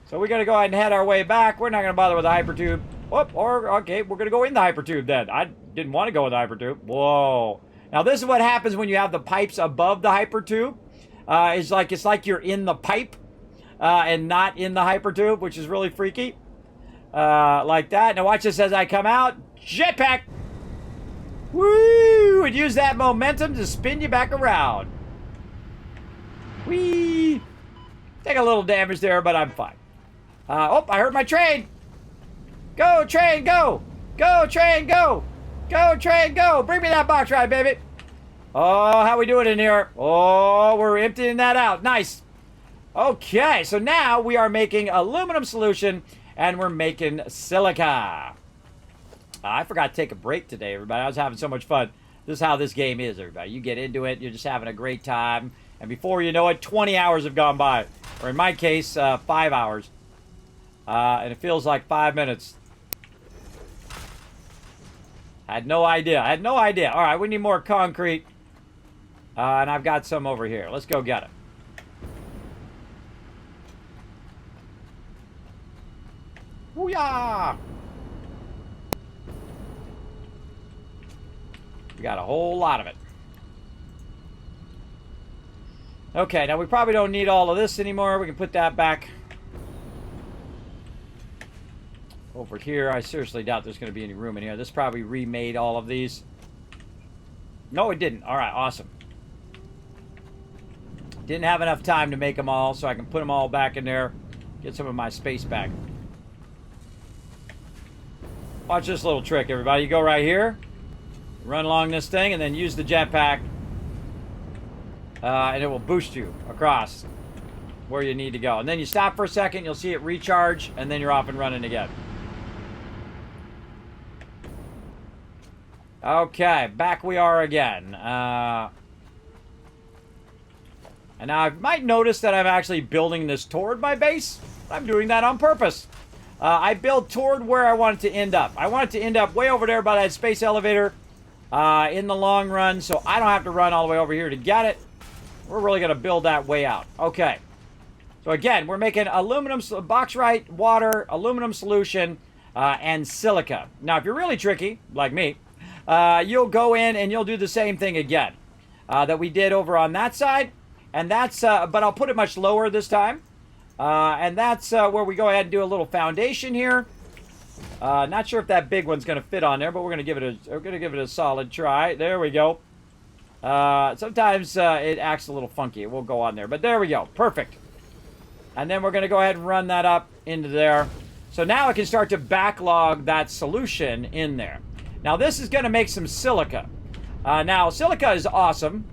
So we're going to go ahead and head our way back. We're not going to bother with the hypertube. Okay, we're going to go in the hypertube then. I didn't want to go in the hypertube. Whoa. Now, this is what happens when you have the pipes above the hypertube. It's like you're in the pipe and not in the hypertube, which is really freaky. Like that. Now, watch this as I come out. Jetpack. Woo! And use that momentum to spin you back around. Whee! Take a little damage there, but I'm fine. I heard my train. Go, train, go. Go, train, go. Go, train, go. Bring me that box ride, baby. Oh, how we doing in here? Oh, we're emptying that out. Nice. Okay, so now we are making aluminum solution, and we're making silica. I forgot to take a break today, everybody. I was having so much fun. This is how this game is, everybody. You get into it, you're just having a great time, and before you know it, 20 hours have gone by. Or in my case, 5 hours. And it feels like 5 minutes. I had no idea. All right, we need more concrete. And I've got some over here. Let's go get it. Booyah! We got a whole lot of it. Okay, now we probably don't need all of this anymore. We can put that back over here. I seriously doubt there's going to be any room in here. This probably remade all of these. No, it didn't. All right, awesome. Didn't have enough time to make them all, so I can put them all back in there. Get some of my space back. Watch this little trick, everybody. You go right here, run along this thing, and then use the jetpack. And it will boost you across where you need to go. And then you stop for a second, you'll see it recharge, and then you're off and running again. Okay, back we are again. And now I might notice that I'm actually building this toward my base. I'm doing that on purpose. I built toward where I want it to end up. I want it to end up way over there by that space elevator in the long run, so I don't have to run all the way over here to get it. We're really going to build that way out. Okay. So again, we're making aluminum, bauxite, water, aluminum solution, and silica. Now, if you're really tricky, like me, you'll go in and you'll do the same thing again that we did over on that side. And that's, but I'll put it much lower this time. And that's where we go ahead and do a little foundation here. Not sure if that big one's going to fit on there, but we're going to give it a solid try. There we go. Sometimes it acts a little funky. It will go on there, but there we go. Perfect. And then we're going to go ahead and run that up into there. So now I can start to backlog that solution in there. Now this is going to make some silica. Now silica is awesome,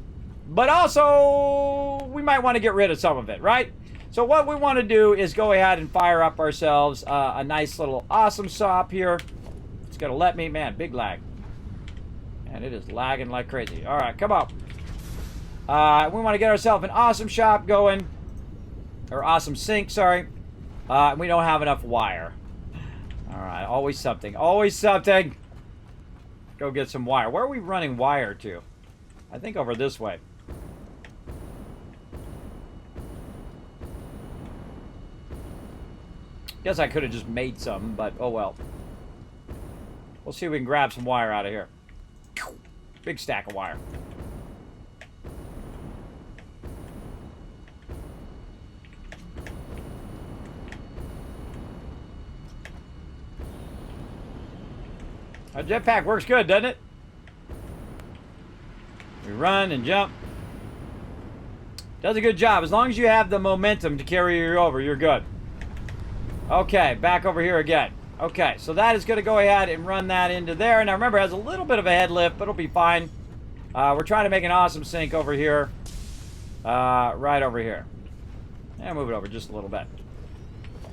but also we might want to get rid of some of it, right? So what we want to do is go ahead and fire up ourselves a nice little awesome shop here. It's going to let me, man, big lag. And it is lagging like crazy. All right, come on. We want to get ourselves an awesome shop going. Or awesome sink, sorry. We don't have enough wire. All right, always something. Always something. Go get some wire. Where are we running wire to? I think over this way. Guess I could have just made some, but oh well. We'll see if we can grab some wire out of here. Big stack of wire. Our jetpack works good, doesn't it? We run and jump. Does a good job. As long as you have the momentum to carry you over, you're good. Okay, back over here again. Okay, so that is going to go ahead and run that into there. Now remember, it has a little bit of a head lift, but it'll be fine. We're trying to make an awesome sink over here. Right over here. And move it over just a little bit.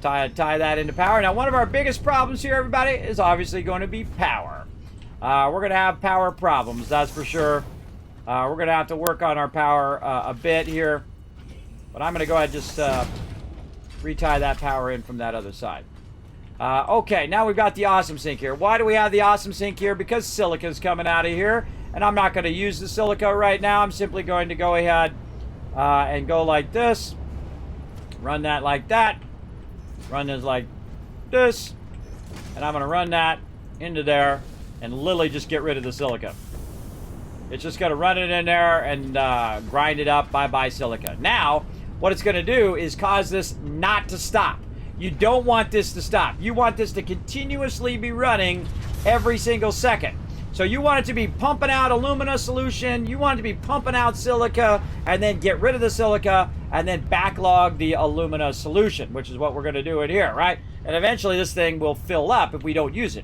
Tie that into power. Now, one of our biggest problems here, everybody, is obviously going to be power. We're going to have power problems, that's for sure. We're going to have to work on our power a bit here. But I'm going to go ahead and just retie that power in from that other side. Okay, now we've got the awesome sink here. Why do we have the awesome sink here? Because silica is coming out of here. And I'm not going to use the silica right now. I'm simply going to go ahead and go like this. Run that like that. Run this like this. And I'm going to run that into there and literally just get rid of the silica. It's just going to run it in there and grind it up. Bye-bye silica. Now, what it's going to do is cause this not to stop. You don't want this to stop. You want this to continuously be running every single second. So you want it to be pumping out alumina solution. You want it to be pumping out silica and then get rid of the silica and then backlog the alumina solution, which is what we're going to do in here, right? And eventually this thing will fill up if we don't use it.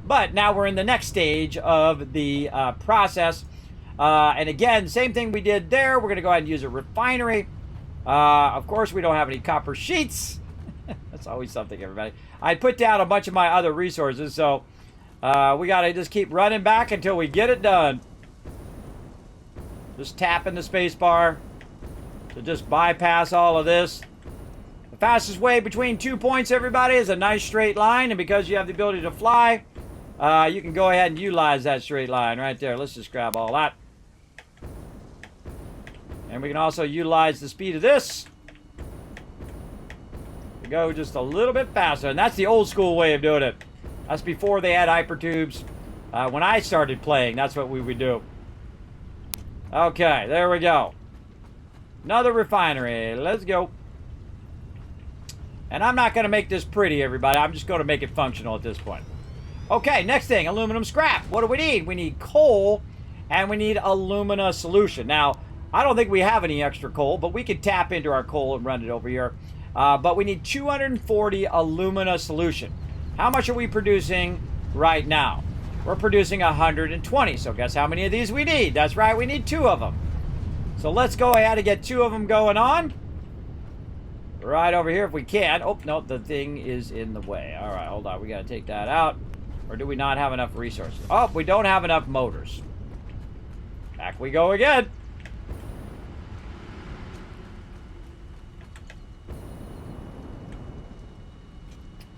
But now we're in the next stage of the process. And again, same thing we did there. We're going to go ahead and use a refinery. Of course, we don't have any copper sheets. That's always something, everybody. I put down a bunch of my other resources, so we got to just keep running back until we get it done. Just tapping the space bar to just bypass all of this. The fastest way between 2 points, everybody, is a nice straight line. And because you have the ability to fly, you can go ahead and utilize that straight line right there. Let's just grab all that. And we can also utilize the speed of this to go just a little bit faster. And that's the old school way of doing it. That's before they had hypertubes. When I started playing, that's what we would do. Okay, there we go. Another refinery. Let's go. And I'm not going to make this pretty, everybody. I'm just going to make it functional at this point. Okay, next thing, aluminum scrap. What do we need? We need coal, and we need alumina solution. Now, I don't think we have any extra coal, but we could tap into our coal and run it over here. But we need 240 alumina solution. How much are we producing right now? We're producing 120. So guess how many of these we need? That's right, we need 2 of them. So let's go ahead and get 2 of them going on. Right over here if we can. Oh, no, the thing is in the way. All right, hold on. We got to take that out. Or do we not have enough resources? Oh, we don't have enough motors. Back we go again.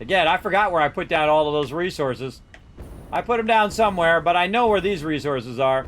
Again, I forgot where I put down all of those resources. I put them down somewhere, but I know where these resources are.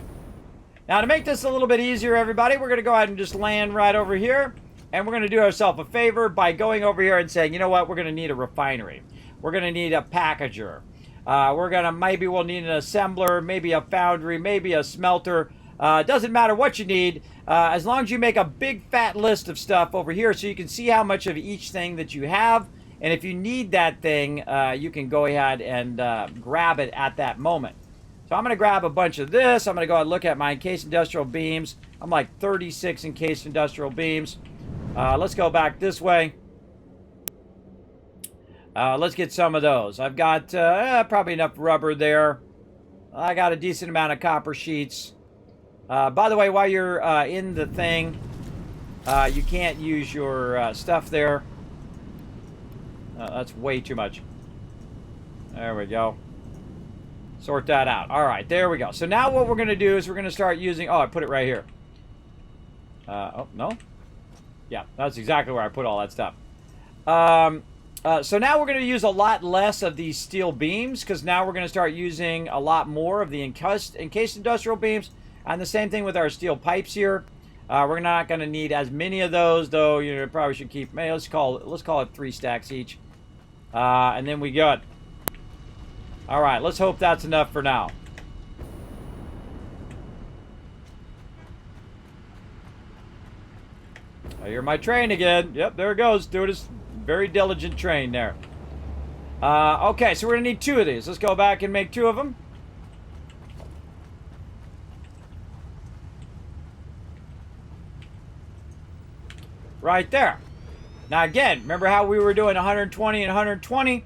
Now, to make this a little bit easier, everybody, we're going to go ahead and just land right over here. And we're going to do ourselves a favor by going over here and saying, you know what, we're going to need a refinery. We're going to need a packager. Maybe we'll need an assembler, maybe a foundry, maybe a smelter. Doesn't matter what you need, as long as you make a big fat list of stuff over here so you can see how much of each thing that you have. And if you need that thing, you can go ahead and grab it at that moment. So I'm going to grab a bunch of this. I'm going to go ahead and look at my encased industrial beams. I'm like 36 encased industrial beams. Let's go back this way. Let's get some of those. I've got probably enough rubber there. I got a decent amount of copper sheets. By the way, while you're in the thing, you can't use your stuff there. That's way too much. There we go. Sort that out. All right, there we go. So now what we're going to do is we're going to start using... Oh, I put it right here. Oh, no? Yeah, that's exactly where I put all that stuff. So now we're going to use a lot less of these steel beams because now we're going to start using a lot more of the encased industrial beams. And the same thing with our steel pipes here. We're not going to need as many of those, though. You know, probably should keep... Let's call it 3 stacks each. And then we got... All right, let's hope that's enough for now. I hear my train again. Yep, there it goes. Doing his very diligent train there. Okay, so we're going to need 2 of these. Let's go back and make 2 of them. Right there. Now again, remember how we were doing 120 and 120?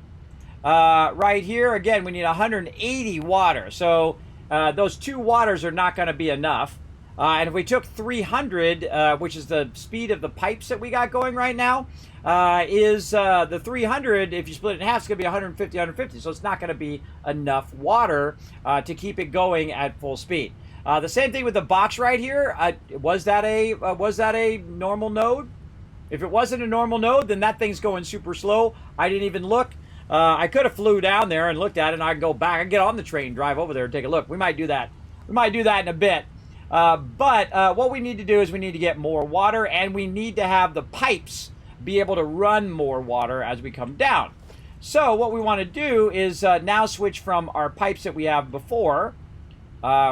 Right here, again, we need 180 water. So those 2 waters are not going to be enough. And if we took 300, which is the speed of the pipes that we got going right now, the 300, if you split it in half, it's going to be 150, 150. So it's not going to be enough water to keep it going at full speed. The same thing with the box right here. Was that a normal node? If it wasn't a normal node, then that thing's going super slow. I didn't even look. I could have flew down there and looked at it, and I can go back. I can get on the train, drive over there, and take a look. We might do that. We might do that in a bit. But what we need to do is we need to get more water, and we need to have the pipes be able to run more water as we come down. So what we want to do is now switch from our pipes that we have before,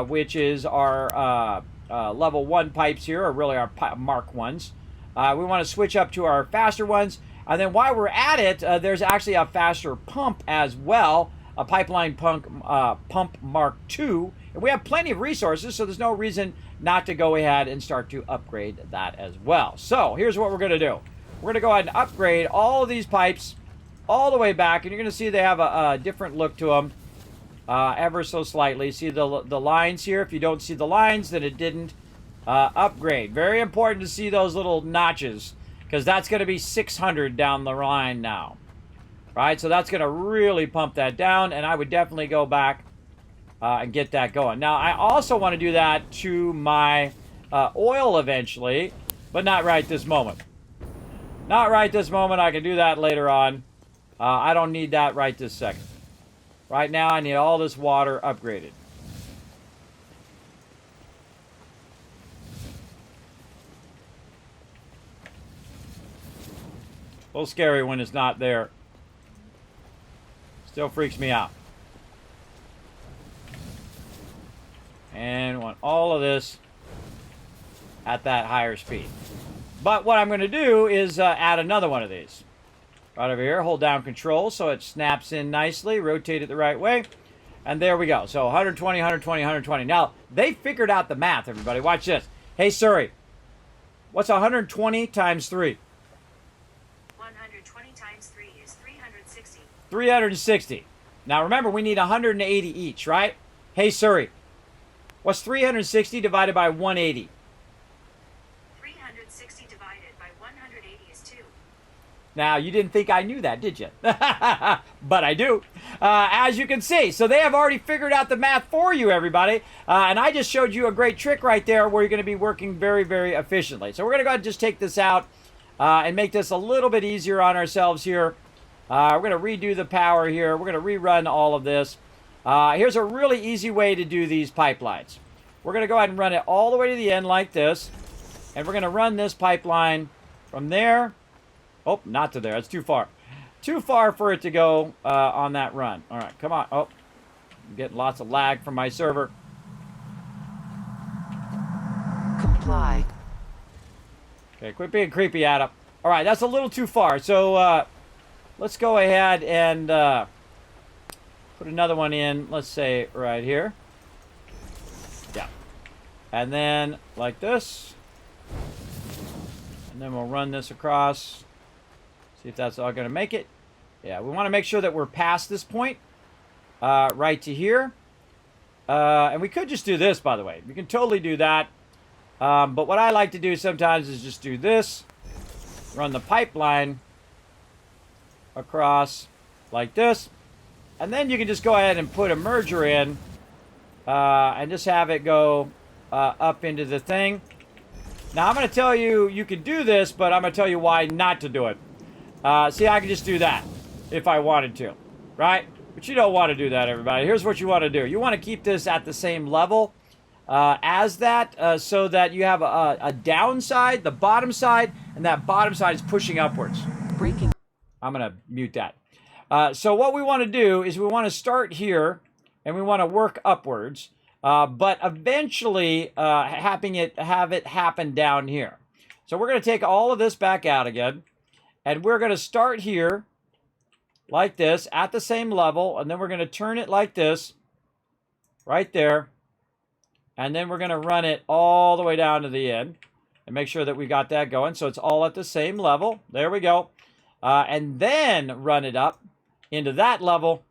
which is our level 1 pipes here, or really our Mark 1s. We want to switch up to our faster ones. And then while we're at it, there's actually a faster pump as well, a pipeline pump Mark II. And we have plenty of resources, so there's no reason not to go ahead and start to upgrade that as well. So here's what we're going to do. We're going to go ahead and upgrade all of these pipes all the way back. And you're going to see they have a different look to them ever so slightly. See the lines here? If you don't see the lines, then it didn't upgrade. Very important to see those little notches, because that's going to be 600 down the line now. Right, so that's going to really pump that down, and I would definitely go back and get that going. Now, I also want to do that to my oil eventually, but not right this moment. Not right this moment. I can do that later on. I don't need that right this second. Right now, I need all this water upgraded. A little scary when it's not there. Still freaks me out. And want all of this at that higher speed. But what I'm going to do is add another one of these. Right over here, hold down control so it snaps in nicely, rotate it the right way. And there we go. So 120, 120, 120. Now, they figured out the math, everybody. Watch this. Hey, Siri, what's 120 times 3? 120 times 3 is 360. 360. Now remember, we need 180 each, right? Hey Siri, what's 360 divided by 180? 360 divided by 180 is 2. Now, you didn't think I knew that, did you? But I do. As you can see, so they have already figured out the math for you, everybody. And I just showed you a great trick right there where you're going to be working very, very efficiently. So we're going to go ahead and just take this out and make this a little bit easier on ourselves here. We're going to redo the power here. We're going to rerun all of this. Here's a really easy way to do these pipelines. We're going to go ahead and run it all the way to the end like this. And we're going to run this pipeline from there. Oh, not to there. That's too far. Too far for it to go on that run. All right, come on. Oh, I'm getting lots of lag from my server. Comply. Okay, quit being creepy, Adam. All right, that's a little too far. So let's go ahead and put another one in. Let's say right here. Yeah. And then like this. And then we'll run this across. See if that's all going to make it. Yeah, we want to make sure that we're past this point. Right to here. And we could just do this, by the way. We can totally do that. But what I like to do sometimes is just do this. Run the pipeline across like this. And then you can just go ahead and put a merger in. And just have it go up into the thing. Now, I'm going to tell you, you can do this, but I'm going to tell you why not to do it. See, I can just do that if I wanted to, right? But you don't want to do that, everybody. Here's what you want to do. You want to keep this at the same level as that so that you have a downside, the bottom side, and that bottom side is pushing upwards. Breaking. I'm going to mute that. So what we want to do is we want to start here, and we want to work upwards, but eventually have it happen down here. So we're going to take all of this back out again, and we're going to start here like this at the same level, and then we're going to turn it like this right there, and then we're going to run it all the way down to the end and make sure that we got that going so it's all at the same level. There we go. And then run it up into that level.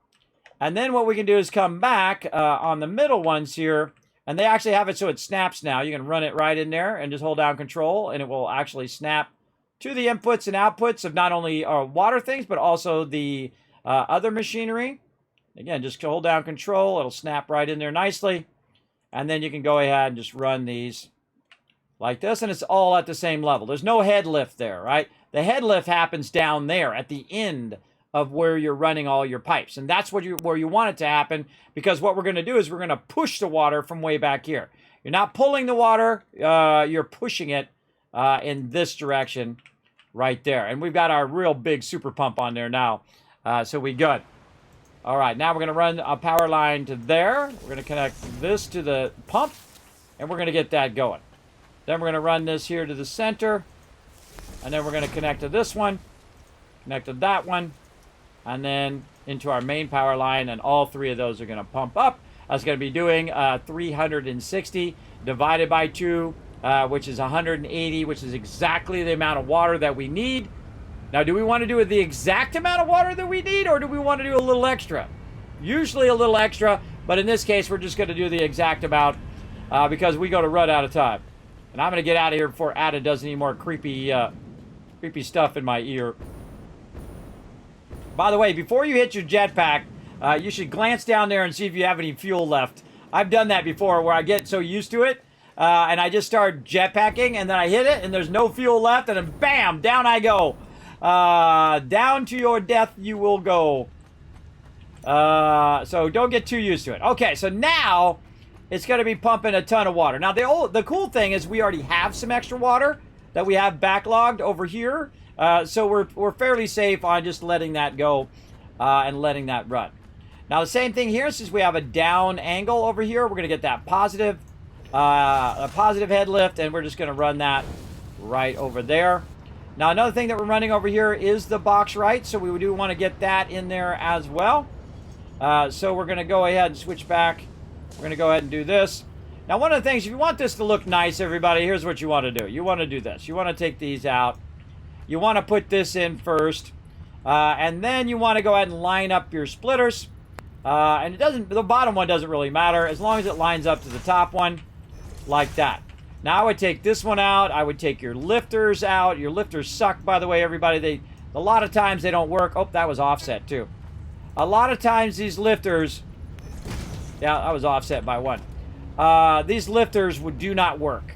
And then what we can do is come back on the middle ones here, and they actually have it so it snaps now. You can run it right in there and just hold down control, and it will actually snap to the inputs and outputs of not only our water things, but also the other machinery. Again, just hold down control. It'll snap right in there nicely. And then you can go ahead and just run these like this, and it's all at the same level. There's no head lift there, right? The head lift happens down there at the end of where you're running all your pipes. And that's where you want it to happen, because what we're going to do is we're going to push the water from way back here. You're not pulling the water, you're pushing it in this direction right there. And we've got our real big super pump on there now, so we good. All right, now we're going to run a power line to there. We're going to connect this to the pump, and we're going to get that going. Then we're going to run this here to the center, and then we're going to connect to this one, connect to that one, and then into our main power line, and all three of those are going to pump up. That's going to be doing 360 divided by 2, which is 180, which is exactly the amount of water that we need. Now, do we want to do the exact amount of water that we need, or do we want to do a little extra? Usually a little extra, but in this case, we're just going to do the exact amount because we go to run out of time. And I'm going to get out of here before Ada does any more creepy stuff in my ear. By the way, before you hit your jetpack, you should glance down there and see if you have any fuel left. I've done that before where I get so used to it, and I just start jetpacking, and then I hit it, and there's no fuel left, and then bam, down I go. Down to your death you will go. So don't get too used to it. Okay, so now it's going to be pumping a ton of water. Now, the cool thing is we already have some extra water that we have backlogged over here. So we're fairly safe on just letting that go and letting that run. Now, the same thing here, since we have a down angle over here, we're going to get that a positive head lift, and we're just going to run that right over there. Now, another thing that we're running over here is the box right, so we do want to get that in there as well. So we're going to go ahead and switch back. We're going to go ahead and do this. Now, one of the things, if you want this to look nice, everybody, here's what you want to do. You want to do this. You want to take these out. You want to put this in first. And then you want to go ahead and line up your splitters. And the bottom one doesn't really matter as long as it lines up to the top one like that. Now, I would take this one out. I would take your lifters out. Your lifters suck, by the way, everybody. A lot of times they don't work. Oh, that was offset, too. A lot of times these lifters... Yeah, I was offset by 1. These lifters do not work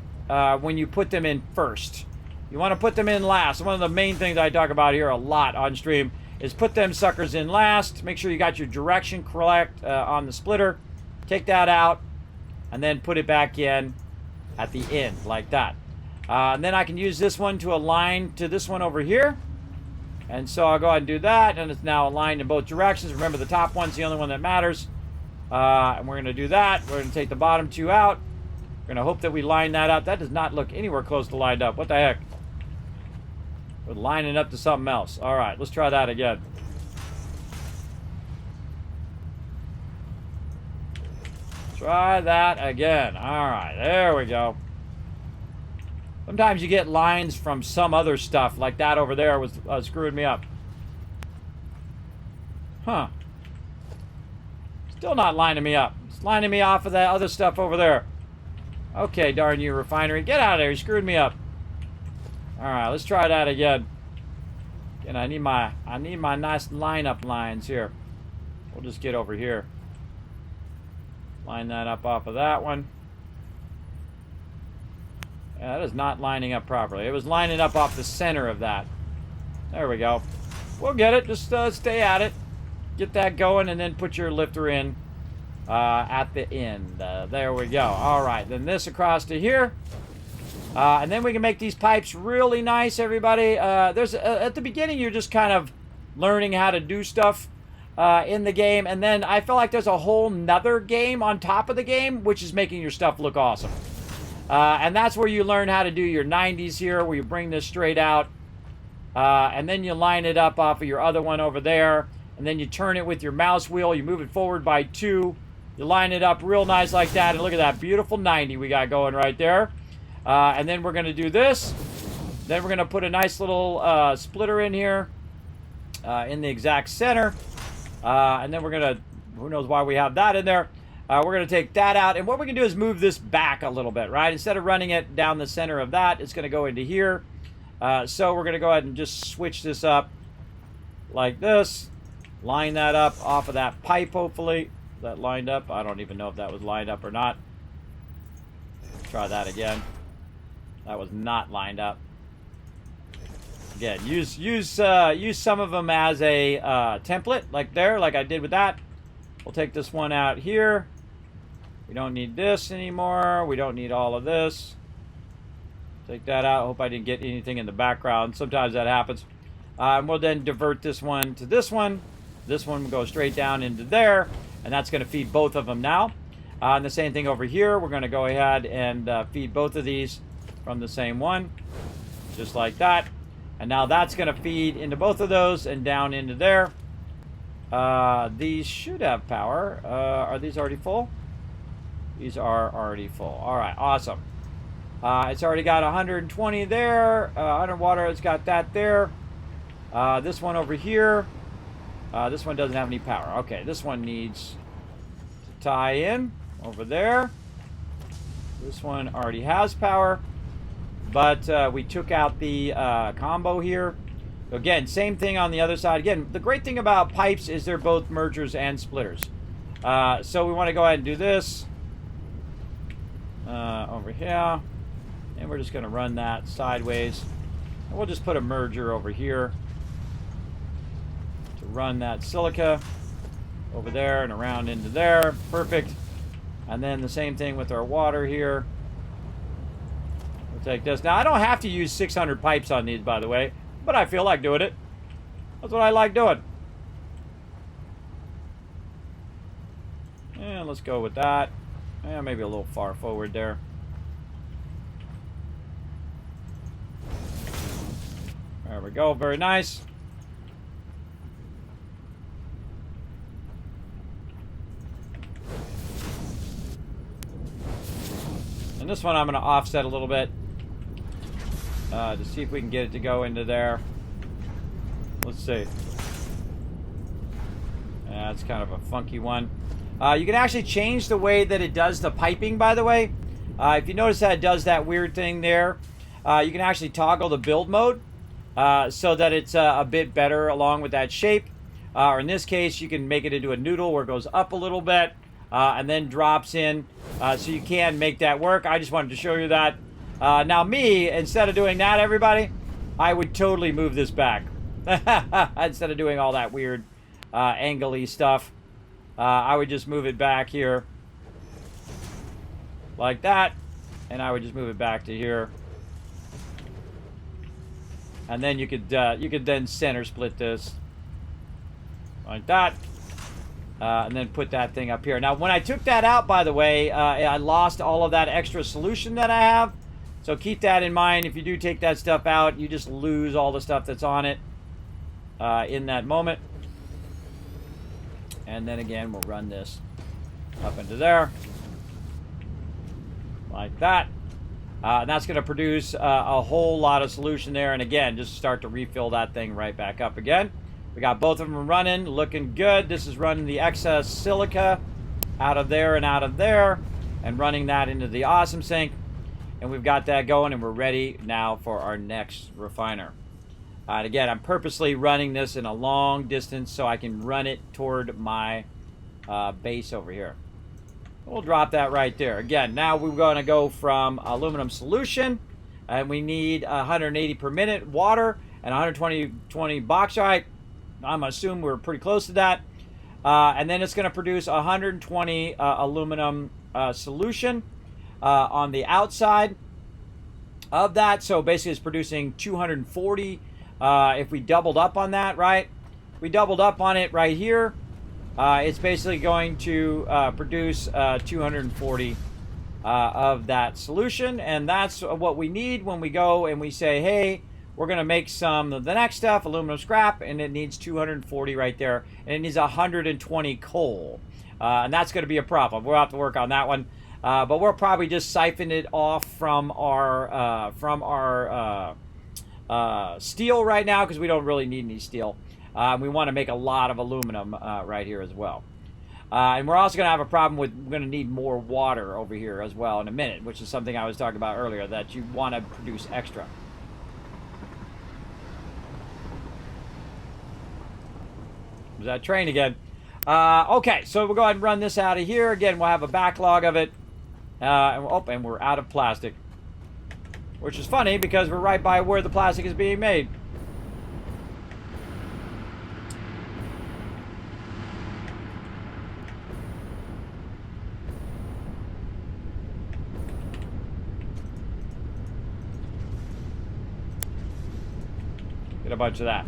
when you put them in first. You want to put them in last. One of the main things I talk about here a lot on stream is put them suckers in last. Make sure you got your direction correct on the splitter. Take that out, and then put it back in at the end, like that. And then I can use this one to align to this one over here. And so I'll go ahead and do that, and it's now aligned in both directions. Remember, the top one's the only one that matters. And we're going to do that. We're going to take the bottom 2 out. We're going to hope that we line that up. That does not look anywhere close to lined up. What the heck? We're lining up to something else. All right, let's try that again. Try that again. All right, there we go. Sometimes you get lines from some other stuff, like that over there was screwing me up. Huh. Still not lining me up. It's lining me off of that other stuff over there. Okay, darn you, refinery. Get out of there. You screwed me up. All right, let's try that again. And I need my nice lineup lines here. We'll just get over here. Line that up off of that one. Yeah, that is not lining up properly. It was lining up off the center of that. There we go. We'll get it. Just stay at it. Get that going, and then put your lifter in at the end. There we go. All right, then this across to here. And then we can make these pipes really nice, everybody. At the beginning, you're just kind of learning how to do stuff in the game. And then I feel like there's a whole nother game on top of the game, which is making your stuff look awesome. And that's where you learn how to do your 90s here, where you bring this straight out. And then you line it up off of your other one over there. And then you turn it with your mouse wheel. You move it forward by 2. You line it up real nice like that. And look at that beautiful 90 we got going right there. And then we're going to do this. Then we're going to put a nice little splitter in here in the exact center. And then we're going to, who knows why we have that in there. We're going to take that out. And what we can do is move this back a little bit, right? Instead of running it down the center of that, it's going to go into here. So we're going to go ahead and just switch this up like this. Line that up off of that pipe, hopefully. That lined up. I don't even know if that was lined up or not. Try that again. That was not lined up. Again, use some of them as a template, like there, like I did with that. We'll take this one out here. We don't need this anymore. We don't need all of this. Take that out. Hope I didn't get anything in the background. Sometimes that happens. And we'll then divert this one to this one. This one will go straight down into there, and that's going to feed both of them now. And the same thing over here. We're going to go ahead and feed both of these from the same one, just like that. And now that's going to feed into both of those and down into there. These should have power. Are these already full? These are already full. All right, awesome. It's already got 120 there. Underwater, it's got that there. This one over here. This one doesn't have any power. Okay, this one needs to tie in over there. This one already has power. But we took out the combo here. Again, same thing on the other side. Again, the great thing about pipes is they're both mergers and splitters. So we want to go ahead and do this over here. And we're just going to run that sideways. And we'll just put a merger over here to run that silica over there and around into there. Perfect. And then the same thing with our water here. We'll take this. Now, I don't have to use 600 pipes on these, by the way, but I feel like doing it. That's what I like doing. And let's go with that. And maybe a little far forward there. There we go. Very nice. And this one I'm going to offset a little bit to see if we can get it to go into there. Let's see. That's kind of a funky one. You can actually change the way that it does the piping, by the way. If you notice that it does that weird thing there, you can actually toggle the build mode so that it's a bit better along with that shape. Or in this case, you can make it into a noodle where it goes up a little bit and then drops in. So you can make that work. I just wanted to show you that. Now me, instead of doing that, everybody, I would totally move this back. Instead of doing all that weird angle-y stuff. I would just move it back here like that, and I would just move it back to here, and then you could then center split this like that, and then put that thing up here. Now, when I took that out, by the way, I lost all of that extra solution that I have, so keep that in mind. If you do take that stuff out, you just lose all the stuff that's on it in that moment. And then again, we'll run this up into there. Like that. And that's going to produce a whole lot of solution there. And again, just start to refill that thing right back up again. We got both of them running, looking good. This is running the excess silica out of there and out of there. And running that into the awesome sink. And we've got that going, and we're ready now for our next refiner. And again, I'm purposely running this in a long distance so I can run it toward my base over here. We'll drop that right there. Again, now we're going to go from aluminum solution, and we need 180 per minute water and 120 bauxite. I'm going to assume we're pretty close to that. And then it's going to produce 120 aluminum solution on the outside of that. So basically it's producing 240 if we doubled up on that, right? we doubled up on it right here. It's basically going to produce 240 of that solution, and that's what we need when we go and we say, hey, we're going to make some of the next stuff, aluminum scrap, and it needs 240 right there, and it needs 120 coal, and that's going to be a problem. We'll have to work on that one, but we'll probably just siphon it off from our steel right now because we don't really need any steel. We want to make a lot of aluminum right here as well. And we're also going to have a problem with, we're going to need more water over here as well in a minute, which is something I was talking about earlier, that you want to produce extra. There's that train again. Okay, so we'll go ahead and run this out of here. Again, we'll have a backlog of it. And we're out of plastic. Which is funny because we're right by where the plastic is being made. Get a bunch of that.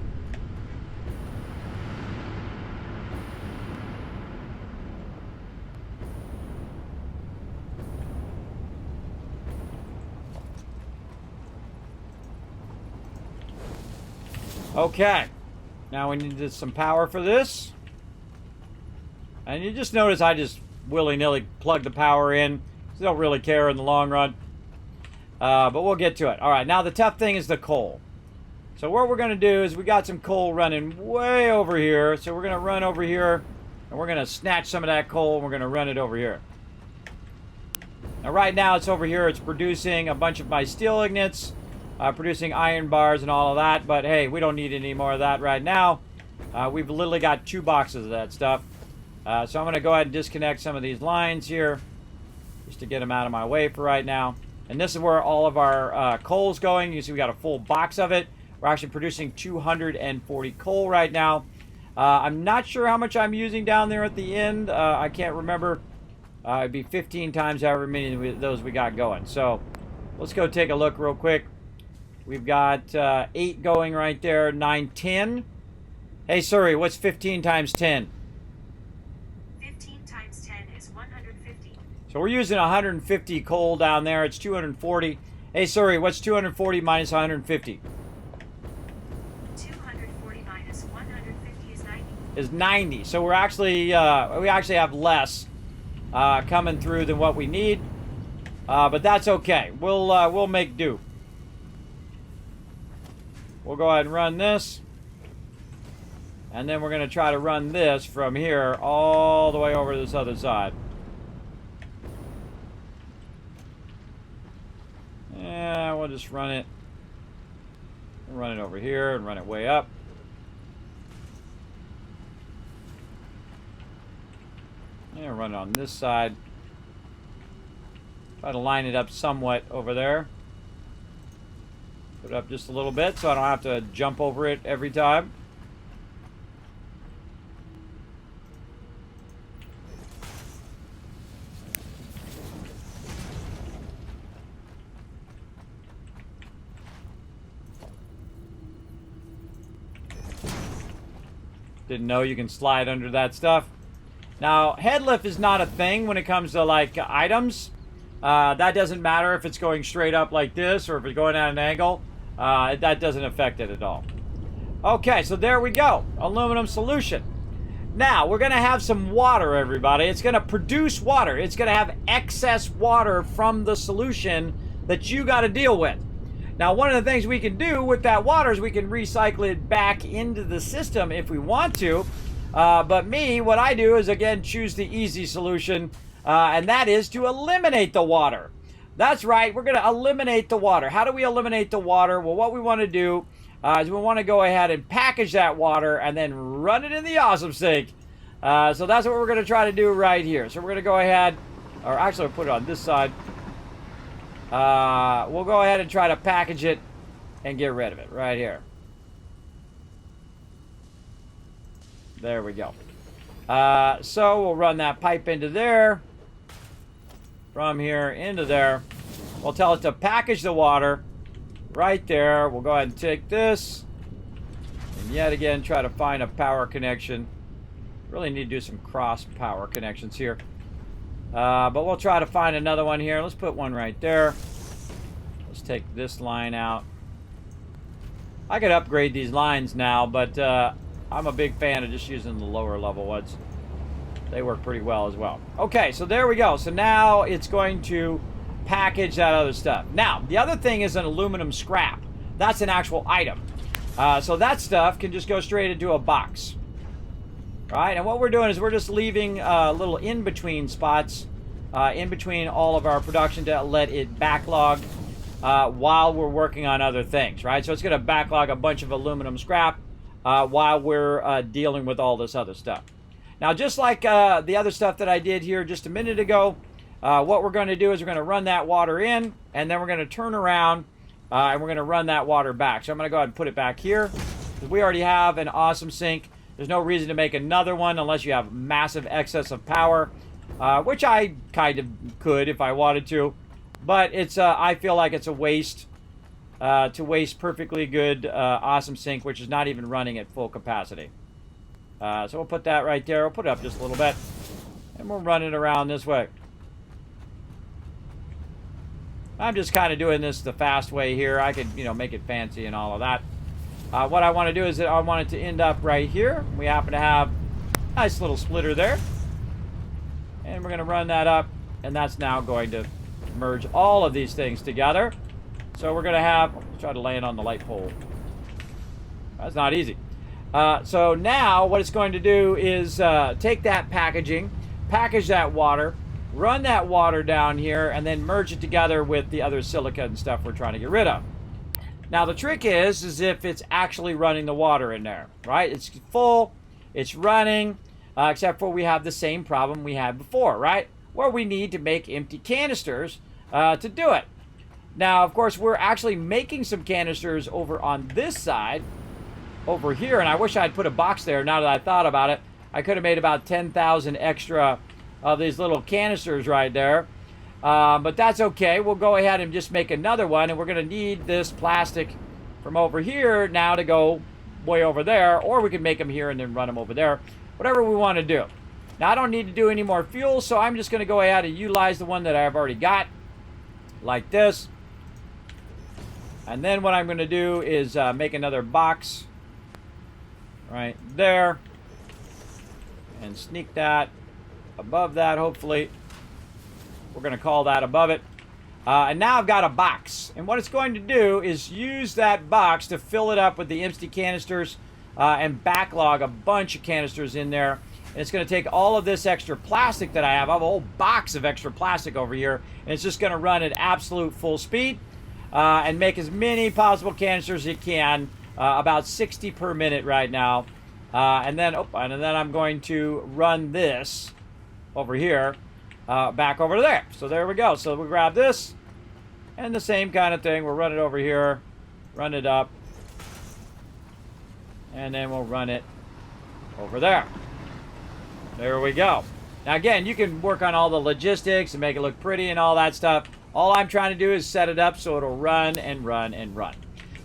Okay, now we need some power for this. And you just notice I just willy-nilly plug the power in. So don't really care in the long run. But we'll get to it. All right, now the tough thing is the coal. So what we're going to do is we got some coal running way over here. So we're going to run over here, and we're going to snatch some of that coal, and we're going to run it over here. Now right now it's over here. It's producing a bunch of my steel ignits. Producing iron bars and all of that, but hey, we don't need any more of that right now. We've literally got 2 boxes of that stuff. So I'm going to go ahead and disconnect some of these lines here, just to get them out of my way for right now. And this is where all of our coal's going. You see we got a full box of it. We're actually producing 240 coal right now. I'm not sure how much I'm using down there at the end. I can't remember. It'd be 15 times however many of those we got going. So let's go take a look real quick. We've got 8 going right there, 9, 10. Hey, Suri, what's 15 times 10? 15 times 10 is 150. So we're using 150 coal down there. It's 240. Hey, Suri, what's 240 minus 150? 240 minus 150 is 90. Is 90. So we're actually, we actually have less coming through than what we need. But that's okay. We'll make do. We'll go ahead and run this. And then we're going to try to run this from here all the way over to this other side. Yeah, we'll just run it. Run it over here and run it way up. And run it on this side. Try to line it up somewhat over there. Put it up just a little bit so I don't have to jump over it every time. Didn't know you can slide under that stuff. Now, head lift is not a thing when it comes to like items. That doesn't matter if it's going straight up like this or if it's going at an angle. That doesn't affect it at all. Okay, so there we go. Aluminum solution. Now, we're going to have some water, everybody. It's going to produce water. It's going to have excess water from the solution that you got to deal with. Now, one of the things we can do with that water is we can recycle it back into the system if we want to. But what I do is, again, choose the easy solution, and that is to eliminate the water. That's right, we're going to eliminate the water. How do we eliminate the water? Well, what we want to do is we want to go ahead and package that water and then run it in the awesome sink. So that's what we're going to try to do right here. So we're going to go ahead, or actually we'll put it on this side. We'll go ahead and try to package it and get rid of it right here. There we go. So we'll run that pipe into there. From here into there. We'll tell it to package the water right there. We'll go ahead and take this. And yet again, try to find a power connection. Really need to do some cross power connections here. But we'll try to find another one here. Let's put one right there. Let's take this line out. I could upgrade these lines now, but I'm a big fan of just using the lower level ones. They work pretty well as well. Okay, so there we go. So now it's going to package that other stuff. Now, the other thing is an aluminum scrap. That's an actual item. So that stuff can just go straight into a box. Right, and what we're doing is we're just leaving little in-between spots in between all of our production to let it backlog while we're working on other things, right? So it's going to backlog a bunch of aluminum scrap while we're dealing with all this other stuff. Now, just like the other stuff that I did here just a minute ago, what we're going to do is we're going to run that water in, and then we're going to turn around and we're going to run that water back. So I'm going to go ahead and put it back here. We already have an awesome sink. There's no reason to make another one unless you have massive excess of power, which I kind of could if I wanted to. But it's I feel like it's a waste to waste perfectly good, awesome sink, which is not even running at full capacity. So we'll put that right there. We'll put it up just a little bit. And we'll run it around this way. I'm just kind of doing this the fast way here. I could, make it fancy and all of that. What I want to do is that I want it to end up right here. We happen to have a nice little splitter there. And we're going to run that up. And that's now going to merge all of these things together. So we're going to have... try to land on the light pole. That's not easy. So now what it's going to do is take that packaging, package that water, run that water down here, and then merge it together with the other silica and stuff we're trying to get rid of. Now the trick is if it's actually running the water in there, right? It's full, it's running, except for we have the same problem we had before, right? Where we need to make empty canisters to do it. Now, of course, we're actually making some canisters over on this side, over here, and I wish I'd put a box there now that I thought about it. I could have made about 10,000 extra of these little canisters right there. But that's okay. We'll go ahead and just make another one, and we're going to need this plastic from over here now to go way over there, or we can make them here and then run them over there. Whatever we want to do. Now, I don't need to do any more fuel, so I'm just going to go ahead and utilize the one that I've already got, like this. And then what I'm going to do is make another box right there, and sneak that above that, hopefully. We're going to call that above it. And now I've got a box. And what it's going to do is use that box to fill it up with the empty canisters and backlog a bunch of canisters in there. And it's going to take all of this extra plastic that I have. I have a whole box of extra plastic over here. And it's just going to run at absolute full speed and make as many possible canisters as it can. About 60 per minute right now. And then I'm going to run this over here. Back over there. So there we go. So we'll grab this and the same kind of thing. We'll run it over here, run it up, and then we'll run it over there. There we go. Now again, you can work on all the logistics and make it look pretty and all that stuff. All I'm trying to do is set it up so it'll run and run and run.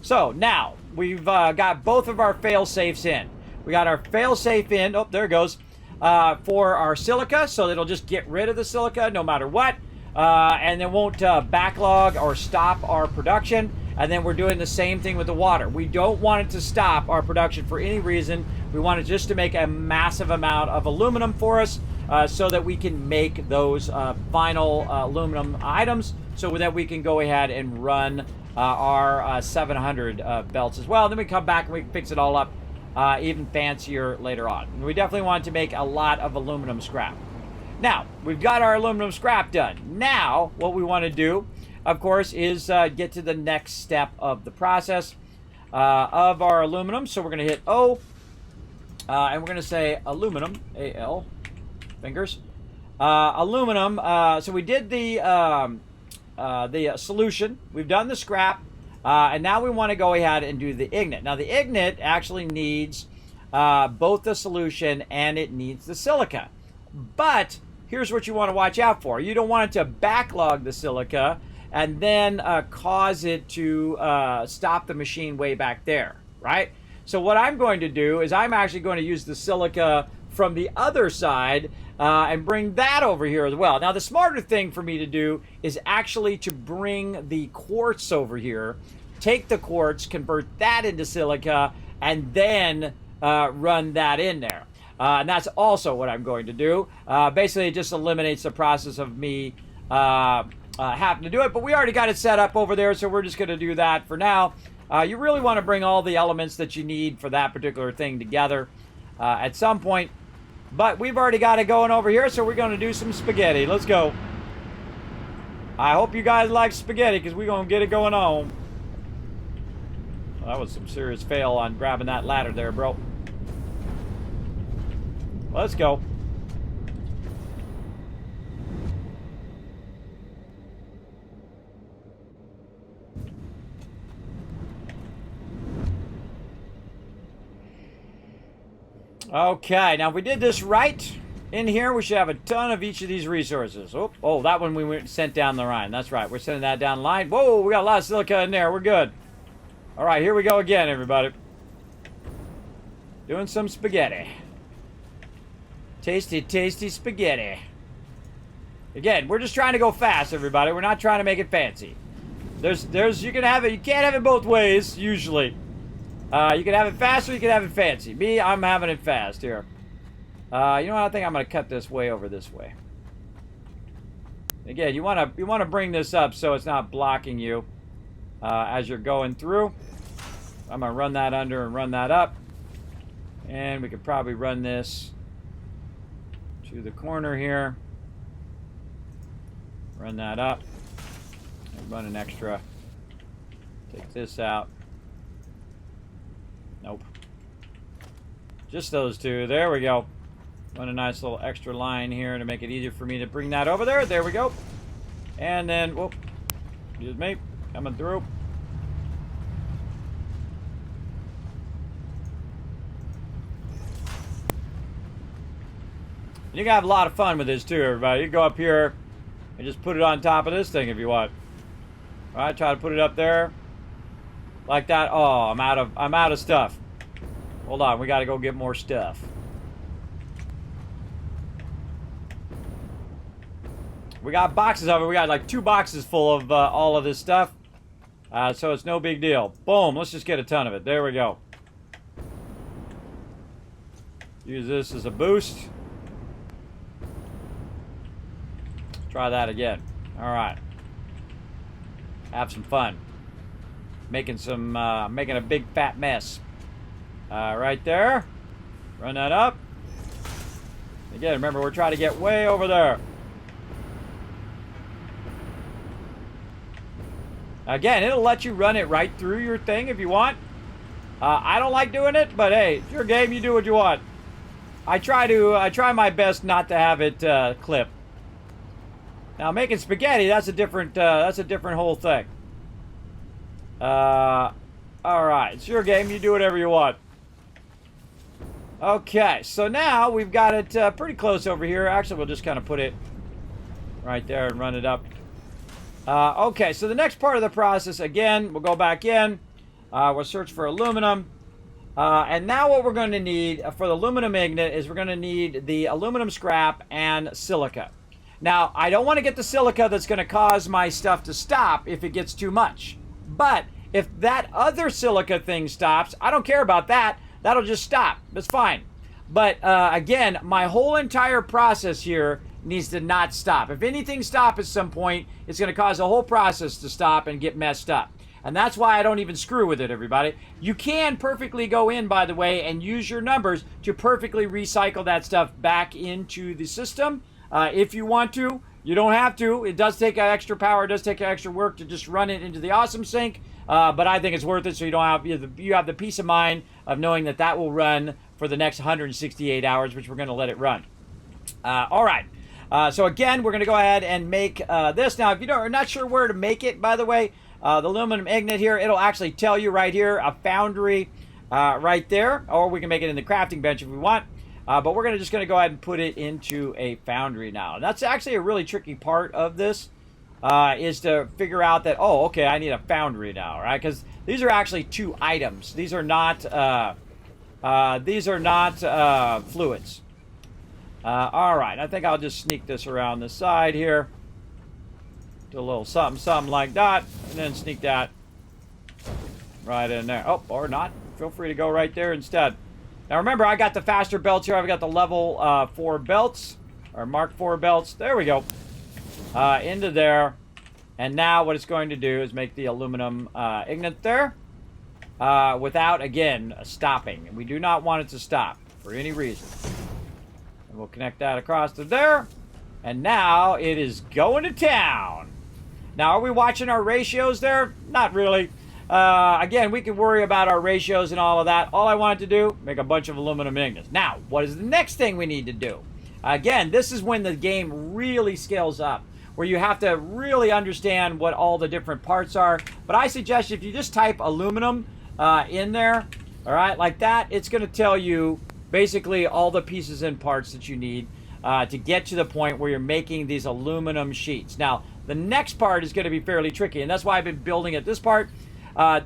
So now we've got both of our fail safes in. We got our fail safe in. Oh, there it goes. For our silica, so it'll just get rid of the silica no matter what, and it won't backlog or stop our production. And then we're doing the same thing with the water. We don't want it to stop our production for any reason. We want it just to make a massive amount of aluminum for us so that we can make those final aluminum items so that we can go ahead and run our 700 belts as well. Then we come back and we can fix it all up even fancier later on. We definitely want to make a lot of aluminum scrap. Now, we've got our aluminum scrap done. Now, what we want to do, of course, is get to the next step of the process of our aluminum. So we're going to hit O, and we're going to say aluminum, A-L, fingers. Aluminum, so we did the solution. We've done the scrap. And now we want to go ahead and do the ignite. Now, the ignite actually needs both the solution and it needs the silica. But here's what you want to watch out for. You don't want it to backlog the silica and then cause it to stop the machine way back there, right? So what I'm going to do is I'm actually going to use the silica from the other side and bring that over here as well. Now the smarter thing for me to do is actually to bring the quartz over here, take the quartz, convert that into silica, and then run that in there. And that's also what I'm going to do. Basically, it just eliminates the process of me having to do it. But we already got it set up over there, so we're just going to do that for now. You really want to bring all the elements that you need for that particular thing together at some point. But we've already got it going over here, so we're going to do some spaghetti. Let's go. I hope you guys like spaghetti, because we're going to get it going on. Well, that was some serious fail on grabbing that ladder there, bro. Let's go. Okay, now if we did this right in here, we should have a ton of each of these resources. Oh, that one we went sent down the line. That's right, we're sending that down the line. Whoa, we got a lot of silica in there. We're good. All right, here we go again, everybody. Doing some spaghetti. Tasty, tasty spaghetti. Again, we're just trying to go fast, everybody. We're not trying to make it fancy. You can have it. You can't have it both ways, usually. You can have it fast or you can have it fancy. Me, I'm having it fast here. You know what? I think I'm going to cut this way over this way. Again, you want to bring this up so it's not blocking you as you're going through. I'm going to run that under and run that up. And we could probably run this to the corner here. Run that up. And run an extra. Take this out. Nope. Just those two. There we go. Run a nice little extra line here to make it easier for me to bring that over there. There we go. And then, whoop. Excuse me. Coming through. You can have a lot of fun with this too, everybody. You can go up here and just put it on top of this thing if you want. All right, try to put it up there like that. Oh, I'm out of stuff. Hold on, we got to go get more stuff. We got boxes of it. We got like 2 boxes full of all of this stuff. So it's no big deal. Boom, let's just get a ton of it. There we go. Use this as a boost. Try that again. All right. Have some fun. Making a big fat mess. Right there. Run that up. Again, remember, we're trying to get way over there. Again, it'll let you run it right through your thing if you want. I don't like doing it, but hey, it's your game. You do what you want. I try my best not to have it clip. Now, making spaghetti, that's a different whole thing. All right, it's your game. You do whatever you want. Okay, so now we've got it pretty close over here. Actually, we'll just kind of put it right there and run it up. Okay, so the next part of the process, again, we'll go back in. We'll search for aluminum. And now what we're going to need for the aluminum ingot is we're going to need the aluminum scrap and silica. Now, I don't want to get the silica that's going to cause my stuff to stop if it gets too much. But if that other silica thing stops, I don't care about that. That'll just stop. That's fine. But again, my whole entire process here needs to not stop. If anything stops at some point, it's going to cause the whole process to stop and get messed up. And that's why I don't even screw with it, everybody. You can perfectly go in, by the way, and use your numbers to perfectly recycle that stuff back into the system. If you want to, you don't have to. It does take extra power. It does take extra work to just run it into the awesome sink. But I think it's worth it, so you don't have you have the peace of mind of knowing that that will run for the next 168 hours, which we're going to let it run. All right. So again, we're going to go ahead and make this. Now, if you are not sure where to make it, by the way, the aluminum ingot here, it'll actually tell you right here, a foundry right there, or we can make it in the crafting bench if we want. But we're just going to go ahead and put it into a foundry now. And that's actually a really tricky part of this. is to figure out that, oh, okay, I need a foundry now, right? Because these are actually 2 items. These are not fluids. All right, I think I'll just sneak this around the side here. Do a little something, something like that, and then sneak that right in there. Oh, or not. Feel free to go right there instead. Now remember, I got the faster belts here. I've got the level 4 belts, or Mark 4 belts. There we go. Into there. And now what it's going to do is make the aluminum ignited there without, again, stopping. We do not want it to stop for any reason. And we'll connect that across to there. And now it is going to town. Now, are we watching our ratios there? Not really. Again, we can worry about our ratios and all of that. All I wanted to do, make a bunch of aluminum ignits. Now, what is the next thing we need to do? Again, this is when the game really scales up, where you have to really understand what all the different parts are. But I suggest if you just type aluminum in there, all right, like that, it's going to tell you basically all the pieces and parts that you need to get to the point where you're making these aluminum sheets. Now, the next part is going to be fairly tricky, and that's why I've been building at this part.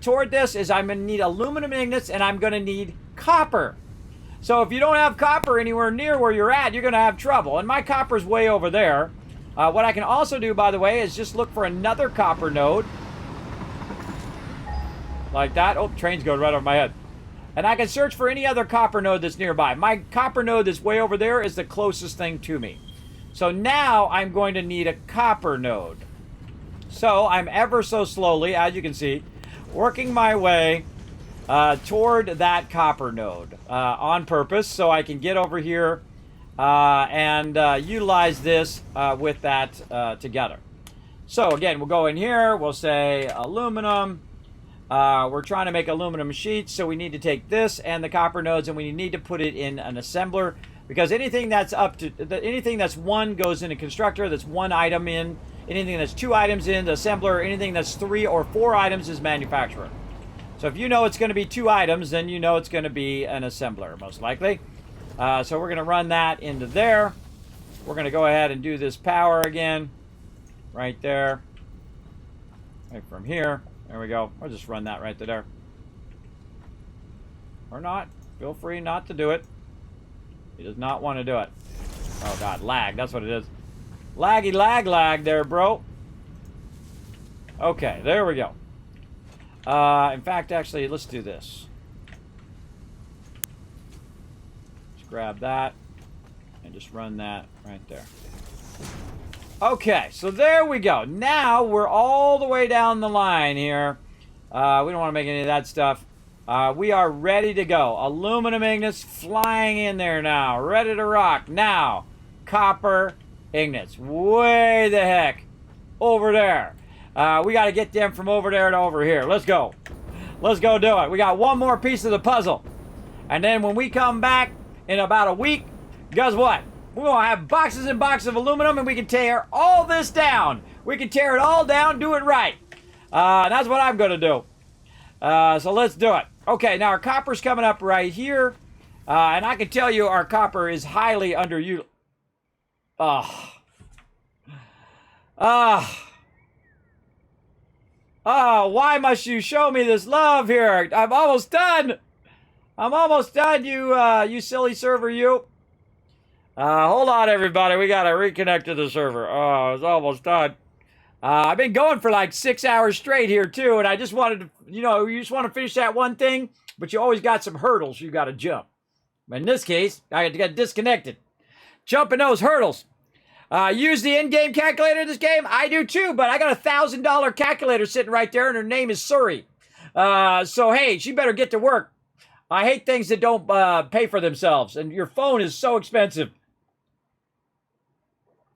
Toward this is I'm going to need aluminum ignits, and I'm going to need copper. So if you don't have copper anywhere near where you're at, you're going to have trouble. And my copper's way over there. What I can also do, by the way, is just look for another copper node. Like that. Oh, train's going right over my head. And I can search for any other copper node that's nearby. My copper node that's way over there is the closest thing to me. So now I'm going to need a copper node. So I'm ever so slowly, as you can see, working my way toward that copper node on purpose so I can get over here and utilize this with that together. So again, we'll go in here, we'll say aluminum. We're trying to make aluminum sheets, so we need to take this and the copper nodes and we need to put it in an assembler, because anything that's anything that's 1 goes in a constructor, that's 1 item in. Anything that's 2 items in the assembler, anything that's 3 or 4 items is manufacturer. So if you know it's going to be 2 items, then you know it's going to be an assembler, most likely. So we're going to run that into there. We're going to go ahead and do this power again. Right there. Right from here. There we go. I'll just run that right to there. Or not. Feel free not to do it. He does not want to do it. Oh, God. Lag. That's what it is. Laggy lag there, bro. Okay, there we go. In fact, actually, let's do this. Let's grab that and just run that right there. Okay, so there we go. Now we're all the way down the line here. We don't want to make any of that stuff. We are ready to go. Aluminum ignits flying in there now. Ready to rock. Now, copper ignits. Way the heck over there. We got to get them from over there to over here. Let's go. Let's go do it. We got one more piece of the puzzle. And then when we come back in about a week, guess what? We're going to have boxes and boxes of aluminum, and we can tear all this down. We can tear it all down, do it right. That's what I'm going to do. So let's do it. Okay, now our copper's coming up right here. And I can tell you our copper is highly underutilized. Why must you show me this love here? I'm almost done. I'm almost done, you silly server, you. Hold on, everybody. We got to reconnect to the server. Oh, it's almost done. I've been going for like 6 hours straight here, too, and I just wanted to, you just want to finish that one thing, but you always got some hurdles you got to jump. In this case, I got disconnected. Jumping those hurdles. Use the in-game calculator in this game? I do too, but I got a $1,000 calculator sitting right there, and her name is Suri. So, hey, she better get to work. I hate things that don't pay for themselves, and your phone is so expensive.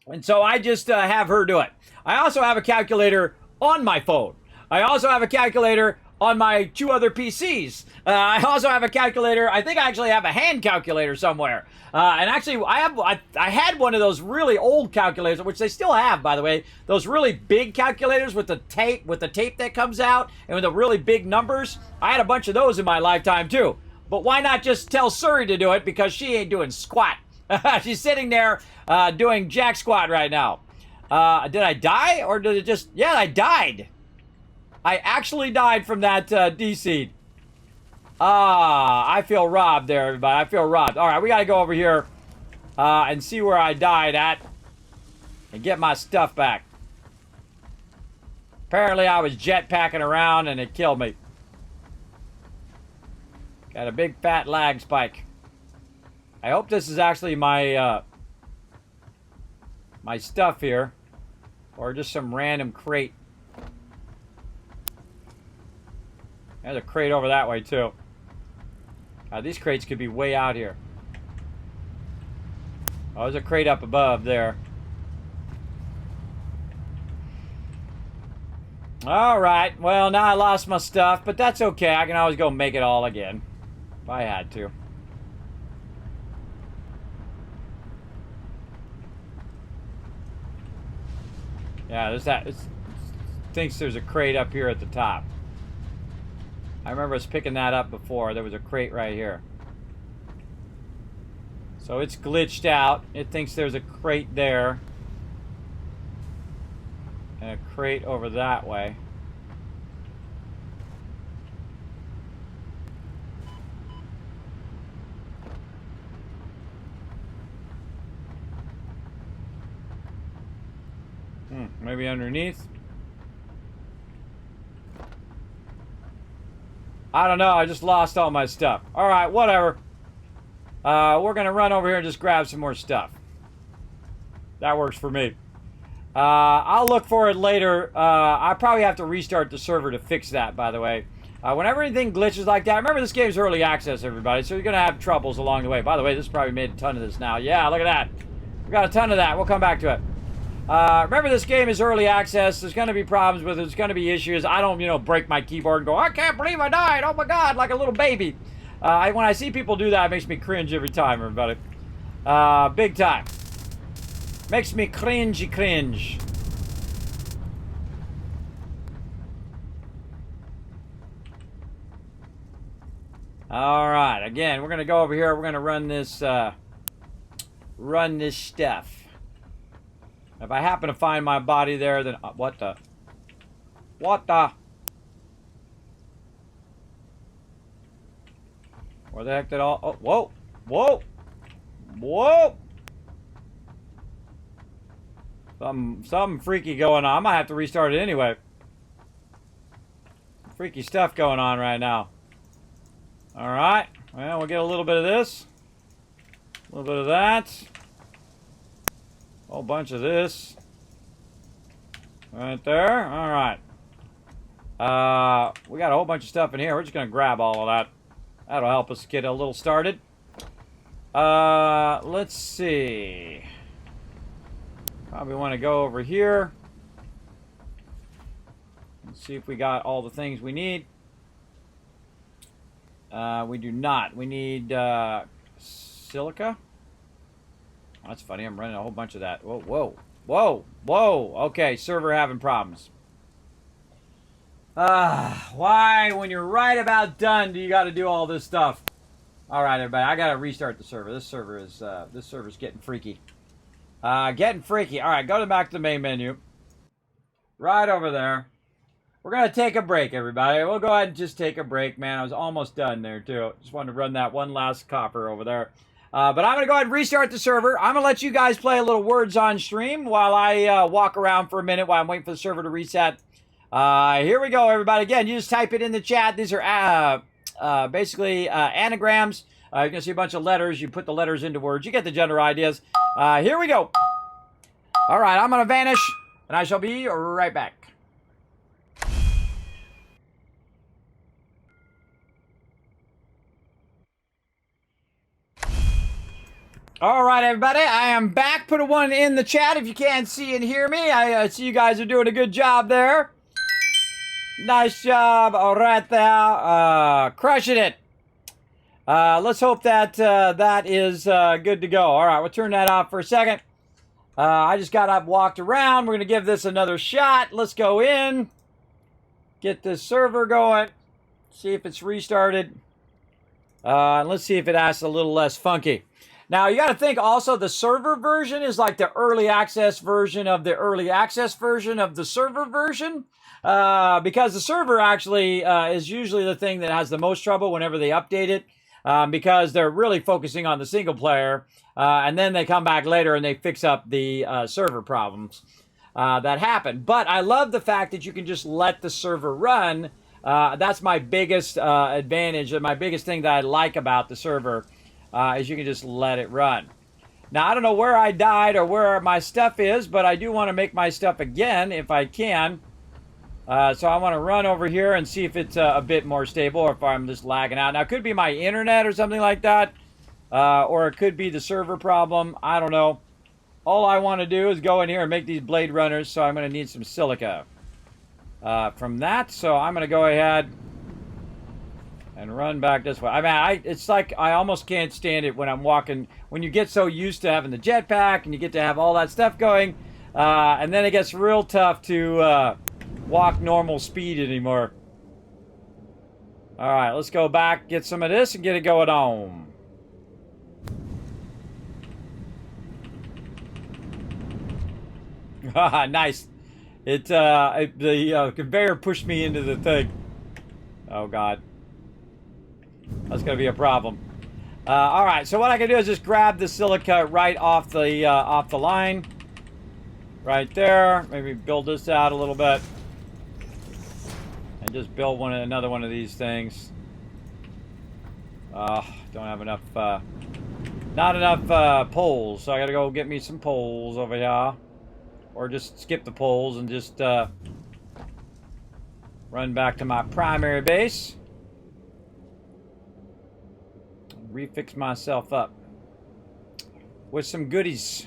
And so I just have her do it. I also have a calculator on my phone. I also have a calculator on my 2 other PCs. I also have a calculator. I think I actually have a hand calculator somewhere. And actually, I had one of those really old calculators, which they still have, by the way. Those really big calculators with the tape that comes out and with the really big numbers. I had a bunch of those in my lifetime too. But why not just tell Suri to do it, because she ain't doing squat. She's sitting there doing jack squat right now. Did I die? Or did it just... Yeah, I died. I actually died from that D-seed. I feel robbed there, everybody. I feel robbed. All right, we got to go over here and see where I died at and get my stuff back. Apparently, I was jetpacking around and it killed me. Got a big fat lag spike. I hope this is actually my my stuff here, or just some random crate. There's a crate over that way too. These crates could be way out here. Oh, there's a crate up above there. Alright, well, now I lost my stuff, but that's okay. I can always go make it all again if I had to. Yeah, there's that. It thinks there's a crate up here at the top. I remember us picking that up before. There was a crate right here. So it's glitched out. It thinks there's a crate there. And a crate over that way. Maybe underneath. I don't know. I just lost all my stuff. All right, whatever. We're going to run over here and just grab some more stuff. That works for me. I'll look for it later. I probably have to restart the server to fix that, by the way. Whenever anything glitches like that, remember this game's early access, everybody, so you're going to have troubles along the way. By the way, this probably made a ton of this now. Yeah, look at that. We got a ton of that. We'll come back to it. Remember, this game is early access. There's going to be problems with it. There's going to be issues. I don't, break my keyboard and go, I can't believe I died. Oh, my God, like a little baby. When I see people do that, it makes me cringe every time, everybody. Big time. Makes me cringe. All right, again, we're going to go over here. We're going to run this stuff. If I happen to find my body there, then... What the? Where the heck did all... Oh, whoa! Something freaky going on. I might have to restart it anyway. Freaky stuff going on right now. Alright. Well, we'll get a little bit of this. A little bit of that. A whole bunch of this. Right there. Alright. We got a whole bunch of stuff in here. We're just going to grab all of that. That'll help us get a little started. Let's see. Probably want to go over here. Let's see if we got all the things we need. We do not. We need silica. Oh, that's funny. I'm running a whole bunch of that. Whoa. Okay, server having problems. Why, when you're right about done, do you got to do all this stuff? All right, everybody. I got to restart the server. This server's getting freaky. Getting freaky. All right, go back to the main menu. Right over there. We're going to take a break, everybody. We'll go ahead and just take a break, man. I was almost done there, too. Just wanted to run that one last copper over there. But I'm going to go ahead and restart the server. I'm going to let you guys play a little words on stream while I walk around for a minute while I'm waiting for the server to reset. Here we go, everybody. Again, you just type it in the chat. These are basically anagrams. You're going to see a bunch of letters. You put the letters into words. You get the general ideas. Here we go. All right, I'm going to vanish, and I shall be right back. All right, everybody, I am back. Put a one in the chat if you can't see and hear me. I see you guys are doing a good job there. Nice job. All right there. Crushing it. Let's hope that that is good to go. All right, we'll turn that off for a second. I just got up, walked around. We're going to give this another shot. Let's go in. Get this server going. See if it's restarted. Let's see if it acts a little less funky. Now, you got to think also the server version is like the early access version of the early access version of the server version. Because the server actually is usually the thing that has the most trouble whenever they update it. Because they're really focusing on the single player. And then they come back later and they fix up the server problems that happen. But I love the fact that you can just let the server run. That's my biggest advantage and my biggest thing that I like about the server. Is you can just let it run. Now, I don't know where I died or where my stuff is, but I do want to make my stuff again if I can. So I want to run over here and see if it's a bit more stable or if I'm just lagging out. Now, it could be my internet or something like that. Or it could be the server problem. I don't know. All I want to do is go in here and make these blade runners, so I'm going to need some silica from that. So I'm going to go ahead and run back this way. I mean, it's like I almost can't stand it when I'm walking. When you get so used to having the jetpack and you get to have all that stuff going, and then it gets real tough to walk normal speed anymore. All right, let's go back, get some of this, and get it going on. Nice. The conveyor pushed me into the thing. Oh God. That's going to be a problem. All right, so what I can do is just grab the silica right off the line. Right there. Maybe build this out a little bit. And just build another one of these things. Don't have enough, not enough poles. So I got to go get me some poles over here. Or just skip the poles and just run back to my primary base. Refix myself up with some goodies.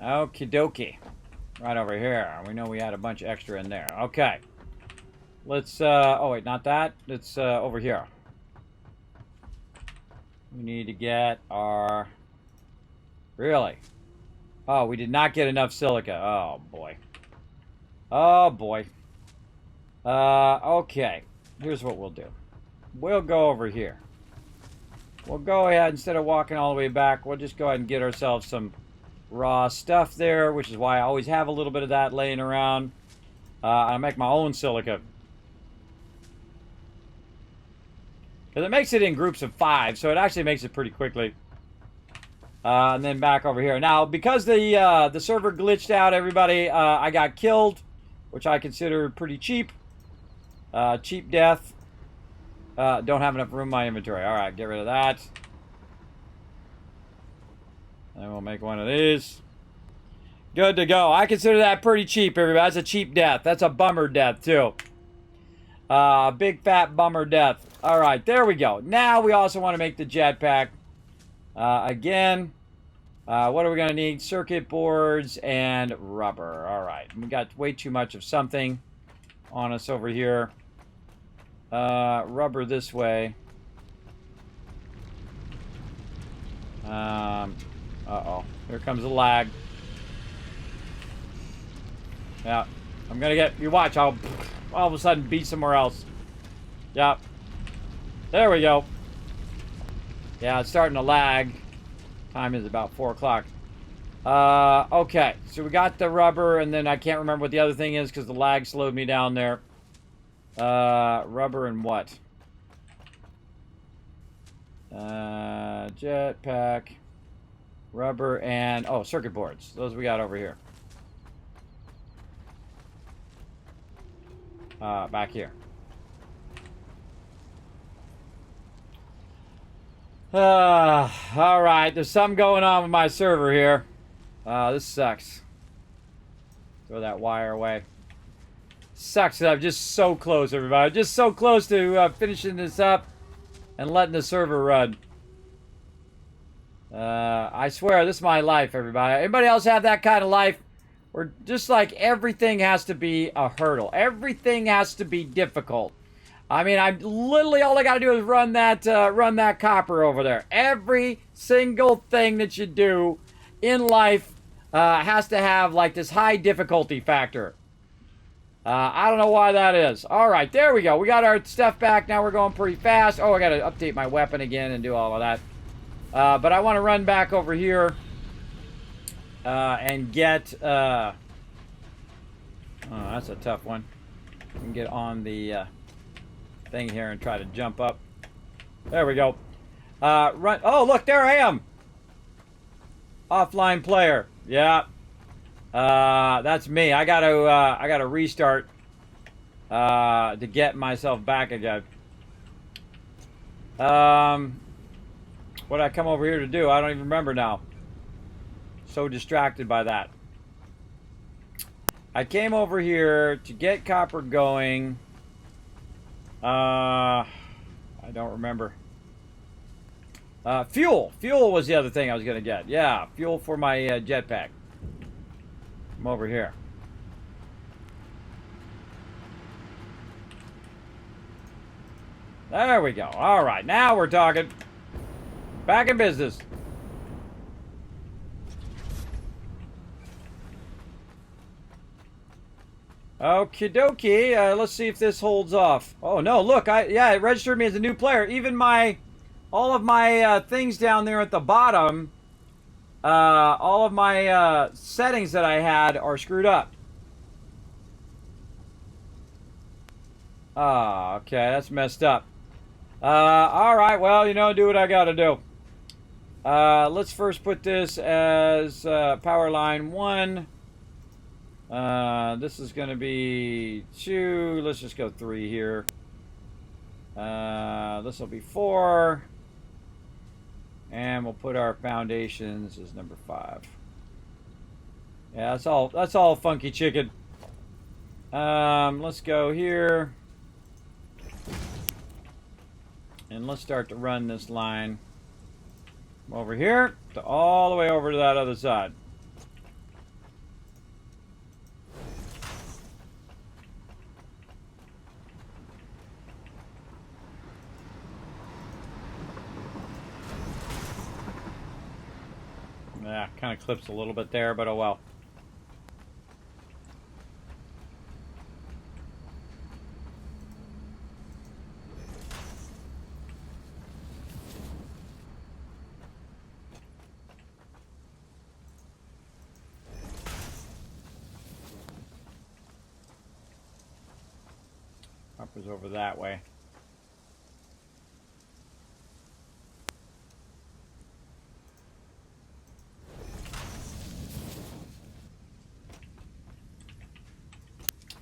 Okie dokie. Right over here. We know we had a bunch extra in there. Okay. Let's, oh wait, not that. It's over here. We need to get our... Really? Oh, we did not get enough silica. Oh, boy. Oh, boy. Okay. Here's what we'll do. We'll go over here. We'll go ahead, instead of walking all the way back, we'll just go ahead and get ourselves some raw stuff there, which is why I always have a little bit of that laying around. I make my own silica. Because it makes it in groups of 5, so it actually makes it pretty quickly. And then back over here. Now, because the server glitched out, everybody, I got killed, which I consider pretty cheap. Cheap death. Don't have enough room in my inventory. All right, get rid of that. And we'll make one of these. Good to go. I consider that pretty cheap, everybody. That's a cheap death. That's a bummer death, too. Big fat bummer death. All right, there we go. Now we also want to make the jetpack. Again, what are we going to need? Circuit boards and rubber. All right, we got way too much of something on us over here. Rubber this way. Uh-oh. Here comes the lag. Yeah. I'm gonna get... You watch, I'll all of a sudden be somewhere else. Yep. There we go. Yeah, it's starting to lag. Time is about 4 o'clock. Okay. So we got the rubber, and then I can't remember what the other thing is because the lag slowed me down there. Rubber and what? Jetpack. Rubber and... Oh, circuit boards. Those we got over here. Back here. Alright, there's something going on with my server here. This sucks. Throw that wire away. Sucks that I'm just so close, everybody. Just so close to finishing this up and letting the server run. I swear, this is my life, everybody. Anybody else have that kind of life? Where just like everything has to be a hurdle. Everything has to be difficult. I mean, I'm literally all I got to do is run that copper over there. Every single thing that you do in life has to have like this high difficulty factor. I don't know why that is. All right, there we go. We got our stuff back. Now we're going pretty fast. Oh, I got to update my weapon again and do all of that. But I want to run back over here and get... oh, that's a tough one. I can get on the thing here and try to jump up. There we go. Run. Oh, look, there I am. Offline player. Yeah. That's me. I gotta restart to get myself back again. What did I come over here to do? I don't even remember now. So distracted by that. I came over here to get copper going. I don't remember. Fuel. Fuel was the other thing I was gonna get. Yeah, fuel for my jetpack. I'm over here. There we go. All right, now we're talking. Back in business. Okie dokie. Let's see if this holds off. Oh no! Look, yeah, it registered me as a new player. Even all of my things down there at the bottom. All of my settings that I had are screwed up. Ah, okay, that's messed up. All right, well, do what I gotta do. Let's first put this as power line 1. This is gonna be 2. Let's just go 3 here. This will be 4. And we'll put our foundations as number 5. Yeah, that's all funky chicken. Let's go here. And let's start to run this line from over here to all the way over to that other side. Yeah, kind of clips a little bit there, but oh well. Copper's over that way.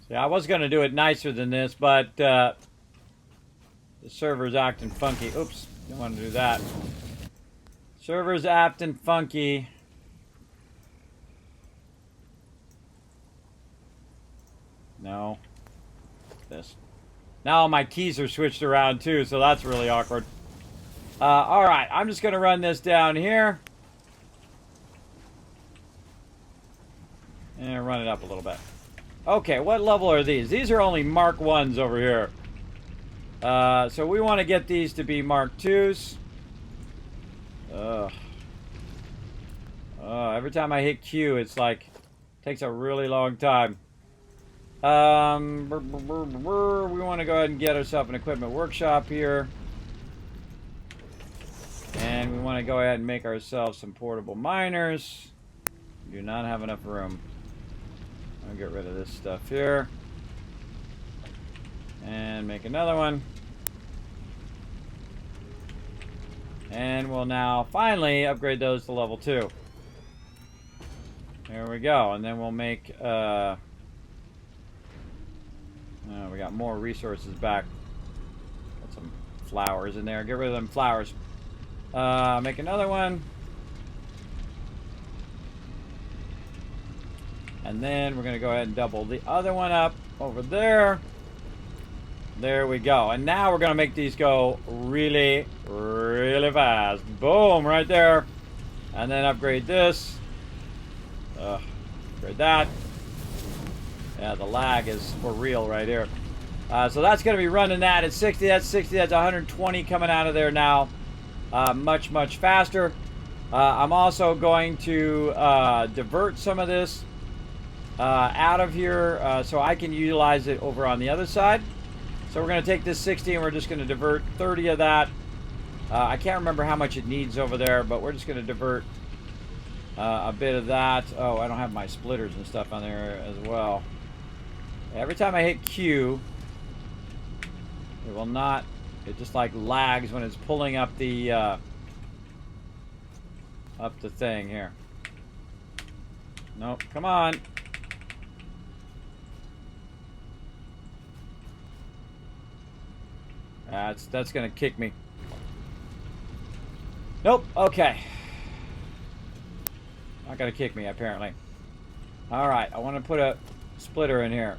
See, I was going to do it nicer than this, but the server's acting funky. Oops, don't want to do that. Server's acting funky. No. This. Now my keys are switched around too, so that's really awkward. Alright, I'm just going to run this down here. And run it up a little bit. Okay, what level are these? These are only Mark 1s over here. So we want to get these to be Mark 2s. Every time I hit Q, it's like, takes a really long time. We want to go ahead and get ourselves an equipment workshop here. And we want to go ahead and make ourselves some portable miners. We do not have enough room. I'll get rid of this stuff here. And make another one. And we'll now finally upgrade those to level 2. There we go. And then we'll make... we got more resources back. Got some flowers in there. Get rid of them flowers. Make another one. And then we're going to go ahead and double the other one up over there. There we go. And now we're going to make these go really, really fast. Boom, right there. And then upgrade this. Upgrade that. Yeah, the lag is for real right here. So that's going to be running that at 60. That's 60. That's 120 coming out of there now. Much, much faster. I'm also going to divert some of this out of here so I can utilize it over on the other side. So we're going to take this 60 and we're just going to divert 30 of that. I can't remember how much it needs over there, but we're just going to divert a bit of that. Oh, I don't have my splitters and stuff on there as well. Every time I hit Q, it will not, it just like lags when it's pulling up the thing here. Nope, come on. That's gonna kick me. Nope, okay. Not gonna kick me, apparently. Alright, I want to put a splitter in here.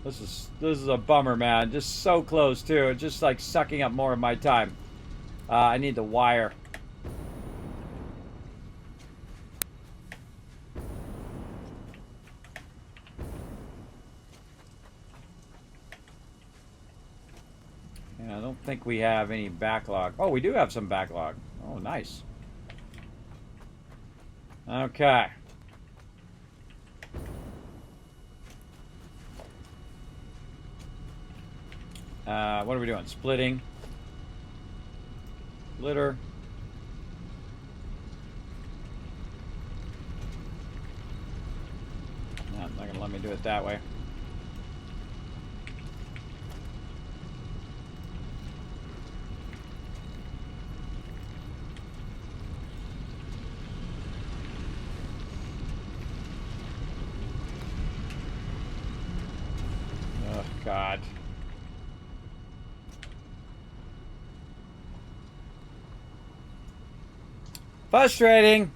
This is a bummer, man. Just so close, too. It's just like sucking up more of my time. I need the wire. And I don't think we have any backlog. Oh, we do have some backlog. Oh, nice. Okay. What are we doing? Splitting. Splitter. No, not gonna let me do it that way. Oh, God. Frustrating.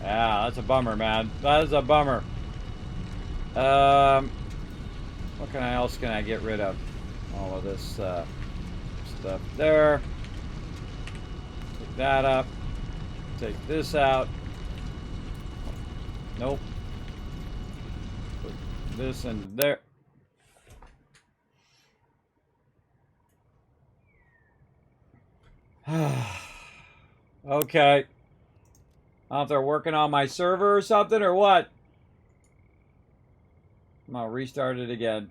Yeah, that's a bummer, man. That is a bummer. What else can I get rid of? All of this stuff there. Take that up. Take this out. Nope. Put this in there. Okay. I don't know if they're working on my server or something or what. I'll restart it again.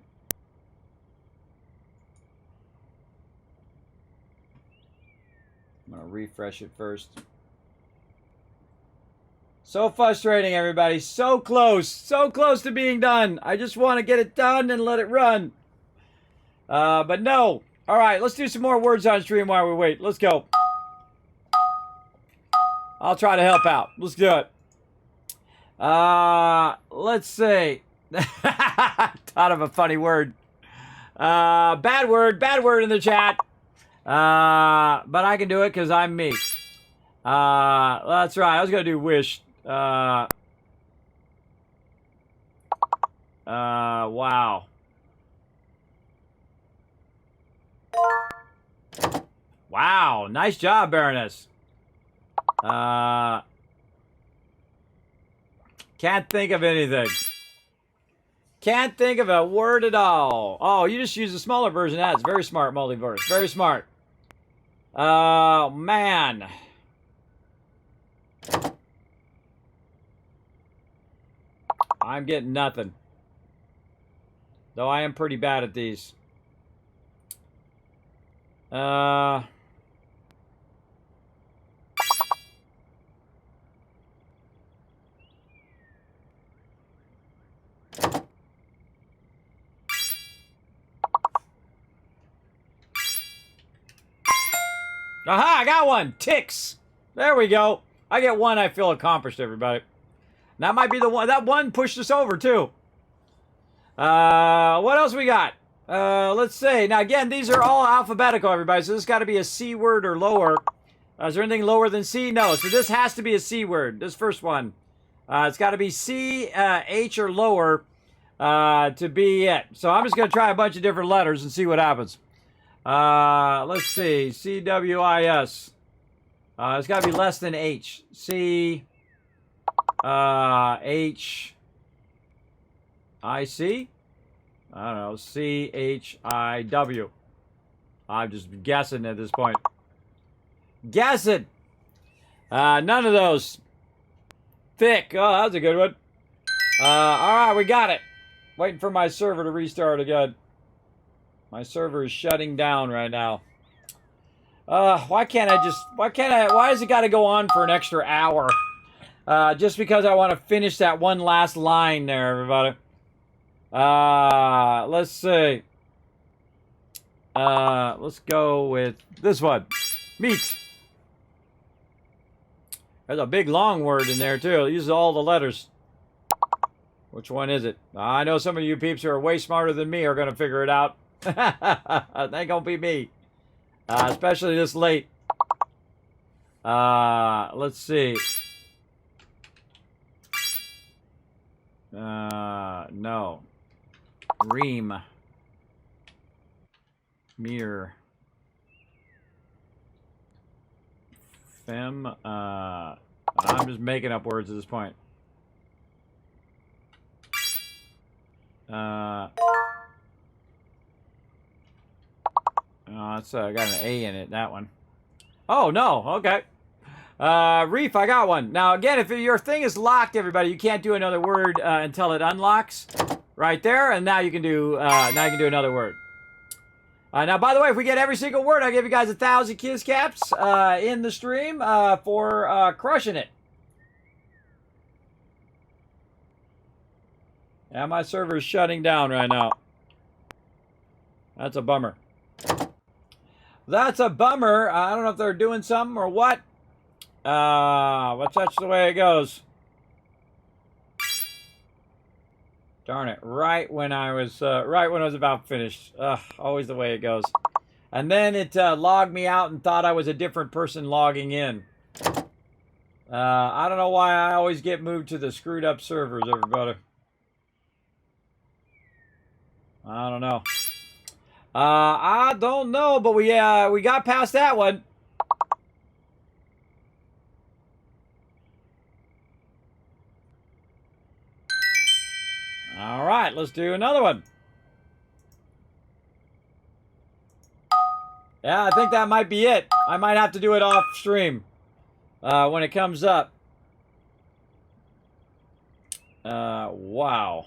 I'm going to refresh it first. So frustrating, everybody. So close. So close to being done. I just want to get it done and let it run. But no. All right, let's do some more words on stream while we wait. Let's go. I'll try to help out. Let's do it. Let's see. Thought of a funny word. Bad word in the chat. But I can do it because I'm me. That's right. I was going to do wish. Wow. Wow. Nice job, Baroness. Can't think of anything. Can't think of a word at all. Oh, you just use a smaller version. That's very smart, multiverse. Very smart. Oh, man. I'm getting nothing. Though I am pretty bad at these. Aha, I got one. Ticks. There we go. I get one, I feel accomplished, everybody. That might be the one. That one pushed us over, too. What else we got? Let's see. Now, again, these are all alphabetical, everybody. So this got to be a C word or lower. Is there anything lower than C? No. So this has to be a C word. This first one. It's got to be C, H, or lower to be it. So I'm just going to try a bunch of different letters and see what happens. Let's see. C-W-I-S. It's got to be less than H. C, H, I-C. I don't know. C-H-I-W. I'm just guessing at this point. Guessing. None of those. Thick. Oh, that was a good one. All right, we got it. Waiting for my server to restart again. My server is shutting down right now. Why has it got to go on for an extra hour? Just because I want to finish that one last line there, everybody. Let's see. Let's go with this one. Meat. There's a big long word in there, too. It uses all the letters. Which one is it? I know some of you peeps who are way smarter than me are going to figure it out. It ain't going to be me. Especially this late. Let's see. No. Ream. Mirror. Fem. I'm just making up words at this point. Oh, it's got an A in it, that one. Oh, no. Okay. Reef, I got one. Now, again, if your thing is locked, everybody, you can't do another word until it unlocks. Right there, and now you can do another word. Now, by the way, if we get every single word, I'll give you guys 1,000 Kiss Caps in the stream for crushing it. Yeah, my server is shutting down right now. That's a bummer. That's a bummer. I don't know if they're doing something or what. But that's the way it goes. Darn it! Right when I was about finished. Always the way it goes. And then it logged me out and thought I was a different person logging in. I don't know why I always get moved to the screwed up servers, everybody. I don't know. I don't know, but we got past that one. All right, let's do another one. Yeah, I think that might be it. I might have to do it off stream when it comes up. Wow.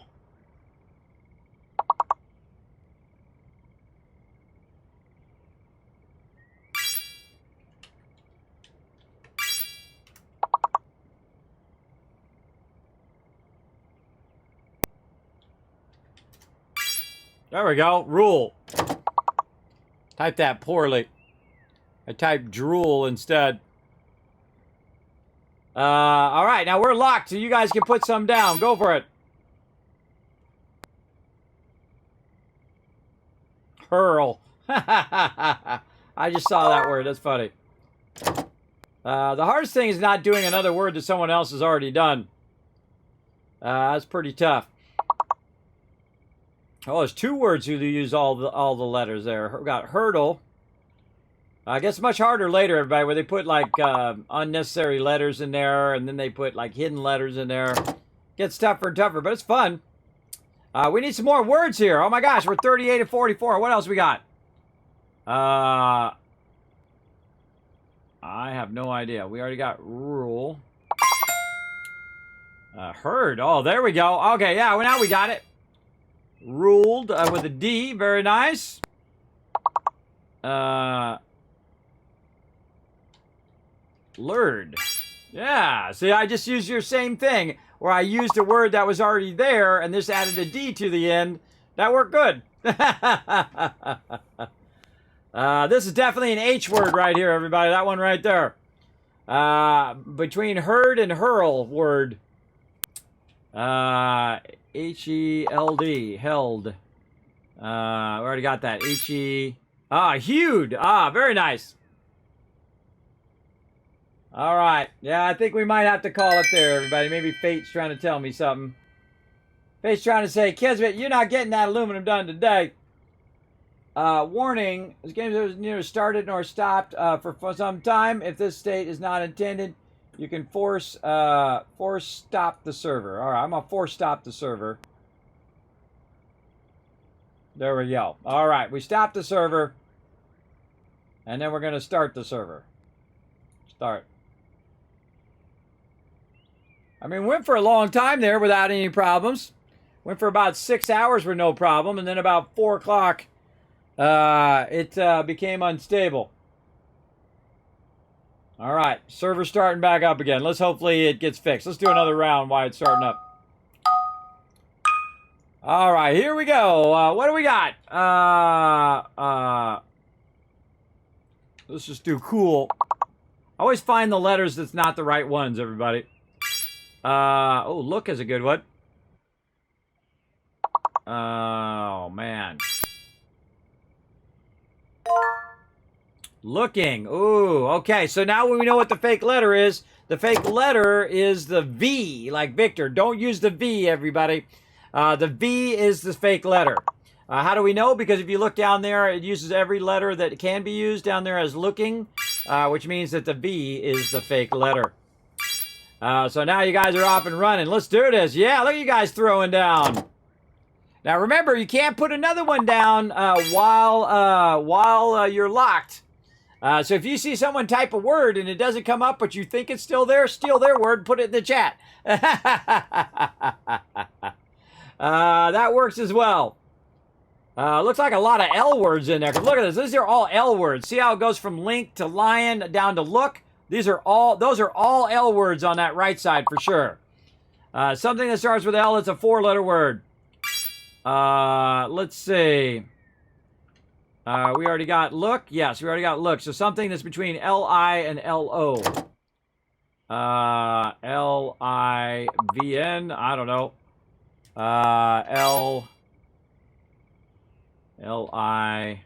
There we go. Rule. Type that poorly. I typed drool instead. All right, now we're locked, so you guys can put some down. Go for it. Hurl. I just saw that word. That's funny. The hardest thing is not doing another word that someone else has already done. That's pretty tough. Oh, there's two words who use all the letters there. We got hurdle. I guess much harder later, everybody, where they put like unnecessary letters in there, and then they put like hidden letters in there. Gets tougher and tougher, but it's fun. We need some more words here. Oh my gosh, we're 38 and 44. What else we got? I have no idea. We already got rule. Herd. Oh, there we go. Okay, yeah, well, now we got it. Ruled with a D. Very nice. Lured. Yeah. See, I just used your same thing where I used a word that was already there and this added a D to the end. That worked good. This is definitely an H word right here, everybody. That one right there. Between herd and hurl word. H-E-L-D, held. We already got that. H-E. Hewed. Very nice. All right. Yeah, I think we might have to call it there, everybody. Maybe Fate's trying to tell me something. Fate's trying to say, Kismet, you're not getting that aluminum done today. Warning, this game is neither started nor stopped for some time. If this state is not intended, you can force stop the server. All right, I'm going to force stop the server. There we go. All right, we stopped the server. And then we're going to start the server. Start. I mean, went for a long time there without any problems. Went for about 6 hours with no problem. And then about 4 o'clock, it became unstable. All right, server starting back up again. Let's hopefully it gets fixed. Let's do another round while it's starting up. All right, here we go. What do we got? Let's just do cool. I always find the letters that's not the right ones, everybody. Oh, look is a good one. Oh, man. Looking. Ooh, okay. So now we know what the fake letter is. The fake letter is the V, like Victor. Don't use the V, everybody. The V is the fake letter. How do we know? Because if you look down there, it uses every letter that can be used down there as looking, which means that the V is the fake letter. So now you guys are off and running. Let's do this. Yeah, look at you guys throwing down. Now remember, you can't put another one down while you're locked. So if you see someone type a word and it doesn't come up, but you think it's still there, steal their word, put it in the chat. That works as well. Looks like a lot of L words in there. 'Cause look at this. These are all L words. See how it goes from link to lion down to look? Those are all L words on that right side for sure. Something that starts with L, it's a 4-letter word. Let's see. We already got look. Yes, we already got look. So something that's between L-I and L-O. L-I-V-N. I don't know. L-I-N.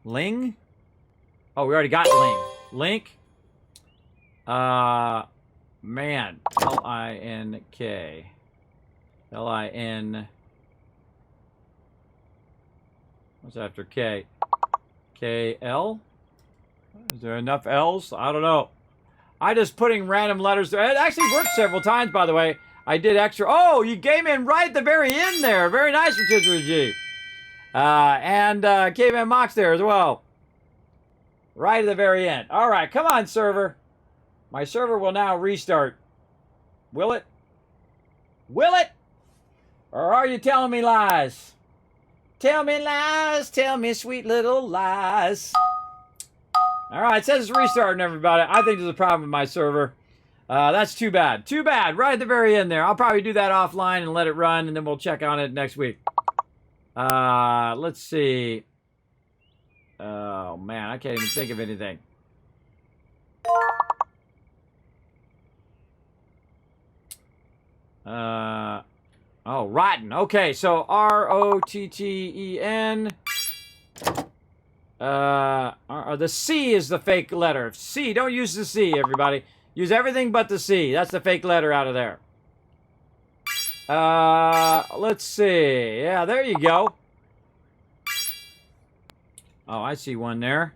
Ling? Oh, we already got ling. Link. Man. L-I-N-K. L-I-N. What's after K? K-L? Is there enough L's? I don't know. I just putting random letters there. It actually worked several times, by the way. I did extra. Oh, you came in right at the very end there. Very nice, Rotisserie G. And Caveman Mox there as well. Right at the very end. All right, come on, server. My server will now restart. Will it? Will it? Or are you telling me lies? Tell me lies. Tell me sweet little lies. All right, it says it's restarting, everybody. I think there's a problem with my server. That's too bad. Too bad. Right at the very end there. I'll probably do that offline and let it run, and then we'll check on it next week. Let's see. Oh, man, I can't even think of anything. Oh, rotten. Okay, so R-O-T-T-E-N. The C is the fake letter. C, don't use the C, everybody. Use everything but the C. That's the fake letter out of there. Let's see. Yeah, there you go. Oh, I see one there.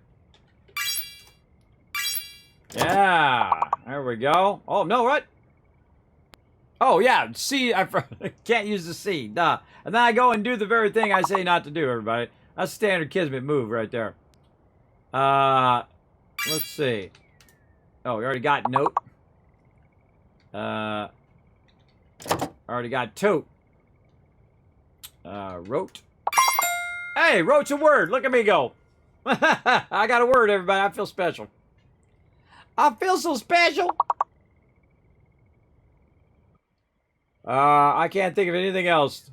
Yeah, there we go. Oh, no, what? Oh, yeah, C. I can't use the C. Duh. And then I go and do the very thing I say not to do, everybody. That's standard Kismet move right there. Let's see. Oh, we already got note. Already got tote. Wrote. Hey, wrote's a word. Look at me go. I got a word, everybody. I feel special. I feel so special. I can't think of anything else.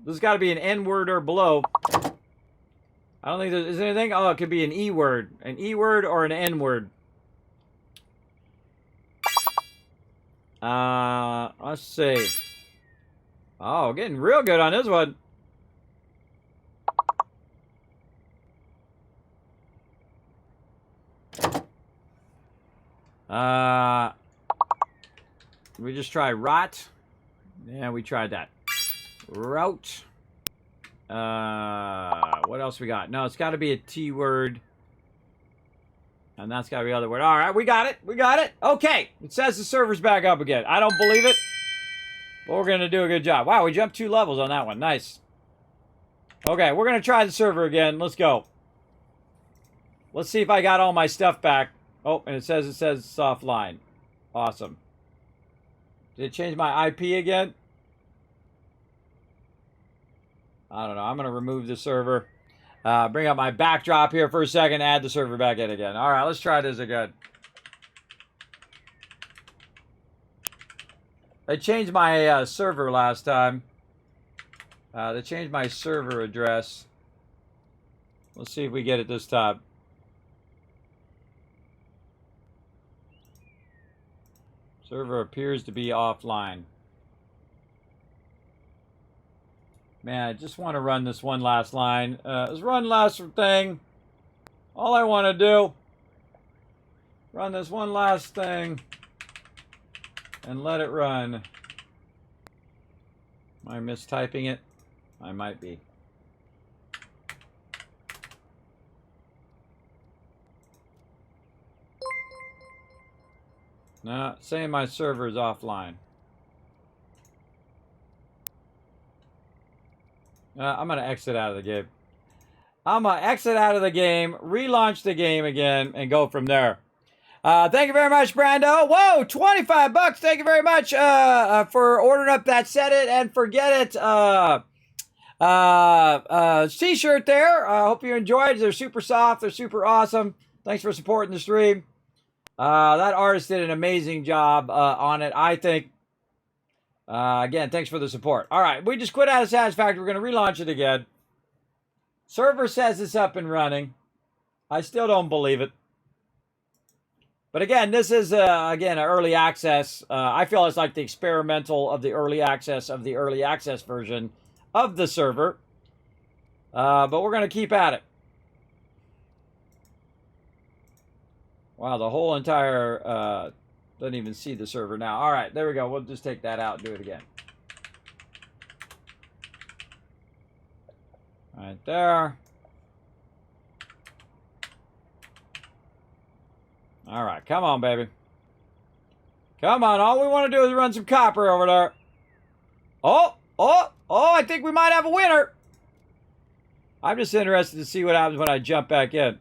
There's got to be an N word or below. I don't think there's anything. Oh, it could be an E word. An E word or an N word. Let's see. Oh, getting real good on this one. We just try rot. Yeah, we tried that. Route. What else we got? No, it's got to be a T word. And that's got to be the other word. All right, we got it. We got it. Okay. It says the server's back up again. I don't believe it. But we're going to do a good job. Wow, we jumped 2 levels on that one. Nice. Okay, we're going to try the server again. Let's go. Let's see if I got all my stuff back. Oh, and it says offline. Awesome. Did it change my IP again? I don't know. I'm going to remove the server. Bring up my backdrop here for a second. Add the server back in again. All right, let's try this again. They changed my server last time. They changed my server address. Let's see if we get it this time. Server appears to be offline. Man, I just want to run this one last line. Let's run last thing. All I want to do, run this one last thing and let it run. Am I mistyping it? I might be. No, saying my server is offline. I'm going to exit out of the game. I'm going to exit out of the game, relaunch the game again, and go from there. Thank you very much, Brando. Whoa, 25 bucks. Thank you very much for ordering up that Set It and Forget It t-shirt there. I hope you enjoyed. They're super soft. They're super awesome. Thanks for supporting the stream. That artist did an amazing job on it, I think. Again, thanks for the support. All right, we just quit out of Satisfactory. We're going to relaunch it again. Server says it's up and running. I still don't believe it. But again, this is, again, an early access. I feel it's like the experimental of the early access version of the server. But we're going to keep at it. Wow, the whole entire, doesn't even see the server now. All right, there we go. We'll just take that out and do it again. Right there. All right, come on, baby. Come on, all we want to do is run some copper over there. Oh, I think we might have a winner. I'm just interested to see what happens when I jump back in.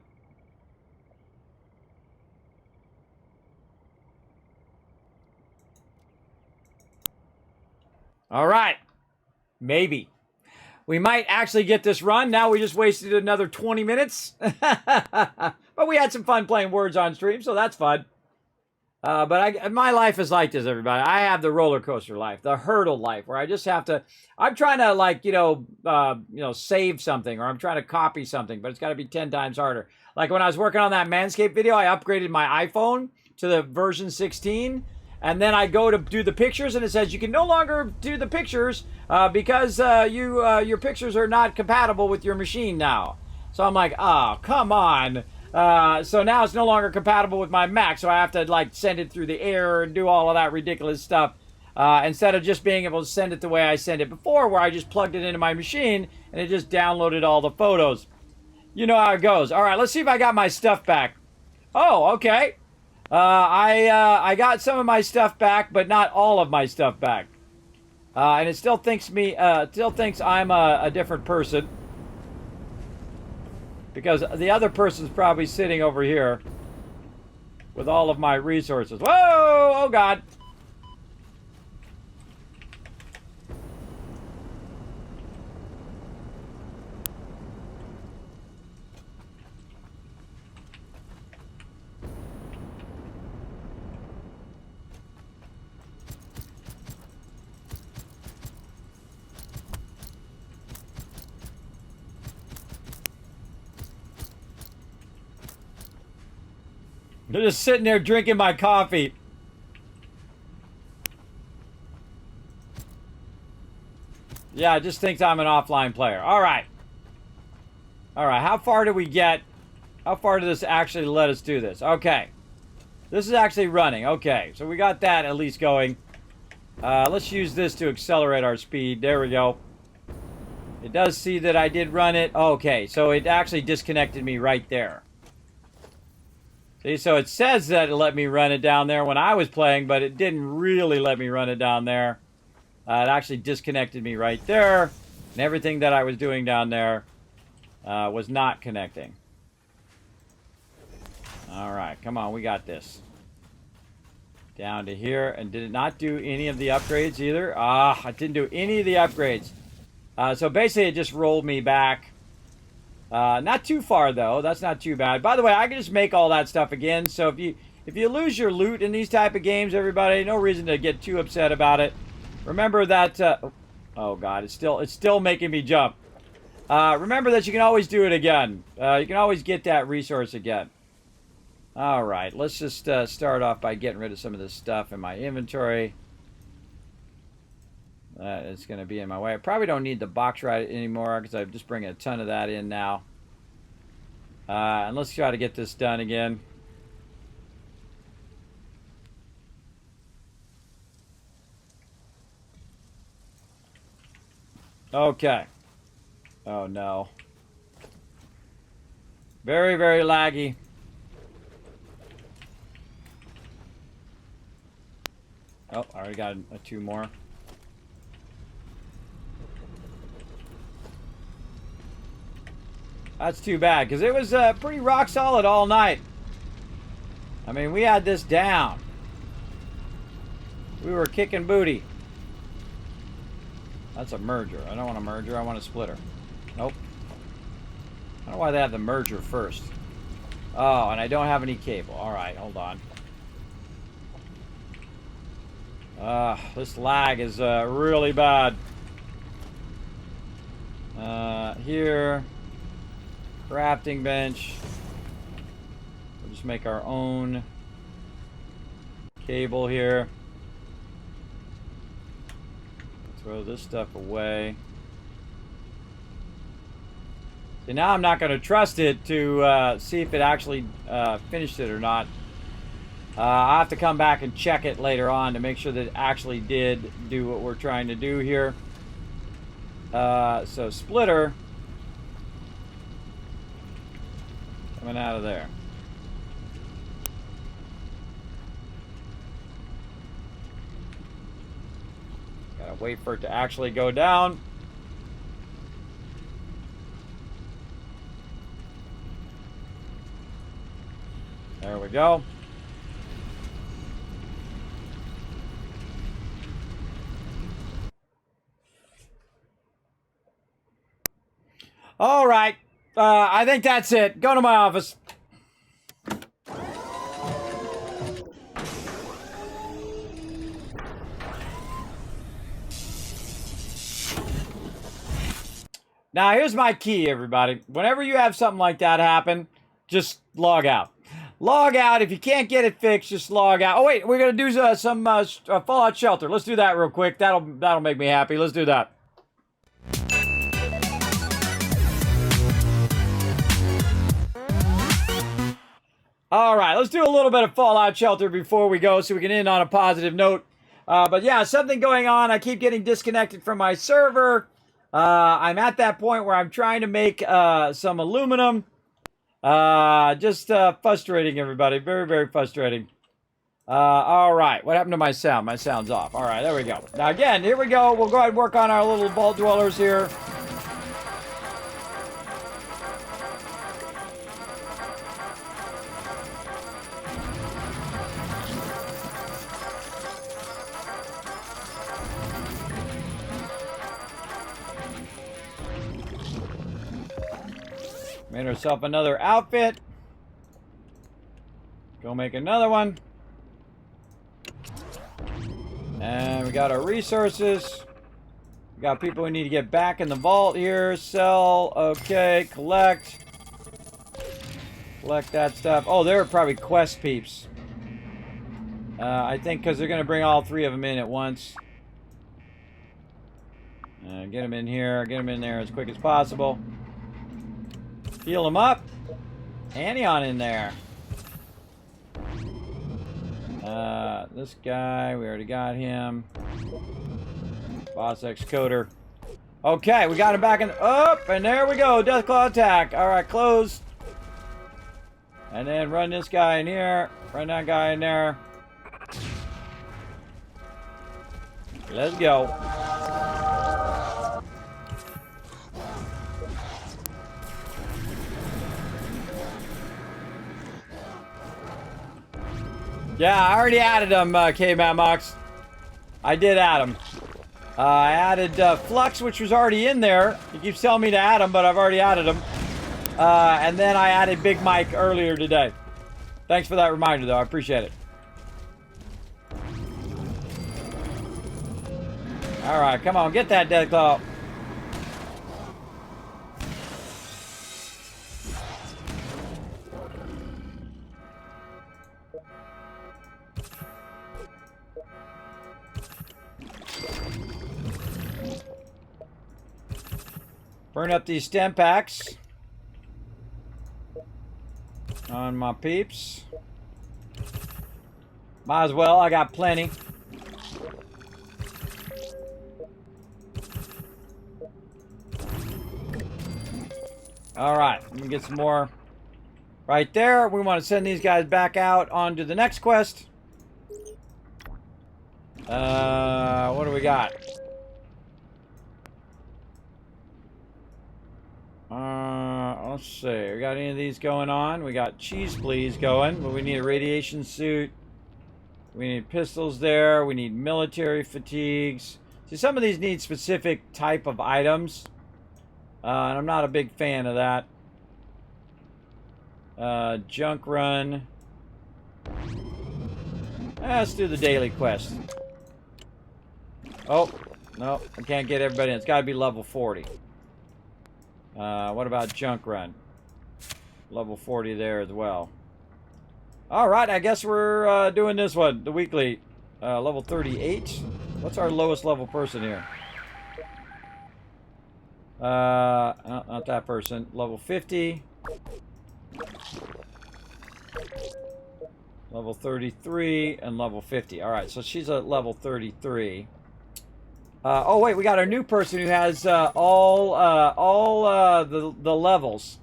All right. Maybe. We might actually get this run. Now we just wasted another 20 minutes. But we had some fun playing words on stream, so that's fun. But my life is like this, everybody. I have the roller coaster life, the hurdle life, where I just have to. I'm trying to, like, save something, or I'm trying to copy something, but it's got to be 10 times harder. Like when I was working on that Manscaped video, I upgraded my iPhone to the version 16. And then I go to do the pictures, and it says you can no longer do the pictures because your pictures are not compatible with your machine now. So I'm like, oh, come on. So now it's no longer compatible with my Mac, so I have to, like, send it through the air and do all of that ridiculous stuff instead of just being able to send it the way I sent it before, where I just plugged it into my machine and it just downloaded all the photos. You know how it goes. All right, let's see if I got my stuff back. Oh, okay. I got some of my stuff back, but not all of my stuff back. And it still thinks I'm a different person. Because the other person's probably sitting over here with all of my resources. Whoa! Oh, God. They're just sitting there drinking my coffee. Yeah, it just thinks I'm an offline player. All right. All right, how far do we get? How far did this actually let us do this? Okay. This is actually running. Okay, so we got that at least going. Let's use this to accelerate our speed. There we go. It does see that I did run it. Okay, so it actually disconnected me right there. See, so it says that it let me run it down there when I was playing, but it didn't really let me run it down there. It actually disconnected me right there, and everything that I was doing down there was not connecting. All right, come on, we got this. Down to here, and did it not do any of the upgrades either? Ah, I didn't do any of the upgrades. So basically, it just rolled me back. Not too far though. That's not too bad. By the way, I can just make all that stuff again. So if you lose your loot in these type of games, everybody, no reason to get too upset about it. Remember that. Oh God, it's still making me jump. Remember that you can always do it again. You can always get that resource again. All right, let's just start off by getting rid of some of this stuff in my inventory. It's going to be in my way. I probably don't need the box ride anymore because I'm just bringing a ton of that in now. And let's try to get this done again. Okay. Oh no. Very, very laggy. Oh, I already got two more. That's too bad, because it was pretty rock solid all night. I mean, we had this down. We were kicking booty. That's a merger. I don't want a merger. I want a splitter. Nope. I don't know why they have the merger first. Oh, and I don't have any cable. All right, hold on. This lag is really bad. Here. Crafting bench. We'll just make our own cable here. Throw this stuff away. So now I'm not going to trust it to see if it actually finished it or not. I'll have to come back and check it later on to make sure that it actually did do what we're trying to do here. So splitter. Coming out of there. Gotta wait for it to actually go down. There we go. All right. I think that's it. Go to my office. Now, here's my key, everybody. Whenever you have something like that happen, just log out. Log out. If you can't get it fixed, just log out. Oh, wait. We're going to do some Fallout Shelter. Let's do that real quick. That'll make me happy. Let's do that. All right, let's do a little bit of Fallout Shelter before we go so we can end on a positive note. But yeah, something going on. I keep getting disconnected from my server. I'm at that point where I'm trying to make some aluminum. Just frustrating, everybody. Very, very frustrating. All right, what happened to my sound? My sound's off. All right, there we go. Now again, here we go. We'll go ahead and work on our little vault dwellers here. Made ourselves another outfit. Go make another one. And we got our resources. We got people we need to get back in the vault here. Sell. Okay. Collect. Collect that stuff. Oh, they're probably quest peeps. I think because they're going to bring all three of them in at once. Get them in here. Get them in there as quick as possible. Heal him up. Anion in there. This guy, we already got him. Boss X Coder. Okay, we got him back in. Up, and there we go. Deathclaw attack. All right, close. And then run this guy in here. Run that guy in there. Let's go. Yeah, I already added them, K-Man Mox. I did add them. I added Flux, which was already in there. He keeps telling me to add them, but I've already added them. And then I added Big Mike earlier today. Thanks for that reminder, though. I appreciate it. All right, come on, get that dead claw. Burn up these stem packs on my peeps. Might as well, I got plenty. All right, let me get some more right there. We want to send these guys back out onto the next quest. What do we got? Let's see. We got any of these going on? We got Cheese Please going, but we need a radiation suit. We need pistols there. We need military fatigues. See, some of these need specific type of items. And I'm not a big fan of that. Junk run. Let's do the daily quest. Oh, no. I can't get everybody in. It's got to be level 40. What about junk run? Level 40 there as well. Alright, I guess we're doing this one. The weekly. Level 38. What's our lowest level person here? Not that person. Level 50. Level 33 and level 50. Alright, so she's at level 33. Oh wait, we got our new person who has all the levels.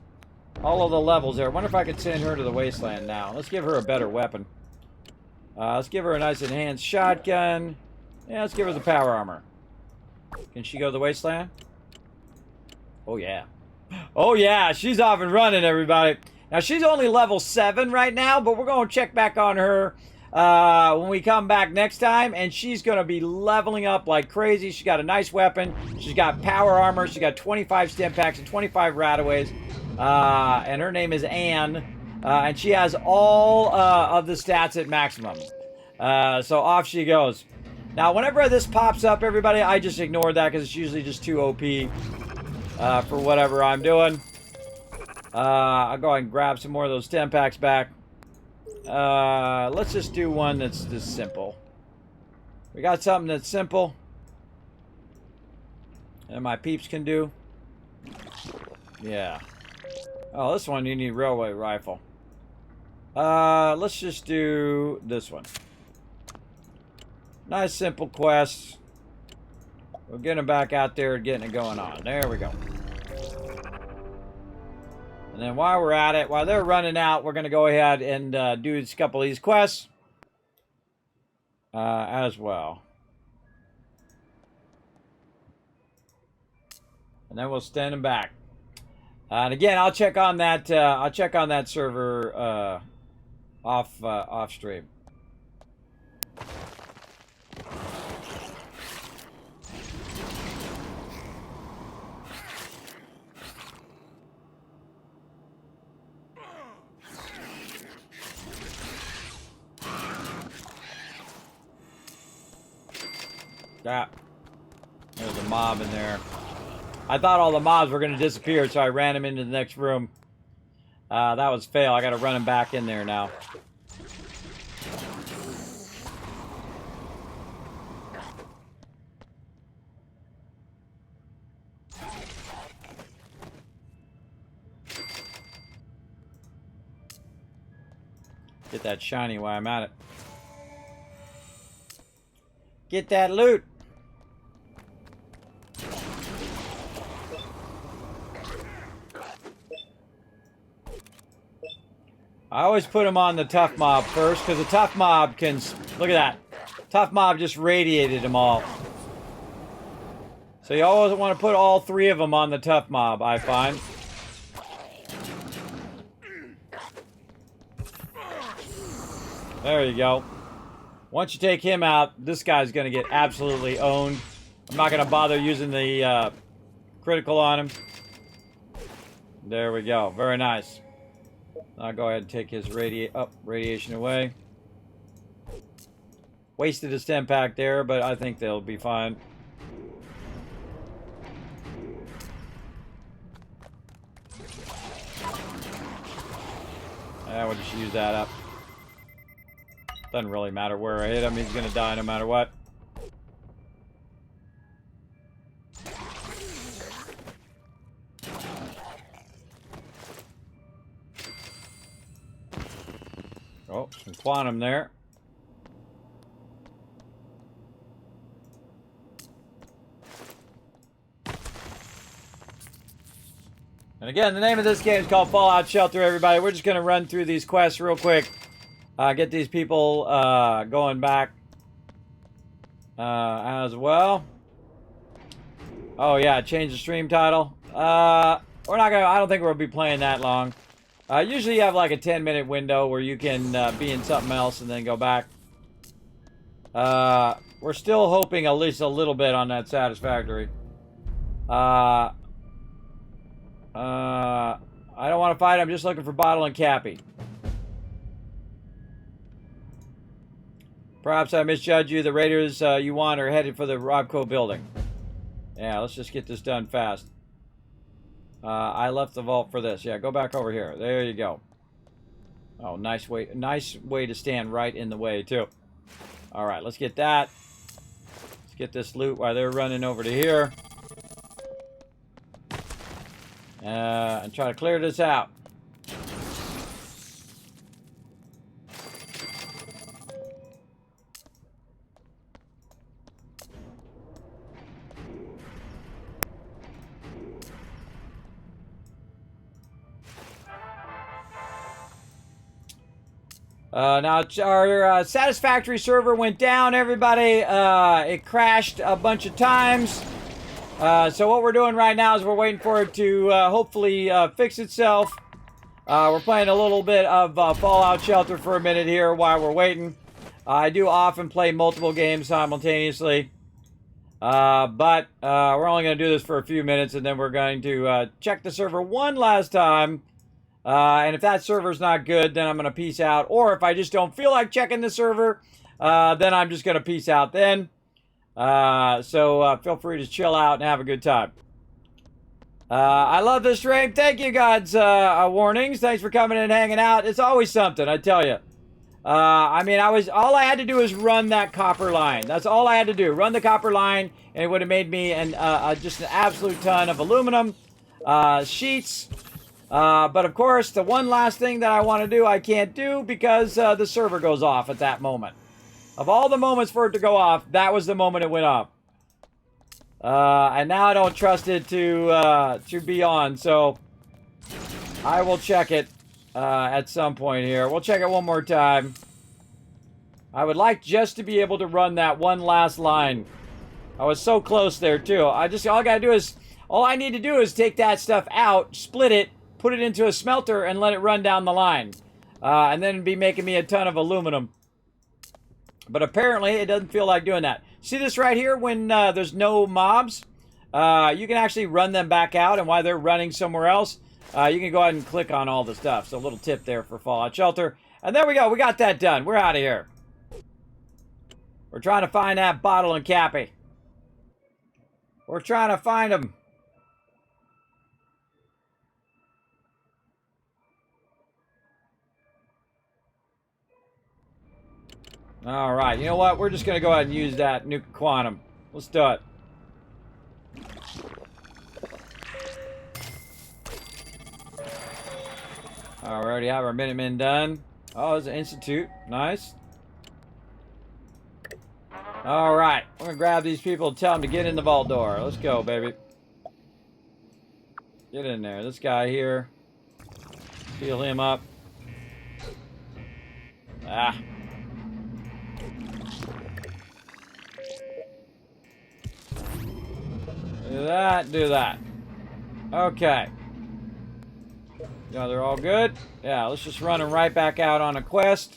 All of the levels there. I wonder if I could send her to the wasteland now. Let's give her a better weapon. Let's give her a nice enhanced shotgun. Yeah, let's give her the power armor. Can she go to the wasteland? Oh yeah. Oh yeah, she's off and running, everybody. Now she's only level 7 right now, but we're going to check back on her when we come back next time, and she's going to be leveling up like crazy. She's got a nice weapon. She's got power armor. She's got 25 stim packs and 25 rataways. And her name is Anne. And she has all of the stats at maximum. So off she goes. Now, whenever this pops up, everybody, I just ignore that because it's usually just too OP for whatever I'm doing. I'll go ahead and grab some more of those stim packs back. Let's just do one that's just simple. We got something that's simple. And my peeps can do. Yeah. Oh, this one you need railway rifle. Let's just do this one. Nice simple quest. We're getting back out there and getting it going on. There we go. And then while we're at it, while they're running out, we're going to go ahead and do a couple of these quests as well. And then we'll stand them back. And again, I'll check on that. I'll check on that server off stream. Yeah, there's a mob in there. I thought all the mobs were going to disappear, so I ran them into the next room. That was fail. I got to run them back in there now. Get that shiny while I'm at it. Get that loot. I always put them on the tough mob first, because the tough mob can... Look at that. Tough mob just radiated them all. So you always want to put all 3 of them on the tough mob, I find. There you go. Once you take him out, this guy's going to get absolutely owned. I'm not going to bother using the critical on him. There we go. Very nice. I'll go ahead and take his radiation away. Wasted a stem pack there, but I think they'll be fine. Yeah, we'll just use that up. Doesn't really matter where I hit him. He's going to die no matter what. Oh, some quantum there. And again, the name of this game is called Fallout Shelter, everybody. We're just going to run through these quests real quick. Get these people going back as well. Oh, yeah, change the stream title. We're not going to, I don't think we'll be playing that long. Usually you have like a 10-minute window where you can be in something else and then go back. We're still hoping at least a little bit on that Satisfactory. I don't want to fight. I'm just looking for Bottle and Cappy. Perhaps I misjudged you. The raiders you want are headed for the Robco building. Yeah, let's just get this done fast. I left the vault for this. Yeah, go back over here. There you go. Oh, nice way to stand right in the way, too. All right, let's get that. Let's get this loot while they're running over to here. And try to clear this out. Now, our Satisfactory server went down, everybody. It crashed a bunch of times. So what we're doing right now is we're waiting for it to hopefully fix itself. We're playing a little bit of Fallout Shelter for a minute here while we're waiting. I do often play multiple games simultaneously. But we're only going to do this for a few minutes, and then we're going to check the server one last time. And if that server's not good, then I'm going to peace out. Or if I just don't feel like checking the server, then I'm just going to peace out then. So feel free to chill out and have a good time. I love this stream. Thank you, God's warnings. Thanks for coming in and hanging out. It's always something, I tell you. I mean, all I had to do is run that copper line. That's all I had to do. Run the copper line, and it would have made me just an absolute ton of aluminum sheets. But of course, the one last thing that I want to do, I can't do because the server goes off at that moment. Of all the moments for it to go off, that was the moment it went off. And now I don't trust it to be on, so I will check it at some point here. We'll check it one more time. I would like just to be able to run that one last line. I was so close there too. all I need to do is take that stuff out, split it, put it into a smelter, and let it run down the line. And then it'd be making me a ton of aluminum. But apparently, it doesn't feel like doing that. See this right here? When there's no mobs, you can actually run them back out. And while they're running somewhere else, you can go ahead and click on all the stuff. So a little tip there for Fallout Shelter. And there we go. We got that done. We're out of here. We're trying to find that Bottle and Cappy. We're trying to find them. All right, you know what? We're just going to go ahead and use that nuke quantum. Let's do it. We already have our Minutemen done. Oh, there's an Institute. Nice. All right, we're going to grab these people and tell them to get in the vault door. Let's go, baby. Get in there. This guy here. Heal him up. Ah. Do that, do that. Okay. Yeah, they're all good. Yeah, let's just run them right back out on a quest.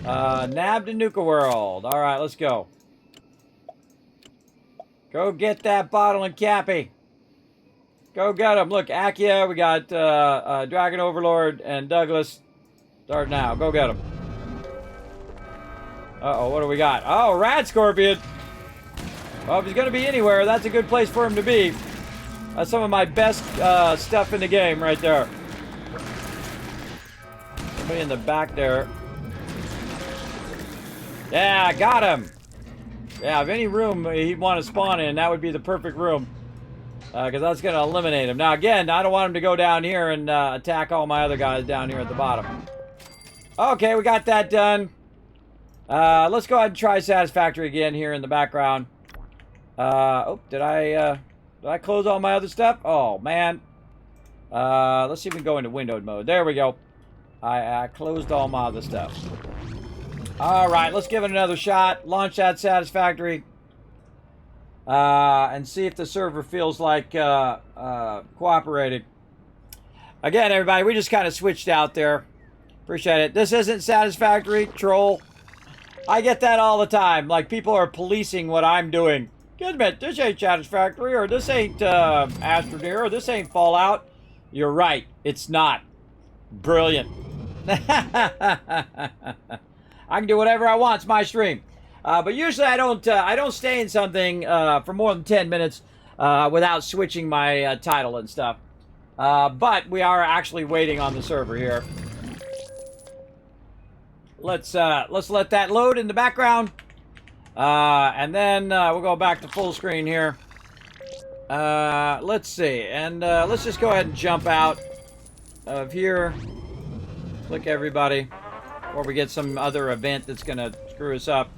Nabbed in Nuka World. All right, let's go. Go get that bottle and Cappy. Go get him. Look, Akia, we got Dragon Overlord and Douglas. Start now. Go get him. Uh-oh, what do we got? Oh, Rad Scorpion. Well, if he's going to be anywhere, that's a good place for him to be. That's some of my best stuff in the game right there. Somebody in the back there. Yeah, got him. Yeah, if any room he'd want to spawn in, that would be the perfect room. Because that's going to eliminate him. Now, again, I don't want him to go down here and attack all my other guys down here at the bottom. Okay, we got that done. Let's go ahead and try Satisfactory again here in the background. Oh, did I close all my other stuff? Oh, man. Let's see if we can go into windowed mode. There we go. I closed all my other stuff. All right, let's give it another shot. Launch that Satisfactory. And see if the server feels like cooperating. Again, everybody, we just kind of switched out there. Appreciate it. This isn't Satisfactory, troll. I get that all the time. Like, people are policing what I'm doing. Kismet, this ain't Satisfactory, or this ain't Astroneer, or this ain't Fallout. You're right. It's not. Brilliant. I can do whatever I want. It's my stream. But usually I don't stay in something for more than 10 minutes without switching my title and stuff. But we are actually waiting on the server here. Let's let that load in the background. And then we'll go back to full screen here. Let's see. And let's just go ahead and jump out of here. Click everybody. Or we get some other event that's going to screw us up.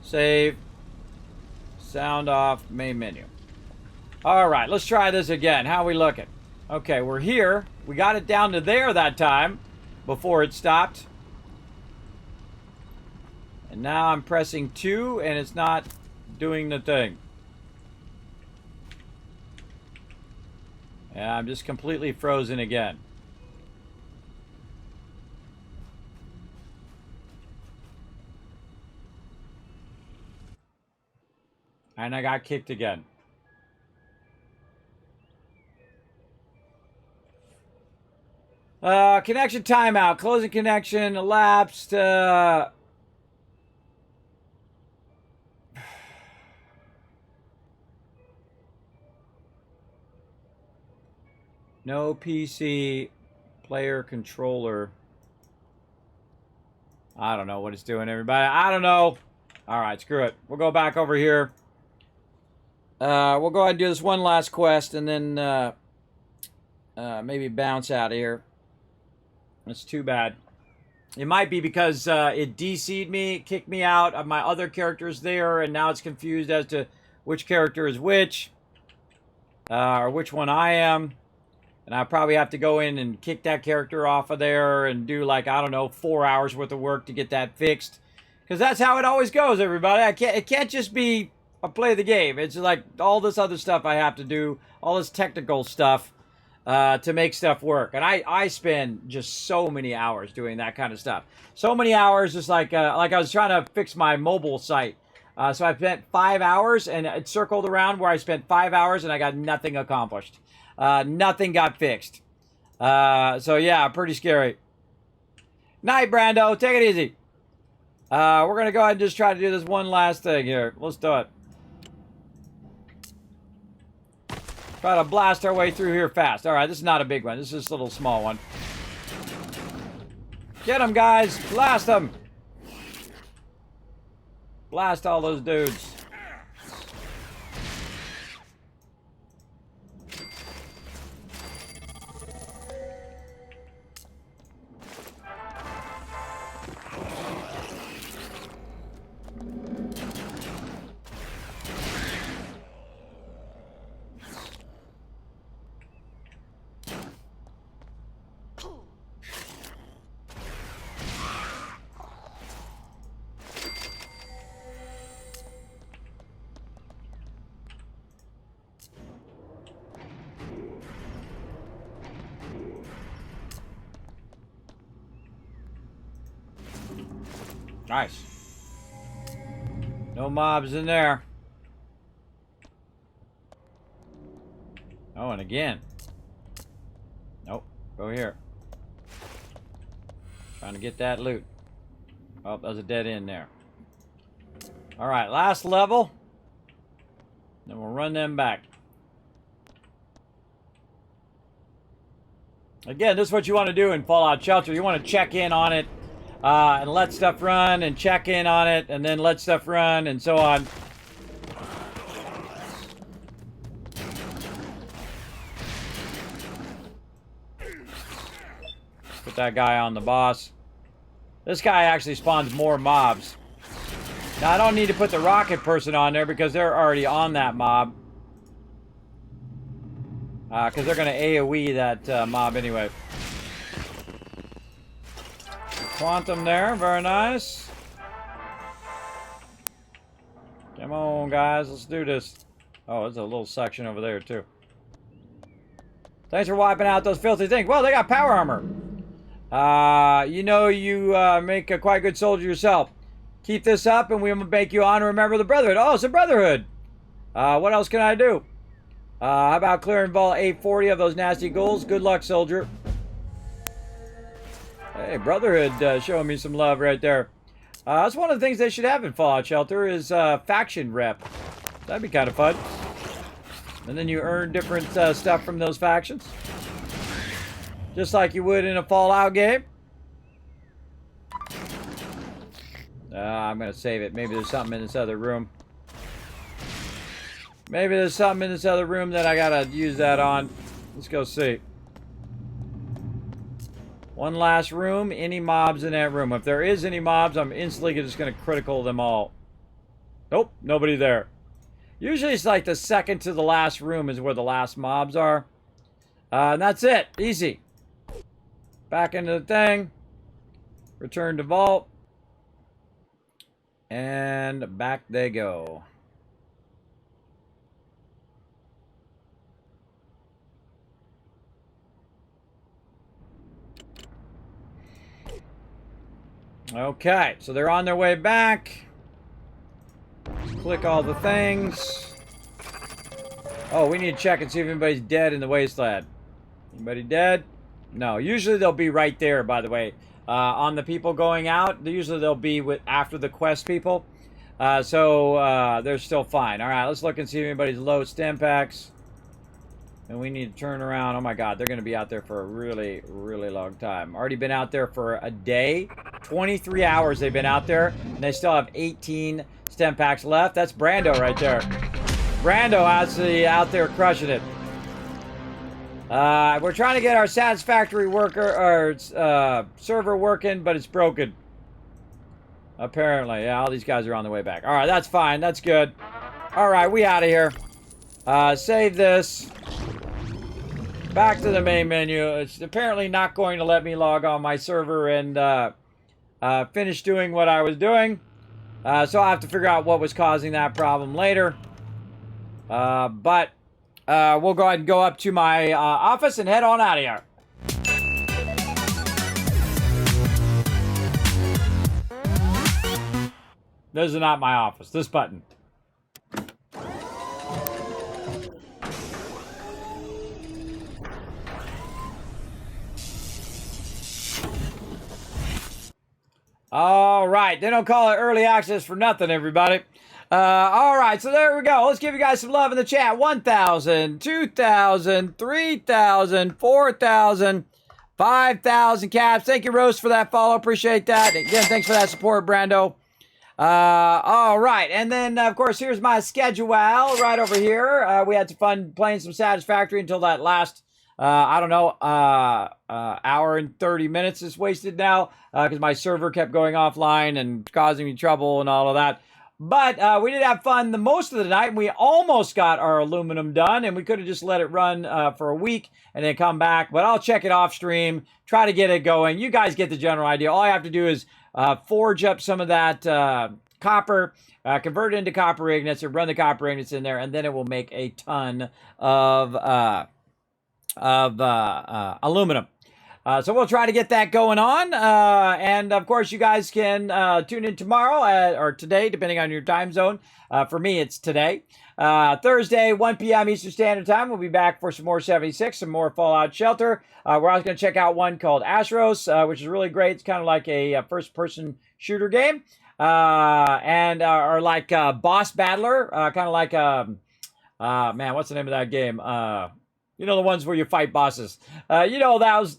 Save. Sound off. Main menu. Alright, let's try this again. How are we looking? Okay, we're here. We got it down to there that time before it stopped. And now I'm pressing 2 and it's not doing the thing. Yeah, I'm just completely frozen again. And I got kicked again. Connection timeout. Closing connection. Elapsed. No PC player controller. I don't know what it's doing, everybody. I don't know. Alright, screw it. We'll go back over here. We'll go ahead and do this one last quest and then maybe bounce out of here. That's too bad. It might be because it DC'd me, kicked me out of my other characters there, and now it's confused as to which character is which, or which one I am. And I probably have to go in and kick that character off of there and do, like, I don't know, 4 hours worth of work to get that fixed. Because that's how it always goes, everybody. It can't just be I play the game. It's like all this other stuff I have to do, all this technical stuff to make stuff work. And I spend just so many hours doing that kind of stuff. So many hours, just like I was trying to fix my mobile site. So I spent 5 hours, and it circled around where I spent 5 hours, and I got nothing accomplished. Nothing got fixed. So yeah, pretty scary. Night, Brando. Take it easy. We're going to go ahead and just try to do this one last thing here. Let's do it. Try to blast our way through here fast. Alright, this is not a big one. This is a little small one. Get them, guys. Blast them. Blast all those dudes. Nice. No mobs in there. Oh, and again. Nope. Go here. Trying to get that loot. Oh, there's a dead end there. Alright, last level. Then we'll run them back. Again, this is what you want to do in Fallout Shelter. You want to check in on it and let stuff run and check in on it and then let stuff run and so on. Put that guy on the boss. This guy actually spawns more mobs. Now, I don't need to put the rocket person on there because they're already on that mob. Because they're going to AoE that mob anyway. Quantum there. Very nice. Come on, guys. Let's do this. Oh, there's a little section over there, too. Thanks for wiping out those filthy things. Well, they got power armor. You know you make a quite good soldier yourself. Keep this up and we'll make you honor and remember the Brotherhood. Oh, it's a Brotherhood. What else can I do? How about clearing Vault 840 of those nasty ghouls? Good luck, soldier. Hey, Brotherhood showing me some love right there. That's one of the things they should have in Fallout Shelter is faction rep. That'd be kind of fun. And then you earn different stuff from those factions. Just like you would in a Fallout game. I'm going to save it. Maybe there's something in this other room. Maybe there's something in this other room that I got to use that on. Let's go see. One last room. Any mobs in that room? If there is any mobs, I'm instantly just going to critical them all. Nope, nobody there. Usually it's like the second to the last room is where the last mobs are. And that's it. Easy. Back into the thing. Return to vault. And back they go. Okay, so they're on their way back. Let's click all the things. Oh, we need to check and see if anybody's dead in the wasteland. Anybody dead? No, usually they'll be right there, by the way. On the people going out, usually they'll be with after the quest people. So they're still fine. All right, let's look and see if anybody's low stem packs. And we need to turn around. Oh my God, they're going to be out there for a really, really long time. Already been out there for a day. 23 hours they've been out there. And they still have 18 stem packs left. That's Brando right there. Brando actually out there crushing it. We're trying to get our Satisfactory server working, but it's broken. Apparently. Yeah, all these guys are on the way back. All right, that's fine. That's good. All right, we out of here. Save this. Back to the main menu. It's apparently not going to let me log on my server and finish doing what I was doing. So I'll have to figure out what was causing that problem later. But we'll go ahead and go up to my office and head on out of here. This is not my office. This button. All right. They don't call it early access for nothing, everybody. All right. So there we go. Let's give you guys some love in the chat. 1,000, 2,000, 3,000, 4,000, 5,000 caps. Thank you, Rose, for that follow. Appreciate that. Again, thanks for that support, Brando. All right. And then, of course, here's my schedule right over here. We had some fun playing some Satisfactory until that last I don't know, hour and 30 minutes is wasted now because my server kept going offline and causing me trouble and all of that. But we did have fun the most of the night, and we almost got our aluminum done, and we could have just let it run for a week and then come back. But I'll check it off stream, try to get it going. You guys get the general idea. All I have to do is forge up some of that copper, convert it into copper ingots, and run the copper ingots in there, and then it will make a ton of aluminum. So we'll try to get that going on. And of course, you guys can tune in tomorrow or today, depending on your time zone. For me, it's today. Thursday, 1 p.m. Eastern Standard Time. We'll be back for some more 76, some more Fallout Shelter. We're also going to check out one called Astros, which is really great. It's kind of like a first-person shooter game. Or like Boss Battler, kind of like, man, what's the name of that game? You know, the ones where you fight bosses. You know those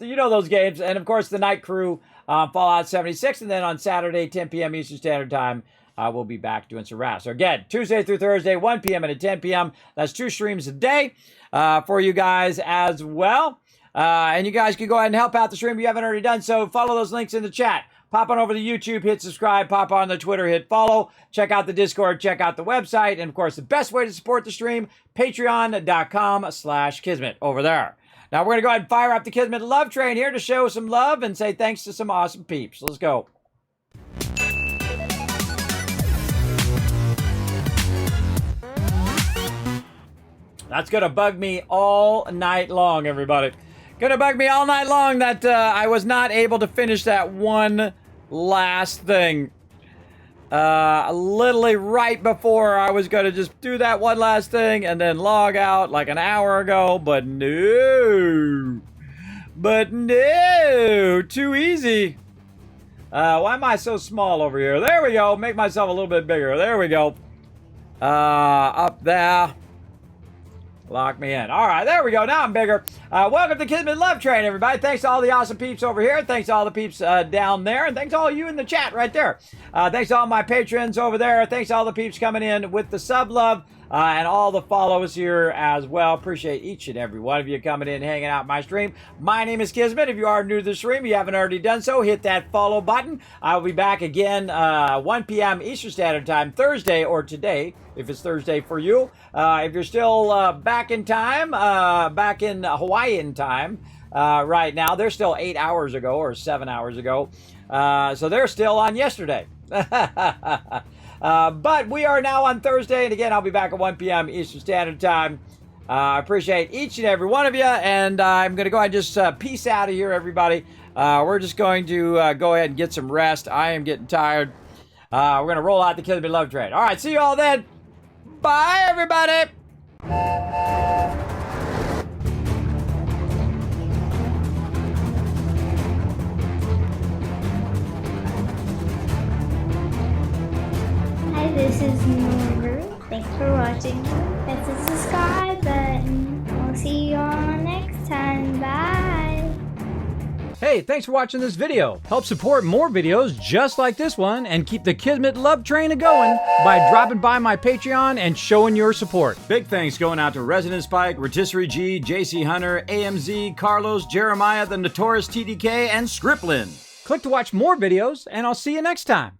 games. And, of course, the Night Crew, Fallout 76. And then on Saturday, 10 p.m. Eastern Standard Time, we'll be back doing some rap. So, again, Tuesday through Thursday, 1 p.m. and at 10 p.m. That's 2 streams a day for you guys as well. And you guys can go ahead and help out the stream if you haven't already done so. Follow those links in the chat. Pop on over to YouTube, hit subscribe, pop on the Twitter, hit follow, check out the Discord, check out the website, and of course, the best way to support the stream, patreon.com/Kismet over there. Now, we're going to go ahead and fire up the Kismet Love Train here to show some love and say thanks to some awesome peeps. Let's go. That's going to bug me all night long, everybody. Going to bug me all night long that I was not able to finish that one last thing. Literally right before I was going to just do that one last thing and then log out like an hour ago. But no. Too easy. Why am I so small over here? There we go. Make myself a little bit bigger. There we go. Up there. Lock me in. All right, there we go. Now I'm bigger. Welcome to Kismet Love Train, everybody. Thanks to all the awesome peeps over here. Thanks to all the peeps down there. And thanks to all you in the chat right there. Thanks to all my patrons over there. Thanks to all the peeps coming in with the sub love and all the follows here as well. Appreciate each and every one of you coming in, hanging out my stream. My name is Kismet. If you are new to the stream, you haven't already done so, hit that follow button. I will be back again 1 p.m. Eastern Standard Time, Thursday or today, if it's Thursday for you. If you're still back in time, back in Hawaiian time right now, they're still 8 hours ago or 7 hours ago. So they're still on yesterday. But we are now on Thursday, and again, I'll be back at 1 p.m. Eastern Standard Time. I appreciate each and every one of you, and I'm going to go ahead and just peace out of here, everybody. We're just going to go ahead and get some rest. I am getting tired. We're going to roll out the Kismet Love Train. All right, see you all then. Bye, everybody. Hi, this is Norbert. Thanks for watching. Hit the subscribe button. We'll see you all next time. Bye. Hey, thanks for watching this video. Help support more videos just like this one and keep the Kismet Love Train a-going by dropping by my Patreon and showing your support. Big thanks going out to Resident Spike, Rotisserie G, JC Hunter, AMZ, Carlos, Jeremiah, the Notorious TDK, and Scriptlin. Click to watch more videos, and I'll see you next time.